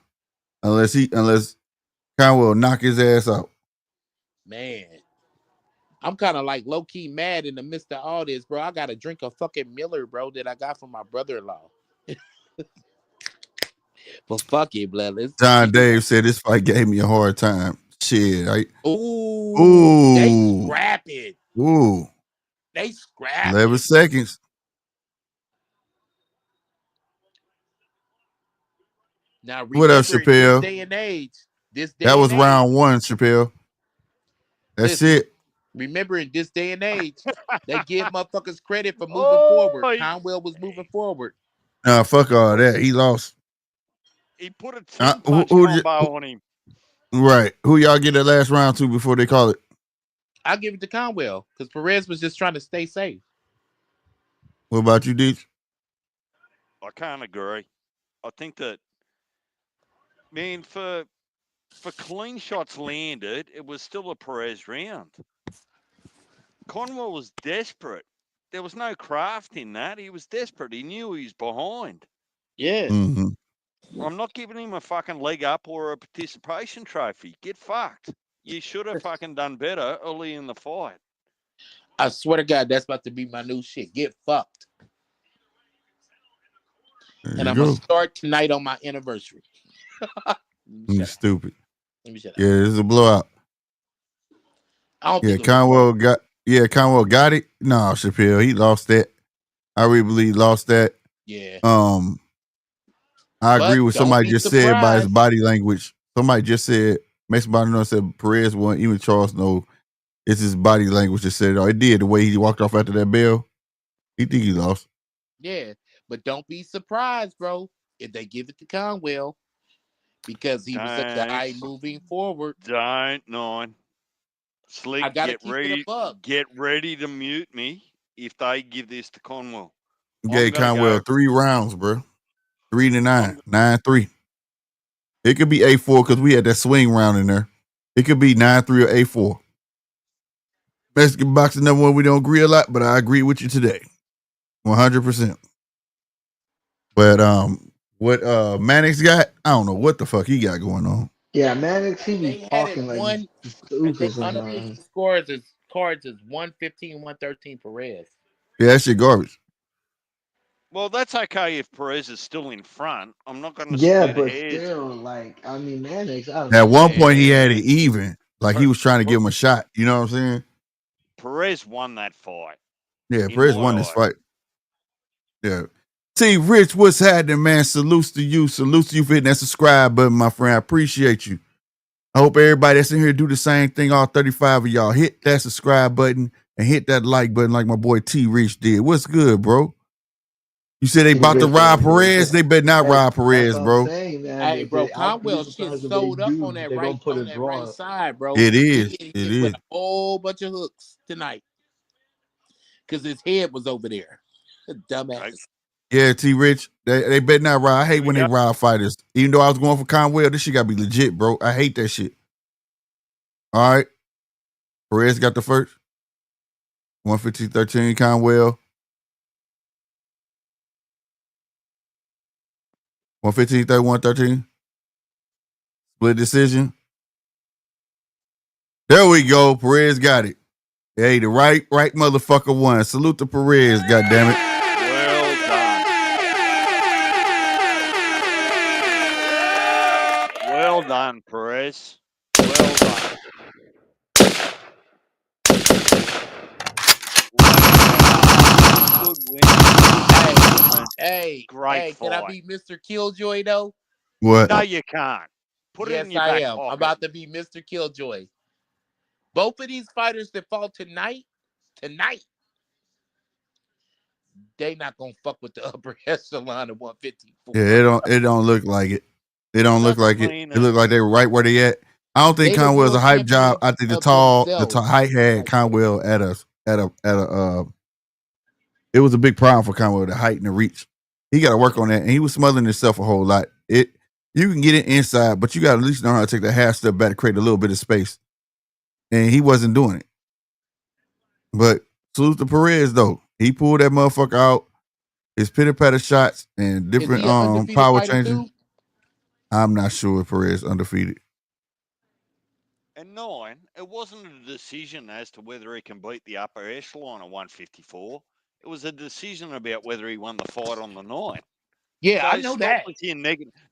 [SPEAKER 1] Unless Conwell knock his ass out.
[SPEAKER 6] Man, I'm kind of like low key mad in the midst of all this, bro. I gotta drink a fucking Miller, bro, that I got from my brother-in-law. But fuck it, blood.
[SPEAKER 1] John Dave said this fight gave me a hard time. Shit.
[SPEAKER 6] Ooh. They scrapping.
[SPEAKER 1] Ooh.
[SPEAKER 6] They scrapping.
[SPEAKER 1] 11 seconds.
[SPEAKER 6] Now,
[SPEAKER 1] what up, Chappelle?
[SPEAKER 6] This day and age.
[SPEAKER 1] That was round 1, Chappelle. That's it.
[SPEAKER 6] Remember, in this day and age, they give motherfuckers credit for moving forward. Conwell was moving forward.
[SPEAKER 1] Nah, fuck all that. He lost.
[SPEAKER 2] He put a 10-punch combo on him.
[SPEAKER 1] Right. Who y'all get that last round to before they call it?
[SPEAKER 6] I'll give it to Conwell because Perez was just trying to stay safe.
[SPEAKER 1] What about you, Deech?
[SPEAKER 2] I can't agree. I think that, man, for clean shots landed, it was still a Perez round. Conwell was desperate. There was no craft in that. He was desperate. He knew he was behind.
[SPEAKER 6] Yeah.
[SPEAKER 1] Mm-hmm.
[SPEAKER 2] I'm not giving him a fucking leg up or a participation trophy. Get fucked. You should have fucking done better early in the fight.
[SPEAKER 6] I swear to God, that's about to be my new shit. Get fucked. And I'm going to start tonight on my anniversary.
[SPEAKER 1] You stupid.
[SPEAKER 6] Let me shut up.
[SPEAKER 1] Yeah, this is a blowout.
[SPEAKER 6] I don't think
[SPEAKER 1] Conwell got it. No, Chappelle, he lost that. I really believe he lost that.
[SPEAKER 6] Yeah.
[SPEAKER 1] I agree with somebody just said by his body language. Somebody just said, make somebody know, said Perez won. Even Charles know it's his body language that said it. It did the way he walked off after that bell. He think he lost.
[SPEAKER 6] Yeah, but don't be surprised, bro, if they give it to Conwell because he was a guy moving forward.
[SPEAKER 2] Slick, get ready to mute me if they give this to Conwell.
[SPEAKER 1] Gave Conwell 3 rounds, bro. 3-9, 9-3. It could be 8-4 because we had that swing round in there. It could be 9-3 or 8-4. Mexican boxing number 1, we don't agree a lot, but I agree with you today. 100%. But what Mannix got, I don't know what the fuck he got going on.
[SPEAKER 5] Yeah, Mannix, he be talking like stupid
[SPEAKER 6] sometimes. Cards is 115, 113 Perez.
[SPEAKER 1] Yeah, that shit garbage.
[SPEAKER 2] Well, that's okay if Perez is still in front. I'm not going to
[SPEAKER 5] split hairs. Still, like, I mean, Mannix.
[SPEAKER 1] At one point, he had it even. Like, he was trying to give him a shot. You know what I'm saying?
[SPEAKER 2] Perez won that fight.
[SPEAKER 1] Yeah, Perez won this fight. Yeah. T. Rich, what's happening, man? Salutes to you. Salutes to you for hitting that subscribe button, my friend. I appreciate you. I hope everybody that's in here do the same thing. All 35 of y'all. Hit that subscribe button and hit that like button like my boy T. Rich did. What's good, bro? You said they about to rob Perez? They better not rob Perez, bro.
[SPEAKER 6] Hey, bro, Conwell shit sold up on that right side, bro.
[SPEAKER 1] It is.
[SPEAKER 6] It is. With a whole bunch of hooks tonight. Because his head was over there. Dumbass.
[SPEAKER 1] Yeah, T. Rich. They better not rob. I hate when they rob fighters. Even though I was going for Conwell, this shit got to be legit, bro. I hate that shit. All right. Perez got the first. 115-13, Conwell. 115-31-13. Split decision. There we go. Perez got it. Hey, the right motherfucker won. Salute to Perez, goddammit.
[SPEAKER 2] Well done. Well done, Perez. Well done. Good win.
[SPEAKER 6] Hey,
[SPEAKER 2] great
[SPEAKER 6] can I
[SPEAKER 2] fight.
[SPEAKER 6] be Mr. Killjoy though?
[SPEAKER 1] What?
[SPEAKER 2] No, you can't. Put it in your back pocket.
[SPEAKER 6] I'm about to be Mr. Killjoy. Both of these fighters that fought tonight, they not gonna fuck with the upper echelon of 154.
[SPEAKER 1] Yeah, it don't look like it. It don't look like it. It look like they were right where they at. I don't think Conwell's a hype job. I think the height had Conwell at a it was a big problem for Conwell, the height and the reach. He got to work on that, and he was smothering himself a whole lot. You can get it inside, but you got to at least know how to take the half step back to create a little bit of space. And he wasn't doing it. But salute to Perez though. He pulled that motherfucker out. His pitter patter shots and different power changes. I'm not sure if Perez undefeated.
[SPEAKER 2] And 9, it wasn't a decision as to whether he can beat the upper echelon at 154. It was a decision about whether he won the fight on the 9.
[SPEAKER 6] Yeah,
[SPEAKER 2] so
[SPEAKER 6] I know that.
[SPEAKER 2] With your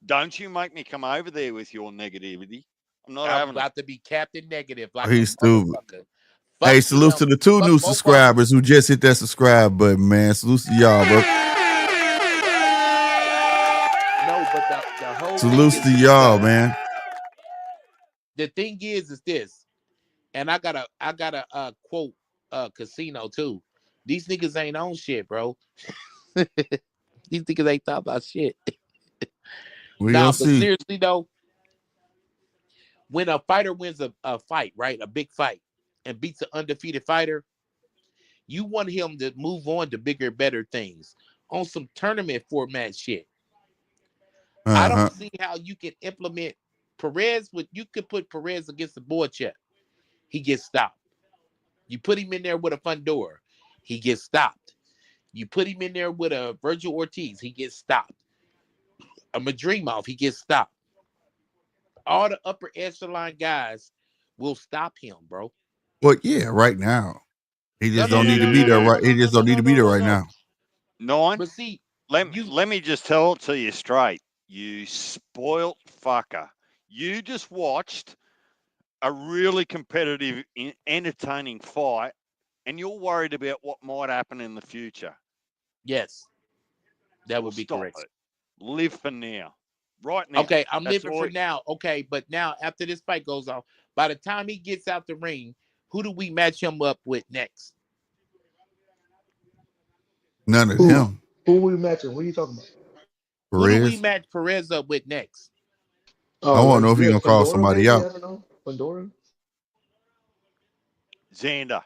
[SPEAKER 2] Don't you make me come over there with your negativity. I'm
[SPEAKER 6] about to be Captain Negative. Like
[SPEAKER 1] he's stupid. Hey, salute to the 2 new subscribers who just hit that subscribe button, man. Salute to y'all, bro.
[SPEAKER 6] No, but the whole
[SPEAKER 1] salute to y'all, man.
[SPEAKER 6] The thing is this, and I gotta quote Casino too. These niggas ain't on shit, bro. These niggas ain't talking about shit. But seriously though, when a fighter wins a fight, right, a big fight, and beats an undefeated fighter, you want him to move on to bigger, better things on some tournament format shit. I don't see how you can implement Perez. You could put Perez against the board check, he gets stopped. You put him in there with a Fundora, he gets stopped. You put him in there with a Virgil Ortiz, he gets stopped. A Madrimov, he gets stopped. All the upper echelon guys will stop him, bro.
[SPEAKER 1] Well, yeah, right now. He just don't need to be there right. He just don't need to be there right now.
[SPEAKER 2] 9.
[SPEAKER 6] But see,
[SPEAKER 2] let me just tell it to you straight. You spoilt fucker. You just watched a really competitive, entertaining fight, and you're worried about what might happen in the future.
[SPEAKER 6] Yes, that would be correct.
[SPEAKER 2] It. Live for now. Right now.
[SPEAKER 6] Okay, I'm living for now. Okay, but now after this fight goes on, by the time he gets out the ring, who do we match him up with next?
[SPEAKER 1] None of them.
[SPEAKER 5] Who are we matching? What are you talking about?
[SPEAKER 1] Perez.
[SPEAKER 6] Who do we match Perez up with next?
[SPEAKER 1] I want to know if he's gonna call somebody out.
[SPEAKER 5] I don't know. Fundora?
[SPEAKER 2] Xander.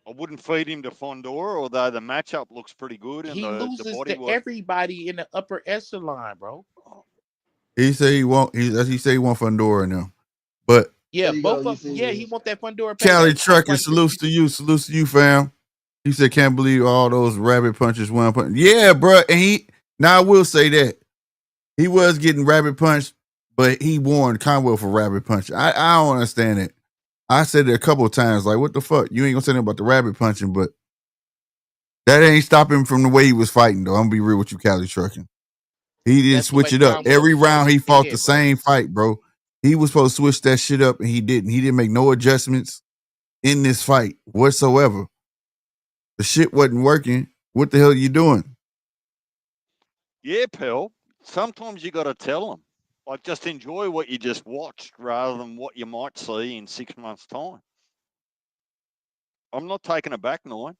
[SPEAKER 2] I wouldn't feed him to Fundora, although the matchup looks pretty good. And
[SPEAKER 6] he loses
[SPEAKER 2] the body
[SPEAKER 6] to everybody in the upper echelon, bro.
[SPEAKER 1] He say he won't. He say he want Fundora now, but
[SPEAKER 6] yeah, both of them. Yeah, he want that Fundora.
[SPEAKER 1] Cali Trucking, salutes to you, fam. He said, "Can't believe all those rabbit punches one punch." Yeah, bro. And I will say that he was getting rabbit punched, but he warned Conwell for rabbit punch. I don't understand it. I said it a couple of times, like, what the fuck? You ain't gonna say anything about the rabbit punching, but that ain't stopping him from the way he was fighting, though. I'm gonna be real with you, Cali Trucking. He didn't switch it up. Every round he fought the same fight, bro. He was supposed to switch that shit up, and he didn't. He didn't make no adjustments in this fight whatsoever. The shit wasn't working. What the hell are you doing?
[SPEAKER 2] Yeah, Pell. Sometimes you got to tell them. Like, just enjoy what you just watched rather than what you might see in 6 months' time. I'm not taking it back, 9.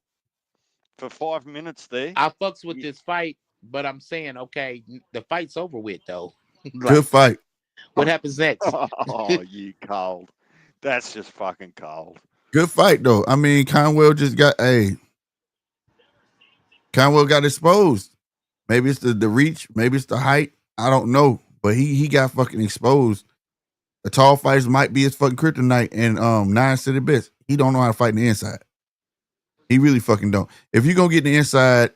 [SPEAKER 2] For 5 minutes there.
[SPEAKER 6] I fucks with this fight, but I'm saying, okay, the fight's over with, though.
[SPEAKER 1] Good fight.
[SPEAKER 6] What happens next?
[SPEAKER 2] Oh, you cold. That's just fucking cold.
[SPEAKER 1] Good fight, though. I mean, Conwell got exposed. Maybe it's the reach. Maybe it's the height. I don't know. But he got fucking exposed. The tall fighters might be his fucking kryptonite, and 9 said it best. He don't know how to fight in the inside. He really fucking don't. If you're gonna get in the inside,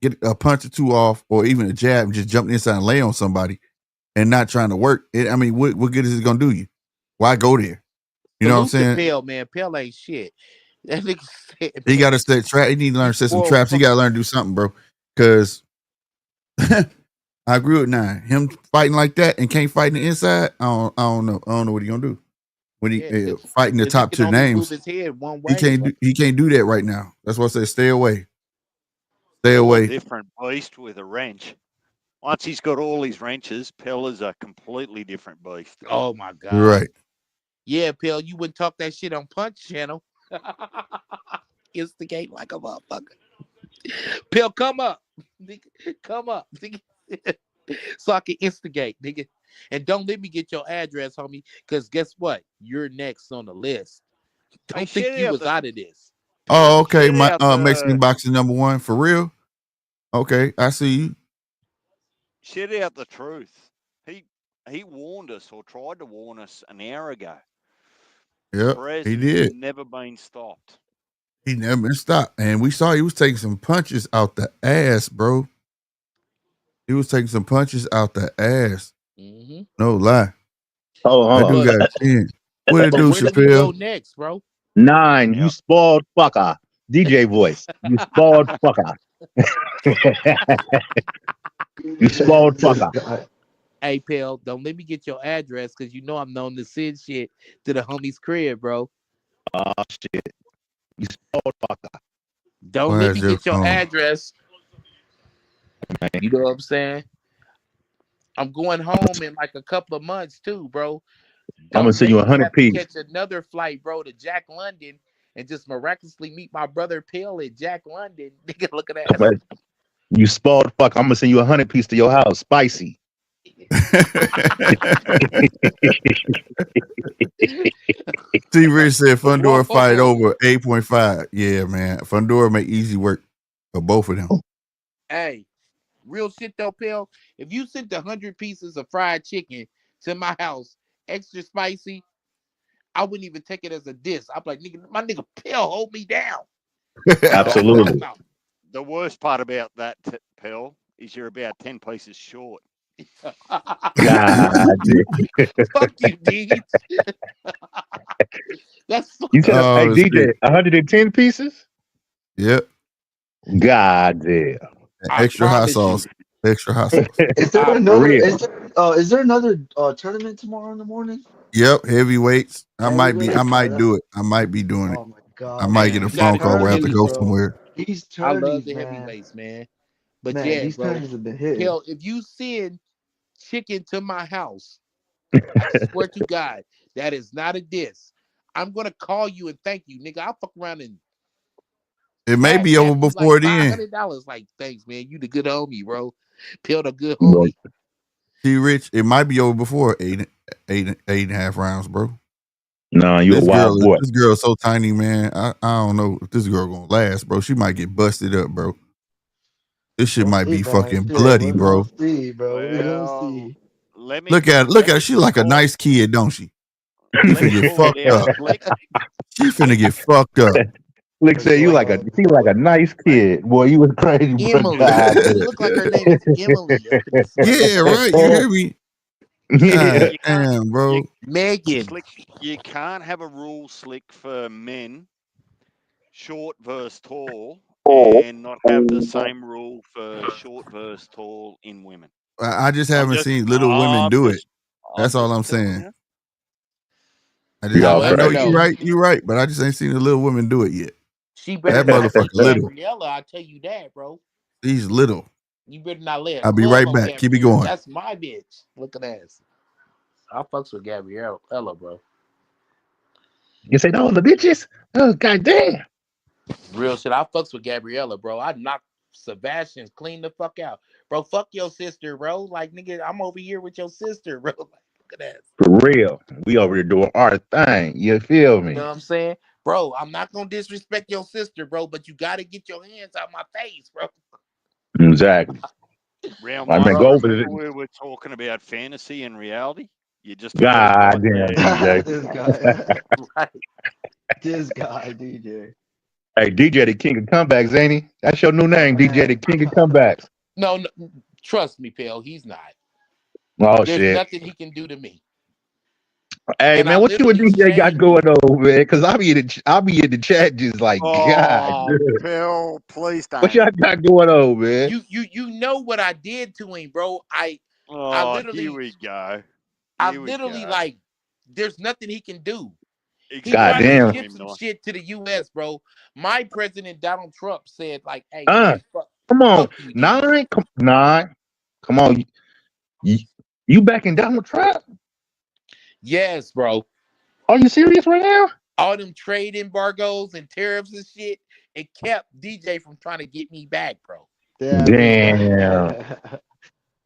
[SPEAKER 1] get a punch or two off, or even a jab, and just jump inside and lay on somebody and not trying to work, what good is it gonna do you? Why go there? You know what I'm
[SPEAKER 6] Salute to
[SPEAKER 1] saying?
[SPEAKER 6] Pell, man. Pell ain't shit. That nigga said,
[SPEAKER 1] He got to
[SPEAKER 6] man,
[SPEAKER 1] set trap. He need to learn to set some
[SPEAKER 6] spoiled
[SPEAKER 1] traps. He
[SPEAKER 6] fuck.
[SPEAKER 1] got to learn to do something, bro. Because I agree with Nine. Him fighting like that and can't fight in the inside. I don't know. I don't know what he gonna do when he
[SPEAKER 6] Yeah,
[SPEAKER 1] fighting the
[SPEAKER 6] because he
[SPEAKER 1] top
[SPEAKER 6] can
[SPEAKER 1] two
[SPEAKER 6] only move
[SPEAKER 1] names.
[SPEAKER 6] his head one
[SPEAKER 1] He
[SPEAKER 6] way.
[SPEAKER 1] can't do. He can't do that right now. That's why I say stay away. Stay
[SPEAKER 2] Pell a
[SPEAKER 1] away.
[SPEAKER 2] different beast with a wrench. Once he's got all his wrenches, Pell is a completely different beast.
[SPEAKER 6] Oh my God.
[SPEAKER 1] You're right.
[SPEAKER 6] Yeah, Pell, you wouldn't talk that shit on Punch Channel. Instigate like a motherfucker. Pell, come up. Nigga, come up. Nigga. So I can instigate, nigga. And don't let me get your address, homie, because guess what? You're next on the list. Don't
[SPEAKER 2] Hey,
[SPEAKER 6] think you was out of this.
[SPEAKER 1] Oh, okay.
[SPEAKER 2] Shit
[SPEAKER 1] My
[SPEAKER 2] out
[SPEAKER 1] Mexican
[SPEAKER 2] the
[SPEAKER 1] boxing #1 for real. Okay, I see you.
[SPEAKER 2] shit out the truth. He warned us or tried to warn us an hour ago.
[SPEAKER 1] Yep,
[SPEAKER 2] Perez
[SPEAKER 1] he
[SPEAKER 2] has
[SPEAKER 1] did.
[SPEAKER 2] never been stopped.
[SPEAKER 1] He never been stopped, and we saw he was taking some punches out the ass, bro. He was taking some punches out the ass.
[SPEAKER 6] Mm-hmm.
[SPEAKER 1] No lie.
[SPEAKER 9] Oh,
[SPEAKER 1] That
[SPEAKER 9] hold
[SPEAKER 1] dude
[SPEAKER 9] on.
[SPEAKER 1] got a chin. What it
[SPEAKER 6] But
[SPEAKER 1] do,
[SPEAKER 6] where do we go
[SPEAKER 1] Chappelle?
[SPEAKER 6] next, bro?
[SPEAKER 9] 9, you
[SPEAKER 2] Yep.
[SPEAKER 9] spoiled fucker. DJ voice. You spoiled fucker. You spoiled fucker.
[SPEAKER 6] Hey, Pell, don't let me get your address because you know I'm known to send shit to the homie's crib, bro.
[SPEAKER 9] Oh, shit. You spoiled fucker.
[SPEAKER 6] Don't
[SPEAKER 1] Why
[SPEAKER 6] let
[SPEAKER 1] is
[SPEAKER 6] me
[SPEAKER 1] your
[SPEAKER 6] get your
[SPEAKER 1] phone?
[SPEAKER 6] address. You know what I'm saying? I'm going home in like a couple of months too, bro.
[SPEAKER 9] I'm gonna send you 100
[SPEAKER 6] have
[SPEAKER 9] piece.
[SPEAKER 6] to catch another flight, bro, to Jack London and just miraculously meet my brother Pell at Jack London. Nigga, look at that.
[SPEAKER 9] But you spoiled fuck. I'm gonna send you 100 piece to your house, spicy.
[SPEAKER 1] T. Rich said Fundora fight
[SPEAKER 6] Whoa.
[SPEAKER 1] over 8.5. Yeah, man. Fundora make easy work for both of them.
[SPEAKER 6] Hey, real shit though, Pell. If you sent 100 pieces of fried chicken to my house, extra spicy, I wouldn't even take it as a diss. I'm like, nigga, my nigga Pell, hold me down.
[SPEAKER 9] Absolutely.
[SPEAKER 2] The worst part about that, Pell, is you're about 10 pieces short.
[SPEAKER 9] God,
[SPEAKER 6] fuck you, Deej. That's
[SPEAKER 9] you said, hey
[SPEAKER 1] Oh,
[SPEAKER 9] DJ,
[SPEAKER 1] shit.
[SPEAKER 9] 110 pieces?
[SPEAKER 1] Yep.
[SPEAKER 9] God damn.
[SPEAKER 6] I
[SPEAKER 1] Extra hot
[SPEAKER 6] promise
[SPEAKER 1] sauce.
[SPEAKER 6] you.
[SPEAKER 1] Extra hot sauce.
[SPEAKER 5] Is there
[SPEAKER 6] For
[SPEAKER 5] another?
[SPEAKER 9] real.
[SPEAKER 5] Is there another tournament tomorrow in the morning?
[SPEAKER 1] Yep. Heavyweights. I might
[SPEAKER 5] Heavyweight?
[SPEAKER 1] do it. I might be doing it.
[SPEAKER 5] Oh my
[SPEAKER 1] I
[SPEAKER 5] God,
[SPEAKER 1] might
[SPEAKER 5] man.
[SPEAKER 1] get a
[SPEAKER 6] You
[SPEAKER 5] These
[SPEAKER 1] phone
[SPEAKER 6] gotta
[SPEAKER 1] call
[SPEAKER 6] go
[SPEAKER 1] where I have to
[SPEAKER 5] tourneys,
[SPEAKER 1] go
[SPEAKER 6] heavyweight.
[SPEAKER 5] bro.
[SPEAKER 1] somewhere.
[SPEAKER 5] These
[SPEAKER 6] I love
[SPEAKER 5] tourneys,
[SPEAKER 6] the
[SPEAKER 5] man.
[SPEAKER 6] heavyweights, man. But
[SPEAKER 5] Man,
[SPEAKER 6] yeah,
[SPEAKER 5] these
[SPEAKER 6] bro.
[SPEAKER 5] tourneys have been hitting.
[SPEAKER 6] Hell, if you send chicken to my house, I swear to God, that is not a diss. I'm gonna call you and thank you, nigga. I'll fuck around and
[SPEAKER 1] It may
[SPEAKER 6] cash
[SPEAKER 1] be over
[SPEAKER 6] app you like
[SPEAKER 1] before then.
[SPEAKER 6] $500. Like, thanks, man. You the good homie, bro. Peel the good
[SPEAKER 9] But
[SPEAKER 6] homie.
[SPEAKER 1] T. Rich, it might be over before eight and a half rounds, bro.
[SPEAKER 9] no, you a wild boy.
[SPEAKER 1] This girl is so tiny, man. I don't know if this girl gonna last, bro. She might get busted up, bro. This shit might be fucking bloody,
[SPEAKER 5] We're
[SPEAKER 1] bro.
[SPEAKER 5] gonna see, bro. We're gonna
[SPEAKER 2] Well,
[SPEAKER 5] see.
[SPEAKER 2] let me
[SPEAKER 1] Look at her. She like a nice kid, don't she? She
[SPEAKER 2] let
[SPEAKER 1] finna
[SPEAKER 2] me
[SPEAKER 1] get
[SPEAKER 2] call it
[SPEAKER 1] fucked
[SPEAKER 2] out,
[SPEAKER 1] up.
[SPEAKER 2] Slick.
[SPEAKER 1] She finna get fucked up.
[SPEAKER 9] Lick said you like a nice kid. Boy, you was crazy, bro.
[SPEAKER 6] Emily.
[SPEAKER 9] God
[SPEAKER 6] It looked like her name is Emily up in this
[SPEAKER 1] Yeah, right. You hear me?
[SPEAKER 9] yeah.
[SPEAKER 2] You can't,
[SPEAKER 1] Damn, bro.
[SPEAKER 6] Megan.
[SPEAKER 2] Slick. You can't have a rule, Slick, for men, short versus tall, and not have the same rule for short versus tall in women.
[SPEAKER 1] I just
[SPEAKER 2] I'm
[SPEAKER 1] haven't
[SPEAKER 2] just,
[SPEAKER 1] seen little women do it.
[SPEAKER 2] I'm
[SPEAKER 1] That's all
[SPEAKER 2] just
[SPEAKER 1] I'm
[SPEAKER 2] telling
[SPEAKER 1] saying.
[SPEAKER 2] you.
[SPEAKER 9] Y'all
[SPEAKER 1] I know
[SPEAKER 6] However,
[SPEAKER 1] you're
[SPEAKER 9] crazy.
[SPEAKER 6] though,
[SPEAKER 1] right. You're right, but I just ain't seen a little woman do it yet.
[SPEAKER 6] she better
[SPEAKER 1] That
[SPEAKER 6] not
[SPEAKER 1] motherfucker
[SPEAKER 6] touch
[SPEAKER 1] little.
[SPEAKER 6] Gabriella. I tell you that, bro.
[SPEAKER 1] He's little.
[SPEAKER 6] You better not lay a
[SPEAKER 1] I'll be
[SPEAKER 6] glove
[SPEAKER 1] right
[SPEAKER 6] on
[SPEAKER 1] back. Keep it
[SPEAKER 6] Gabriella.
[SPEAKER 1] going.
[SPEAKER 6] That's my bitch. Look at that. I fucks with Gabriella, bro.
[SPEAKER 9] You say, no, the bitches? Oh, goddamn.
[SPEAKER 6] Real shit. I fucks with Gabriella, bro. I knocked Sebastian clean the fuck out. Bro, fuck your sister, bro. Like, nigga, I'm over here with your sister, bro. Like, look at that.
[SPEAKER 9] For real. We over here doing our thing. You feel
[SPEAKER 6] You
[SPEAKER 9] me?
[SPEAKER 6] know what I'm saying? Bro, I'm not gonna disrespect your sister, bro, but you gotta get your hands out my face, bro.
[SPEAKER 9] Exactly.
[SPEAKER 2] Round
[SPEAKER 9] I mean,
[SPEAKER 2] one,
[SPEAKER 9] go over
[SPEAKER 2] remember
[SPEAKER 9] it.
[SPEAKER 2] we were talking about fantasy and reality? You just fell right
[SPEAKER 9] Goddamn,
[SPEAKER 2] there.
[SPEAKER 9] DJ.
[SPEAKER 5] This guy.
[SPEAKER 6] Right.
[SPEAKER 5] This guy, DJ.
[SPEAKER 9] Hey, DJ the king of comebacks, ain't he? That's your new name, DJ the king of comebacks.
[SPEAKER 6] No, trust me, Pale, he's not.
[SPEAKER 9] Oh,
[SPEAKER 6] There's
[SPEAKER 9] shit.
[SPEAKER 6] nothing he can do to me.
[SPEAKER 9] Hey
[SPEAKER 6] And I
[SPEAKER 9] man, what you and
[SPEAKER 6] literally
[SPEAKER 9] DJ got
[SPEAKER 6] changed.
[SPEAKER 9] going on, man? Because I'll be in the chat just like God.
[SPEAKER 7] Oh, Bill, please
[SPEAKER 9] What
[SPEAKER 7] don't.
[SPEAKER 9] y'all got going on, man?
[SPEAKER 6] You know what I did to him, bro. I
[SPEAKER 2] Oh, here
[SPEAKER 6] literally
[SPEAKER 2] we go.
[SPEAKER 6] I
[SPEAKER 2] Here we
[SPEAKER 6] literally
[SPEAKER 2] go.
[SPEAKER 6] like there's nothing he can do. He
[SPEAKER 9] God
[SPEAKER 6] tried to
[SPEAKER 9] damn.
[SPEAKER 6] ship some shit to the US, bro. My president Donald Trump said like, "Hey man,
[SPEAKER 9] Come on,
[SPEAKER 6] fuck you,
[SPEAKER 9] nine. Come on. You back in Donald Trump?
[SPEAKER 6] Yes, bro.
[SPEAKER 9] Are you serious right now?
[SPEAKER 6] All them trade embargoes and tariffs and shit, it kept DJ from trying to get me back, bro.
[SPEAKER 9] Damn.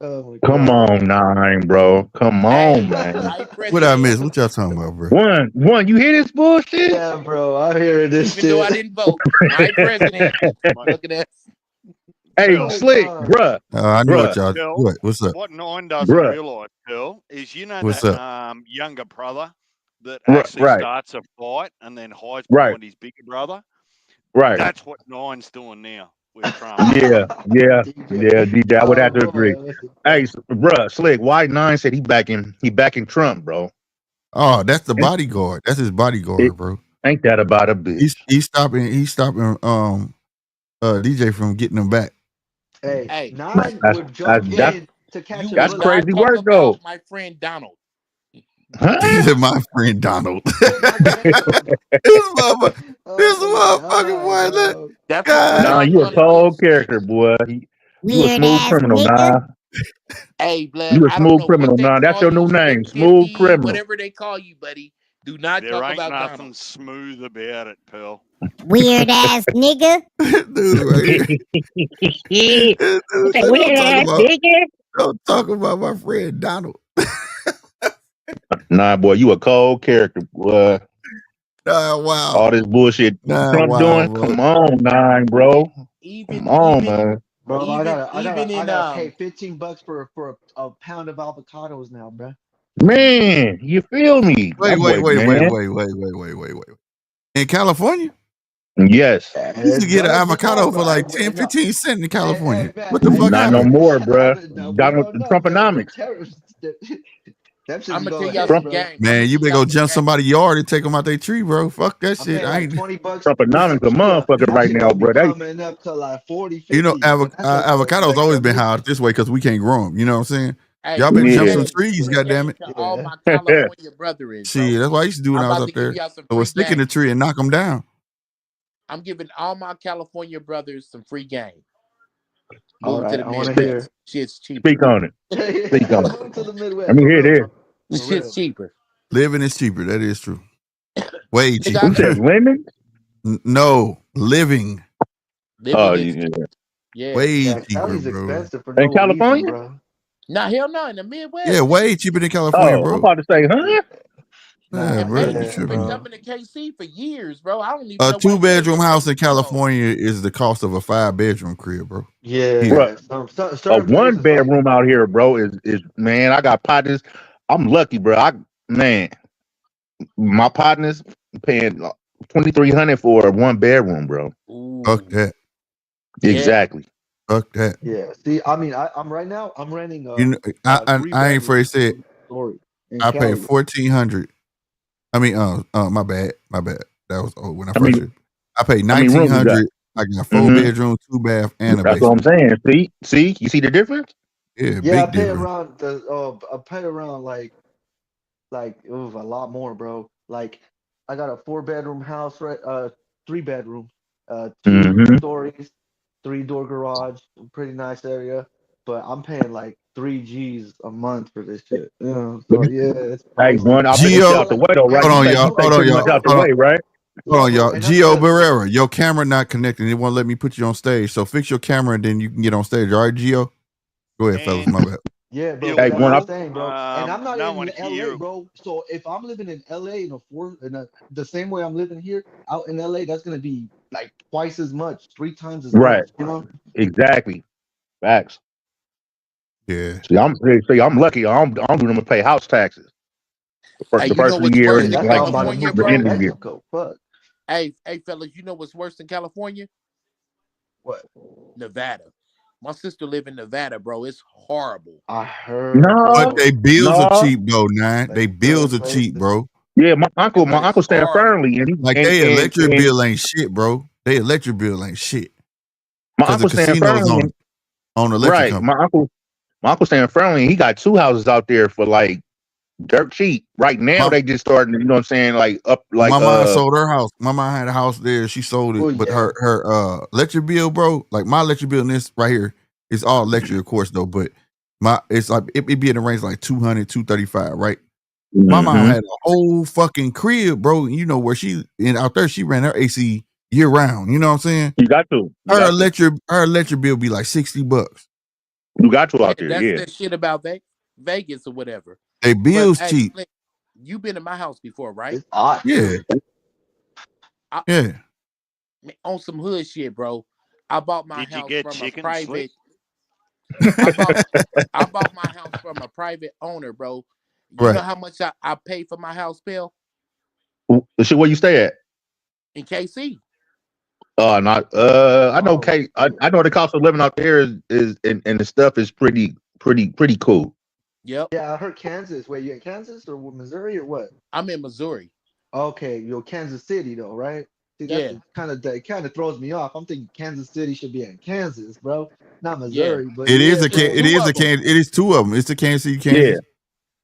[SPEAKER 5] Oh my
[SPEAKER 9] Come
[SPEAKER 5] God.
[SPEAKER 9] on, nine, bro. Come on, man.
[SPEAKER 6] My
[SPEAKER 1] What I
[SPEAKER 6] president,
[SPEAKER 1] miss? What y'all talking about, bro?
[SPEAKER 9] One. You hear this bullshit?
[SPEAKER 5] Yeah, bro. I'm hearing this
[SPEAKER 6] even though I
[SPEAKER 5] shit.
[SPEAKER 6] didn't vote, my president, look at that.
[SPEAKER 9] Hey,
[SPEAKER 2] Bill,
[SPEAKER 9] Slick, bruh.
[SPEAKER 1] I know what y'all.
[SPEAKER 2] Bill,
[SPEAKER 1] What's up?
[SPEAKER 2] what Nine doesn't
[SPEAKER 9] Bruh.
[SPEAKER 2] realise, Bill, is
[SPEAKER 1] What's
[SPEAKER 2] that
[SPEAKER 1] up?
[SPEAKER 2] younger brother that actually
[SPEAKER 9] Right.
[SPEAKER 2] starts a fight and then hides
[SPEAKER 9] Right.
[SPEAKER 2] behind his bigger brother.
[SPEAKER 9] Right.
[SPEAKER 2] That's what Nine's doing now with Trump.
[SPEAKER 9] Yeah, DJ. I would have to agree. Hey, bruh, Slick, why nine said he back in Trump, bro?
[SPEAKER 1] Oh, that's the bodyguard. That's his bodyguard, bro.
[SPEAKER 9] Ain't that about a bitch?
[SPEAKER 1] He's stopping DJ from getting him back.
[SPEAKER 5] Hey, Nine would jump in to catch a
[SPEAKER 9] That's
[SPEAKER 5] bullet.
[SPEAKER 9] crazy work, though.
[SPEAKER 6] My friend Donald.
[SPEAKER 1] Huh? My friend Donald. This motherfucking boy. Look.
[SPEAKER 6] That's
[SPEAKER 9] Nah, you a cold character, boy. You a smooth criminal, nah.
[SPEAKER 6] Hey, blood.
[SPEAKER 9] You a
[SPEAKER 6] I don't
[SPEAKER 9] smooth
[SPEAKER 6] know
[SPEAKER 9] criminal,
[SPEAKER 6] what they
[SPEAKER 9] nah. That's
[SPEAKER 6] call
[SPEAKER 9] your
[SPEAKER 6] you,
[SPEAKER 9] new name,
[SPEAKER 6] Slick
[SPEAKER 9] smooth
[SPEAKER 6] 50,
[SPEAKER 9] criminal.
[SPEAKER 6] whatever they call you, buddy. Do not
[SPEAKER 2] There
[SPEAKER 6] talk
[SPEAKER 2] ain't
[SPEAKER 6] about
[SPEAKER 2] nothing
[SPEAKER 6] Donald.
[SPEAKER 2] smooth about it, Pearl.
[SPEAKER 10] Weird ass nigga.
[SPEAKER 1] Dude, right here. Don't talk about my friend Donald.
[SPEAKER 9] Nah, boy, you a cold character, boy.
[SPEAKER 1] Nah, wow.
[SPEAKER 9] All this bullshit Trump doing.
[SPEAKER 1] Bro.
[SPEAKER 9] Come on, nine, bro. Come on, man.
[SPEAKER 5] Bro, I gotta pay $15 for a pound of avocados now, bro.
[SPEAKER 9] Man, you feel me?
[SPEAKER 1] Wait.
[SPEAKER 9] Man.
[SPEAKER 1] In California?
[SPEAKER 9] Yes.
[SPEAKER 1] You used to get an avocado for like 10, 15 cents in California. What the fuck
[SPEAKER 9] Not
[SPEAKER 1] happened?
[SPEAKER 9] no more, bro. Donald Trumponomics.
[SPEAKER 5] I'm
[SPEAKER 6] gonna tell y'all some game.
[SPEAKER 1] Man, you better go jump somebody's yard and take them out their tree, bro. Fuck that shit. I ain't
[SPEAKER 5] $20.
[SPEAKER 9] Trumponomics a motherfucker right now, bro.
[SPEAKER 5] Coming up to like 40, 50.
[SPEAKER 1] You know, avocados always been hard this way because we can't grow them. You know what I'm saying?
[SPEAKER 6] Hey,
[SPEAKER 1] y'all better jump some trees, goddamn it.
[SPEAKER 6] To all my California brethren,
[SPEAKER 1] See, that's what I used to do when I was up there. So stick in the tree and knock them down.
[SPEAKER 6] I'm giving all my California brothers some free game.
[SPEAKER 5] All
[SPEAKER 6] Moving
[SPEAKER 5] right,
[SPEAKER 6] to the
[SPEAKER 5] I want to
[SPEAKER 6] Midwest.
[SPEAKER 5] hear.
[SPEAKER 6] Shit's cheaper.
[SPEAKER 9] Speak on it. Speak on
[SPEAKER 5] Moving to the Midwest.
[SPEAKER 9] Let me hear this.
[SPEAKER 6] Shit's cheaper.
[SPEAKER 1] Living is cheaper. That is true. Way cheaper.
[SPEAKER 9] Who said lemon?
[SPEAKER 1] No, living.
[SPEAKER 6] Yeah.
[SPEAKER 1] Way cheaper,
[SPEAKER 5] Cali's
[SPEAKER 1] bro.
[SPEAKER 5] expensive for no
[SPEAKER 9] In California?
[SPEAKER 5] reason, bro.
[SPEAKER 6] Nah, hell no. In the Midwest.
[SPEAKER 1] Yeah, way cheaper than California, bro.
[SPEAKER 9] I'm about to say, huh?
[SPEAKER 1] Yeah, bro.
[SPEAKER 6] I've been jumping to KC for years, bro. I don't even know.
[SPEAKER 1] A 2-bedroom house in California is the cost of a 5-bedroom crib, bro.
[SPEAKER 5] Yeah,
[SPEAKER 9] bruh, a 1-bedroom out here, bro, is man. I got partners. I'm lucky, bro. My partners paying $2,300 for a 1-bedroom, bro.
[SPEAKER 6] Ooh.
[SPEAKER 1] Fuck that.
[SPEAKER 9] Exactly.
[SPEAKER 1] Fuck that.
[SPEAKER 5] Yeah. See, I mean, I'm right now. I'm renting.
[SPEAKER 1] I ain't afraid to say it. I paid $1,400. I mean, my bad. That was when I first. I paid $1,900. I got 4-bedroom, 2-bath, and a
[SPEAKER 9] That's
[SPEAKER 1] basement.
[SPEAKER 9] what I'm saying. See, you see the difference?
[SPEAKER 1] Yeah,
[SPEAKER 5] Yeah,
[SPEAKER 1] big difference.
[SPEAKER 5] I pay around like a lot more, bro. Like I got a 4-bedroom house, right? 3-bedroom, 2 stories, 3-door garage, pretty nice area. But I'm paying like 3 G's a month for this shit. You know, so yeah, it's
[SPEAKER 9] hey, one, I'll take out the way though, right?
[SPEAKER 1] Hold on, y'all.
[SPEAKER 9] Out the way, right?
[SPEAKER 1] Hold on, y'all. Gio Barrera, your camera not connecting. It won't let me put you on stage. So fix your camera and then you can get on stage. All right, Gio? Go ahead, fellas. My bad.
[SPEAKER 5] Yeah, bro.
[SPEAKER 9] Hey,
[SPEAKER 5] I'm saying, bro. And I'm not in LA, bro. So if I'm living in LA the same way I'm living here out in LA, that's gonna be like twice as much, 3 times as much. You know?
[SPEAKER 9] Exactly. Facts.
[SPEAKER 1] Yeah.
[SPEAKER 9] See, I'm lucky. I don't do them to pay house taxes. The first of the year and
[SPEAKER 5] that's
[SPEAKER 9] like
[SPEAKER 5] all about to move
[SPEAKER 9] the
[SPEAKER 5] to
[SPEAKER 9] end of the year.
[SPEAKER 5] Mexico. Fuck.
[SPEAKER 6] Hey, fellas, you know what's worse than California?
[SPEAKER 5] What?
[SPEAKER 6] Nevada. My sister live in Nevada, bro. It's horrible.
[SPEAKER 5] I heard,
[SPEAKER 1] But
[SPEAKER 5] bro.
[SPEAKER 1] they bills are
[SPEAKER 9] No.
[SPEAKER 1] cheap though, man. They
[SPEAKER 5] Like
[SPEAKER 1] bills
[SPEAKER 5] certain
[SPEAKER 1] are cheap,
[SPEAKER 5] places.
[SPEAKER 1] bro.
[SPEAKER 9] Yeah, my uncle
[SPEAKER 6] But it's
[SPEAKER 9] stand
[SPEAKER 6] horrible.
[SPEAKER 9] firmly, and
[SPEAKER 1] Like they electric bill ain't shit, bro. They electric bill ain't shit.
[SPEAKER 9] my
[SPEAKER 1] Because the
[SPEAKER 9] uncle stand
[SPEAKER 1] casinos
[SPEAKER 9] firmly.
[SPEAKER 1] on electric
[SPEAKER 9] Right,
[SPEAKER 1] company.
[SPEAKER 9] my uncle stand firmly. And he got 2 houses out there for like dirt cheap. Right now, they just starting. You know what I'm saying? Like up, like
[SPEAKER 1] my mom sold her house. My mom had a house there. She sold it,
[SPEAKER 5] Oh,
[SPEAKER 1] but
[SPEAKER 5] yeah.
[SPEAKER 1] her electric bill, bro. Like my electric bill in this right here is all electric, of course, though. But it's like it be in the range like 200, 235, right? My mom had a whole fucking crib, bro. You know where out there she ran her AC year round. You know what I'm saying?
[SPEAKER 9] You got to.
[SPEAKER 1] Her electric bill be like $60.
[SPEAKER 9] You got to out there.
[SPEAKER 6] That's
[SPEAKER 9] Yeah.
[SPEAKER 6] that shit about Vegas or whatever.
[SPEAKER 1] They bills
[SPEAKER 6] But,
[SPEAKER 1] cheap.
[SPEAKER 6] You been in my house before, right?
[SPEAKER 5] It's hot.
[SPEAKER 1] Yeah. Yeah.
[SPEAKER 6] On some hood shit, bro. I bought my
[SPEAKER 2] Did you
[SPEAKER 6] house
[SPEAKER 2] get
[SPEAKER 6] from
[SPEAKER 2] chicken,
[SPEAKER 6] a private.
[SPEAKER 2] Slick?
[SPEAKER 6] I bought my house from a private owner, bro. You
[SPEAKER 1] Right.
[SPEAKER 6] know how much I paid for my house bill
[SPEAKER 9] So where you stay at?
[SPEAKER 6] in KC?
[SPEAKER 9] Not. I know. I know the cost of living out there is and the stuff is pretty cool.
[SPEAKER 6] Yep.
[SPEAKER 5] Yeah, I heard Kansas. Wait, you in Kansas or Missouri or what?
[SPEAKER 6] I'm in Missouri.
[SPEAKER 5] Okay, you're Kansas City though, right? See,
[SPEAKER 6] Yeah.
[SPEAKER 5] that kind of throws me off. I'm thinking Kansas City should be in Kansas, bro, not
[SPEAKER 6] Yeah.
[SPEAKER 5] Missouri. But
[SPEAKER 1] It
[SPEAKER 5] yeah,
[SPEAKER 1] is
[SPEAKER 5] bro.
[SPEAKER 1] it is 2 of them. It's the Kansas City, Kansas.
[SPEAKER 9] Yeah.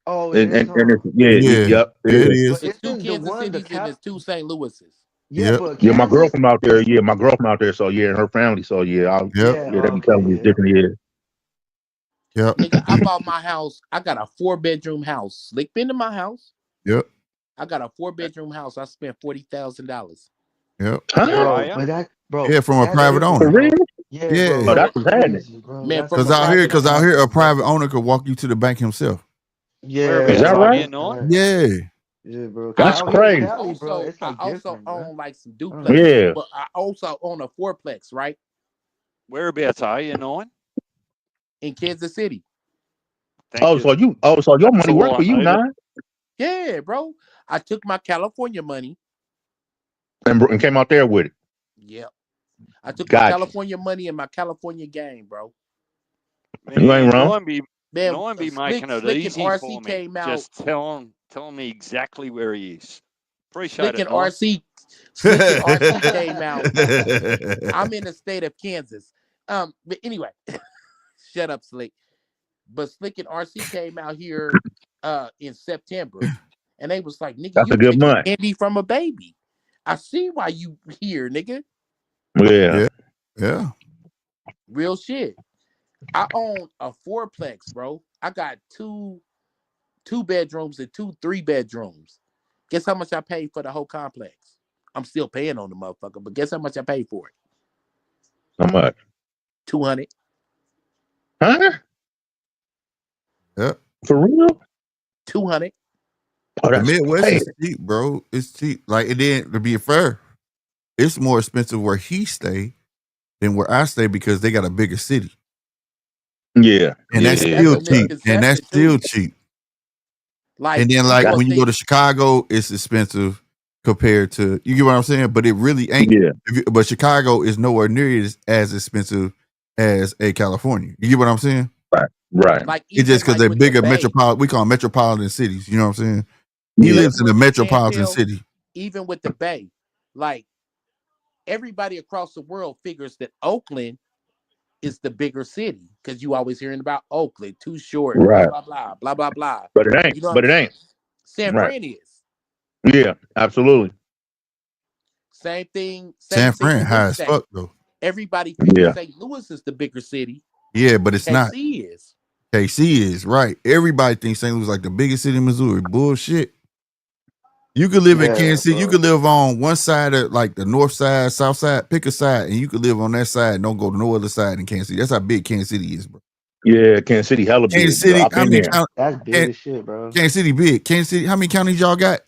[SPEAKER 5] Oh, it
[SPEAKER 9] And
[SPEAKER 5] is.
[SPEAKER 9] and it's, yeah,
[SPEAKER 1] Yeah.
[SPEAKER 9] yep.
[SPEAKER 1] It is.
[SPEAKER 5] But
[SPEAKER 6] It's 2
[SPEAKER 5] isn't the
[SPEAKER 6] Kansas
[SPEAKER 5] one the
[SPEAKER 6] Cities and it's 2 St. Louis's.
[SPEAKER 5] Yeah,
[SPEAKER 1] Yep.
[SPEAKER 5] but
[SPEAKER 9] Yeah, my girl
[SPEAKER 5] Kansas.
[SPEAKER 9] from out there. Yeah, my girl from out there. So yeah, and her family. So yeah,
[SPEAKER 1] Yep.
[SPEAKER 9] they be
[SPEAKER 5] Okay,
[SPEAKER 9] telling me it's
[SPEAKER 5] yeah.
[SPEAKER 9] different. Yeah.
[SPEAKER 1] Yep.
[SPEAKER 6] Nigga, I bought my house. I got a 4-bedroom house. Slick been to my house.
[SPEAKER 1] Yep.
[SPEAKER 6] I got a 4-bedroom house. I spent $40,000.
[SPEAKER 1] Yep.
[SPEAKER 5] Bro,
[SPEAKER 1] Yeah, from a
[SPEAKER 5] that's
[SPEAKER 1] private
[SPEAKER 5] different,
[SPEAKER 1] owner.
[SPEAKER 5] bro.
[SPEAKER 9] real?
[SPEAKER 5] Yeah,
[SPEAKER 1] Yeah.
[SPEAKER 5] bro,
[SPEAKER 9] Oh, that's
[SPEAKER 5] that's
[SPEAKER 9] bad.
[SPEAKER 5] crazy, bro.
[SPEAKER 6] Man,
[SPEAKER 5] That's
[SPEAKER 6] from
[SPEAKER 1] Because
[SPEAKER 6] a
[SPEAKER 1] out here, a private owner could walk you to the bank himself.
[SPEAKER 5] Yeah,
[SPEAKER 2] Whereabouts
[SPEAKER 9] Is that
[SPEAKER 2] are
[SPEAKER 9] right?
[SPEAKER 2] you, North?
[SPEAKER 1] Yeah.
[SPEAKER 5] Yeah, bro. 'Cause
[SPEAKER 9] That's
[SPEAKER 5] out here in
[SPEAKER 9] crazy.
[SPEAKER 5] Cali, bro, it's
[SPEAKER 6] I
[SPEAKER 5] like
[SPEAKER 6] also
[SPEAKER 5] different, bro.
[SPEAKER 6] own like some
[SPEAKER 5] I don't know.
[SPEAKER 6] duplexes,
[SPEAKER 9] Yeah.
[SPEAKER 6] but I also own a 4-plex, right?
[SPEAKER 2] Whereabouts are you, North?
[SPEAKER 6] In Kansas City.
[SPEAKER 2] Thank
[SPEAKER 9] Oh,
[SPEAKER 2] you.
[SPEAKER 9] so your
[SPEAKER 2] That's
[SPEAKER 9] money
[SPEAKER 2] all
[SPEAKER 9] work
[SPEAKER 2] I
[SPEAKER 9] for you
[SPEAKER 2] needed.
[SPEAKER 9] now,
[SPEAKER 6] Yeah, bro. I took my California money.
[SPEAKER 9] and came out there with it.
[SPEAKER 6] Yep. I took my
[SPEAKER 9] Gotcha.
[SPEAKER 6] California money and my California game, bro.
[SPEAKER 9] You ain't
[SPEAKER 2] Man,
[SPEAKER 9] wrong.
[SPEAKER 2] Norm be making it
[SPEAKER 6] Slick and
[SPEAKER 2] easy
[SPEAKER 6] RC
[SPEAKER 2] for me.
[SPEAKER 6] came out.
[SPEAKER 2] Just tell me exactly where he is. Appreciate
[SPEAKER 6] Slick
[SPEAKER 2] it,
[SPEAKER 6] and
[SPEAKER 2] Norm.
[SPEAKER 6] RC came out. I'm in the state of Kansas. But anyway, shut up, Slick. But Slick and RC came out here in September, and they was like, "Nigga,
[SPEAKER 9] That's
[SPEAKER 6] you
[SPEAKER 9] a good
[SPEAKER 6] drinking
[SPEAKER 9] month.
[SPEAKER 6] candy from a baby. I see why you here, nigga.
[SPEAKER 9] Yeah.
[SPEAKER 1] Yeah.
[SPEAKER 6] Real shit. I own a 4-plex, bro. I got 2 bedrooms and 2 3-bedrooms. Guess how much I paid for the whole complex? I'm still paying on the motherfucker, but guess how much I paid for it?
[SPEAKER 9] How much?
[SPEAKER 6] $200.
[SPEAKER 9] Huh?
[SPEAKER 1] Yep.
[SPEAKER 9] For real?
[SPEAKER 6] $200.
[SPEAKER 9] Oh,
[SPEAKER 1] The
[SPEAKER 9] that's
[SPEAKER 1] Midwest
[SPEAKER 9] crazy.
[SPEAKER 1] is cheap, bro. It's cheap. Like it didn't to be fair. It's more expensive where he stay than where I stay because they got a bigger city.
[SPEAKER 9] Yeah.
[SPEAKER 1] And that's
[SPEAKER 9] Yeah.
[SPEAKER 1] still
[SPEAKER 6] That's a
[SPEAKER 1] cheap. And that's
[SPEAKER 6] misconception,
[SPEAKER 1] still
[SPEAKER 6] too.
[SPEAKER 1] cheap.
[SPEAKER 6] Like,
[SPEAKER 1] And then like
[SPEAKER 6] people
[SPEAKER 1] when you go
[SPEAKER 6] think
[SPEAKER 1] to Chicago, it's expensive compared to you get what I'm saying? But it really ain't.
[SPEAKER 9] Yeah.
[SPEAKER 1] But Chicago is nowhere near as expensive as a California. You get what I'm saying?
[SPEAKER 9] Right.
[SPEAKER 6] like
[SPEAKER 1] It's just because
[SPEAKER 6] like
[SPEAKER 1] they're
[SPEAKER 6] with the
[SPEAKER 1] bigger
[SPEAKER 6] Bay,
[SPEAKER 1] we call them metropolitan cities. You know what I'm saying? He
[SPEAKER 9] Yeah.
[SPEAKER 1] lives in a
[SPEAKER 6] what you can't
[SPEAKER 1] metropolitan
[SPEAKER 6] tell,
[SPEAKER 1] city.
[SPEAKER 6] even with the Bay, like everybody across the world figures that Oakland is the bigger city because you always hearing about Oakland, too short, blah
[SPEAKER 9] Right.
[SPEAKER 6] blah blah, blah blah blah.
[SPEAKER 9] But it ain't.
[SPEAKER 6] You know what
[SPEAKER 9] But
[SPEAKER 6] I'm
[SPEAKER 9] it
[SPEAKER 6] saying?
[SPEAKER 9] ain't.
[SPEAKER 6] San
[SPEAKER 9] Right.
[SPEAKER 6] Fran is.
[SPEAKER 9] Yeah. Absolutely.
[SPEAKER 6] Same thing.
[SPEAKER 1] San
[SPEAKER 6] Same thing
[SPEAKER 1] Fran
[SPEAKER 6] in
[SPEAKER 1] high
[SPEAKER 6] this
[SPEAKER 1] as
[SPEAKER 6] state.
[SPEAKER 1] fuck though.
[SPEAKER 6] Everybody figures
[SPEAKER 9] Yeah.
[SPEAKER 6] St. Louis is the bigger city.
[SPEAKER 1] Yeah, but it's not.
[SPEAKER 6] KC is.
[SPEAKER 1] KC is right. Everybody thinks St. Louis is like the biggest city in Missouri. Bullshit. You could live in
[SPEAKER 5] Yeah,
[SPEAKER 1] Kansas City. You
[SPEAKER 5] bro.
[SPEAKER 1] could live on one side of like the north side, south side. Pick a side, and you could live on that side. And don't go to no other side in Kansas City. That's how big Kansas City is, bro.
[SPEAKER 9] Yeah. Kansas City hella
[SPEAKER 1] Kansas
[SPEAKER 9] big, bro.
[SPEAKER 1] City.
[SPEAKER 9] I've
[SPEAKER 1] How
[SPEAKER 9] been
[SPEAKER 1] many?
[SPEAKER 9] there.
[SPEAKER 5] That's big as shit, bro.
[SPEAKER 1] Kansas City big. Kansas City. How many counties y'all got?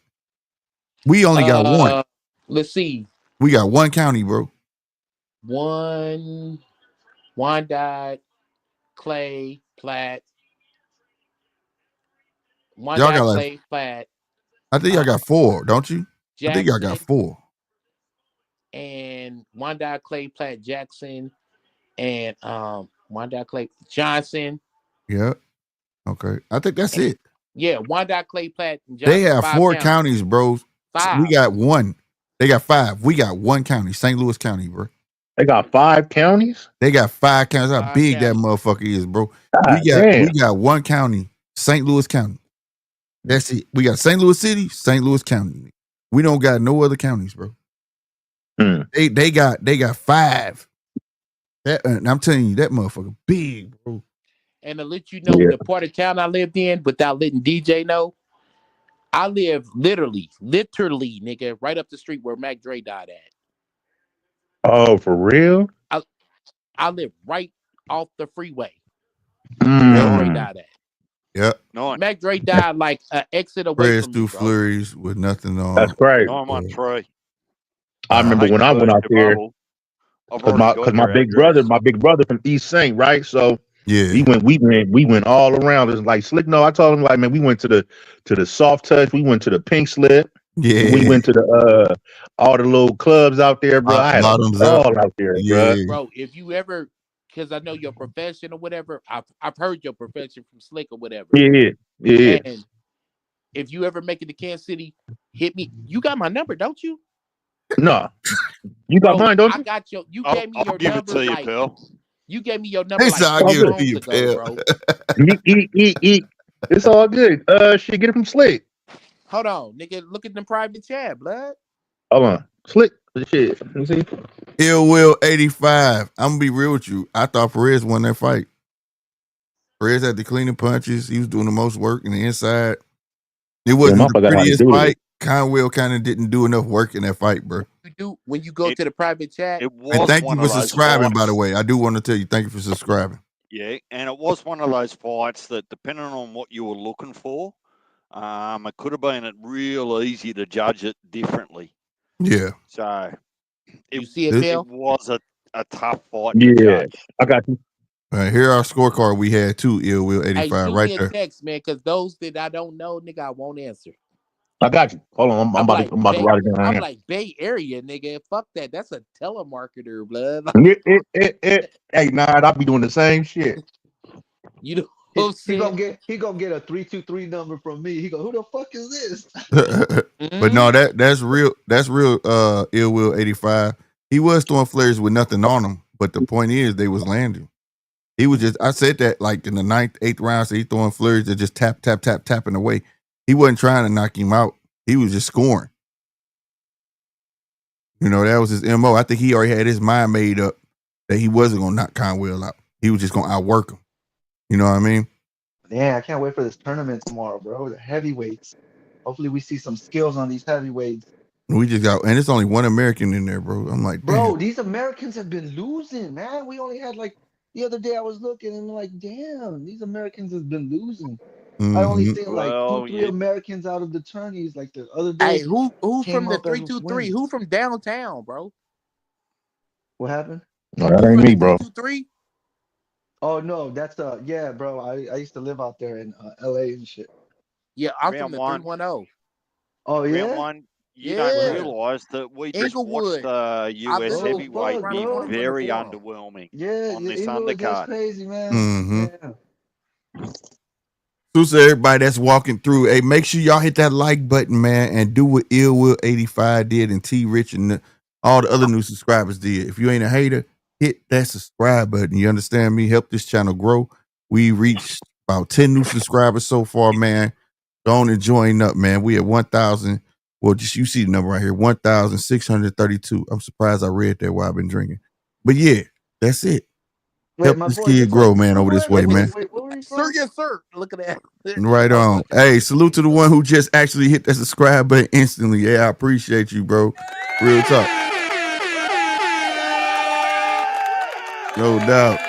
[SPEAKER 1] We only got one.
[SPEAKER 6] Let's see.
[SPEAKER 1] We got one county, bro.
[SPEAKER 6] Wyandotte, Clay, Platte.
[SPEAKER 1] Y'all got
[SPEAKER 6] Wyandotte,
[SPEAKER 1] like
[SPEAKER 6] Clay, Platte.
[SPEAKER 1] I think y'all got 4, don't you? I think y'all got
[SPEAKER 6] Jackson
[SPEAKER 1] 4.
[SPEAKER 6] and Wyandotte, Clay, Platte, Jackson, and Wyandotte Clay Johnson.
[SPEAKER 1] Yeah. Okay. I think that's it.
[SPEAKER 6] Yeah, Wyandotte Clay Platt and
[SPEAKER 1] They
[SPEAKER 6] Johnson.
[SPEAKER 1] have 4 counties, bro.
[SPEAKER 6] 5.
[SPEAKER 1] We got 1. They got 5. We got 1 county, St. Louis County, bro.
[SPEAKER 9] They got 5 counties?
[SPEAKER 1] They got 5 counties. How
[SPEAKER 6] 5
[SPEAKER 1] big
[SPEAKER 6] counties.
[SPEAKER 1] that motherfucker is, bro.
[SPEAKER 9] God
[SPEAKER 1] We
[SPEAKER 9] damn.
[SPEAKER 1] got 1 county, St. Louis County. That's it. We got St. Louis City, St. Louis County. We don't got no other counties, bro. They got 5. And I'm telling you, that motherfucker big, bro.
[SPEAKER 6] And to let you know the part of town I lived in, without letting DJ know, I live literally, nigga, right up the street where Mac Dre died at.
[SPEAKER 9] Oh, for real?
[SPEAKER 6] I live right off the freeway. Mac Dre died at.
[SPEAKER 1] Yep.
[SPEAKER 2] No,
[SPEAKER 6] Mac Dre died like an exit away
[SPEAKER 1] Perez
[SPEAKER 6] from
[SPEAKER 1] through
[SPEAKER 6] me, bro.
[SPEAKER 1] flurries with nothing on.
[SPEAKER 9] That's great.
[SPEAKER 2] 913.
[SPEAKER 9] I remember when I went out there, because my big brother from East Saint, right? So
[SPEAKER 1] yeah,
[SPEAKER 9] we went all around. It's like Slick. No, I told him like, man, we went to the soft touch. We went to the pink slip.
[SPEAKER 1] Yeah,
[SPEAKER 9] we went to the all the little clubs out there, bro. I had them all out there,
[SPEAKER 6] bro. If you ever, because I know your profession or whatever, I've heard your profession from Slick or whatever.
[SPEAKER 9] Yeah.
[SPEAKER 6] And if you ever make it to Kansas City, hit me. You got my number, don't you?
[SPEAKER 9] No, you got mine, don't you?
[SPEAKER 6] I got your. You gave me your
[SPEAKER 2] give
[SPEAKER 6] number.
[SPEAKER 2] It to you,
[SPEAKER 6] like,
[SPEAKER 2] pal.
[SPEAKER 6] You gave me your number.
[SPEAKER 1] It's
[SPEAKER 6] like
[SPEAKER 1] all good,
[SPEAKER 6] months ago, bro.
[SPEAKER 9] It's all good. Shit, get it from Slick.
[SPEAKER 6] Hold on, nigga. Look at the private chat, blood.
[SPEAKER 9] Hold on, Slick. Shit. Let me see.
[SPEAKER 1] Ill Will 85. I'm gonna be real with you. I thought Perez won that fight. Perez had the cleaning punches. He was doing the most work in the inside. It wasn't the prettiest fight. Conwell kind of didn't do enough work in that fight, bro.
[SPEAKER 6] You do when you go to the private chat.
[SPEAKER 1] And thank you for subscribing, by the way. I do want to tell you, thank you for subscribing.
[SPEAKER 2] Yeah, and it was one of those fights that, depending on what you were looking for, it could have been real easy to judge it differently.
[SPEAKER 1] Yeah.
[SPEAKER 2] So
[SPEAKER 6] you see it, Phil?
[SPEAKER 2] It was a tough fight.
[SPEAKER 9] Yeah, I got you.
[SPEAKER 1] Here our scorecard we had too. Ill Will 85
[SPEAKER 6] shoot
[SPEAKER 1] right
[SPEAKER 6] me
[SPEAKER 1] there.
[SPEAKER 6] a text, man, because those that I don't know, nigga, I won't answer.
[SPEAKER 9] I got you. Hold on, I'm about to write it down.
[SPEAKER 6] I'm like Bay Area, nigga. Fuck that. That's a telemarketer, blood.
[SPEAKER 9] Hey, nah, I'll be doing the same shit.
[SPEAKER 6] You know.
[SPEAKER 5] He gonna get a 323 number from me. He go, who the fuck is this?
[SPEAKER 1] But no, that's real. That's real. Ill Will 85. He was throwing flares with nothing on him, but the point is they was landing. He was just. I said that like in the 9th, 8th round. So he throwing flares that just tapping away. He wasn't trying to knock him out. He was just scoring. You know, that was his MO. I think he already had his mind made up that he wasn't gonna knock Conwell out. He was just gonna outwork him. You know what I mean?
[SPEAKER 5] Yeah, I can't wait for this tournament tomorrow, bro. The heavyweights. Hopefully we see some skills on these heavyweights.
[SPEAKER 1] We just got, and it's only one American in there, bro. I'm like,
[SPEAKER 5] bro,
[SPEAKER 1] damn.
[SPEAKER 5] These Americans have been losing, man. We only had like the other day I was looking and I'm like, damn, these Americans have been losing. I only seen like 2-3 Americans out of the tourneys. Like the other day.
[SPEAKER 6] Hey, who from the 323? Who from downtown, bro?
[SPEAKER 5] What happened?
[SPEAKER 9] No, that ain't me, bro.
[SPEAKER 6] 323?
[SPEAKER 5] Oh no, that's yeah, bro. I used to live out there in LA and shit.
[SPEAKER 6] Yeah, I'm from the 310.
[SPEAKER 5] Oh yeah.
[SPEAKER 2] You don't realize that we just watched the US heavyweight be very underwhelming on this undercard.
[SPEAKER 5] That's crazy, man.
[SPEAKER 1] Mm-hmm. So everybody that's walking through, hey, make sure y'all hit that like button, man, and do what Ill Will 85 did and T Rich and all the other new subscribers did. If you ain't a hater, hit that subscribe button. You understand me? Help this channel grow. We reached about 10 new subscribers so far, man. Go on and join up, man. We at 1,000. Well, just you see the number right here, 1,632. I'm surprised I read that while I've been drinking. But yeah, that's it. Help this kid grow, man, over this way, man.
[SPEAKER 6] Sir, yes, sir. Look at that.
[SPEAKER 1] Right on. Hey, salute to the one who just actually hit that subscribe button instantly. Yeah, I appreciate you, bro. Real talk. No doubt.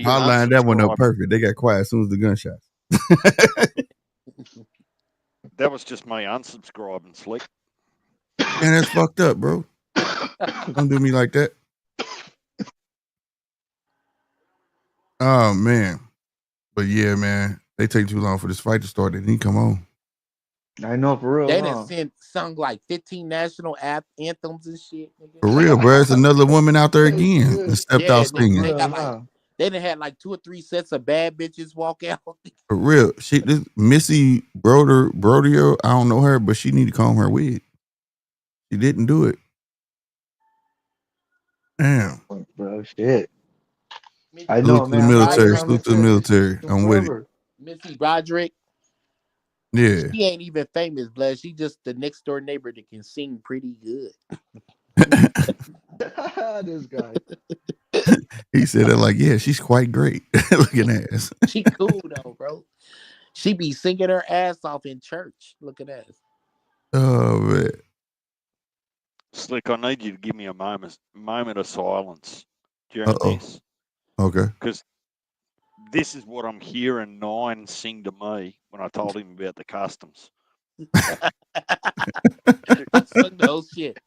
[SPEAKER 1] I lined that one up perfect. They got quiet as soon as the gunshots.
[SPEAKER 2] That was just my unsubscribing, Slick.
[SPEAKER 1] Man, that's fucked up, bro. Don't do me like that. Oh man. But yeah, man, they take too long for this fight to start. They didn't come on.
[SPEAKER 5] I know for real,
[SPEAKER 6] They
[SPEAKER 5] huh?
[SPEAKER 6] done sung like 15 national anthems and shit, nigga.
[SPEAKER 1] For real, bro. There's another woman out there again that stepped out
[SPEAKER 6] Yeah, nigga,
[SPEAKER 1] singing.
[SPEAKER 6] they got like they done had like 2 or 3 sets of bad bitches walk out.
[SPEAKER 1] For real. This Missy Brodio, I don't know her, but she need to comb her wig. She didn't do it. Damn.
[SPEAKER 5] Bro, shit. I
[SPEAKER 1] Salute
[SPEAKER 5] know,
[SPEAKER 1] to the
[SPEAKER 5] man.
[SPEAKER 1] military. Salute to the military. I'm with it.
[SPEAKER 6] Missy Roderick.
[SPEAKER 1] Yeah.
[SPEAKER 6] She ain't even famous, blood. She just the next door neighbor that can sing pretty good.
[SPEAKER 5] This guy.
[SPEAKER 1] He said it like, yeah, she's quite great. Looking ass.
[SPEAKER 6] She cool though, bro. She be singing her ass off in church. Look at that.
[SPEAKER 1] Oh man.
[SPEAKER 2] Slick, I need you to give me a moment of silence during this.
[SPEAKER 1] Okay.
[SPEAKER 2] Because this is what I'm hearing Nine sing to me when I told him about the customs.
[SPEAKER 6] I sung the whole shit.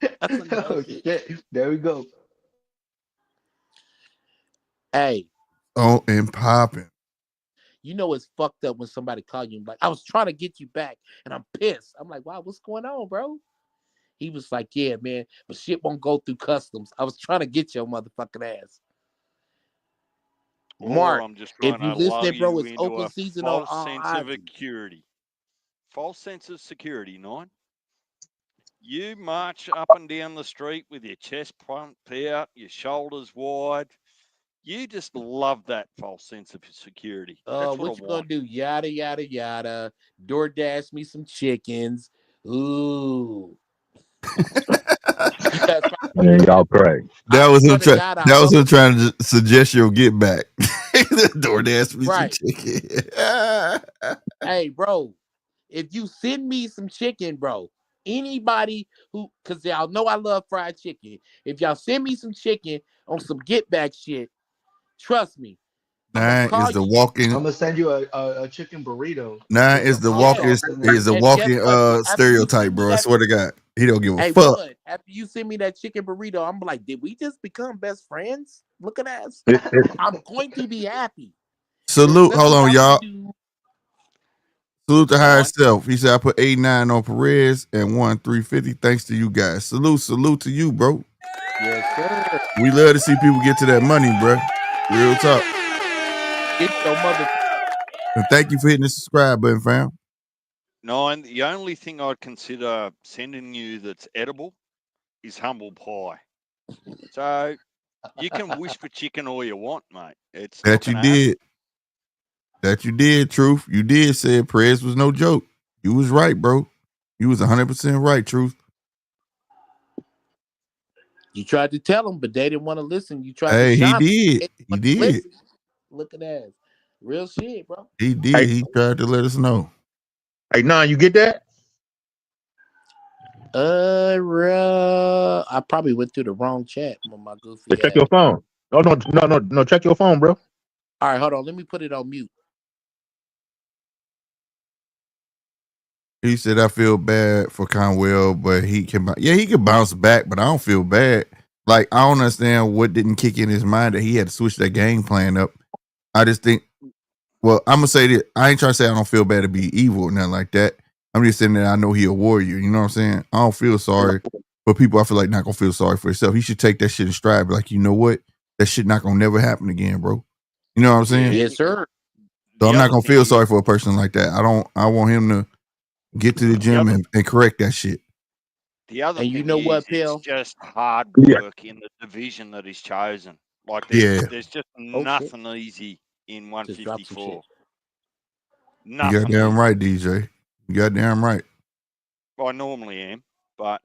[SPEAKER 5] Shit. There we go.
[SPEAKER 6] Hey.
[SPEAKER 1] Oh, and popping.
[SPEAKER 6] You know it's fucked up when somebody call you like, I was trying to get you back and I'm pissed. I'm like, wow, what's going on, bro? He was like, yeah, man, but shit won't go through customs. I was trying to get your motherfucking ass. Mark,
[SPEAKER 2] I'm just
[SPEAKER 6] if you listening, bro, it's open season on all
[SPEAKER 2] sense of security. False sense of security, Nine. You march up and down the street with your chest pumped out, your shoulders wide. You just love that false sense of security. That's
[SPEAKER 6] what you gonna do? Yada yada yada. DoorDash me some chickens. Ooh.
[SPEAKER 9] Yeah, y'all crazy.
[SPEAKER 1] That was him trying to suggest your get back. DoorDash me some chicken.
[SPEAKER 6] Hey, bro, if you send me some chicken, bro, anybody because y'all know I love fried chicken. If y'all send me some chicken on some get back shit, trust me.
[SPEAKER 1] I'm
[SPEAKER 5] gonna send you a chicken burrito.
[SPEAKER 1] Is the walking stereotype, bro. I swear to God. He don't give a fuck.
[SPEAKER 6] Bud, after you send me that chicken burrito, I'm like, did we just become best friends? Look at us. I'm going to be happy.
[SPEAKER 1] Salute. Hold on, y'all. Salute to higher self. He said I put 89 on Perez and won 350. Thanks to you guys. Salute to you, bro.
[SPEAKER 6] Yes, sir.
[SPEAKER 1] We love to see people get to that money, bro. Real talk.
[SPEAKER 6] Get your mother.
[SPEAKER 1] And thank you for hitting the subscribe button, fam.
[SPEAKER 2] No, and the only thing I'd consider sending you that's edible is humble pie. So you can wish for chicken all you want, mate. It's
[SPEAKER 1] that you did. That you did, Truth. You did say Perez was no joke. You was right, bro. You was 100% right, Truth.
[SPEAKER 6] You tried to tell them, but they didn't want to listen. You tried to
[SPEAKER 1] shine. He did.
[SPEAKER 6] Look at that. Real shit, bro.
[SPEAKER 1] He did. He tried to let us know.
[SPEAKER 9] Hey, Nan, you get that?
[SPEAKER 6] I probably went through the wrong chat on my goofy.
[SPEAKER 9] Check your phone. No. Check your phone, bro.
[SPEAKER 6] All right, hold on. Let me put it on mute.
[SPEAKER 1] He said, I feel bad for Conwell, but he can bounce back, but I don't feel bad. Like, I don't understand what didn't kick in his mind that he had to switch that game plan up. I just think, well, I'm going to say this. I ain't trying to say I don't feel bad to be evil or nothing like that. I'm just saying that I know he a warrior. You know what I'm saying? I don't feel sorry for people. I feel like not going to feel sorry for himself. He should take that shit in stride. Like, you know what? That shit not going to never happen again, bro. You know what I'm saying?
[SPEAKER 6] Yes, sir.
[SPEAKER 1] So I'm not going to feel sorry for a person like that. I want him to get to the gym and correct that shit.
[SPEAKER 2] The other
[SPEAKER 6] and
[SPEAKER 2] thing
[SPEAKER 6] you know what, Bill?
[SPEAKER 2] It's just hard work in the division that he's chosen. Like there's just nothing easy in 154. Nothing.
[SPEAKER 1] You goddamn right, DJ. You goddamn right.
[SPEAKER 2] Well, I normally am, but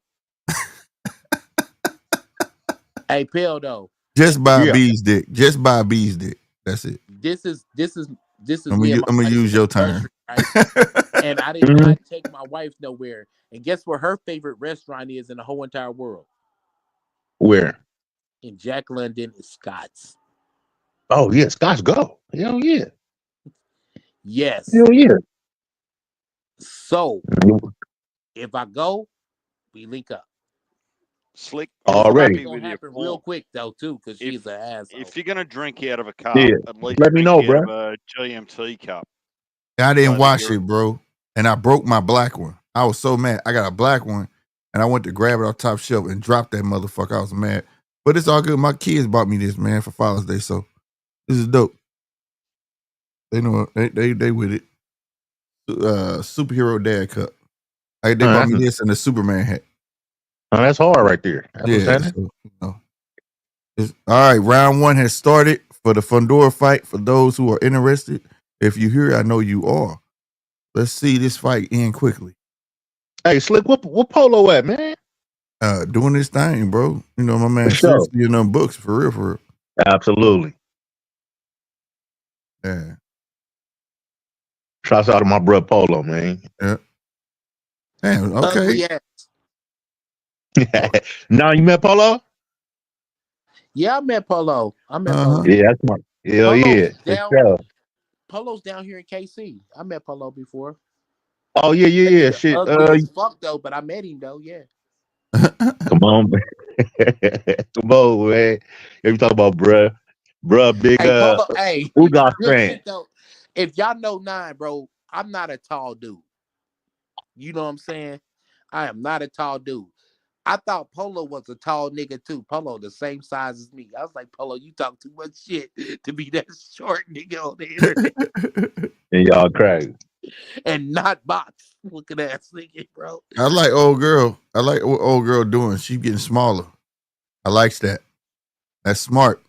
[SPEAKER 6] hey, Bill, though.
[SPEAKER 1] Just buy B's dick. Just buy B's dick. That's it.
[SPEAKER 6] This is.
[SPEAKER 1] I'm gonna use your turn.
[SPEAKER 6] Right? And I did not take my wife nowhere. And guess where her favorite restaurant is in the whole entire world?
[SPEAKER 9] Where?
[SPEAKER 6] In Jack London is Scott's.
[SPEAKER 9] Oh yeah, Scott's go. Hell yeah.
[SPEAKER 6] Yes.
[SPEAKER 9] Hell yeah.
[SPEAKER 6] So if I go, we link up.
[SPEAKER 2] Slick
[SPEAKER 9] already.
[SPEAKER 6] It's gonna happen real quick though too, because she's an asshole.
[SPEAKER 2] If you're gonna drink out of a cup, at least
[SPEAKER 9] let me know, bro.
[SPEAKER 2] A GMT cup.
[SPEAKER 1] I didn't wash it, bro, and I broke my black one. I was so mad. I got a black one, and I went to grab it off top shelf and dropped that motherfucker. I was mad. But it's all good. My kids bought me this, man, for Father's Day, so this is dope. They know they with it. Superhero dad cup. They bought me this and the Superman hat.
[SPEAKER 9] Oh, that's hard right there. That's
[SPEAKER 1] so, all right, round 1 has started for the Fundora fight. For those who are interested, if you're here, I know you are. Let's see this fight end quickly.
[SPEAKER 9] Hey, Slick, what Polo at, man?
[SPEAKER 1] Doing this thing, bro. You know, my man seriously in them books, for real.
[SPEAKER 9] Absolutely.
[SPEAKER 1] Yeah.
[SPEAKER 9] Shouts out to my brother Polo, man.
[SPEAKER 1] Yeah. Damn, okay.
[SPEAKER 9] Now you met Polo?
[SPEAKER 6] Yeah, I met Polo.
[SPEAKER 9] Yeah, that's my
[SPEAKER 6] Polo's down here in KC. I met Polo before.
[SPEAKER 9] Oh yeah. Shit.
[SPEAKER 6] Ugly as fuck though, but I met him though. Yeah.
[SPEAKER 9] Come on, man. Come on, man. If you talk about bruh, big
[SPEAKER 6] Polo, hey,
[SPEAKER 9] Ugas fan.
[SPEAKER 6] If y'all know 9, bro, I'm not a tall dude. You know what I'm saying? I am not a tall dude. I thought Polo was a tall nigga too. Polo the same size as me. I was like, Polo, you talk too much shit to be that short nigga on the internet.
[SPEAKER 9] And y'all crazy.
[SPEAKER 6] And not box looking ass nigga, bro.
[SPEAKER 1] I like old girl. I like what old girl doing. She getting smaller. I likes that. That's smart.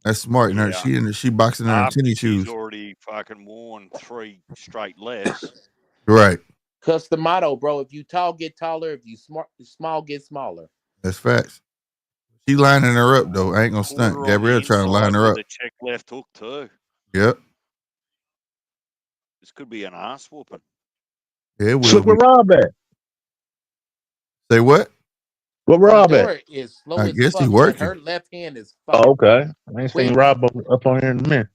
[SPEAKER 1] That's smart.
[SPEAKER 2] Yeah.
[SPEAKER 1] She boxing in her tennis shoes.
[SPEAKER 2] She's already fucking worn 3 straight lefts.
[SPEAKER 1] Right.
[SPEAKER 6] Cause the motto, bro. If you tall, get taller. If you small, get smaller.
[SPEAKER 1] That's facts. She lining her up though. I ain't gonna stunt. Gabrielle trying to line her up.
[SPEAKER 2] The check left hook too.
[SPEAKER 1] Yep.
[SPEAKER 2] This could be an ass whooping.
[SPEAKER 1] Yeah, it will.
[SPEAKER 9] Look where Rob at.
[SPEAKER 1] Say what?
[SPEAKER 9] What Rob at?
[SPEAKER 6] Is slow
[SPEAKER 1] I
[SPEAKER 6] as
[SPEAKER 1] guess
[SPEAKER 6] fuck,
[SPEAKER 1] he working.
[SPEAKER 6] Her left hand is fucking.
[SPEAKER 9] Oh, okay. I ain't seen Rob up on here in a minute.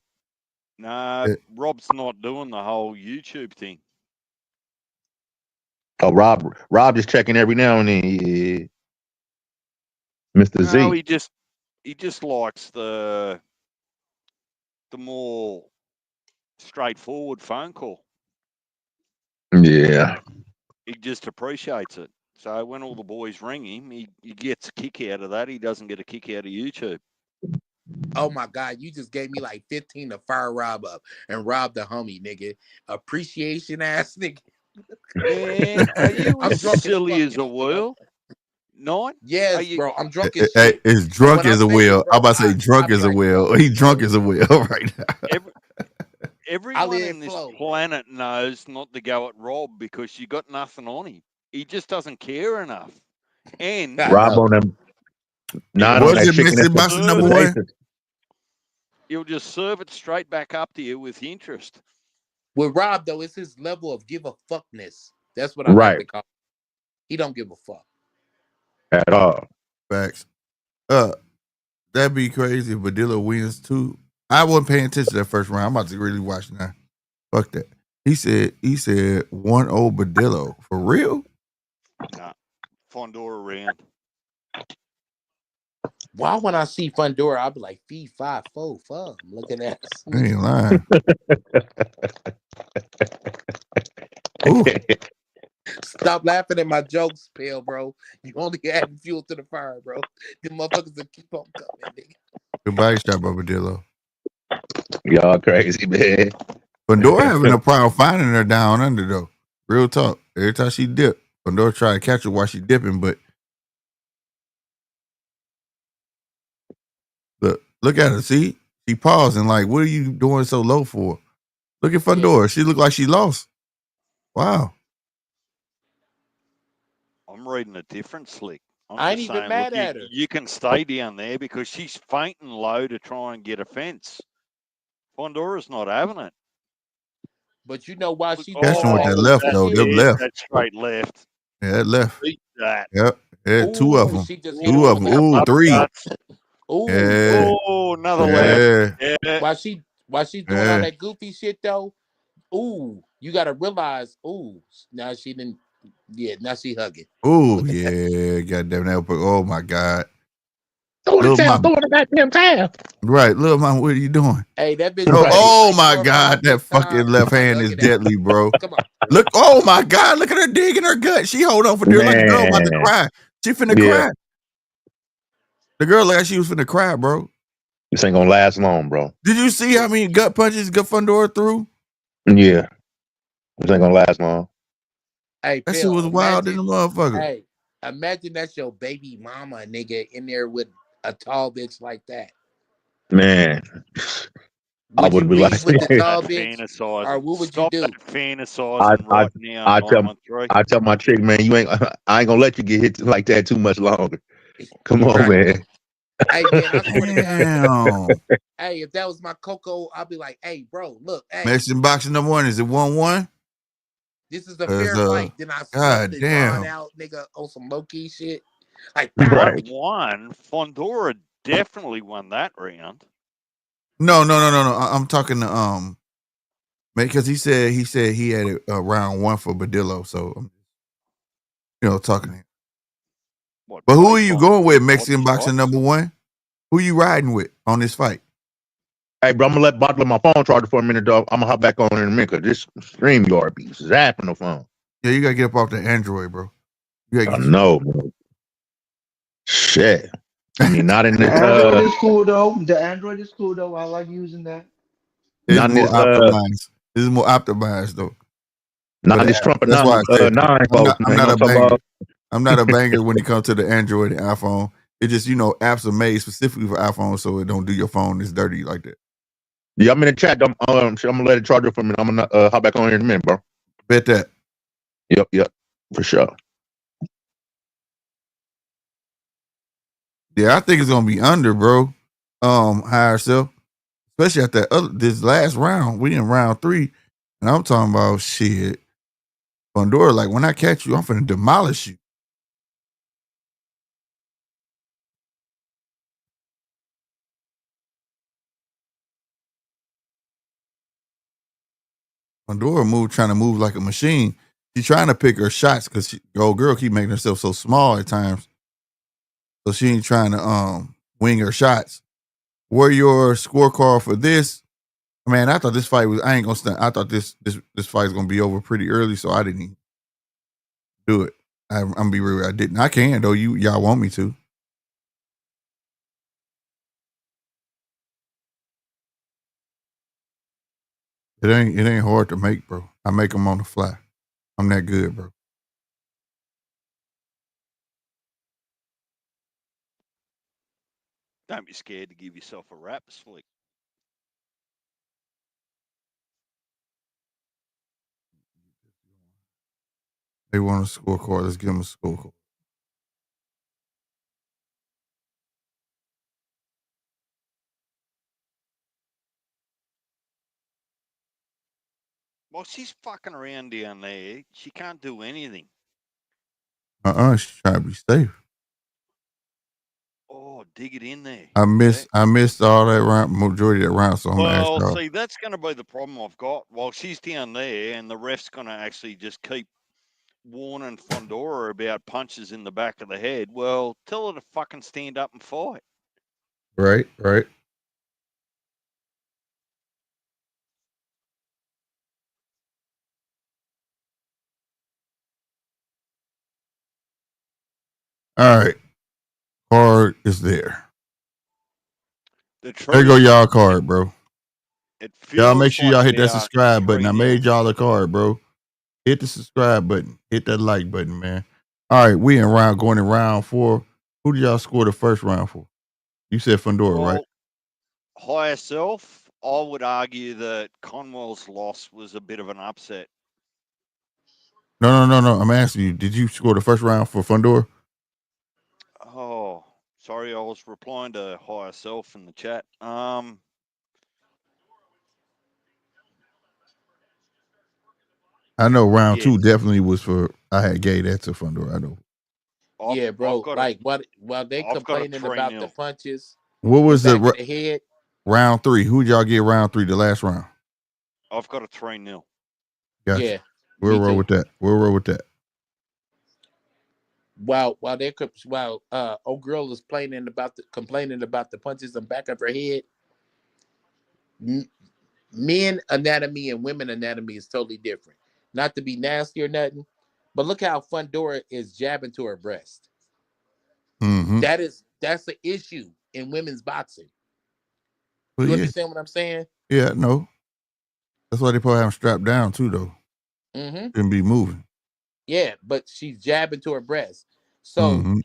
[SPEAKER 2] Nah, Rob's not doing the whole YouTube thing.
[SPEAKER 9] Oh, Rob just checking every now and then. Yeah. Mr. Z.
[SPEAKER 2] No, he just likes the more straightforward phone call.
[SPEAKER 9] Yeah.
[SPEAKER 2] He just appreciates it. So when all the boys ring him, he gets a kick out of that. He doesn't get a kick out of YouTube.
[SPEAKER 6] Oh my God, you just gave me like 15 to fire Rob up and Rob the homie, nigga. Appreciation ass nigga.
[SPEAKER 2] Man, are you as silly as a wheel? 9?
[SPEAKER 6] Yes, bro. I'm drunk as shit.
[SPEAKER 1] It's drunk as a wheel. I'm about to say drunk as a wheel. He drunk as a wheel right now.
[SPEAKER 2] Everyone in this planet knows not to go at Rob because you got nothing on him. He just doesn't care enough. And
[SPEAKER 9] Rob on them. Not on that chicken
[SPEAKER 1] number 1.
[SPEAKER 2] He'll just serve it straight back up to you with interest.
[SPEAKER 6] With Rob, though, it's his level of give a fuckness. That's what I like to call it. He don't give a fuck.
[SPEAKER 9] At all.
[SPEAKER 1] Facts. That'd be crazy if Badillo wins too. I wasn't paying attention to that first round. I'm about to really watch now. Fuck that. He said 1-0 Badillo. For real?
[SPEAKER 2] Nah. Fundora round.
[SPEAKER 6] Why when I see Fundora, I'll be like, fee, 5, 4, 5. I'm looking at us.
[SPEAKER 1] I ain't lying.
[SPEAKER 6] Stop laughing at my jokes, pal, bro. You only adding fuel to the fire, bro. The motherfuckers will keep on coming, nigga.
[SPEAKER 1] Goodbye, shot Badillo.
[SPEAKER 9] Y'all crazy, man.
[SPEAKER 1] Fundora having a problem finding her down under though. Real talk. Every time she dip, Fundora try to catch her while she dipping, but look at her. See, she pausing like, "What are you doing so low for?" Look at Fundora. She looked like she lost. Wow.
[SPEAKER 2] I'm reading a different Slick.
[SPEAKER 6] I ain't even mad at her.
[SPEAKER 2] You can stay down there because she's fainting low to try and get a fence. Fondora's not having it.
[SPEAKER 6] But you know why she
[SPEAKER 1] catching with that left though. Them left.
[SPEAKER 2] That straight left.
[SPEAKER 1] Yeah, that left.
[SPEAKER 2] Beat that.
[SPEAKER 1] Yep. Yeah, 2 of them.
[SPEAKER 6] 2
[SPEAKER 1] of them. Ooh, 3.
[SPEAKER 6] Ooh.
[SPEAKER 1] Yeah.
[SPEAKER 2] Oh, another left.
[SPEAKER 6] Yeah. While she doing all that goofy shit though, ooh, you gotta realize, ooh, now she didn't. Yeah, now she hugging.
[SPEAKER 1] Ooh, yeah, goddamn that. Oh my God.
[SPEAKER 9] Throw the
[SPEAKER 1] Little
[SPEAKER 9] towel.
[SPEAKER 1] mama.
[SPEAKER 9] Throw the goddamn towel.
[SPEAKER 1] Right, little mama, what are you doing?
[SPEAKER 6] Hey, that bitch.
[SPEAKER 9] Right.
[SPEAKER 1] Oh
[SPEAKER 6] Like
[SPEAKER 1] my
[SPEAKER 6] 4 or
[SPEAKER 1] God,
[SPEAKER 6] 5
[SPEAKER 1] that fucking
[SPEAKER 6] times.
[SPEAKER 1] left
[SPEAKER 6] Like,
[SPEAKER 1] hand
[SPEAKER 6] look
[SPEAKER 1] is
[SPEAKER 6] at that.
[SPEAKER 1] deadly, bro.
[SPEAKER 6] Come on.
[SPEAKER 1] Look, oh my God, look at her digging her gut. She hold on for dear like a girl about to
[SPEAKER 9] Man.
[SPEAKER 1] cry. She finna
[SPEAKER 9] Yeah.
[SPEAKER 1] cry. The girl like she was finna cry, bro.
[SPEAKER 9] This ain't gonna last long, bro.
[SPEAKER 1] Did you see how many gut punches Fundora threw?
[SPEAKER 9] Yeah. This ain't gonna last long.
[SPEAKER 6] Hey,
[SPEAKER 1] That shit
[SPEAKER 6] Phil,
[SPEAKER 1] was wild in the motherfucker.
[SPEAKER 6] Hey, imagine that's your baby mama, nigga, in there with a tall bitch like that.
[SPEAKER 9] Man. I would be like,
[SPEAKER 6] with the tall
[SPEAKER 2] That
[SPEAKER 6] bitch,
[SPEAKER 2] fantasizing.
[SPEAKER 6] or what would
[SPEAKER 2] Stop
[SPEAKER 6] you do?
[SPEAKER 2] that fantasizing right now,
[SPEAKER 9] I
[SPEAKER 2] 913.
[SPEAKER 9] tell my chick, man, I ain't gonna let you get hit like that too much longer. Come on,
[SPEAKER 6] Right.
[SPEAKER 9] man.
[SPEAKER 6] Hey, man, I swear to God.
[SPEAKER 1] Damn.
[SPEAKER 6] Hey, if that was my Coco, I'll be like, hey, bro, look, hey,
[SPEAKER 1] Mexican boxing number 1, is it 1-1?
[SPEAKER 6] this is a fair fight. Then I
[SPEAKER 1] God
[SPEAKER 6] swept it
[SPEAKER 1] damn.
[SPEAKER 6] drawn out, nigga, on some low key shit. Like,
[SPEAKER 9] Right.
[SPEAKER 2] 1-1. Fundora definitely won that round.
[SPEAKER 1] No. I'm talking to because he said he had it round 1 for Badillo, so talking to him.
[SPEAKER 2] What,
[SPEAKER 1] But who are
[SPEAKER 2] based
[SPEAKER 1] you
[SPEAKER 2] on
[SPEAKER 1] going with,
[SPEAKER 2] body
[SPEAKER 1] Mexican boxing
[SPEAKER 2] shots?
[SPEAKER 1] number 1? Who you riding with on this fight?
[SPEAKER 9] Hey, bro, I'm gonna let bottle my phone charger for a minute, dog. I'm gonna hop back on in a minute, cause this StreamYard be zapping the phone.
[SPEAKER 1] Yeah, you gotta get up off the Android, bro. You gotta
[SPEAKER 9] I
[SPEAKER 1] get
[SPEAKER 9] know, bro. Shit. I mean, not in
[SPEAKER 5] The
[SPEAKER 9] this
[SPEAKER 5] Android is cool though. The Android is cool though. I like using that.
[SPEAKER 1] It's
[SPEAKER 9] not in
[SPEAKER 1] more
[SPEAKER 9] this
[SPEAKER 1] optimized. It's more optimized though.
[SPEAKER 9] not
[SPEAKER 1] for
[SPEAKER 9] in
[SPEAKER 1] the
[SPEAKER 9] this
[SPEAKER 1] app.
[SPEAKER 9] Trump
[SPEAKER 1] That's why I said
[SPEAKER 9] 9
[SPEAKER 1] I'm
[SPEAKER 9] folks,
[SPEAKER 1] not
[SPEAKER 9] man.
[SPEAKER 1] a
[SPEAKER 9] I'm talking
[SPEAKER 1] banger.
[SPEAKER 9] about
[SPEAKER 1] I'm not a banger when it comes to the Android and iPhone. It just, apps are made specifically for iPhone, so it don't do your phone as dirty like that.
[SPEAKER 9] yeah, I'm in the chat. I'm gonna let it charge for a minute. I'm gonna hop back on here in a minute, bro.
[SPEAKER 1] Bet that.
[SPEAKER 9] Yep, for sure.
[SPEAKER 1] Yeah, I think it's gonna be under, bro. Higher self, especially at this last round. We in round 3, and I'm talking about shit. Fundora, like when I catch you, I'm finna demolish you. Fundora trying to move like a machine. She's trying to pick her shots because the old girl keep making herself so small at times. So she ain't trying to wing her shots. Were your scorecard for this? Man, I thought this fight was. I ain't gonna stand. I thought this fight was gonna be over pretty early, so I didn't even do it. I'm gonna be real. I didn't. I can though. Y'all want me to? It ain't hard to make, bro. I make them on the fly. I'm that good, bro.
[SPEAKER 2] Don't be scared to give yourself a rap flick.
[SPEAKER 1] They want a scorecard. Let's give them a scorecard.
[SPEAKER 2] Well, she's fucking around down there. She can't do anything.
[SPEAKER 1] She's trying to be safe.
[SPEAKER 2] Oh, dig it in there.
[SPEAKER 1] I missed all that round, majority of that round. So I'm gonna ask y'all.
[SPEAKER 2] See, that's going to be the problem I've got. While she's down there, and the ref's going to actually just keep warning Fundora about punches in the back of the head. Well, tell her to fucking stand up and fight.
[SPEAKER 1] Right. All right. Card is there. There go y'all card, bro. Y'all make sure y'all hit that subscribe button. I made y'all a card, bro. Hit the subscribe button. Hit that like button, man. All right, we going in round 4. Who did y'all score the first round for? You said Fundora, right?
[SPEAKER 2] Higher self, I would argue that Conwell's loss was a bit of an upset.
[SPEAKER 1] No. I'm asking you, did you score the first round for Fundora?
[SPEAKER 2] Oh, sorry, I was replying to higher self in the chat.
[SPEAKER 1] I know round 2 definitely was for. I had gave that to Fundora. I know.
[SPEAKER 6] Yeah, bro. While they complaining about the punches.
[SPEAKER 1] What was
[SPEAKER 6] the back of the head?
[SPEAKER 1] Round 3. Who y'all get round 3? The last round.
[SPEAKER 2] I've got a 3-0.
[SPEAKER 1] Gotcha.
[SPEAKER 6] Yeah,
[SPEAKER 1] We'll roll with that.
[SPEAKER 6] while old girl is complaining about the punches in the back of her head. Men anatomy and women anatomy is totally different. Not to be nasty or nothing, but look how Fundora is jabbing to her breast.
[SPEAKER 1] Mm-hmm.
[SPEAKER 6] That's the issue in women's boxing.
[SPEAKER 1] Well,
[SPEAKER 6] You
[SPEAKER 1] yeah.
[SPEAKER 6] understand what I'm saying?
[SPEAKER 1] Yeah, no. That's why they probably have them strapped down too, though.
[SPEAKER 6] Mm-hmm.
[SPEAKER 1] Shouldn't be moving.
[SPEAKER 6] Yeah, but she's jabbing to her breast. So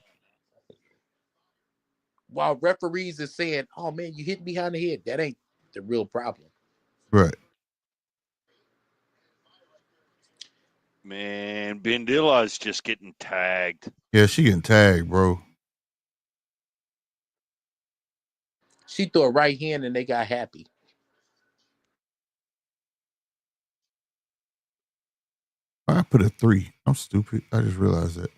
[SPEAKER 6] while referees are saying, "Oh man, you hit behind the head," that ain't the real problem.
[SPEAKER 1] Right.
[SPEAKER 2] Man, Bandilla's just getting tagged.
[SPEAKER 1] Yeah, she getting tagged, bro.
[SPEAKER 6] She threw a right hand and they got happy.
[SPEAKER 1] I put a 3. I'm stupid. I just realized that.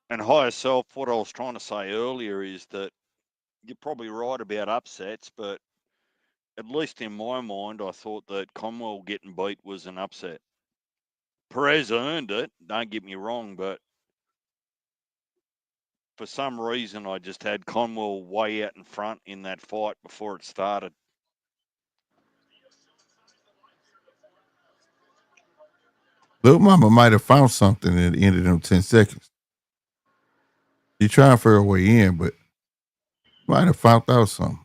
[SPEAKER 2] And higher self, what I was trying to say earlier is that you're probably right about upsets, but at least in my mind, I thought that Conwell getting beat was an upset. Perez earned it, don't get me wrong, but for some reason, I just had Conwell way out in front in that fight before it started.
[SPEAKER 1] Little Mama might have found something at the end of them 10 seconds. She trying for her way in, but might have found out something.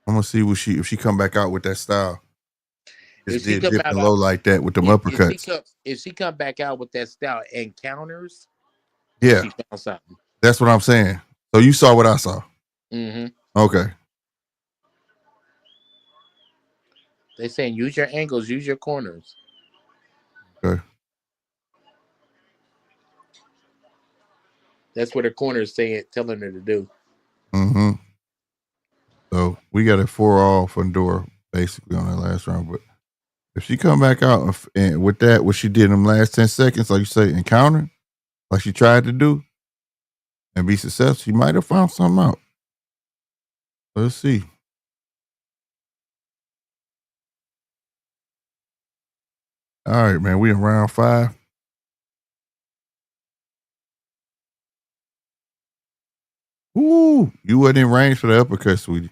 [SPEAKER 1] I'm gonna see if she come back out with that style. Just did dipping low like that with them uppercuts.
[SPEAKER 6] If she come back out with that style and counters,
[SPEAKER 1] yeah,
[SPEAKER 6] she found something.
[SPEAKER 1] That's what I'm saying. So you saw what I saw.
[SPEAKER 6] Mm-hmm.
[SPEAKER 1] Okay.
[SPEAKER 6] They saying use your angles, use your corners.
[SPEAKER 1] Okay.
[SPEAKER 6] That's what her corner is telling her to do.
[SPEAKER 1] Mm-hmm. So we got a 4-all Fundora basically on that last round. But if she come back out and with that, what she did in them last 10 seconds, like you say, encounter, like she tried to do, and be successful, she might have found something out. Let's see. All right, man. We in round 5. Ooh, you wasn't in range for the uppercut, sweetie.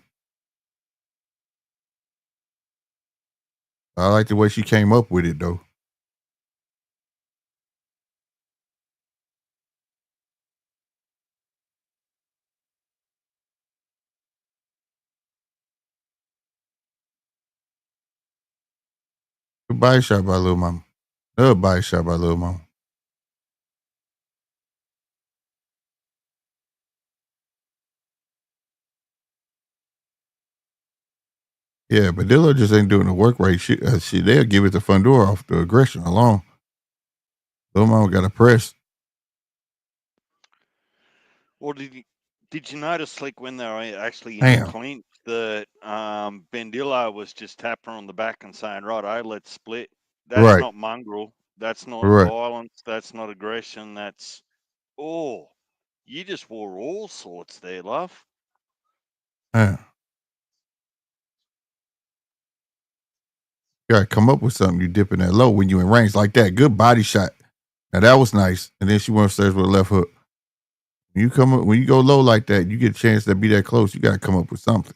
[SPEAKER 1] I like the way she came up with it, though. Good body shot by Lil Mama. Another body shot by Lil Mama. Yeah, but Dilla just ain't doing the work right. They'll give it to Fundora off the aggression alone. Lil Mama got a press.
[SPEAKER 2] Well, did you notice, like, when they were actually in
[SPEAKER 1] Damn.
[SPEAKER 2] the clinch, that Bandillo was just tapping her on the back and saying, "Right, let's split." That's not mongrel. That's not violence. That's not aggression. That's you just wore all sorts there, love.
[SPEAKER 1] Yeah. You gotta come up with something. You dipping that low when you in range like that. Good body shot. Now that was nice. And then she went upstairs with a left hook. When you go low like that, you get a chance to be that close. You gotta come up with something.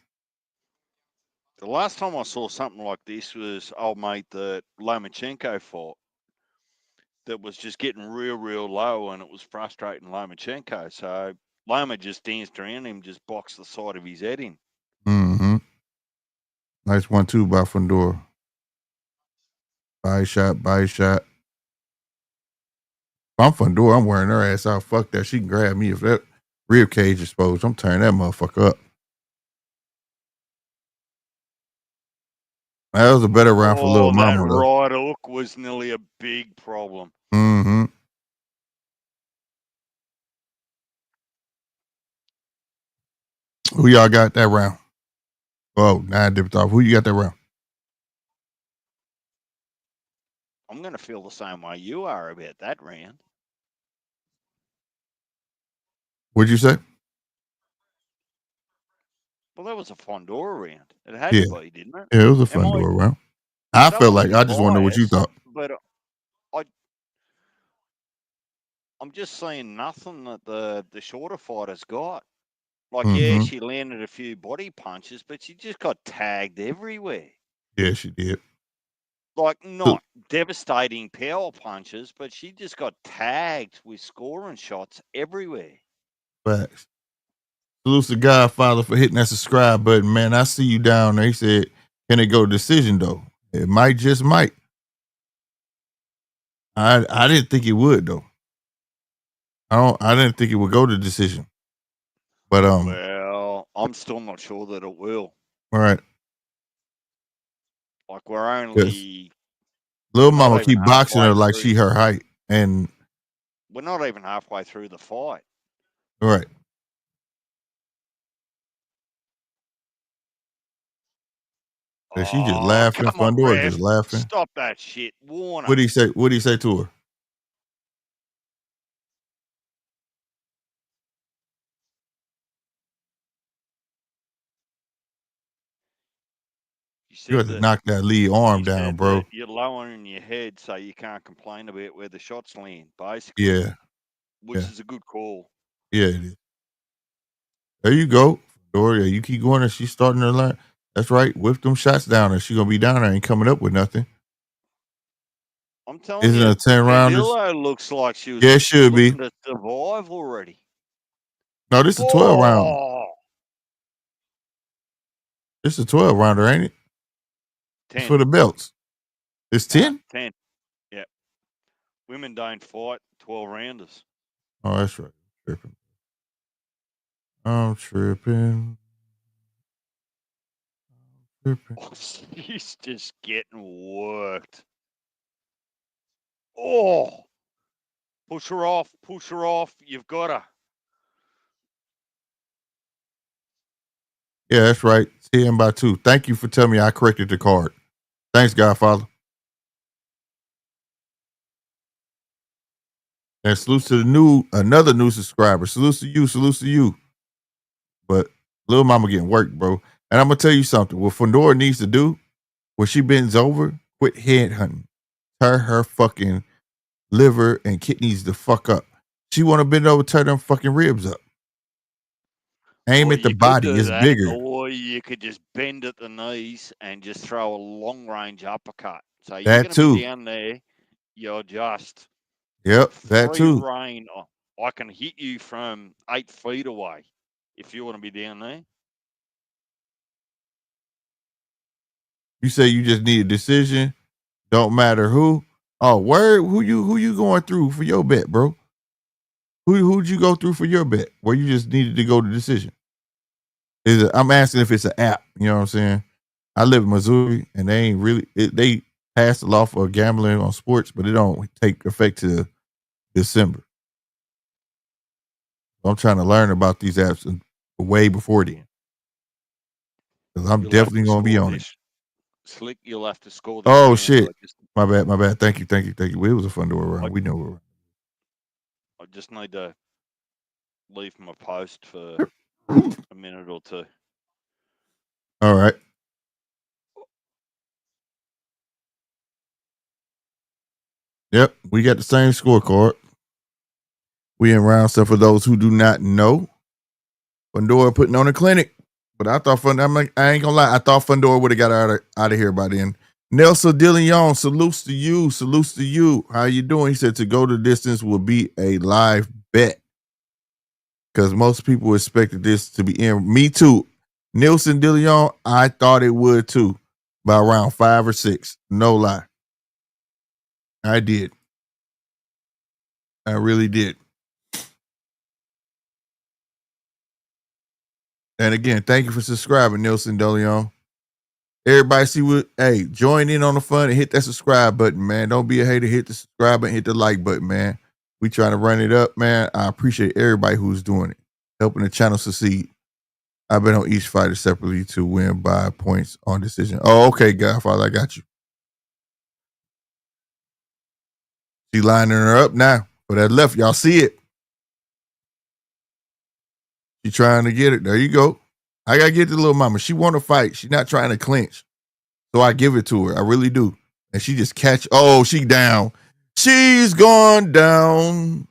[SPEAKER 2] The last time I saw something like this was old mate the Lomachenko fought. That was just getting real low, and it was frustrating Lomachenko. So Loma just danced around him, just boxed the side of his head in.
[SPEAKER 1] Mm-hmm. Nice 1-2 by Fundora. Body shot. If I'm Fundora, I'm wearing her ass out. Fuck that. She can grab me if that rib cage exposed. I'm turning that motherfucker up. That was a better round for Lil Mama.
[SPEAKER 2] That right hook was nearly a big problem.
[SPEAKER 1] Mm-hmm. Who y'all got that round? Oh, 9 dipped off. Who you got that round?
[SPEAKER 2] I'm going to feel the same way you are about that round.
[SPEAKER 1] What'd you say?
[SPEAKER 2] Well, that was a Fundora round. It had
[SPEAKER 1] Yeah.
[SPEAKER 2] to be, didn't it?
[SPEAKER 1] Yeah, it was a
[SPEAKER 2] Am I?
[SPEAKER 1] Fundora round. I
[SPEAKER 2] Don't
[SPEAKER 1] felt
[SPEAKER 2] want to
[SPEAKER 1] like,
[SPEAKER 2] be
[SPEAKER 1] I just want to know what you
[SPEAKER 2] biased,
[SPEAKER 1] thought.
[SPEAKER 2] but I'm just saying nothing that the shorter fighters got. Like, yeah, she landed a few body punches, but she just got tagged everywhere.
[SPEAKER 1] Yeah, she did.
[SPEAKER 2] Like, not devastating power punches, but she just got tagged with scoring shots everywhere.
[SPEAKER 1] Facts. Salute to Godfather for hitting that subscribe button, man. I see you down there. He said, can it go decision, though? It might, just might. I didn't think it would, though. I didn't think it would go to decision. But
[SPEAKER 2] well, I'm still not sure that it will.
[SPEAKER 1] All right.
[SPEAKER 2] Like, we're only
[SPEAKER 1] Little Mama keep boxing her like she her height, and
[SPEAKER 2] we're not even halfway through the fight.
[SPEAKER 1] All right. And she just laughing. Fundora just laughing.
[SPEAKER 2] Stop that shit, Warner.
[SPEAKER 1] What do he say? What do he say to her? You have to knock that lead arm down, bro.
[SPEAKER 2] You're lowering your head so you can't complain about where the shots land, basically.
[SPEAKER 1] Yeah.
[SPEAKER 2] Which is a good call.
[SPEAKER 1] Yeah, it is. There you go. Fundora, you keep going and she's starting to learn. That's right. Whip them shots down and she's going to be down there and coming up with nothing.
[SPEAKER 2] I'm telling
[SPEAKER 1] you.
[SPEAKER 2] Isn't
[SPEAKER 1] it a 10-rounder?
[SPEAKER 2] Badillo looks like she was
[SPEAKER 1] it should be.
[SPEAKER 2] To survive already.
[SPEAKER 1] No, this is a 12-round. This is a 12-rounder, ain't it?
[SPEAKER 2] 10.
[SPEAKER 1] It's for the belts. It's 10?
[SPEAKER 2] 10. Yeah. Women don't fight 12-rounders.
[SPEAKER 1] Oh, that's right. I'm tripping.
[SPEAKER 2] Oh, she's just getting worked. Oh. Push her off. Push her off. You've got her.
[SPEAKER 1] Yeah, that's right. 10 by 2. Thank you for telling me I corrected the card. Thanks, Godfather. And salute to another new subscriber. Salute to you. Salute to you. But little mama getting worked, bro. And I'm gonna tell you something. What Fundora needs to do when she bends over, quit head hunting. Tear her fucking liver and kidneys the fuck up. She want to bend over, tear them fucking ribs up. Aim at the body. It's bigger.
[SPEAKER 2] Or you could just bend at the knees and just throw a long range uppercut. So you're
[SPEAKER 1] That
[SPEAKER 2] going to
[SPEAKER 1] too.
[SPEAKER 2] be down there. You're just
[SPEAKER 1] that too.
[SPEAKER 2] Rain. I can hit you from 8 feet away if you want to be down there.
[SPEAKER 1] You say you just need a decision. Don't matter who. Oh, where? Who you going through for your bet, bro? Who'd you go through for your bet? Where you just needed to go to decision? I'm asking if it's an app. You know what I'm saying? I live in Missouri, and they ain't really. They passed the law for gambling on sports, but it don't take effect to December. I'm trying to learn about these apps way before then, because I'm definitely going to be on it.
[SPEAKER 2] Slick, you'll have to score.
[SPEAKER 1] Oh shit! My bad. Thank you. It was a Fundora round. We know.
[SPEAKER 2] I just need to leave my post for a minute or two.
[SPEAKER 1] All right. Yep, we got the same scorecard. We in round 7 for those who do not know. Fundora putting on a clinic, but I thought I ain't gonna lie. I thought Fundora would have got out of here by then. Nelson Dillion, salutes to you. How you doing? He said to go the distance will be a live bet because most people expected this to be in. Me too. Nelson Dillion, I thought it would too by round 5 or 6. No lie. I did. I really did. And again, thank you for subscribing, Nelson DeLeon. Everybody see join in on the fun and hit that subscribe button, man. Don't be a hater. Hit the subscribe button, hit the like button, man. We trying to run it up, man. I appreciate everybody who's doing it, helping the channel succeed. I've been on each fighter separately to win by points on decision. Oh, okay, Godfather, I got you. She lining her up now for that left. Y'all see it. She trying to get it. There you go. I gotta get the little mama. She want to fight. She's not trying to clinch. So I give it to her. I really do. And she just catch. Oh, she down. She's gone down.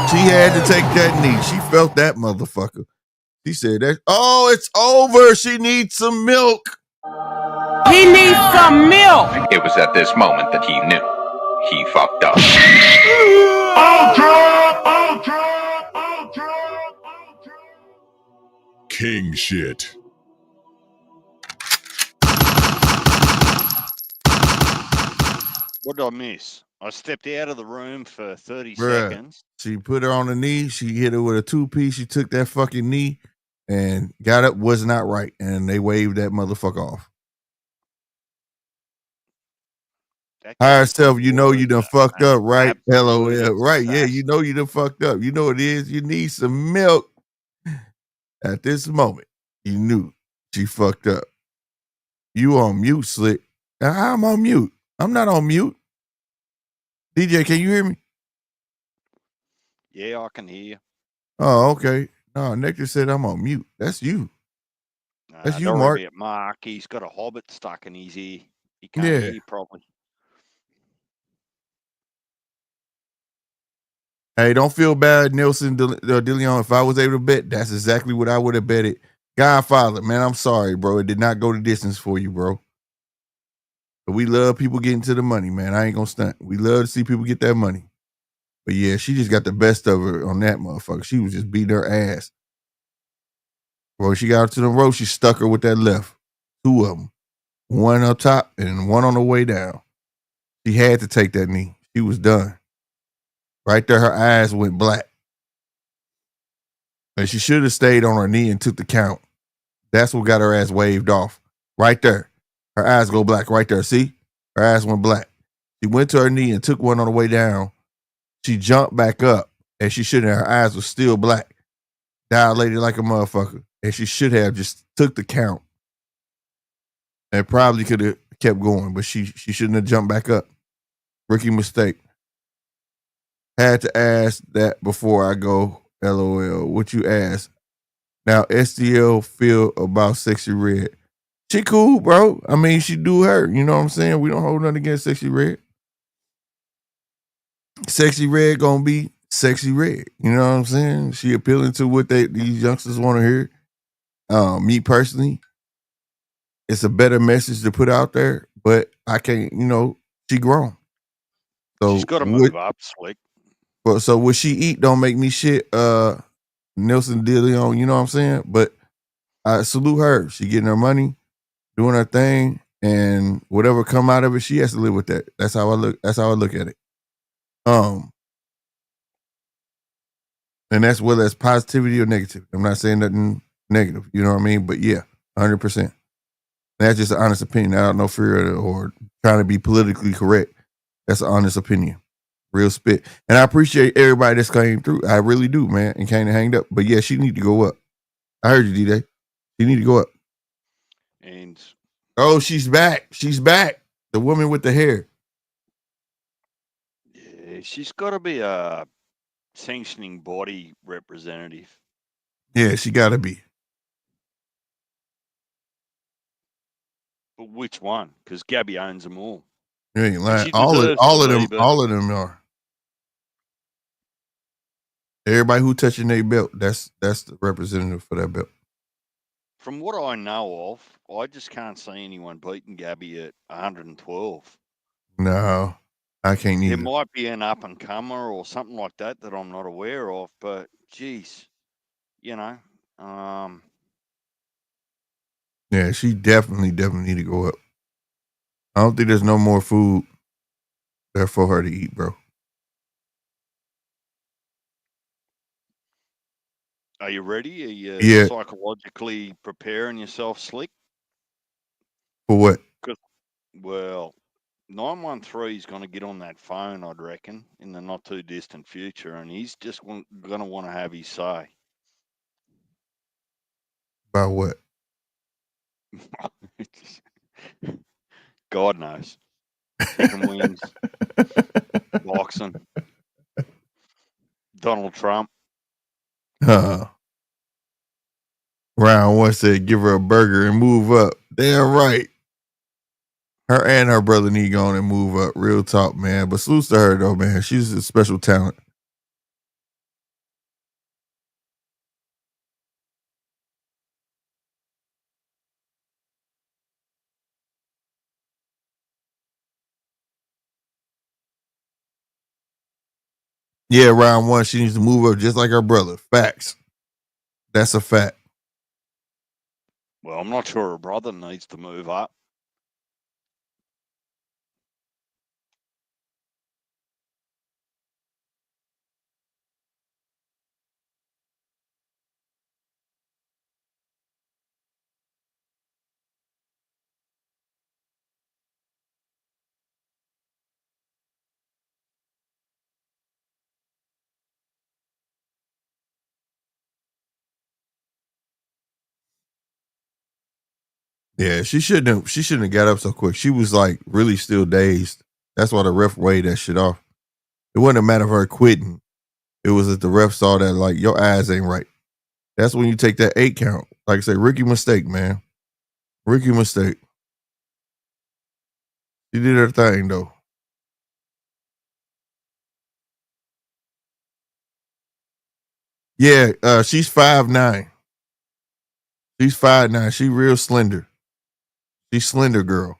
[SPEAKER 1] She had to take that knee. She felt that motherfucker. She said that. Oh, it's over. She needs some milk.
[SPEAKER 3] He needs some milk.
[SPEAKER 4] It was at this moment that he knew he fucked up.
[SPEAKER 11] King shit.
[SPEAKER 2] What did I miss? I stepped out of the room for 30
[SPEAKER 1] Bruh.
[SPEAKER 2] seconds.
[SPEAKER 1] She put her on the knee. She hit her with a 2-piece. She took that fucking knee and got up. Was not right. And they waved that motherfucker off. Higher self, you know you done fucked up, right? LOL. Right, yeah, you know you done fucked up. You know what it is. You need some milk. At this moment, you knew she fucked up. You on mute, Slick. I'm on mute. I'm not on mute. DJ, can you hear me?
[SPEAKER 2] Yeah, I can hear you.
[SPEAKER 1] Oh, okay. No, Nectar said I'm on mute. That's you. That's you,
[SPEAKER 2] don't
[SPEAKER 1] Mark.
[SPEAKER 2] worry about Mark. He's got a hobbit stuck in his ear. He can't
[SPEAKER 1] Yeah.
[SPEAKER 2] hear you properly.
[SPEAKER 1] Hey, don't feel bad, Nelson DeLeon. If I was able to bet, that's exactly what I would have betted. Godfather, man, I'm sorry, bro. It did not go the distance for you, bro. But we love people getting to the money, man. I ain't gonna stunt. We love to see people get that money. But yeah, she just got the best of her on that motherfucker. She was just beating her ass. Bro, she got her to the rope. She stuck her with that left. 2 of them. One up top and one on the way down. She had to take that knee. She was done. Right there, her eyes went black. And she should have stayed on her knee and took the count. That's what got her ass waved off. Right there. Her eyes go black right there. See? Her eyes went black. She went to her knee and took one on the way down. She jumped back up, and she shouldn't have. Her eyes were still black. Dilated like a motherfucker. And she should have just took the count. And probably could have kept going, but she shouldn't have jumped back up. Rookie mistake. Had to ask that before I go, LOL. What you ask? Now, STL feel about Sexy Red. She cool, bro. I mean, she do her. You know what I'm saying? We don't hold nothing against Sexy Red. Sexy Red gonna be Sexy Red. You know what I'm saying? She appealing to what these youngsters want to hear. Me personally, it's a better message to put out there, but I can't, she grown. So
[SPEAKER 2] she's got to move up, Slick.
[SPEAKER 1] So what she eat don't make me shit Nelson DeLeon, you know what I'm saying? But I salute her. She getting her money, doing her thing, and whatever come out of it, she has to live with that. That's how I look at it. And that's whether it's positivity or negative. I'm not saying nothing negative, you know what I mean? But yeah, 100%. That's just an honest opinion. I don't know fear or trying to be politically correct. That's an honest opinion. Real spit. And I appreciate everybody that's came through. I really do, man, and came to hang up. But yeah, she need to go up. I heard you, D-Day. She need to go up.
[SPEAKER 2] And
[SPEAKER 1] oh, she's back. She's back. The woman with the hair.
[SPEAKER 2] Yeah, she's got to be a sanctioning body representative.
[SPEAKER 1] Yeah, she got to be.
[SPEAKER 2] But which one? Because Gabby owns them all.
[SPEAKER 1] You ain't lying. All of them are. Everybody who touching their belt, that's the representative for that belt.
[SPEAKER 2] From what I know of, I just can't see anyone beating Gabby at 112.
[SPEAKER 1] No, I can't either.
[SPEAKER 2] There might be an up and comer or something like that I'm not aware of, but geez,
[SPEAKER 1] Yeah, she definitely need to go up. I don't think there's no more food there for her to eat, bro.
[SPEAKER 2] Are you ready? Are you psychologically preparing yourself, Slick?
[SPEAKER 1] For what?
[SPEAKER 2] Well, 913 is going to get on that phone, I'd reckon, in the not too distant future, and he's just going to want to have his say.
[SPEAKER 1] About what?
[SPEAKER 2] God knows. Chicken wings, boxing, Donald Trump.
[SPEAKER 1] Round one said, give her a burger and move up. Damn right. Her and her brother need to go on and move up. Real talk, man. But salute to her, though, man. She's a special talent. Yeah, round one, she needs to move up just like her brother. Facts. That's a fact.
[SPEAKER 2] Well, I'm not sure her brother needs to move up.
[SPEAKER 1] Yeah, she shouldn't have got up so quick. She was like really still dazed. That's why the ref weighed that shit off. It wasn't a matter of her quitting. It was that the ref saw that like your eyes ain't right. That's when you take that 8 count. Like I say, rookie mistake, man. Rookie mistake. She did her thing though. Yeah, she's 5'9". She's 5'9". She real slender. She's slender girl.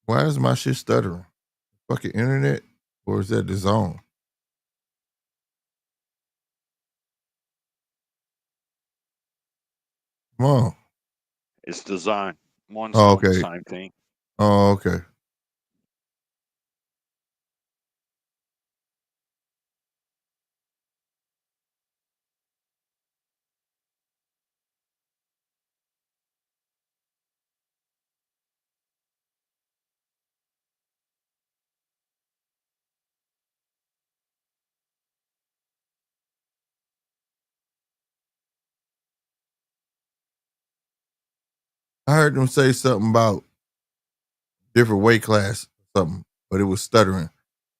[SPEAKER 1] Why is my shit stuttering? Fucking internet? Or is that the zone? Come on.
[SPEAKER 2] It's the zone. Mine's
[SPEAKER 1] Oh,
[SPEAKER 2] doing the
[SPEAKER 1] okay.
[SPEAKER 2] same thing.
[SPEAKER 1] Oh, okay. I heard them say something about different weight class or something, but it was stuttering.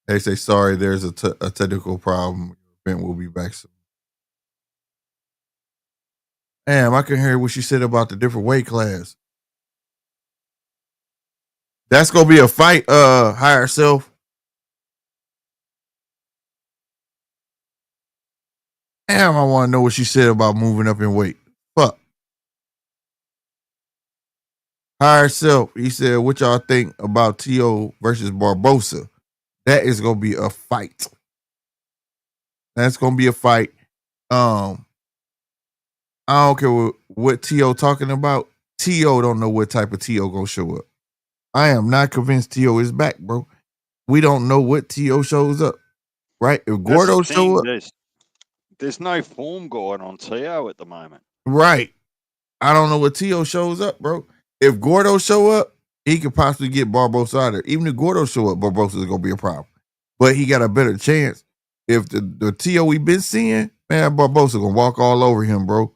[SPEAKER 1] They say, sorry, there's a technical problem. Your event will be back soon. Damn, I can hear what she said about the different weight class. That's gonna be a fight, higher self. Damn, I want to know what she said about moving up in weight. Fuck. Higher self, he said, what y'all think about T.O. versus Barbosa? That is gonna be a fight. That's gonna be a fight. I don't care what T.O. talking about. T.O. don't know what type of T.O. gonna show up. I am not convinced T.O. is back, bro. We don't know what T.O. shows up, right? If Gordo show up,
[SPEAKER 2] there's no form guide on T.O. at the moment.
[SPEAKER 1] right? I don't know what T.O. shows up, bro. If Gordo show up, he could possibly get Barbosa out of there. Even if Gordo show up, Barbosa is gonna be a problem. But he got a better chance. If the T.O. we've been seeing, man, Barbosa gonna walk all over him, bro.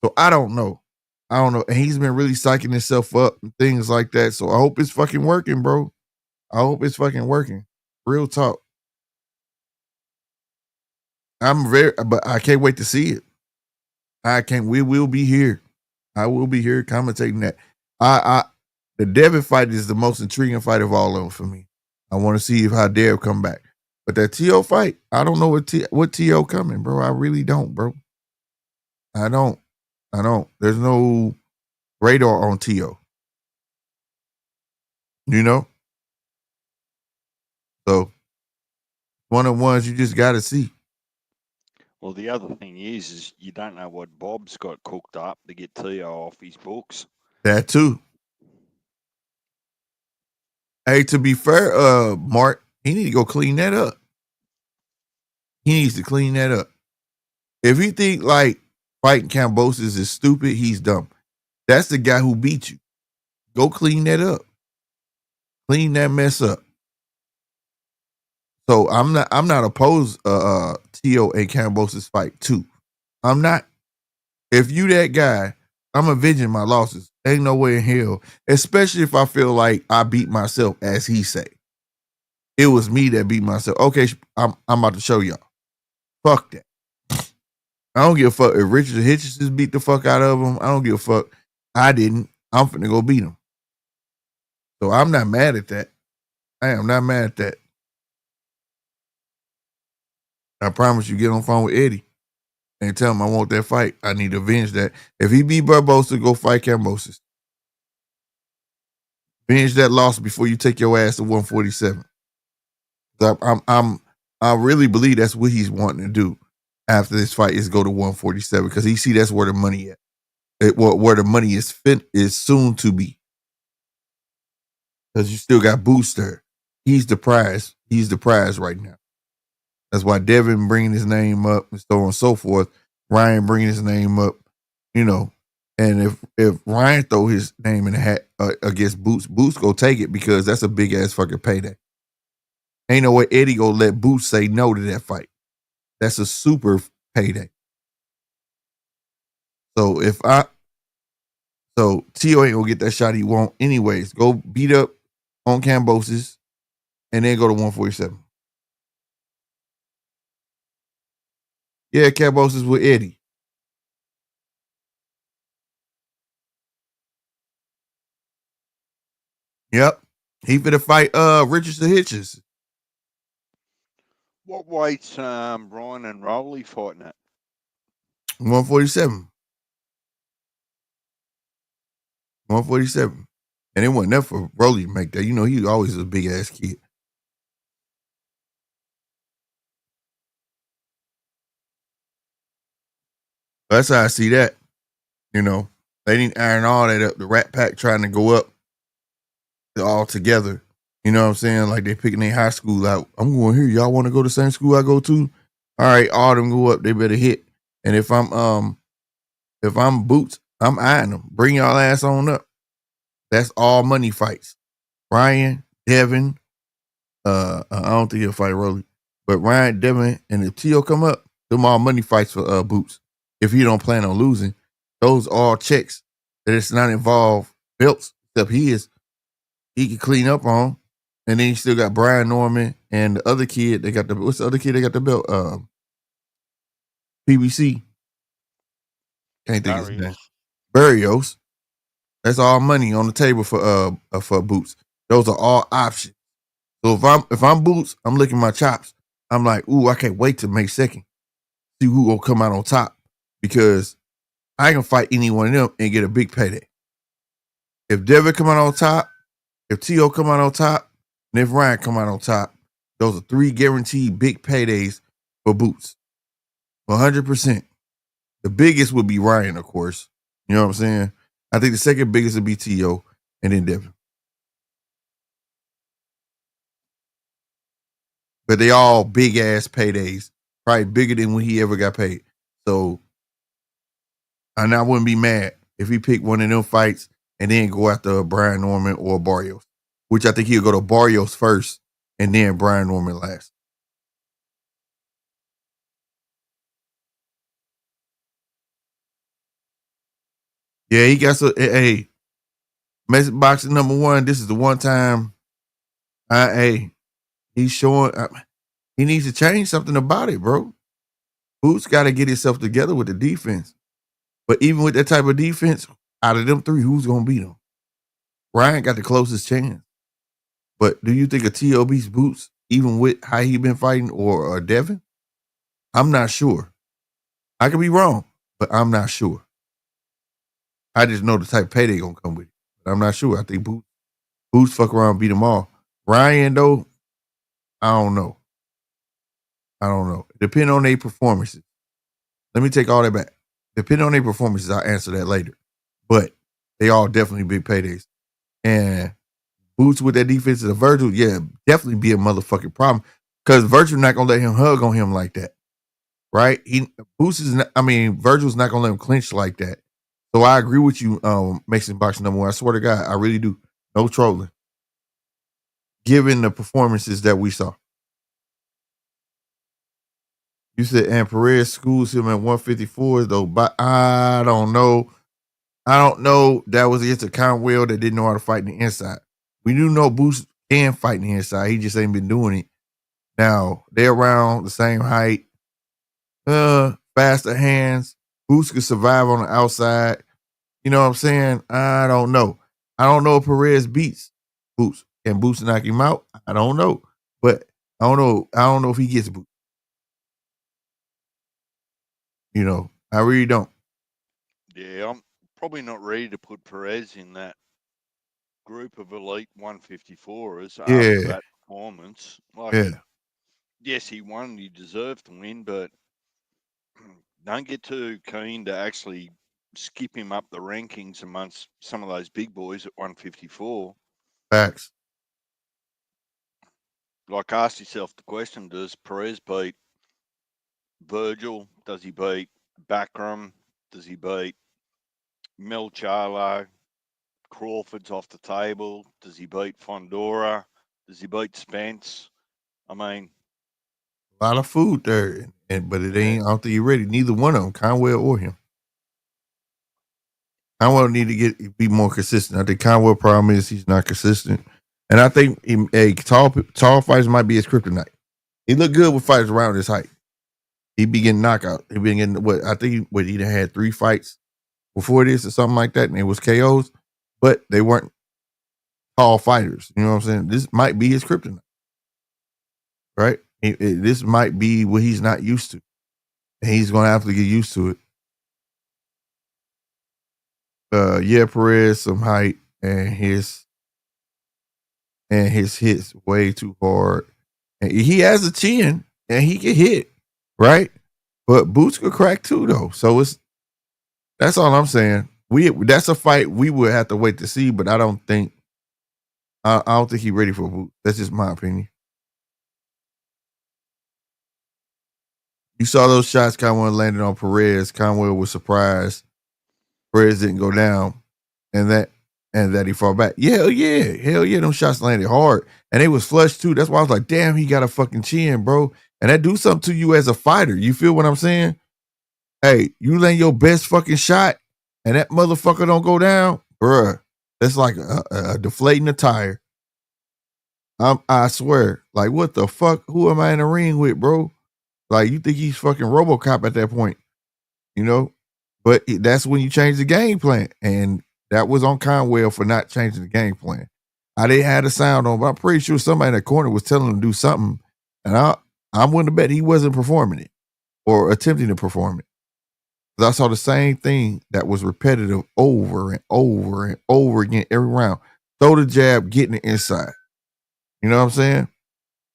[SPEAKER 1] So I don't know. And he's been really psyching himself up and things like that. So I hope it's fucking working, bro. I hope it's fucking working. Real talk. But I can't wait to see it. We will be here. I will be here commentating that. The Devin fight is the most intriguing fight of all of them for me. I want to see how Dev come back. But that T.O. fight, I don't know what T.O. coming, bro. I really don't, bro. I don't. There's no radar on T.O. You know? So, one of the ones you just got to see.
[SPEAKER 2] Well, the other thing is you don't know what Bob's got cooked up to get T.O. off his books.
[SPEAKER 1] That too. Hey, to be fair, Mark, he need to go clean that up. He needs to clean that up. If you think like fighting Kambosos is stupid, he's dumb. That's the guy who beat you. Go clean that up. Clean that mess up. So I'm not opposed T.O. and Kambosos fight too. I'm not. If you that guy, I'm avenging my losses. Ain't no way in hell. Especially if I feel like I beat myself, as he say. It was me that beat myself. Okay, I'm about to show y'all. Fuck that. I don't give a fuck if Richard Hitchens beat the fuck out of him. I don't give a fuck. I didn't. I'm finna go beat him. So I'm not mad at that. I am not mad at that. I promise you, get on the phone with Eddie and tell him I want that fight. I need to avenge that. If he beat Barbosa, go fight Kambosos. Avenge that loss before you take your ass to 147. I really believe that's what he's wanting to do after this fight is go to 147 because he see that's where the money at. Where the money is soon to be. Because you still got Booster. He's the prize. He's the prize right now. That's why Devin bringing his name up and so on and so forth. Ryan bringing his name up, you know. And if Ryan throw his name in the hat against Boots go take it because that's a big ass fucking payday. Ain't no way Eddie gonna let Boots say no to that fight. That's a super payday. So T.O. ain't gonna get that shot he want anyways. Go beat up on Kambosos and then go to 147. Yeah, Kambosos with Eddie. Yep. He finna fight Richardson Hitchens.
[SPEAKER 2] What weight's Ryan and Rowley fighting at?
[SPEAKER 1] 147. 147. And it wasn't enough for Rolly to make that. You know, he always a big ass kid. That's how I see that. You know, they didn't iron all that up. The Rat Pack trying to go up all together. You know what I'm saying? Like they picking their high school out. I'm going here. Y'all want to go to the same school I go to? All right, all them go up. They better hit. And if I'm Boots, I'm eyeing them. Bring y'all ass on up. That's all money fights. Ryan, Devin, I don't think he'll fight Rolly, but Ryan, Devin, and if T.O. come up, them all money fights for Boots. If he don't plan on losing, those all checks that it's not involved belts, except he can clean up on. And then you still got Brian Norman and the other kid. They got what's the other kid? They got the belt. PBC. Can't think of his name. Barrios. That's all money on the table for Boots. Those are all options. So if I'm Boots, I'm licking my chops. I'm like, ooh, I can't wait to May 2nd. See who gonna come out on top. Because I can fight any one of them and get a big payday. If Devin come out on top, if T.O. come out on top, and if Ryan come out on top, those are 3 guaranteed big paydays for Boots. 100%. The biggest would be Ryan, of course. You know what I'm saying? I think the second biggest would be T.O. and then Devin. But they all big ass paydays. Probably bigger than when he ever got paid. So, and I wouldn't be mad if he picked one of them fights and then go after Brian Norman or Barrios. Which I think he'll go to Barrios first and then Brian Norman last. Yeah, he got hey, Message Boxing #1. This is the one time he's showing he needs to change something about it, bro. Boots got to get himself together with the defense. But even with that type of defense, out of them 3, who's gonna beat him? Ryan got the closest chance. But do you think a T.O. beats Boots, even with how he been fighting, or Devin? I'm not sure. I could be wrong, but I'm not sure. I just know the type of payday gonna come with it. But I'm not sure. I think Boots fuck around and beat them all. Ryan, though, I don't know. Depending on their performances. Let me take all that back. Depending on their performances, I'll answer that later. But they all definitely big paydays. And Boots with that defense of Virgil, yeah, definitely be a motherfucking problem. Because Virgil not gonna let him hug on him like that. Right? Virgil's not gonna let him clinch like that. So I agree with you, Mason Boxing #1. I swear to God, I really do. No trolling. Given the performances that we saw. You said, and Perez schools him at 154 though, but I don't know. I don't know. That was against a Conwell that didn't know how to fight in the inside. We do know Boots can fight in the inside. He just ain't been doing it. Now, they're around the same height. Faster hands. Boots could survive on the outside. You know what I'm saying? I don't know. I don't know if Perez beats Boots. Can Boots knock him out? I don't know. But I don't know. I don't know if he gets Boots. You know, I really don't.
[SPEAKER 2] Yeah, I'm probably not ready to put Perez in that group of elite 154ers after
[SPEAKER 1] Yeah.
[SPEAKER 2] that performance. Like,
[SPEAKER 1] Yeah.
[SPEAKER 2] yes, he won. He deserved to win, but don't get too keen to actually skip him up the rankings amongst some of those big boys at 154.
[SPEAKER 1] Facts.
[SPEAKER 2] Like, ask yourself the question, does Perez beat Virgil? Does he beat Backram? Does he beat Mel Charlo? Crawford's off the table. Does he beat Fundora? Does he beat Spence? I mean,
[SPEAKER 1] a lot of food there, but it ain't. I don't think you're ready. Neither one of them, Conwell or him. Conwell need to be more consistent. I think Conwell problem is he's not consistent, and I think tall fighters might be his kryptonite. He looked good with fighters around his height. He be getting knockout. He been getting he done had 3 fights before this or something like that, and it was KOs, but they weren't tall fighters. You know what I'm saying? This might be his kryptonite, right? This might be what he's not used to, and he's gonna have to get used to it. Yeah, Perez some height and his hits way too hard. And he has a chin and he can hit, right? But Boots could crack too, though. So that's all I'm saying. That's a fight we would have to wait to see, but I don't think he's ready for Boots. That's just my opinion. You saw those shots Conwell landed on Perez. Conwell was surprised Perez didn't go down, and that he fought back. Hell yeah. Them shots landed hard, and they was flush too. That's why I was like, damn, he got a fucking chin, bro. And that do something to you as a fighter. You feel what I'm saying? Hey, you land your best fucking shot, and that motherfucker don't go down, bruh. That's like a deflating a tire. I swear. Like, what the fuck? Who am I in the ring with, bro? Like, you think he's fucking RoboCop at that point, you know? But that's when you change the game plan. And that was on Conwell for not changing the game plan. I didn't have the sound on, but I'm pretty sure somebody in the corner was telling him to do something. And I'm willing to bet he wasn't performing it or attempting to perform it. Because I saw the same thing that was repetitive over and over and over again every round. Throw the jab, getting it inside. You know what I'm saying?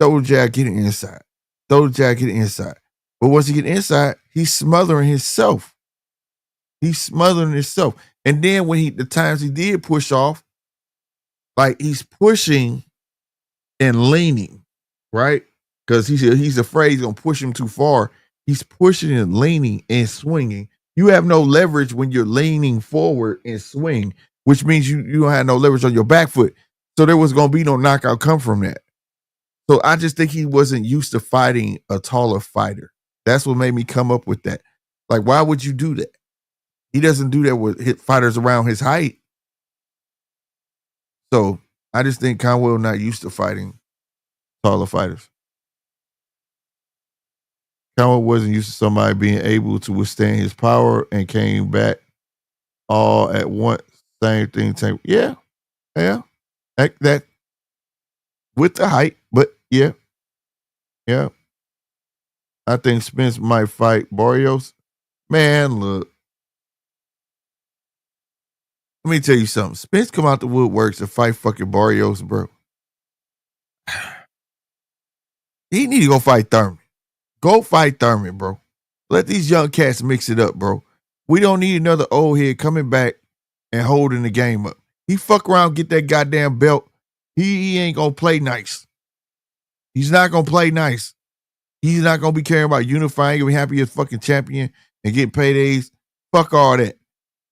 [SPEAKER 1] Throw the jab, getting inside. Throw the jab, getting inside. But once he get inside, he's smothering himself. And then when the times he did push off, like he's pushing and leaning, right? Because he's afraid he's gonna push him too far. He's pushing and leaning and swinging. You have no leverage when you're leaning forward and swing, which means you don't have no leverage on your back foot. So there was gonna be no knockout come from that. So I just think he wasn't used to fighting a taller fighter. That's what made me come up with that. Like, why would you do that? He doesn't do that with fighters around his height. So I just think Conwell not used to fighting taller fighters. Conwell wasn't used to somebody being able to withstand his power and came back all at once. Same thing. Yeah. That with the height, but yeah. I think Spence might fight Barrios. Man, look. Let me tell you something. Spence come out the woodworks to fight fucking Barrios, bro. He need to go fight Thurman. Go fight Thurman, bro. Let these young cats mix it up, bro. We don't need another old head coming back and holding the game up. He fuck around, get that goddamn belt. He ain't gonna play nice. He's not gonna play nice. He's not gonna be caring about unifying. He'll be happy as fucking champion and getting paydays. Fuck all that.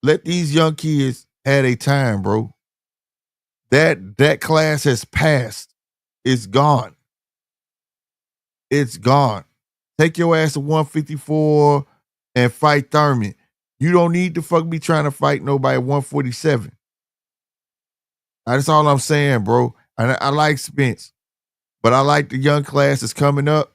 [SPEAKER 1] Let these young kids have a time, bro. That class has passed. It's gone. It's gone. Take your ass to 154 and fight Thurman. You don't need to fuck be trying to fight nobody at 147. That's all I'm saying, bro. I like Spence, but I like the young class that's coming up.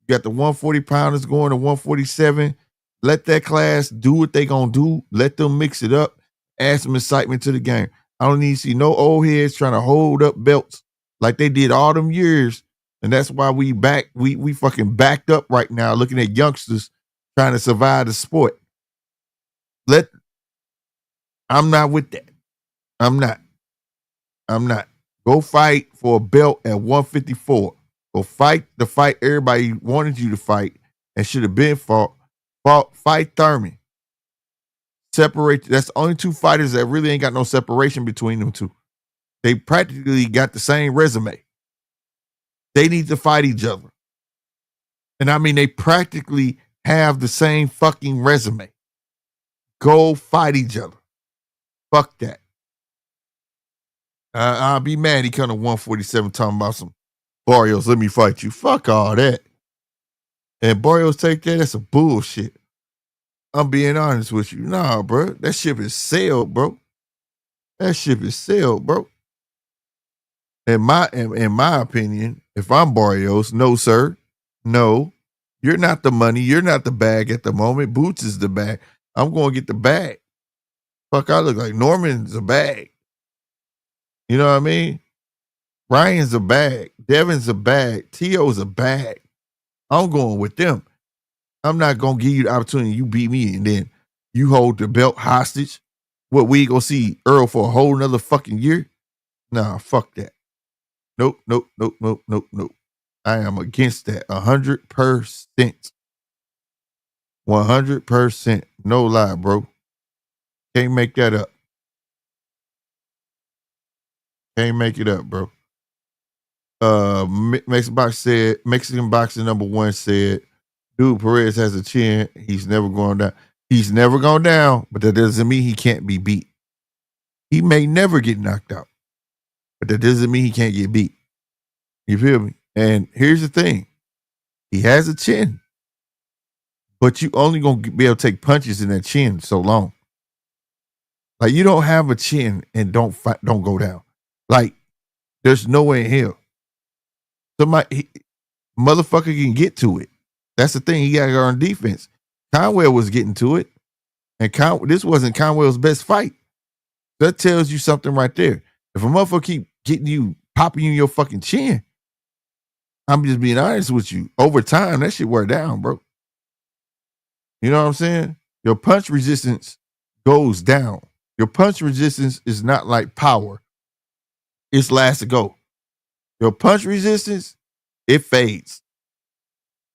[SPEAKER 1] You got the 140 pounders going to 147. Let that class do what they gonna do. Let them mix it up. Add some excitement to the game. I don't need to see no old heads trying to hold up belts like they did all them years. And that's why we fucking backed up right now, looking at youngsters trying to survive the sport. I'm not with that. I'm not. Go fight for a belt at 154. Go fight the fight everybody wanted you to fight and should have been fought. Fight Thurman. Separate. That's the only two fighters that really ain't got no separation between them two. They practically got the same resume. They need to fight each other. And I mean, they practically have the same fucking resume. Go fight each other. Fuck that. I'll be mad he come to 147 talking about some Barrios, let me fight you. Fuck all that. And Barrios take that, that's a bullshit. I'm being honest with you. Nah, bro. That ship is sailed, bro. That ship is sailed, bro. In my opinion, if I'm Barrios, no, sir. No. You're not the money. You're not the bag at the moment. Boots is the bag. I'm going to get the bag. Fuck, I look like Norman's a bag. You know what I mean? Ryan's a bag. Devin's a bag. T.O.'s a bag. I'm going with them. I'm not going to give you the opportunity. You beat me and then you hold the belt hostage. What, we going to see Earl for a whole nother fucking year? Nah, fuck that. Nope. I am against that 100%. 100%. No lie, bro. Can't make that up. Can't make it up, bro. Mexican Boxing #1 said, dude, Perez has a chin. He's never going down. He's never gone down, but that doesn't mean he can't be beat. He may never get knocked out, but that doesn't mean he can't get beat. You feel me? And here's the thing. He has a chin, but you only going to be able to take punches in that chin so long. Like, you don't have a chin and don't go down. Like, there's no way in hell. Motherfucker can get to it. That's the thing. He got to go on defense. Conwell was getting to it, and this wasn't Conwell's best fight. That tells you something right there. If a motherfucker keep getting you, popping you in your fucking chin, I'm just being honest with you. Over time, that shit wear down, bro. You know what I'm saying? Your punch resistance goes down. Your punch resistance is not like power. It's last to go. Your punch resistance, it fades.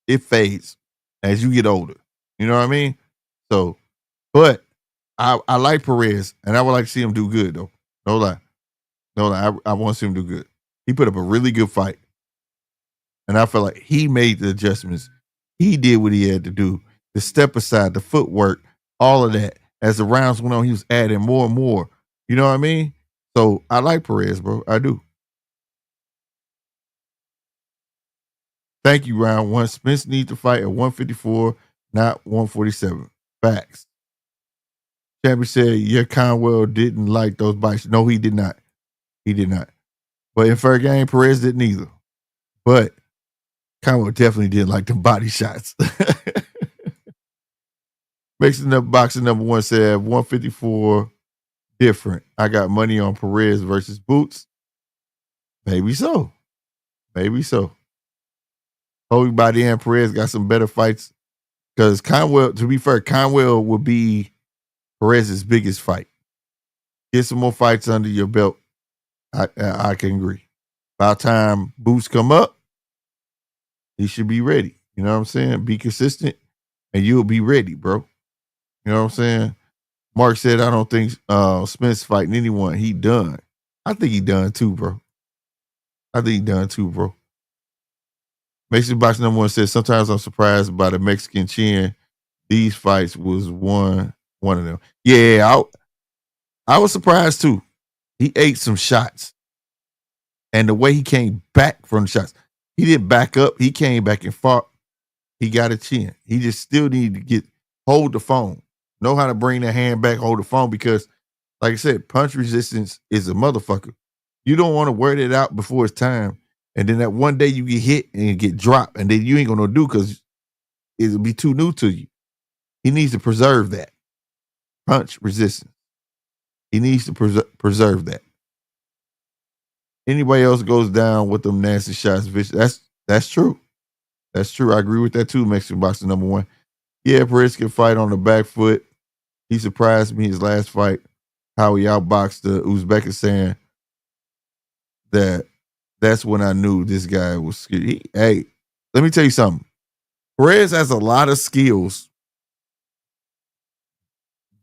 [SPEAKER 1] It fades as you get older. You know what I mean? So, but I like Perez, and I would like to see him do good, though. No lie. I want to see him do good. He put up a really good fight. And I feel like he made the adjustments. He did what he had to do. The step aside, the footwork, all of that. As the rounds went on, he was adding more and more. You know what I mean? So I like Perez, bro. I do. Thank you, round one. Spence needs to fight at 154, not 147. Facts. Champion said, yeah, Conwell didn't like those bites. No, he did not. He did not. But in fair game, Perez didn't either. But Conwell definitely didn't like them body shots. Mixing up boxing #1 said 154 different. I got money on Perez versus Boots. Maybe so. Maybe so. Holding by the end, Perez got some better fights. Because Conwell, to be fair, Conwell would be Perez's biggest fight. Get some more fights under your belt. I can agree. By the time Boots come up, he should be ready. You know what I'm saying? Be consistent, and you'll be ready, bro. You know what I'm saying? Mark said, I don't think Spence fighting anyone. He done. I think he done too, bro. Mexican Boxing #1 says, sometimes I'm surprised by the Mexican chin. These fights was one of them. Yeah, I was surprised too. He ate some shots. And the way he came back from the shots, he didn't back up. He came back and fought. He got a chin. He just still need to hold the phone. Know how to bring the hand back, hold the phone, because like I said, punch resistance is a motherfucker. You don't want to wear it out before it's time. And then that one day you get hit and get dropped, and then you ain't gonna do because it'll be too new to you. He needs to preserve that. Punch resistance. He needs to preserve that. Anybody else goes down with them nasty shots, bitch. That's true. That's true. I agree with that too, Mexican boxer number one. Yeah, Perez can fight on the back foot. He surprised me his last fight, how he outboxed the Uzbekistan. That's when I knew this guy was skilled. Hey, let me tell you something. Perez has a lot of skills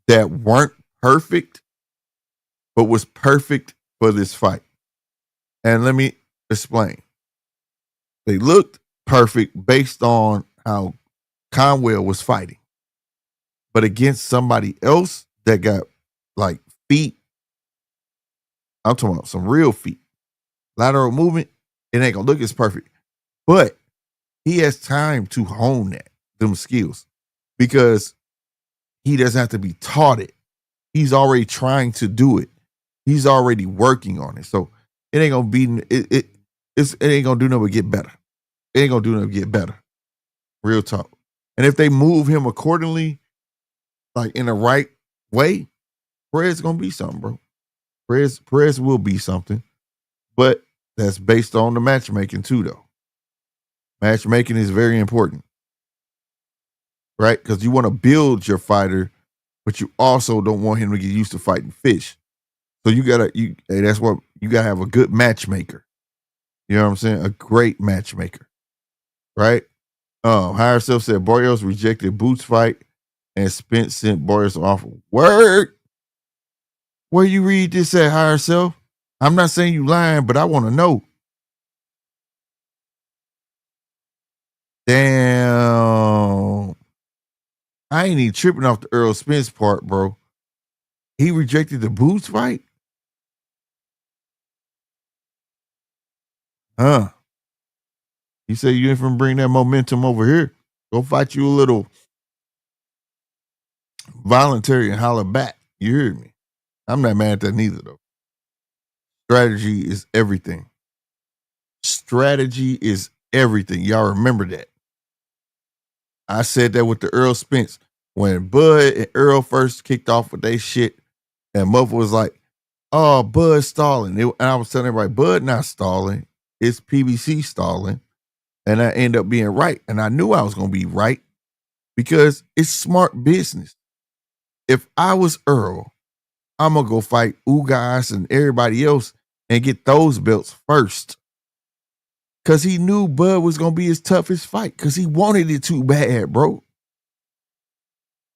[SPEAKER 1] that weren't perfect, but was perfect for this fight. And let me explain. They looked perfect based on how Conwell was fighting. But against somebody else that got like feet, I'm talking about some real feet, lateral movement, it ain't gonna look as perfect. But he has time to hone them skills, because he doesn't have to be taught it. He's already trying to do it. He's already working on it. So it ain't gonna be it ain't gonna do nothing but get better. It ain't gonna do nothing but get better. Real talk. And if they move him accordingly, like in the right way, Perez gonna be something, bro. Perez will be something. But that's based on the matchmaking too, though. Matchmaking is very important, right? Because you want to build your fighter, but you also don't want him to get used to fighting fish. So that's what you gotta have, a good matchmaker. You know what I'm saying? A great matchmaker, right? Higher Self said Barrios rejected Boots fight and Spence sent Barrios off. Word. Where you read this at, Higher Self? I'm not saying you lying, but I want to know. Damn. I ain't even tripping off the Earl Spence part, bro. He rejected the Boots fight? Huh. You say you ain't from bring that momentum over here. Go fight you a little voluntary and holler back. You hear me? I'm not mad at that neither, though. Strategy is everything. Strategy is everything. Y'all remember that. I said that with the Earl Spence. When Bud and Earl first kicked off with their shit, and Muff was like, oh, Bud stalling. And I was telling everybody, Bud not stalling. It's PBC stalling. And I ended up being right. And I knew I was going to be right because it's smart business. If I was Earl, I'm going to go fight Ugas and everybody else and get those belts first. Because he knew Bud was going to be his toughest fight because he wanted it too bad, bro.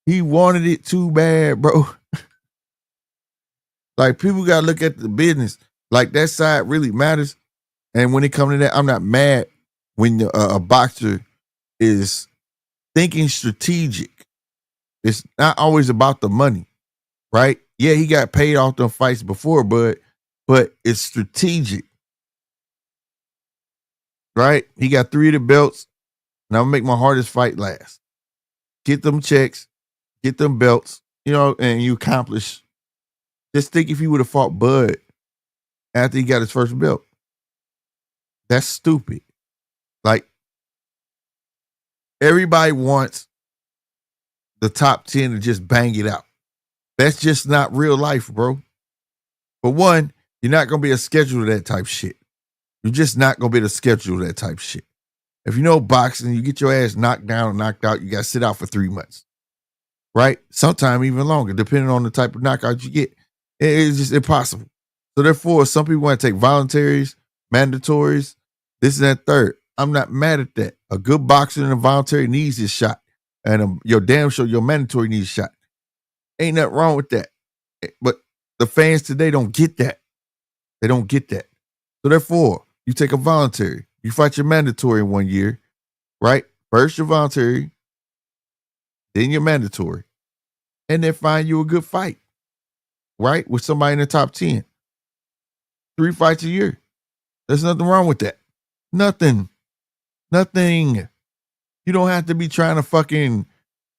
[SPEAKER 1] He wanted it too bad, bro. Like, people got to look at the business. Like, that side really matters. And when it comes to that, I'm not mad when a boxer is thinking strategic. It's not always about the money, right? Yeah, he got paid off them fights before, but it's strategic, right? He got 3 of the belts, and I'm going to make my hardest fight last. Get them checks, get them belts, and you accomplish. Just think if he would have fought Bud after he got his first belt. That's stupid. Like, everybody wants the top 10 to just bang it out. That's just not real life, bro. For one, you're not going to be able to schedule that type shit. You're just not going to be able to schedule that type shit. If you know boxing, you get your ass knocked down or knocked out, you got to sit out for 3 months. Right? Sometimes even longer, depending on the type of knockout you get. It's just impossible. So therefore, some people want to take voluntaries, mandatories, this and that third. I'm not mad at that. A good boxer and a voluntary needs his shot. And your damn sure your mandatory needs a shot. Ain't nothing wrong with that. But the fans today don't get that. They don't get that. So therefore, you take a voluntary. You fight your mandatory in 1 year, right? First your voluntary, then your mandatory. And then find you a good fight, right? With somebody in the top 10. 3 fights a year. There's nothing wrong with that. Nothing. You don't have to be trying to fucking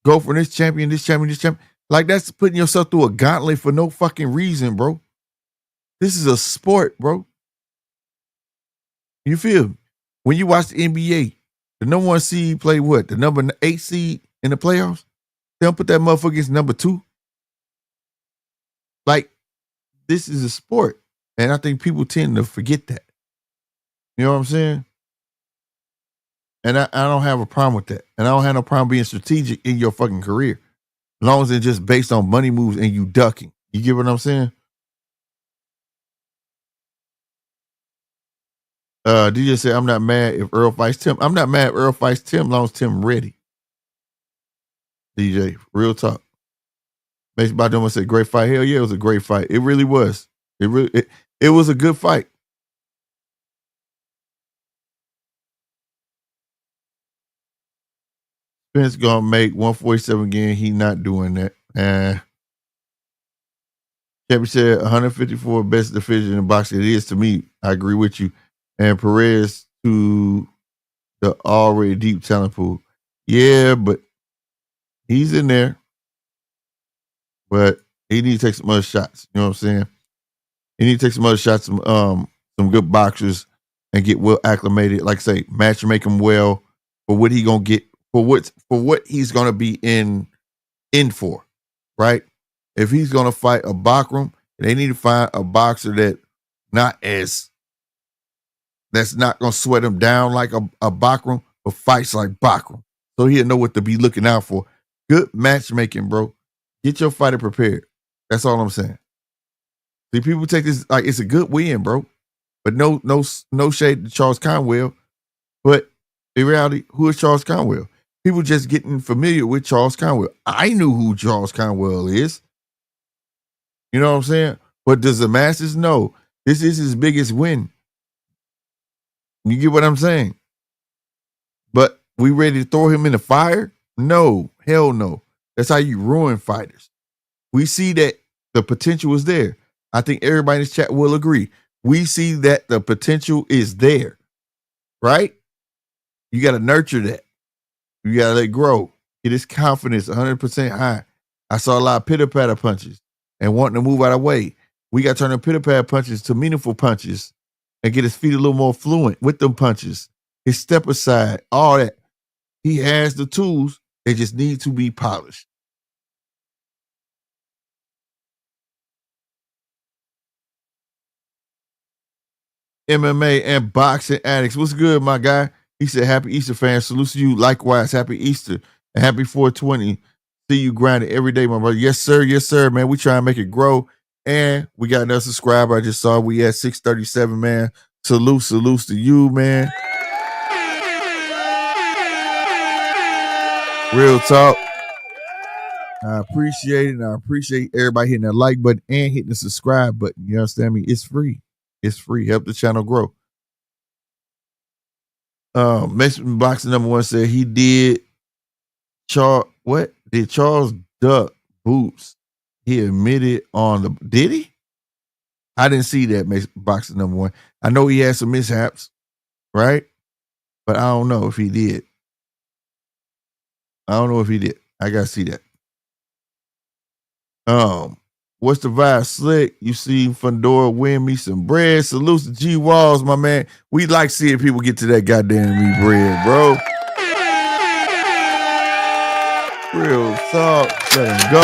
[SPEAKER 1] go for this champion, this champion, this champion. Like, that's putting yourself through a gauntlet for no fucking reason, bro. This is a sport, bro. You feel me? When you watch the NBA, the number 1 seed play what? The number 8 seed in the playoffs? They don't put that motherfucker against number 2. Like, this is a sport. And I think people tend to forget that. You know what I'm saying? And I don't have a problem with that. And I don't have no problem being strategic in your fucking career. As long as it's just based on money moves and you ducking. You get what I'm saying? DJ said, I'm not mad if Earl fights Tim. I'm not mad if Earl fights Tim as long as Tim ready. DJ, real talk. Mason Badillo said, great fight. Hell yeah, it was a great fight. It really was. It was a good fight. Spence gonna make 147 again. He not doing that. Champion said 154 best division in boxing. It is to me. I agree with you. And Perez to the already deep talent pool. Yeah, but he's in there. But he needs to take some other shots. You know what I'm saying? He needs to take some other shots, some good boxers, and get well acclimated. Like I say, match make him well for what he gonna get, for what he's gonna be in for, right? If he's gonna fight a Bakram, they need to find a boxer that's not gonna sweat him down like a Bakram, but fights like Bakram. So he'll know what to be looking out for. Good matchmaking, bro. Get your fighter prepared. That's all I'm saying. See, people take this like it's a good win, bro. But no shade to Charles Conwell. But in reality, who is Charles Conwell? People just getting familiar with Charles Conwell. I knew who Charles Conwell is. You know what I'm saying? But does the masses know this is his biggest win? You get what I'm saying? But we ready to throw him in the fire? No, hell no. That's how you ruin fighters. We see that the potential is there. I think everybody in this chat will agree. We see that the potential is there, right? You got to nurture that. You got to let it grow. Get his confidence 100% high. I saw a lot of pitter-patter punches and wanting to move out of the way. We got to turn the pitter-patter punches to meaningful punches and get his feet a little more fluent with them punches. His step aside, all that. He has the tools. They just need to be polished. MMA and boxing addicts. What's good, my guy? He said, happy Easter, fans. Salute to you. Likewise, happy Easter and happy 420. See you grinding every day, my brother. Yes, sir. Yes, sir, man. We try and make it grow. And we got another subscriber. I just saw we at 637, man. Salutes to you, man. Real talk. I appreciate it. And I appreciate everybody hitting that like button and hitting the subscribe button. You understand me? It's free. It's free. Help the channel grow. Mexican Boxing number 1 said he did what? Did Charles duck boots? He admitted on the did he? I didn't see that Mexican Boxing number 1. I know he had some mishaps, right? But I don't know if he did. I gotta see that. What's the vibe? Slick. You see Fundora win me some bread. Salutes to G Walls, my man. We like seeing people get to that goddamn me bread, bro. Real talk. Let him go.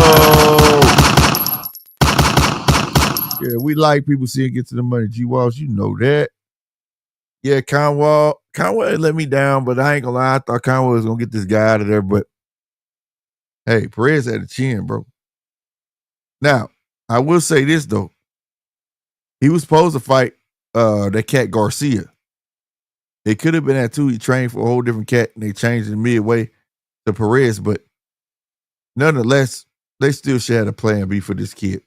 [SPEAKER 1] Yeah, we like people seeing get to the money. G Walls, you know that. Yeah, Conwell let me down, but I ain't gonna lie. I thought Conwell was gonna get this guy out of there, but hey, Perez had a chin, bro. Now, I will say this though. He was supposed to fight that cat Garcia. It could have been that too. He trained for a whole different cat and they changed it midway to Perez, but nonetheless, they still should have a plan B for this kid.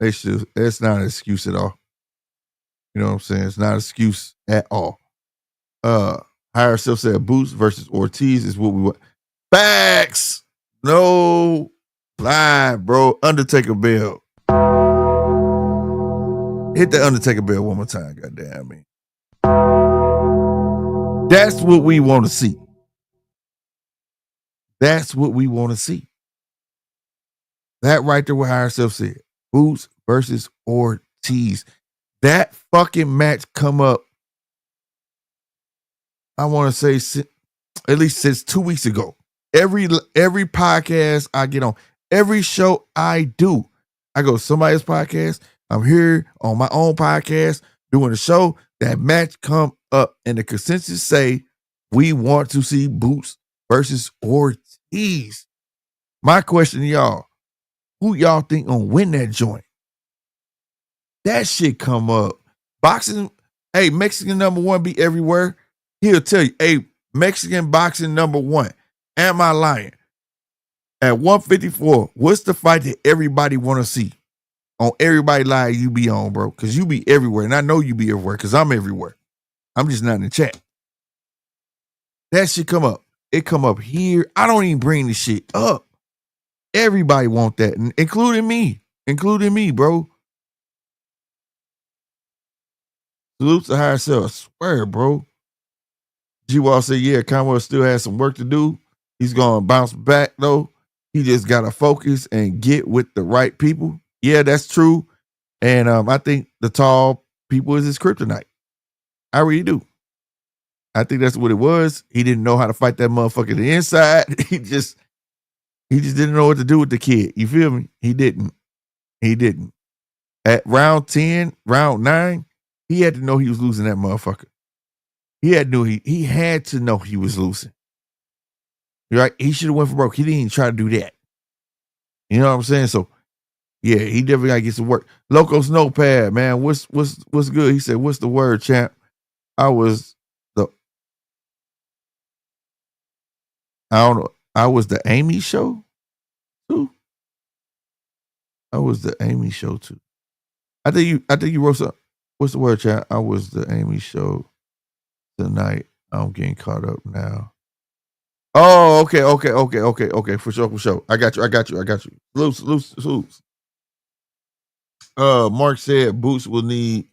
[SPEAKER 1] They should. It's not an excuse at all. You know what I'm saying? It's not an excuse at all. Higher self said Boots versus Ortiz is what we want. Facts. No lie, bro. Undertaker bell. Hit the Undertaker bell one more time, goddamn me. That's what we want to see. That's what we want to see. That right there, what Higher-Self said. Boots versus Ortiz. That fucking match come up, I want to say, at least since 2 weeks ago. Every podcast I get on, every show I do, I go to somebody's podcast. I'm here on my own podcast doing a show. That match come up, and the consensus say we want to see Boots versus Ortiz. My question to y'all, who y'all think gonna win that joint? That shit come up. Boxing, hey, Mexican number one be everywhere. He'll tell you, hey, Mexican boxing number one. Am I lying? At 154, what's the fight that everybody want to see? On everybody live you be on, bro, because you be everywhere. And I know you be everywhere because I'm everywhere. I'm just not in the chat. That shit come up. It come up here. I don't even bring the shit up. Everybody want that, including me, bro. Salutes to Higher-Self. I swear, bro. G-Wall said, yeah, Conwell still has some work to do. He's going to bounce back, though. He just got to focus and get with the right people. Yeah, that's true. And I think the tall people is his kryptonite. I really do. I think that's what it was. He didn't know how to fight that motherfucker the inside. He just didn't know what to do with the kid. You feel me? He didn't. At round 10, round 9, he had to know he was losing that motherfucker. He had to know he was losing. Right? He should have went for broke. He didn't even try to do that. You know what I'm saying? So, yeah, he definitely got to get some work. Loco's Notepad, man. What's good? He said, what's the word, champ? I was the Amy show too. I was the Amy show too. I think you wrote something. What's the word, champ? I was the Amy show tonight. I'm getting caught up now. Oh, okay. For sure. I got you. Loose. Mark said Boots will need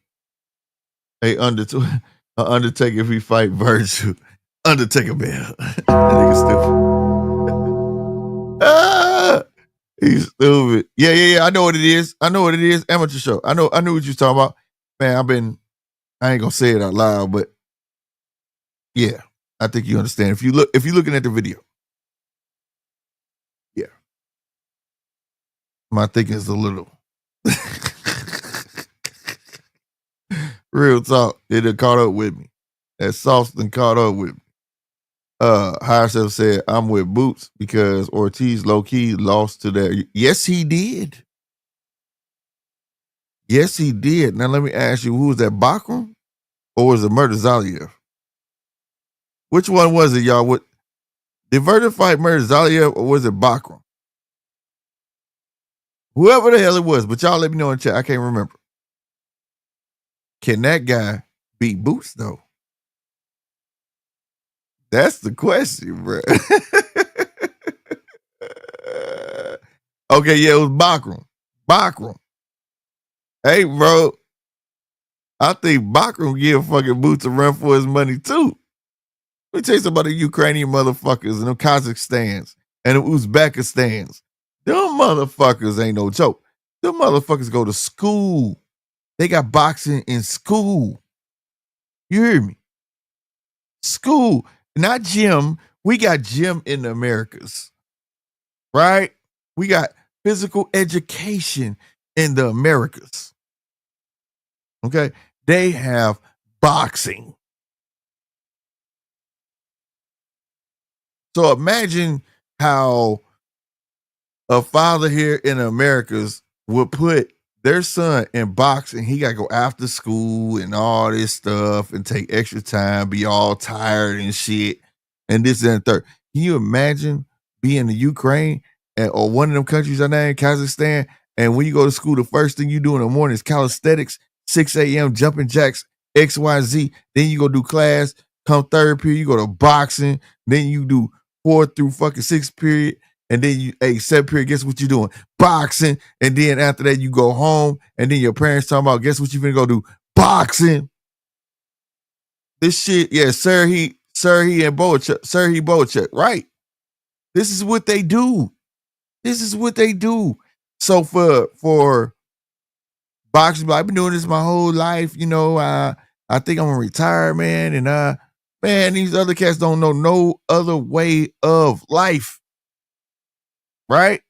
[SPEAKER 1] a Undertaker if he fight Virtue. Undertaker man. That nigga stupid. He's stupid. Yeah. I know what it is. Amateur show. I knew what you was talking about. Man, I ain't gonna say it out loud, but yeah, I think you understand. If you're looking at the video. Yeah. My thinking is a little real talk. It done caught up with me. That sauce done caught up with me. Higher-Self said, I'm with Boots because Ortiz low-key lost to that. Yes, he did. Now let me ask you, who was that, Bakram? Or was it Murtazaliev? Which one was it, y'all? Did Verda fight Murtazaliev or was it Bakram? Whoever the hell it was, but y'all let me know in chat. I can't remember. Can that guy beat Boots, though? That's the question, bro. Okay, yeah, it was Bakram. Hey, bro. I think Bakram give fucking Boots a run for his money, too. Let me tell you something about the Ukrainian motherfuckers and the Kazakhstans and the Uzbekistans. Them motherfuckers ain't no joke. Them motherfuckers go to school. They got boxing in school. You hear me? School. Not gym. We got gym in the Americas. Right? We got physical education in the Americas. Okay? They have boxing. So imagine how a father here in the Americas would put their son in boxing. He got to go after school and all this stuff and take extra time, be all tired and shit, and this and third. Can you imagine being in Ukraine or one of them countries I named, Kazakhstan, and when you go to school, the first thing you do in the morning is calisthenics, 6 a.m., jumping jacks, XYZ. Then you go do class. Come third period, you go to boxing. Then you do 4th through fucking 6th period. And then you, 7th period, guess what you're doing? Boxing. And then after that, you go home. And then your parents talking about, guess what you finna go do? Boxing. This shit, yeah, Sir he Boachuk, right? This is what they do. This is what they do. So for boxing, I've been doing this my whole life. You know, I think I'm gonna retire, man. And man, these other cats don't know no other way of life, right?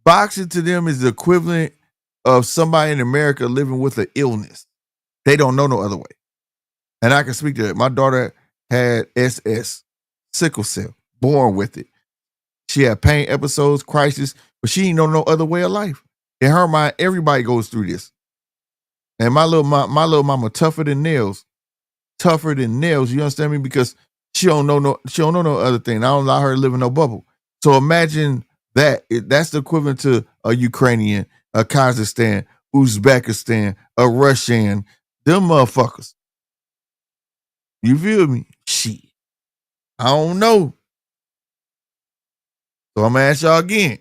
[SPEAKER 1] Boxing to them is the equivalent of somebody in America living with an illness. They don't know no other way. And I can speak to it. My daughter had SS, sickle cell, born with it. She had pain episodes, crisis, but she didn't know no other way of life. In her mind, everybody goes through this. And my little mama tougher than nails. Tougher than nails. You understand me? Because she don't know no other thing. I don't allow her to live in no bubble. So imagine that. That's the equivalent to a Ukrainian, a Kazakhstan, Uzbekistan, a Russian. Them motherfuckers. You feel me? Shit. I don't know. So I'm gonna ask y'all again.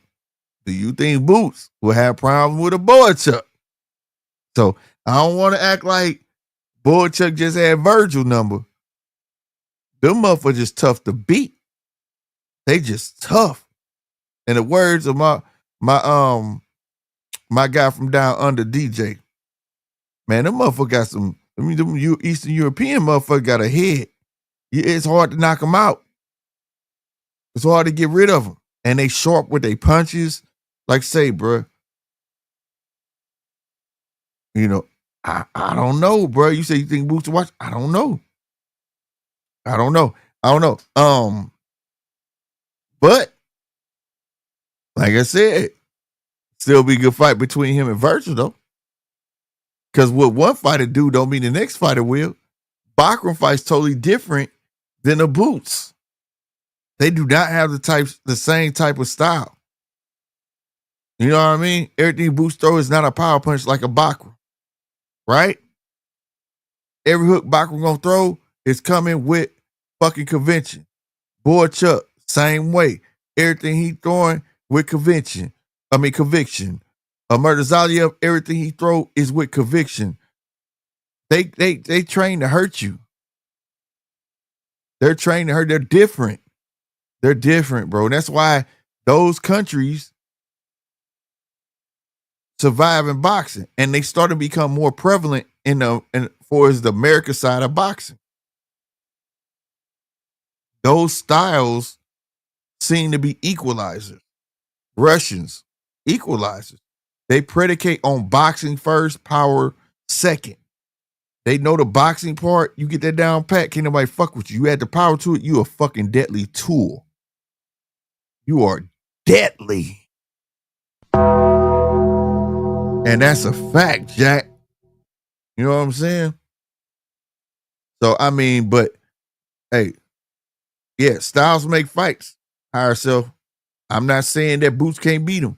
[SPEAKER 1] Do you think Boots will have problems with a Boychuk? So I don't want to act like Boychuk just had Virgil number. Them motherfuckers just tough to beat. They just tough. In the words of my guy from down under, DJ, man, them motherfuckers got some. I mean, them Eastern European motherfuckers got a head. It's hard to knock them out. It's hard to get rid of them. And they sharp with their punches. Like say, bro, you know, I don't know, bro. You say you think Boots to watch? I don't know. But like I said, still be a good fight between him and Virgil, though. Because what one fighter do don't mean the next fighter will. Bachram fight's totally different than the Boots. They do not have the same type of style. You know what I mean? Everything Boots throw is not a power punch like a Bachram, right? Every hook Bachram gonna throw is coming with fucking convention. Boychuk, same way. Everything he throwing with conviction. Murtazaliev, everything he throw is with conviction. They train to hurt you. They're trained to hurt. They're different. They're different, bro. And that's why those countries survive in boxing, and they start to become more prevalent for the America side of boxing. Those styles seem to be equalizers. Russians, equalizers. They predicate on boxing first, power second. They know the boxing part. You get that down pat, can't nobody fuck with you. You add the power to it, you a fucking deadly tool. You are deadly. And that's a fact, Jack. You know what I'm saying? So, I mean, but, hey, yeah, styles make fights. Higher self. I'm not saying that Boots can't beat him,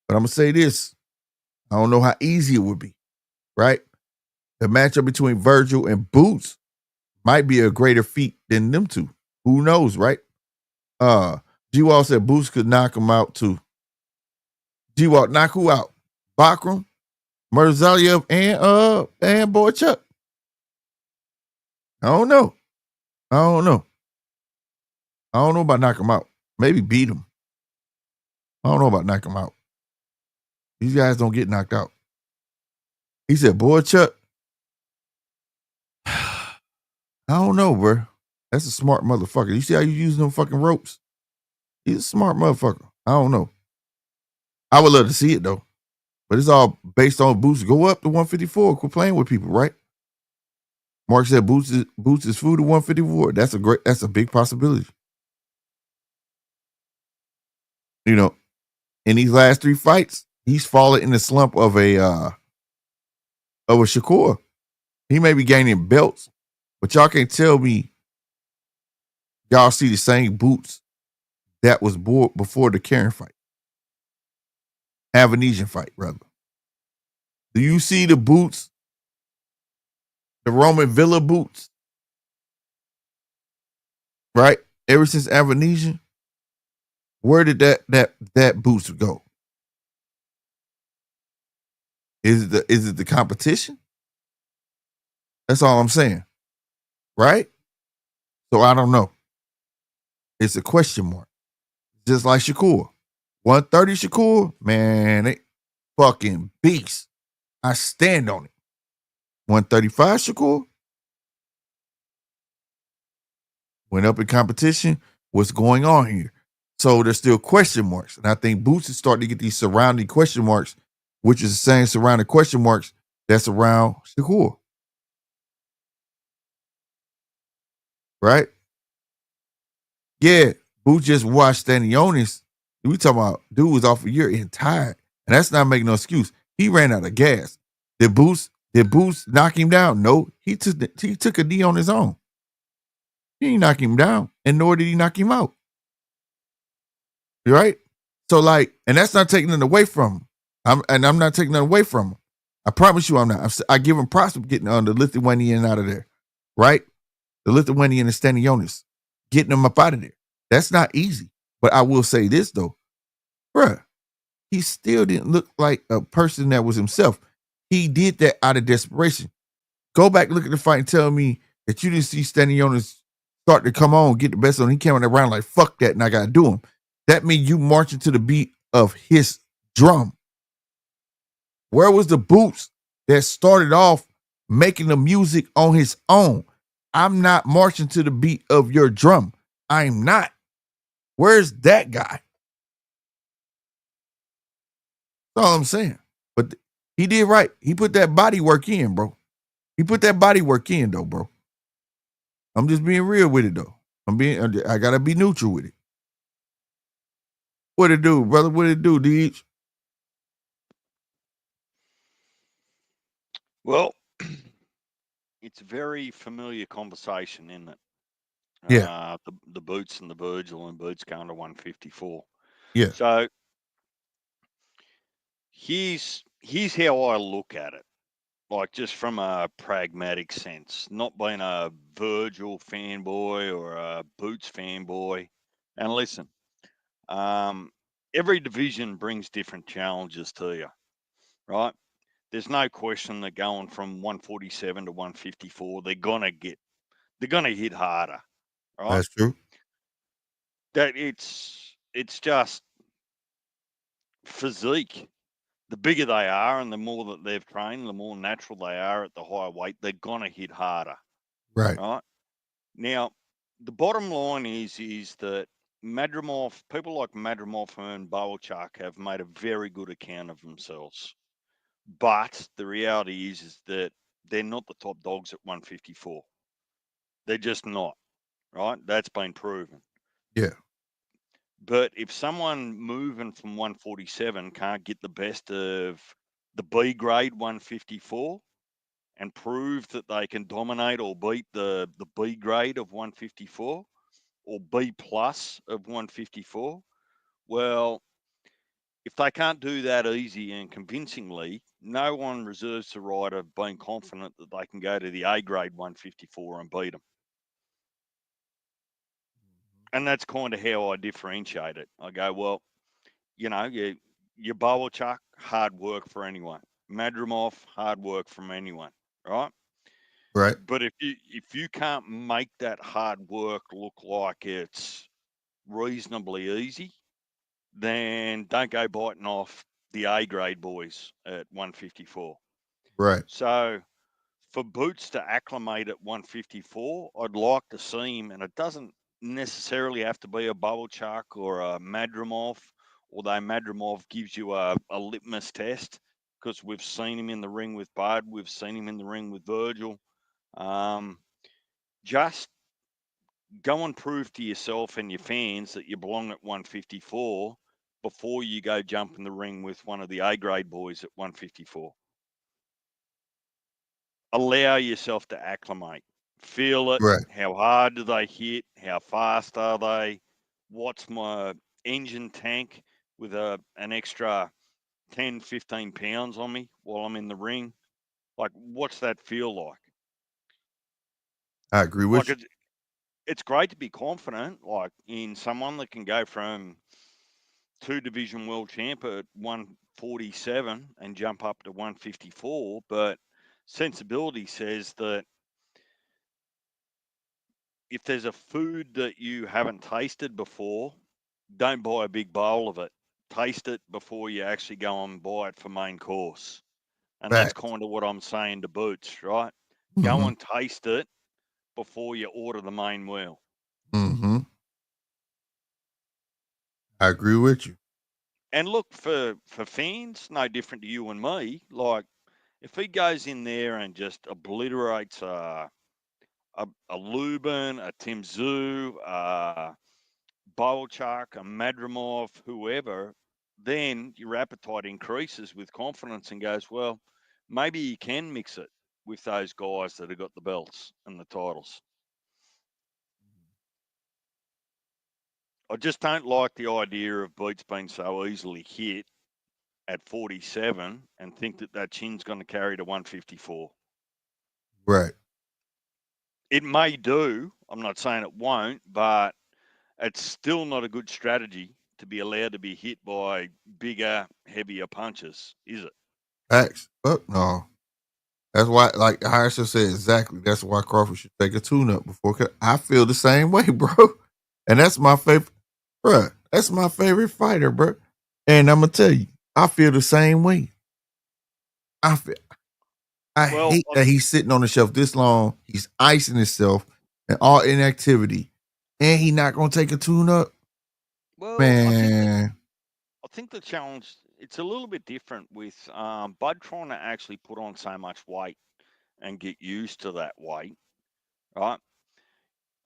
[SPEAKER 1] but I'm going to say this. I don't know how easy it would be, right? The matchup between Virgil and Boots might be a greater feat than them two. Who knows, right? G-Wall said Boots could knock him out too. G-Wall, knock who out? Bachram, Murtazaliev, and Boychuk. I don't know about knock him out. Maybe beat him. I don't know about knock him out. These guys don't get knocked out. He said, Boychuk. I don't know, bro. That's a smart motherfucker. You see how you using them fucking ropes? He's a smart motherfucker. I don't know. I would love to see it though. But it's all based on Boots. Go up to 154. Quit playing with people, right? Mark said Boots is food to 154. That's a big possibility. You know, in these last 3 fights, he's fallen in the slump of a Shakur. He may be gaining belts, but y'all can't tell me y'all see the same Boots that was born before the Karen fight. Avanesian fight, rather. Do you see the Boots, the Roman Villa Boots? Right? Ever since Avanesian, where did that Boots go? Is it the competition? That's all I'm saying. Right? So I don't know. It's a question mark. just like Shakur. 130 Shakur, man, they fucking beast. I stand on it. 135 Shakur went up in competition. What's going on here? So there's still question marks. And I think Boots is starting to get these surrounding question marks, which is the same surrounding question marks that's around Shakur. Right? Yeah, Boots just watched Stanionis. We talking about dude was off a year and tired. And that's not making no excuse. He ran out of gas. Did Boots knock him down? No. He took a knee on his own. He didn't knock him down, and nor did he knock him out. Right? So, like, and that's not taking it away from him. I'm not taking it away from him. I promise you I'm not. I give him props for getting the Lithuanian out of there. Right? The Lithuanian and Stanionis. Getting them up out of there. That's not easy. But I will say this, though. Bruh, he still didn't look like a person that was himself. He did that out of desperation. Go back, look at the fight and tell me that you didn't see Stanionis start to come on, get the best on him. He came around like, fuck that, and I got to do him. That means you marching to the beat of his drum. Where was the Boots that started off making the music on his own? I'm not marching to the beat of your drum. I'm not. Where's that guy? That's all I'm saying. But he did right. He put that body work in, bro. He put that body work in, though, bro. I'm just being real with it, though. I gotta be neutral with it. What it do, brother? What it do, Deej?
[SPEAKER 2] Well, it's a very familiar conversation, isn't it?
[SPEAKER 1] Yeah.
[SPEAKER 2] The Boots and the Virgil and Boots going to 154.
[SPEAKER 1] Yeah.
[SPEAKER 2] So here's how I look at it. Like, just from a pragmatic sense, not being a Virgil fanboy or a Boots fanboy. And listen, every division brings different challenges to you, right? There's no question that going from 147 to 154, they're gonna hit harder, right?
[SPEAKER 1] That's true.
[SPEAKER 2] That it's just physique. The bigger they are and the more that they've trained, the more natural they are at the higher weight, they're going to hit harder.
[SPEAKER 1] Right.
[SPEAKER 2] Right? Now, the bottom line is that Madrimov, people like Madrimov and Boelchuk have made a very good account of themselves. But the reality is that they're not the top dogs at 154. They're just not, right? That's been proven.
[SPEAKER 1] Yeah.
[SPEAKER 2] But if someone moving from 147 can't get the best of the B grade 154 and prove that they can dominate or beat the B grade of 154 or B plus of 154, well, if they can't do that easy and convincingly, no one reserves the right of being confident that they can go to the A grade 154 and beat them. And that's kind of how I differentiate it. I go, well, you know, your Boelchuk, hard work for anyone. Madrimov, hard work from anyone, right?
[SPEAKER 1] Right.
[SPEAKER 2] But if you can't make that hard work look like it's reasonably easy, then don't go biting off the A grade boys at 154.
[SPEAKER 1] Right.
[SPEAKER 2] So for Boots to acclimate at 154, I'd like to see him, and it doesn't necessarily have to be a Boelchuk or a Madrimov, although Madrimov gives you a litmus test because we've seen him in the ring with Bud, we've seen him in the ring with Virgil. Just go and prove to yourself and your fans that you belong at 154 before you go jump in the ring with one of the A grade boys at 154. Allow yourself to acclimate. Feel it.
[SPEAKER 1] Right.
[SPEAKER 2] How hard do they hit? How fast are they? What's my engine tank with an extra 10, 15 pounds on me while I'm in the ring? Like, what's that feel like?
[SPEAKER 1] I agree with you.
[SPEAKER 2] It's great to be confident, like, in someone that can go from 2-division world champ at 147 and jump up to 154, but sensibility says that if there's a food that you haven't tasted before don't buy a big bowl of it. Taste it before you actually go and buy it for main course. And that's
[SPEAKER 1] Facts.
[SPEAKER 2] kind of what I'm saying to Boots, right? Go
[SPEAKER 1] Mm-hmm.
[SPEAKER 2] and taste it before you order the main meal.
[SPEAKER 1] Mm-hmm. I agree with you.
[SPEAKER 2] And look, for fans, no different to you and me. Like, if he goes in there and just obliterates a Lubin, a Tim Tszyu, Bolchak, a Madrimov, whoever, then your appetite increases with confidence and goes, well, maybe you can mix it with those guys that have got the belts and the titles. I just don't like the idea of Beats being so easily hit at 47 and think that chin's going to carry to 154.
[SPEAKER 1] Right.
[SPEAKER 2] It may do. I'm not saying it won't, but it's still not a good strategy to be allowed to be hit by bigger, heavier punches, is it?
[SPEAKER 1] Facts. But no. That's why, like Harrison said, exactly. That's why Crawford should take a tune-up before. I feel the same way, bro. And that's my favorite, bro. That's my favorite fighter, bro. And I'm gonna tell you, I feel the same way. I hate that he's sitting on the shelf this long. He's icing himself and all inactivity, and he not gonna take a tune-up.
[SPEAKER 2] Well,
[SPEAKER 1] Man,
[SPEAKER 2] I think the challenge, it's a little bit different with Bud trying to actually put on so much weight and get used to that weight, right?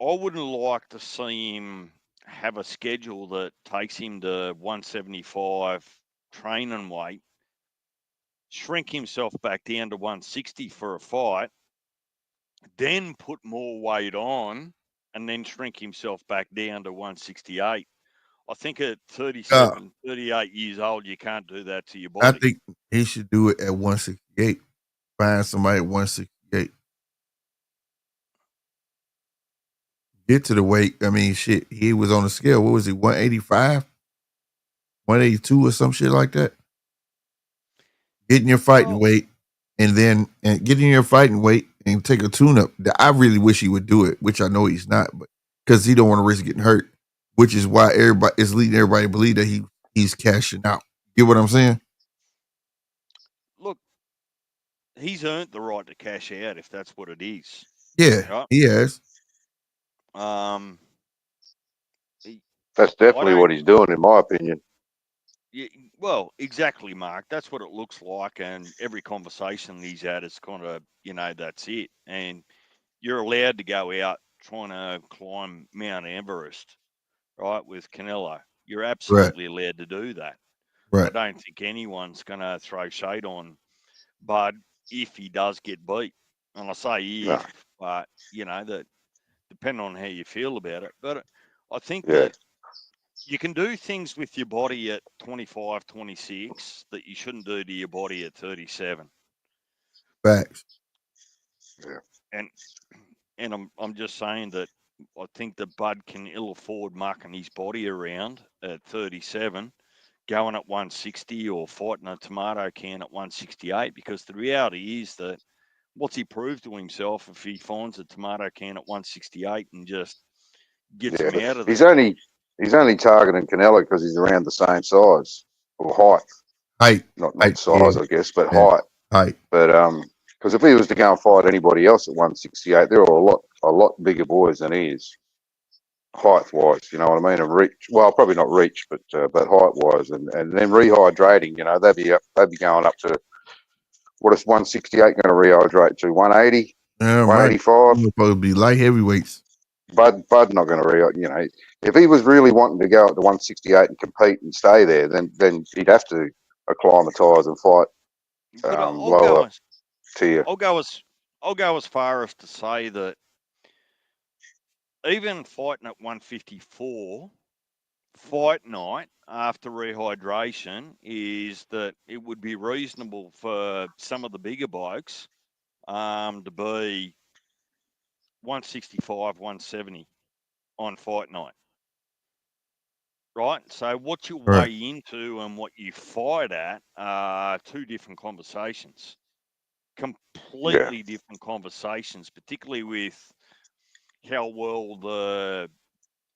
[SPEAKER 2] I wouldn't like to see him have a schedule that takes him to 175 training weight, shrink himself back down to 160 for a fight, then put more weight on, and then shrink himself back down to 168. I think at 37, 38 years old, you can't do that to your
[SPEAKER 1] I
[SPEAKER 2] body.
[SPEAKER 1] think he should do it at 168. Find somebody at 168. Get to the weight. I mean, shit, he was on the scale. What was he, 185? 182 or some shit like that? Getting your fighting weight and getting your fighting weight and take a tune-up. I really wish he would do it, which I know he's not, but because he don't want to risk getting hurt, which is why everybody is leading everybody to believe that he's cashing out. Get what I'm saying?
[SPEAKER 2] Look, he's earned the right to cash out if that's what it is.
[SPEAKER 1] Yeah,
[SPEAKER 2] right?
[SPEAKER 1] he has.
[SPEAKER 12] That's definitely what he's doing, in my opinion.
[SPEAKER 2] Yeah, well, exactly, Mark. That's what it looks like, and every conversation he's had is kind of, that's it. And you're allowed to go out trying to climb Mount Everest, right, with Canelo. You're absolutely allowed to do that.
[SPEAKER 1] Right.
[SPEAKER 2] I don't think anyone's going to throw shade on Bud if he does get beat. And I say if, but, that depending on how you feel about it. But I think that you can do things with your body at 25, 26 that you shouldn't do to your body at 37.
[SPEAKER 1] Facts.
[SPEAKER 12] Yeah.
[SPEAKER 2] And I'm just saying that I think that Bud can ill afford mucking his body around at 37, going at 160 or fighting a tomato can at 168, because the reality is that what's he proved to himself if he finds a tomato can at 168 and just gets him out of there?
[SPEAKER 12] He's only targeting Canelo because he's around the same size or height.
[SPEAKER 1] Height.
[SPEAKER 12] Not size,
[SPEAKER 1] yeah.
[SPEAKER 12] I guess, but height.
[SPEAKER 1] Height.
[SPEAKER 12] But because if he was to go and fight anybody else at 168, they're all a lot bigger boys than he is, height wise. You know what I mean? And reach. Well, probably not reach, but height wise, and then rehydrating. They'd be going up to, what is 168 going to rehydrate to? 180, 185.
[SPEAKER 1] Supposed to be light heavyweights.
[SPEAKER 12] Bud not going to if he was really wanting to go up to 168 and compete and stay there, then he'd have to acclimatise and fight lower tier.
[SPEAKER 2] I'll go as far as to say that even fighting at 154, fight night after rehydration, is that it would be reasonable for some of the bigger blokes to be 165, 170 on fight night. Right? So what you weigh into and what you fight at are two different conversations. Completely different conversations, particularly with how well the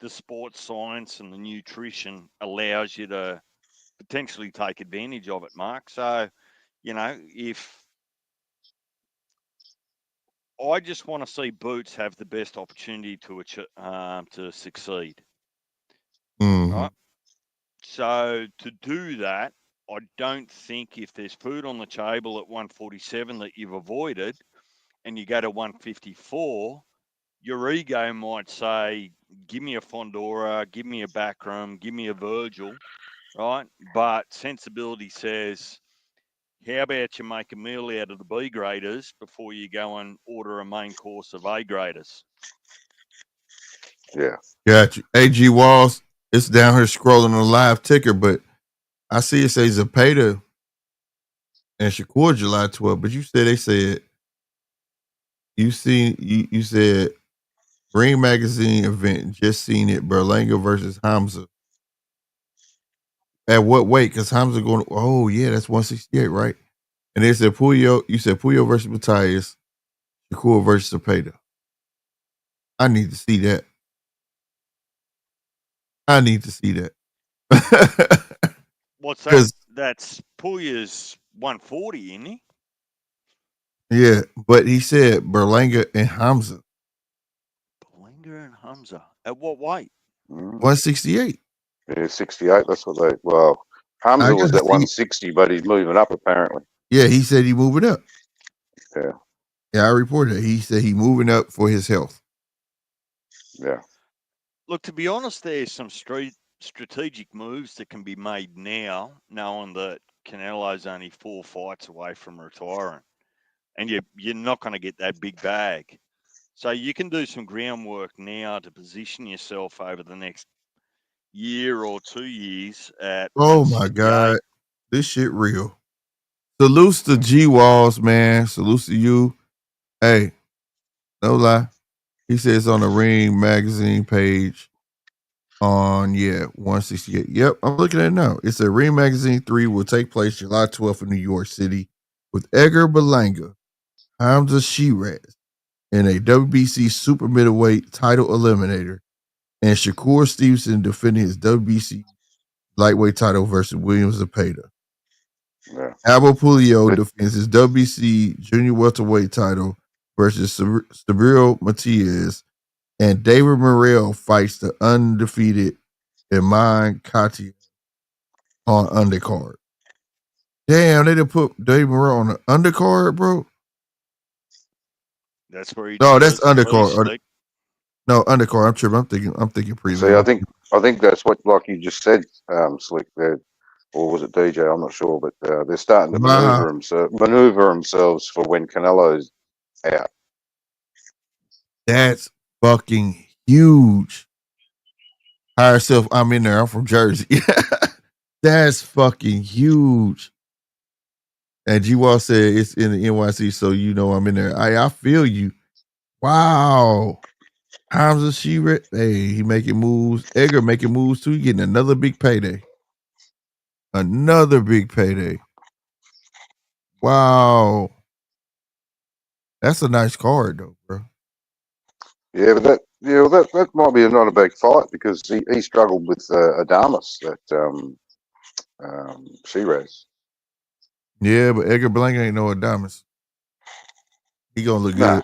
[SPEAKER 2] the sports science and the nutrition allows you to potentially take advantage of it, Mark. So, if I just want to see Boots have the best opportunity to succeed, right? So to do that, I don't think if there's food on the table at 147 that you've avoided, and you go to 154, your ego might say, "Give me a Fundora, give me a Backroom, give me a Virgil," right? But sensibility says, how about you make a meal out of the B graders before you go and order a main course of A graders?
[SPEAKER 12] Yeah.
[SPEAKER 1] Got you. AG Walls, it's down here scrolling on the live ticker, but I see it says Zapata and Shakur July 12th, but you said you said Green Magazine event, just seen it, Berlanga versus Hamza. At what weight? Because Hamza going, oh yeah, that's 168, right? And they said Puyo, you said Puyo versus Matthias, Shakur versus Zapata. I need to see that.
[SPEAKER 2] What's that? That's Puya's 140, isn't he?
[SPEAKER 1] Yeah, but he said Berlanga and Hamza.
[SPEAKER 2] Berlanga and Hamza. At what weight?
[SPEAKER 1] 168.
[SPEAKER 12] Yeah, 68. That's what they. Well, Hamza was at 160, but he's moving up apparently.
[SPEAKER 1] Yeah, he said he moving up.
[SPEAKER 12] Yeah.
[SPEAKER 1] Yeah, I reported that. He said he moving up for his health.
[SPEAKER 12] Yeah.
[SPEAKER 2] Look, to be honest, there's some strategic moves that can be made now, knowing that Canelo's only 4 fights away from retiring, and you're not going to get that big bag. So you can do some groundwork now to position yourself over the next year or 2 years at.
[SPEAKER 1] Oh my God, this shit real. Salutes to G Walls, man. Salutes to you. Hey, no lie. He says on the Ring Magazine page on 168. Yep, I'm looking at it now. It's a Ring Magazine 3 will take place July 12th in New York City with Edgar Berlanga, Hamza Shiraz, in a WBC super middleweight title eliminator, and Shakur Stevenson defending his WBC lightweight title versus William Zapata.
[SPEAKER 12] Yeah.
[SPEAKER 1] Abel Pulido defends his WBC junior welterweight title versus Sabiro Matias, and David Morrell fights the undefeated Iman Katia on undercard. Damn, they done put David Morrell on the undercard, bro.
[SPEAKER 2] That's where he.
[SPEAKER 1] No, that's undercard. No, undercard. I'm tripping. I'm thinking prelim.
[SPEAKER 12] See, I think that's what, like you just said, Slick. Or was it DJ? I'm not sure, but they're starting to maneuver themselves for when Canelo's out.
[SPEAKER 1] That's fucking huge. Hire yourself. I'm in there. I'm from Jersey. That's fucking huge. And G-Wall said it's in the NYC, so you know I'm in there. I feel you. Wow. Hamza Shiraz, hey, he making moves. Edgar making moves too. He getting another big payday. Another big payday. Wow. That's a nice card though, bro.
[SPEAKER 12] Yeah, but that might be not a big fight because he struggled with Adamas, that Shiraz.
[SPEAKER 1] Yeah, but Edgar Blank ain't no Adamas. He gonna look good.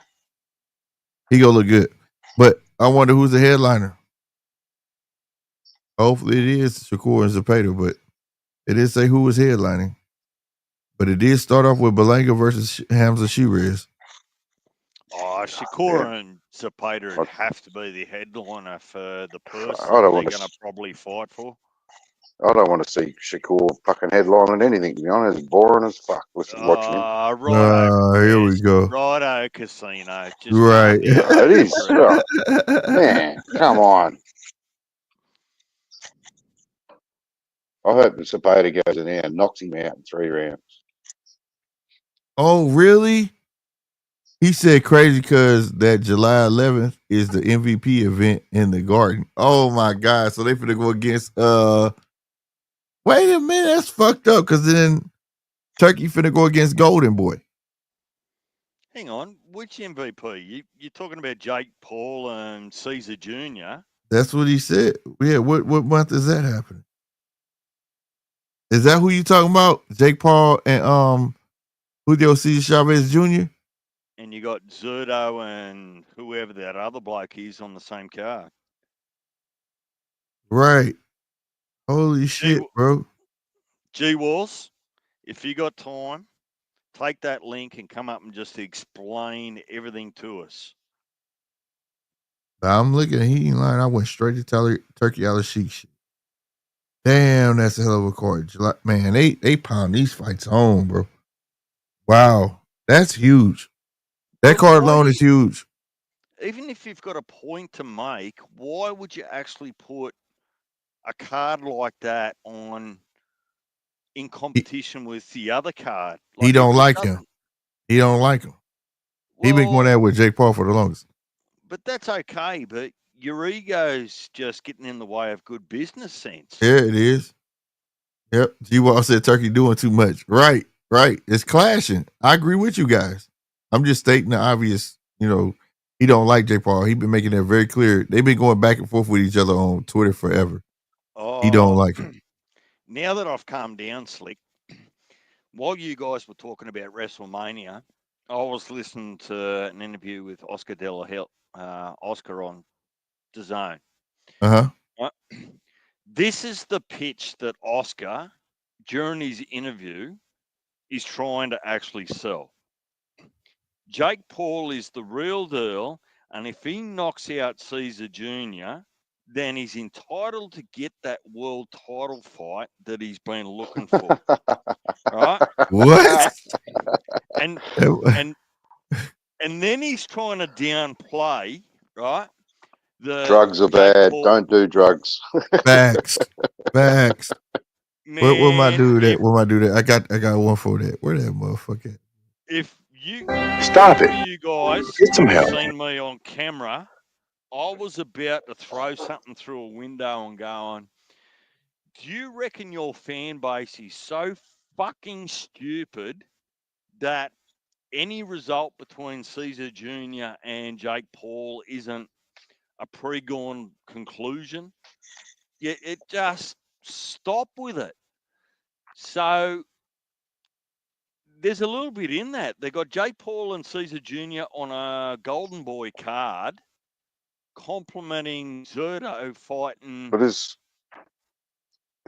[SPEAKER 1] He gonna look good. But I wonder who's the headliner. Hopefully it is Shakur and Zapata, but it didn't say who was headlining. But it did start off with Berlanga versus Hamza Shiraz.
[SPEAKER 2] Oh, Shakur and Zapata would have to be the headliner for the person
[SPEAKER 12] I don't
[SPEAKER 2] they're
[SPEAKER 12] want
[SPEAKER 2] going to probably fight for.
[SPEAKER 12] I don't want to see Shakur fucking headlining anything, to be honest. It's boring as fuck watching him.
[SPEAKER 2] Righto,
[SPEAKER 1] here we go.
[SPEAKER 2] Righto, Casino. Just
[SPEAKER 1] right.
[SPEAKER 12] It is. Man, come on. I hope that Zapata goes in there and knocks him out in 3 rounds.
[SPEAKER 1] Oh, really? He said crazy because that July 11th is the MVP event in the Garden. Oh my God. So they finna go against wait a minute, that's fucked up because then Turkey finna go against Golden Boy.
[SPEAKER 2] Hang on, which MVP? You're talking about Jake Paul and Caesar Jr.?
[SPEAKER 1] That's what he said. Yeah, what month is that happening? Is that who you talking about? Jake Paul and Julio Cesar Chavez Jr.?
[SPEAKER 2] And you got Zerto and whoever that other bloke is on the same card.
[SPEAKER 1] Right. Holy shit, bro.
[SPEAKER 2] G-Walls, if you got time, take that link and come up and just explain everything to us.
[SPEAKER 1] I'm looking at heating line. I went straight to Turkey Al Sheik shit. Damn, that's a hell of a card. Man, they pound these fights home, bro. Wow. That's huge. That card alone is huge.
[SPEAKER 2] Even if you've got a point to make, why would you actually put a card like that on in competition with the other card?
[SPEAKER 1] Like, he don't like him. He don't like him. He been going there with Jake Paul for the longest.
[SPEAKER 2] But that's okay. But your ego's just getting in the way of good business sense.
[SPEAKER 1] Yeah, it is. Yep. G-Wall said Turkey doing too much. Right. It's clashing. I agree with you guys. I'm just stating the obvious. You know, he don't like Jake Paul. He been making that very clear. They've been going back and forth with each other on Twitter forever. He don't like him.
[SPEAKER 2] Now that I've calmed down, Slick, while you guys were talking about WrestleMania, I was listening to an interview with Oscar De La Hoya, Oscar on DAZN. This is the pitch that Oscar, during his interview, is trying to actually sell. Jake Paul is the real deal, and if he knocks out Caesar Jr., then he's entitled to get that world title fight that he's been looking for. Right?
[SPEAKER 1] What?
[SPEAKER 2] And then he's trying to downplay, right? The
[SPEAKER 12] drugs are bad. Don't do drugs.
[SPEAKER 1] Facts.
[SPEAKER 2] Man,
[SPEAKER 1] Where my dude at? Where my dude at? I got one for that. Where that motherfucker at?
[SPEAKER 2] If you
[SPEAKER 4] stop it,
[SPEAKER 2] you guys
[SPEAKER 4] get some help.
[SPEAKER 2] Seen me on camera, I was about to throw something through a window and going, do you reckon your fan base is so fucking stupid that any result between Caesar Jr. and Jake Paul isn't a pre-gone conclusion? Yeah, it just stop with it. So there's a little bit in that. They got Jake Paul and Caesar Jr. on a Golden Boy card, complimenting Zerto fighting.
[SPEAKER 12] But is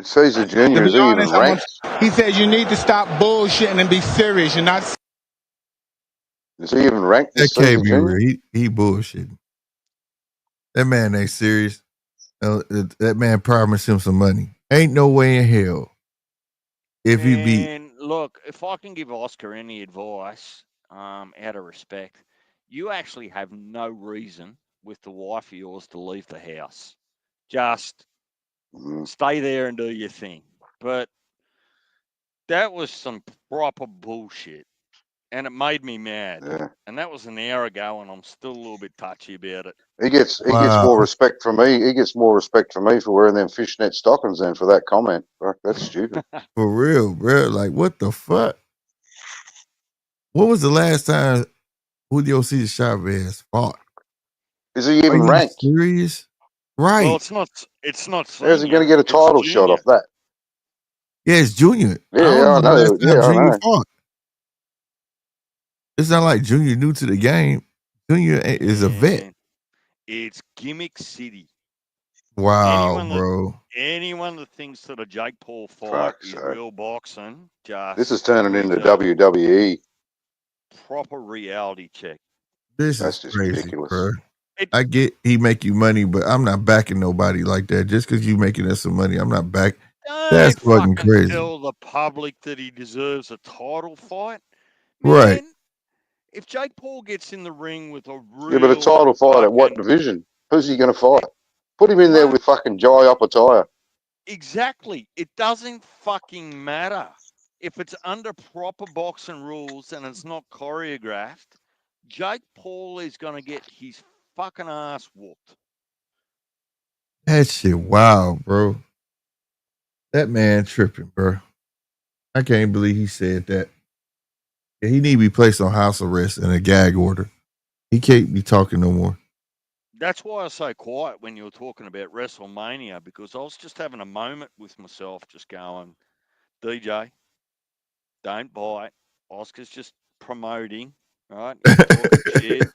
[SPEAKER 12] Caesar Jr. is he even ranked?
[SPEAKER 13] He says you need to stop bullshitting and be serious. You're not.
[SPEAKER 12] Is he even ranked?
[SPEAKER 1] That can't be real. He bullshitting. That man ain't serious. That man promised him some money. Ain't no way in hell. If he beat.
[SPEAKER 2] And look, if I can give Oscar any advice, out of respect, you actually have no reason with the wife of yours to leave the house. Just stay there and do your thing. But that was some proper bullshit. And it made me mad.
[SPEAKER 12] Yeah.
[SPEAKER 2] And that was an hour ago, and I'm still a little bit touchy about it.
[SPEAKER 12] He gets more respect from me. He gets more respect from me for wearing them fishnet stockings than for that comment. That's stupid.
[SPEAKER 1] For real, bro. Like, what the fuck? When was the last time Julio Cesar Chavez fought?
[SPEAKER 12] Is he even ranked?
[SPEAKER 1] Serious? Right.
[SPEAKER 2] Well, it's not.
[SPEAKER 12] How's he going to get a title shot off that?
[SPEAKER 1] Yeah, it's Junior.
[SPEAKER 12] Yeah, I know.
[SPEAKER 1] Junior fought. It's not like Junior new to the game. Junior is a vet.
[SPEAKER 2] It's gimmick city.
[SPEAKER 1] Wow, bro.
[SPEAKER 2] Anyone that thinks that a Jake Paul fight is real boxing,
[SPEAKER 12] this is turning into WWE.
[SPEAKER 2] Proper reality check.
[SPEAKER 1] That's just crazy, ridiculous, bro. I get he make you money, but I'm not backing nobody like that. Just because you making us some money, I'm not back. That's fucking crazy.
[SPEAKER 2] Tell the public that he deserves a title fight,
[SPEAKER 1] man, right?
[SPEAKER 2] If Jake Paul gets in the ring with a real...
[SPEAKER 12] Yeah, but a title fight at what division? Who's he going to fight? Put him in there with fucking Jai Opataya.
[SPEAKER 2] Exactly. It doesn't fucking matter. If it's under proper boxing rules and it's not choreographed, Jake Paul is going to get his fucking ass whooped.
[SPEAKER 1] That shit wild, bro. That man tripping, bro. I can't believe he said that. He need to be placed on house arrest and a gag order. He can't be talking no more.
[SPEAKER 2] That's why I was so quiet when you were talking about WrestleMania, because I was just having a moment with myself, just going, DJ, don't bite. Oscar's just promoting, right? He's talking shit.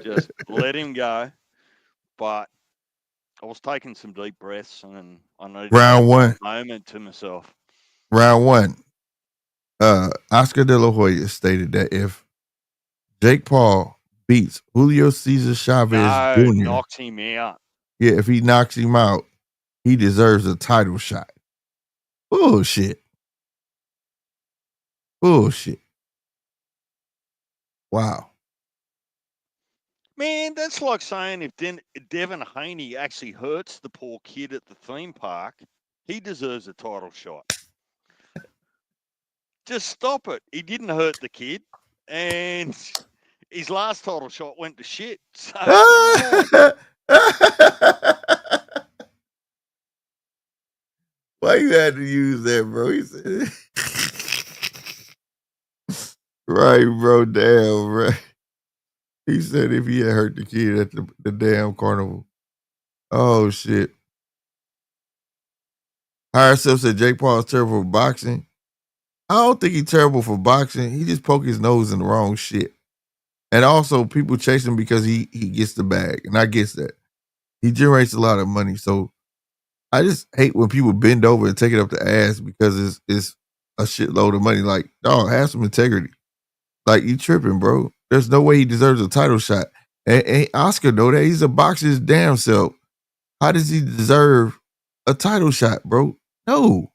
[SPEAKER 2] Just let him go. But I was taking some deep breaths, and I needed
[SPEAKER 1] Round one.
[SPEAKER 2] that moment to myself.
[SPEAKER 1] Round one. Oscar De La Hoya stated that if Jake Paul beats Julio Cesar Chavez
[SPEAKER 2] No,
[SPEAKER 1] Jr.,
[SPEAKER 2] knocks him out.
[SPEAKER 1] yeah, if he knocks him out, he deserves a title shot. Bullshit. Bullshit. Wow.
[SPEAKER 2] Man, that's like saying if Devin Haney actually hurts the poor kid at the theme park, he deserves a title shot. Just stop it. He didn't hurt the kid, and his last title shot went to shit. So
[SPEAKER 1] Why you had to use that, bro? He said, right, bro. Damn, right. He said if he had hurt the kid at the damn carnival. Oh, shit. Higher Self said Jake Paul is terrible for boxing. I don't think he's terrible for boxing. He just poked his nose in the wrong shit. And also, people chase him because he gets the bag. And I guess that. He generates a lot of money. So I just hate when people bend over and take it up the ass because it's a shitload of money. Like, dog, have some integrity. Like, you tripping, bro. There's no way he deserves a title shot. And Oscar know that. He's a boxer's damn self. How does he deserve a title shot, bro? No.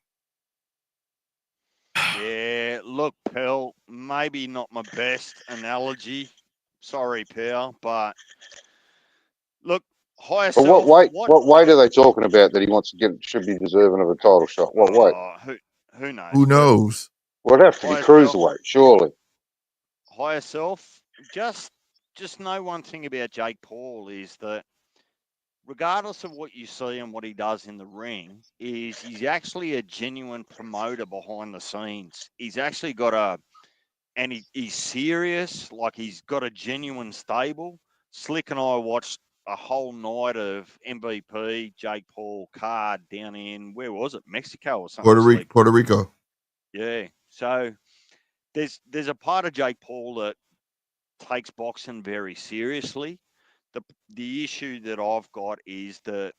[SPEAKER 2] yeah, look, pal, maybe not my best analogy. Sorry, pal, but look, higher
[SPEAKER 12] But
[SPEAKER 2] self.
[SPEAKER 12] what weight are they talking about that he wants to get? Should be deserving of a title shot. What weight?
[SPEAKER 2] Who knows?
[SPEAKER 1] Who knows?
[SPEAKER 12] Well, it'd have to be cruiserweight, surely.
[SPEAKER 2] Higher self. Just know one thing about Jake Paul is that regardless of what you see and what he does in the ring, is he's actually a genuine promoter behind the scenes. He's actually got he's serious, like he's got a genuine stable. Slick and I watched a whole night of MVP Jake Paul card down in, where was it, Mexico or something?
[SPEAKER 1] Puerto Rico.
[SPEAKER 2] Yeah. So there's a part of Jake Paul that takes boxing very seriously. The issue that I've got is that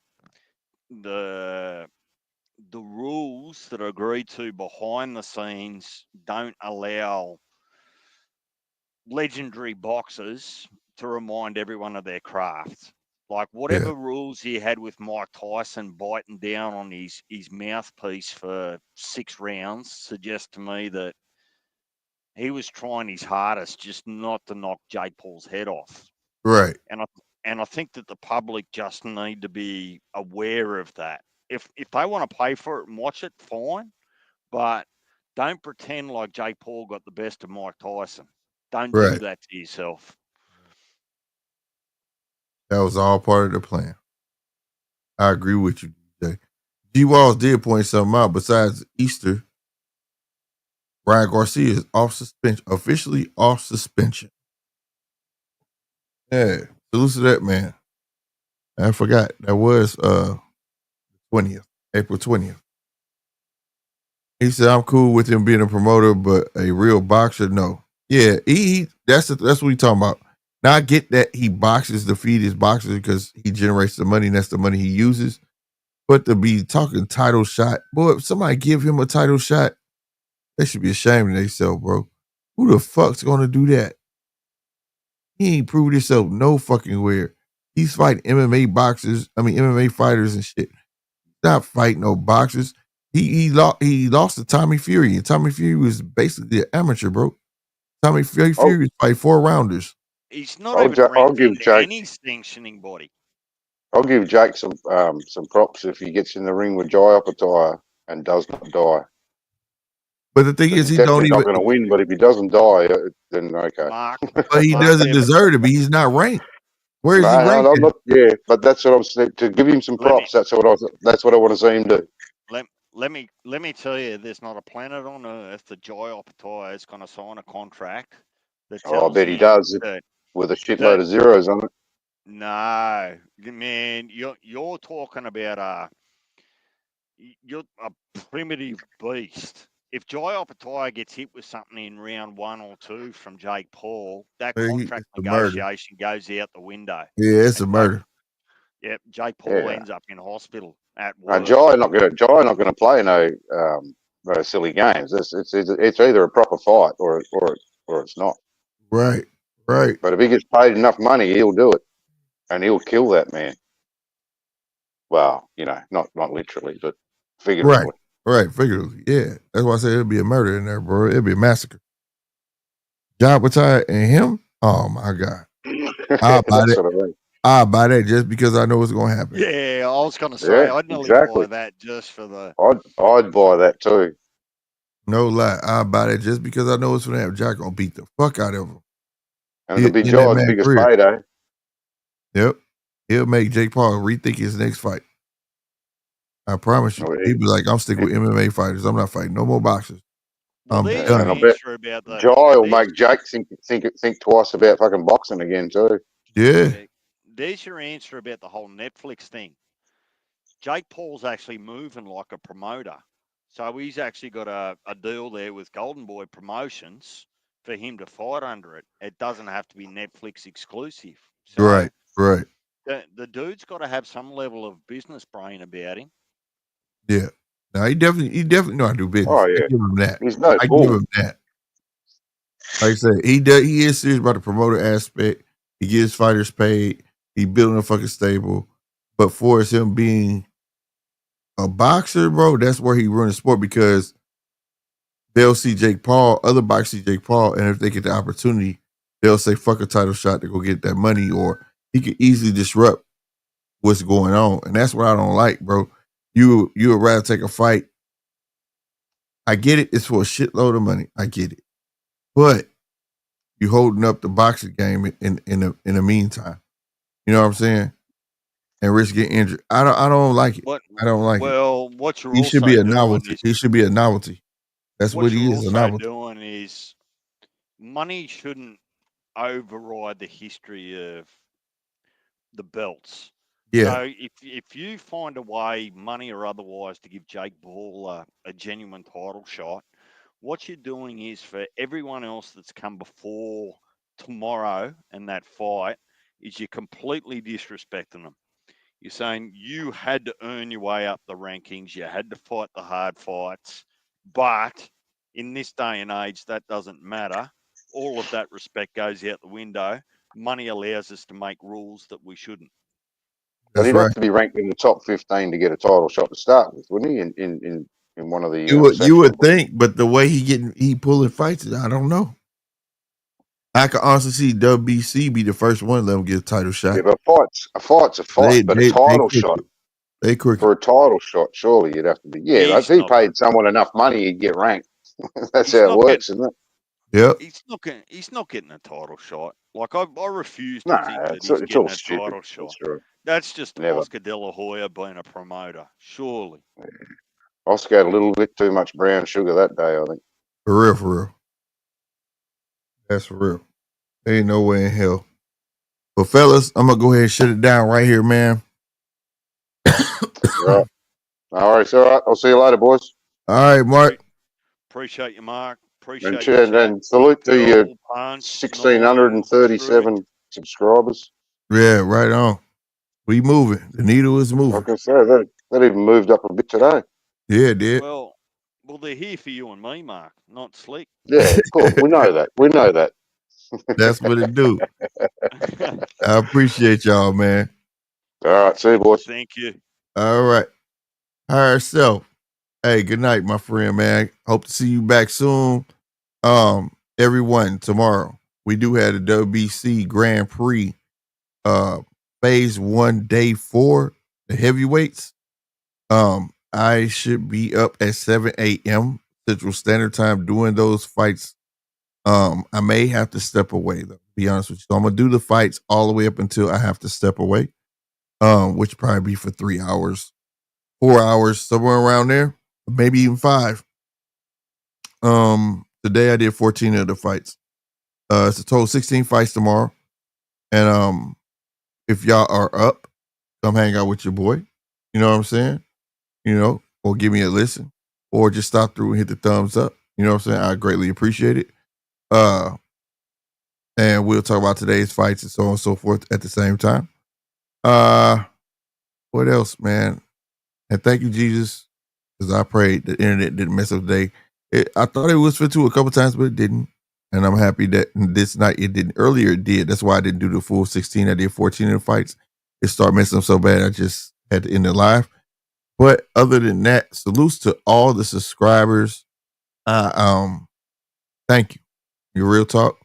[SPEAKER 2] the rules that are agreed to behind the scenes don't allow legendary boxers to remind everyone of their craft. Like whatever rules he had with Mike Tyson biting down on his mouthpiece for 6 rounds suggests to me that he was trying his hardest just not to knock Jake Paul's head off.
[SPEAKER 1] Right.
[SPEAKER 2] And I think that the public just need to be aware of that. If they want to pay for it and watch it, fine. But don't pretend like Jake Paul got the best of Mike Tyson. Don't do that to yourself.
[SPEAKER 1] That was all part of the plan. I agree with you, DJ. G Walls did point something out. Besides Easter, Ryan Garcia is off suspension, officially off suspension. Yeah, salute to that man. I forgot that was 20th, April 20th. He said, "I'm cool with him being a promoter, but a real boxer, no." Yeah, that's what we talking about. Now I get that he boxes to feed his boxers because he generates the money and that's the money he uses. But to be talking title shot, boy, if somebody give him a title shot, they should be ashamed of themselves, bro. Who the fuck's gonna do that? He ain't proved himself no fucking where. He's fighting MMA fighters and shit. Not fighting no boxers. He lost to Tommy Fury, and Tommy Fury was basically an amateur, bro. Tommy Fury was fighting 4 rounders.
[SPEAKER 2] He's not even ranked into any sanctioning body.
[SPEAKER 12] I'll give Jake some props if he gets in the ring with Jai Opetaia and does not die.
[SPEAKER 1] But the thing is, he don't even
[SPEAKER 12] not going to win. But if he doesn't die, then okay.
[SPEAKER 1] But he doesn't deserve to be. He's not ranked. Where is he ranked?
[SPEAKER 12] Yeah, but that's what I'm saying. To give him some props, that's what I want to see him do.
[SPEAKER 2] Let me tell you, there's not a planet on earth that Jai Opetaia is going to sign a contract that tells
[SPEAKER 12] I bet he does with a shitload of zeros on it.
[SPEAKER 2] No, man, you're talking about you're a primitive beast. If Jai Opetaia gets hit with something in round 1 or 2 from Jake Paul, that contract
[SPEAKER 1] It's a murder.
[SPEAKER 2] negotiation goes out the window.
[SPEAKER 1] Yeah, it's a
[SPEAKER 2] And
[SPEAKER 1] murder.
[SPEAKER 2] Jake Paul
[SPEAKER 12] Yeah.
[SPEAKER 2] ends up in hospital at
[SPEAKER 12] No,
[SPEAKER 2] work.
[SPEAKER 12] Jai not going to play no silly games. It's either a proper fight or it's not.
[SPEAKER 1] Right.
[SPEAKER 12] But if he gets paid enough money, he'll do it, and he'll kill that man. Well, not literally, but figuratively.
[SPEAKER 1] Right, figuratively. Yeah. That's why I said it'd be a murder in there, bro. It'd be a massacre. Jai Opetaia and him? Oh my God. I'll buy
[SPEAKER 12] That's
[SPEAKER 1] that.
[SPEAKER 12] what I mean.
[SPEAKER 1] I'll buy that just because I know it's gonna happen.
[SPEAKER 2] Yeah, I was going to say,
[SPEAKER 12] Yeah,
[SPEAKER 2] I'd nearly
[SPEAKER 12] exactly.
[SPEAKER 2] buy that just for the...
[SPEAKER 12] I'd buy that too.
[SPEAKER 1] No lie. I'll buy that just because I know it's gonna happen. Jack gonna beat the fuck out of him.
[SPEAKER 12] And it'll be
[SPEAKER 1] In that
[SPEAKER 12] Jai's
[SPEAKER 1] man's
[SPEAKER 12] biggest
[SPEAKER 1] career.
[SPEAKER 12] payday.
[SPEAKER 1] Yep. He'll make Jake Paul rethink his next fight. I promise you. He'd be like, I'm sticking with MMA fighters. I'm not fighting no more boxers.
[SPEAKER 2] Well,
[SPEAKER 1] I'm
[SPEAKER 2] there's
[SPEAKER 1] done.
[SPEAKER 2] your
[SPEAKER 12] And I bet
[SPEAKER 2] answer about the...
[SPEAKER 12] Jai will make Jake think twice about fucking boxing again too.
[SPEAKER 1] Yeah.
[SPEAKER 2] There's your answer about the whole Netflix thing. Jake Paul's actually moving like a promoter. So he's actually got a deal there with Golden Boy Promotions for him to fight under it. It doesn't have to be Netflix exclusive. So
[SPEAKER 1] Right.
[SPEAKER 2] the dude's got to have some level of business brain about him.
[SPEAKER 1] Yeah. No, he definitely know how to do business.
[SPEAKER 12] Oh
[SPEAKER 1] I
[SPEAKER 12] yeah,
[SPEAKER 1] give him that.
[SPEAKER 12] he's no
[SPEAKER 1] I
[SPEAKER 12] fool.
[SPEAKER 1] give him that. Like I said, he is serious about the promoter aspect. He gets fighters paid. He building a fucking stable. But for him being a boxer, bro, that's where he ruined the sport because they'll see Jake Paul, other boxers see Jake Paul, and if they get the opportunity, they'll say fuck a title shot to go get that money, or he could easily disrupt what's going on. And that's what I don't like, bro. You would rather take a fight. I get it, it's for a shitload of money. I get it. But you holding up the boxing game in the meantime. You know what I'm saying? And risk getting injured. I don't like it. I don't like it.
[SPEAKER 2] Well, what you're
[SPEAKER 1] He
[SPEAKER 2] also
[SPEAKER 1] should be a
[SPEAKER 2] doing
[SPEAKER 1] novelty.
[SPEAKER 2] is...
[SPEAKER 1] He should be a novelty. That's what he
[SPEAKER 2] you're
[SPEAKER 1] is, a
[SPEAKER 2] also
[SPEAKER 1] novelty.
[SPEAKER 2] doing is money shouldn't override the history of the belts.
[SPEAKER 1] Yeah.
[SPEAKER 2] So if you find a way, money or otherwise, to give Jake Paul a genuine title shot, what you're doing is for everyone else that's come before tomorrow and that fight, is you're completely disrespecting them. You're saying you had to earn your way up the rankings, you had to fight the hard fights, but in this day and age, that doesn't matter. All of that respect goes out the window. Money allows us to make rules that we shouldn't.
[SPEAKER 12] But
[SPEAKER 1] That's
[SPEAKER 12] he'd
[SPEAKER 1] right.
[SPEAKER 12] have to be ranked in the top 15 to get a title shot to start with, wouldn't he? In one of the
[SPEAKER 1] You would think, but the way he pulling fights, I don't know. I could honestly see WBC be the first one to let him get a title shot.
[SPEAKER 12] Yeah, but a fight's a fight, but a title shot.
[SPEAKER 1] They quick
[SPEAKER 12] for a title shot, surely you'd have to be. Yeah, if he paid someone enough money, he'd get ranked. That's how it works, isn't it?
[SPEAKER 1] Yep.
[SPEAKER 2] He's not getting a title shot. Like I refuse to
[SPEAKER 12] No,
[SPEAKER 2] think that
[SPEAKER 12] it's
[SPEAKER 2] he's getting
[SPEAKER 12] all
[SPEAKER 2] a
[SPEAKER 12] stupid.
[SPEAKER 2] title shot.
[SPEAKER 12] That's true.
[SPEAKER 2] That's just
[SPEAKER 12] Never.
[SPEAKER 2] Oscar De La Hoya being a promoter, surely.
[SPEAKER 12] Oscar had a little bit too much brown sugar that day, I think.
[SPEAKER 1] For real. That's for real. There ain't no way in hell. But fellas, I'm gonna go ahead and shut it down right here, man.
[SPEAKER 12] Right. All right, so all right. I'll see you later, boys.
[SPEAKER 1] All right, Mark.
[SPEAKER 2] Appreciate you, Mark.
[SPEAKER 12] And,
[SPEAKER 2] Appreciate you.
[SPEAKER 12] and salute to your
[SPEAKER 2] Bill, Punch,
[SPEAKER 12] 1,637 subscribers.
[SPEAKER 1] Yeah, right on. We moving. The needle is moving.
[SPEAKER 12] Like I said, that even moved up a bit today.
[SPEAKER 1] Yeah, it did.
[SPEAKER 2] Well, they're here for you and me, Mark, not Slick.
[SPEAKER 12] Yeah, cool. We know that. We know that.
[SPEAKER 1] That's what it do. I appreciate y'all, man.
[SPEAKER 12] All right, see you, boys.
[SPEAKER 2] Thank you.
[SPEAKER 1] All right. Higher self. Hey, good night, my friend, man. Hope to see you back soon. Everyone, tomorrow we do have the WBC Grand Prix, phase 1, day 4, the heavyweights. I should be up at 7 a.m. Central Standard Time doing those fights. I may have to step away, though, to be honest with you. So I'm gonna do the fights all the way up until I have to step away. Which probably be for 3 hours, 4 hours, somewhere around there, maybe even 5. Today I did 14 of the fights. It's a total 16 fights tomorrow. And if y'all are up, come hang out with your boy. You know what I'm saying? You know, or give me a listen, or just stop through and hit the thumbs up. You know what I'm saying? I greatly appreciate it. And we'll talk about today's fights and so on and so forth at the same time. What else, man? And thank you, Jesus, because I prayed the internet didn't mess up today. I thought it was fit to a couple times, but it didn't. And I'm happy that this night it didn't. Earlier it did. That's why I didn't do the full 16. I did 14 in the fights. It started messing up so bad I just had to end it live. But other than that, salutes to all the subscribers. Thank you. Your real talk.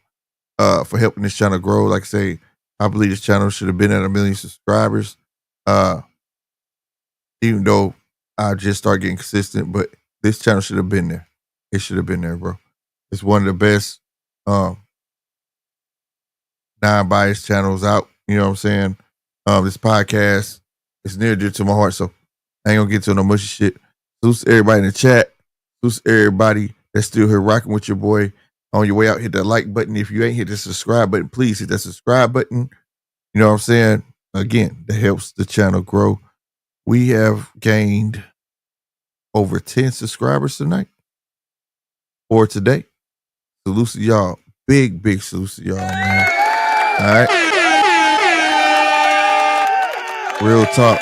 [SPEAKER 1] For helping this channel grow. Like I say, I believe this channel should have been at 1 million subscribers. Even though I just started getting consistent, but this channel should have been there. It should have been there, bro. It's one of the best non-biased channels out. You know what I'm saying? This podcast is near dear to my heart, so I ain't gonna get to no mushy shit. Salute to everybody in the chat. Salute to everybody that's still here rocking with your boy. On your way out, hit that like button. If you ain't hit the subscribe button, please hit that subscribe button. You know what I'm saying? Again, that helps the channel grow. We have gained over 10 subscribers tonight or today. Salute to y'all. Big salute to y'all, man. All right. Real talk.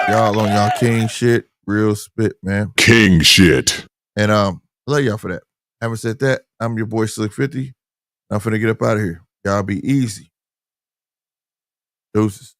[SPEAKER 1] Y'all on y'all king shit. Real spit, man.
[SPEAKER 11] King shit.
[SPEAKER 1] And I love y'all for that. Having said that, I'm your boy Slick50. I'm finna get up out of here. Y'all be easy. Deuces.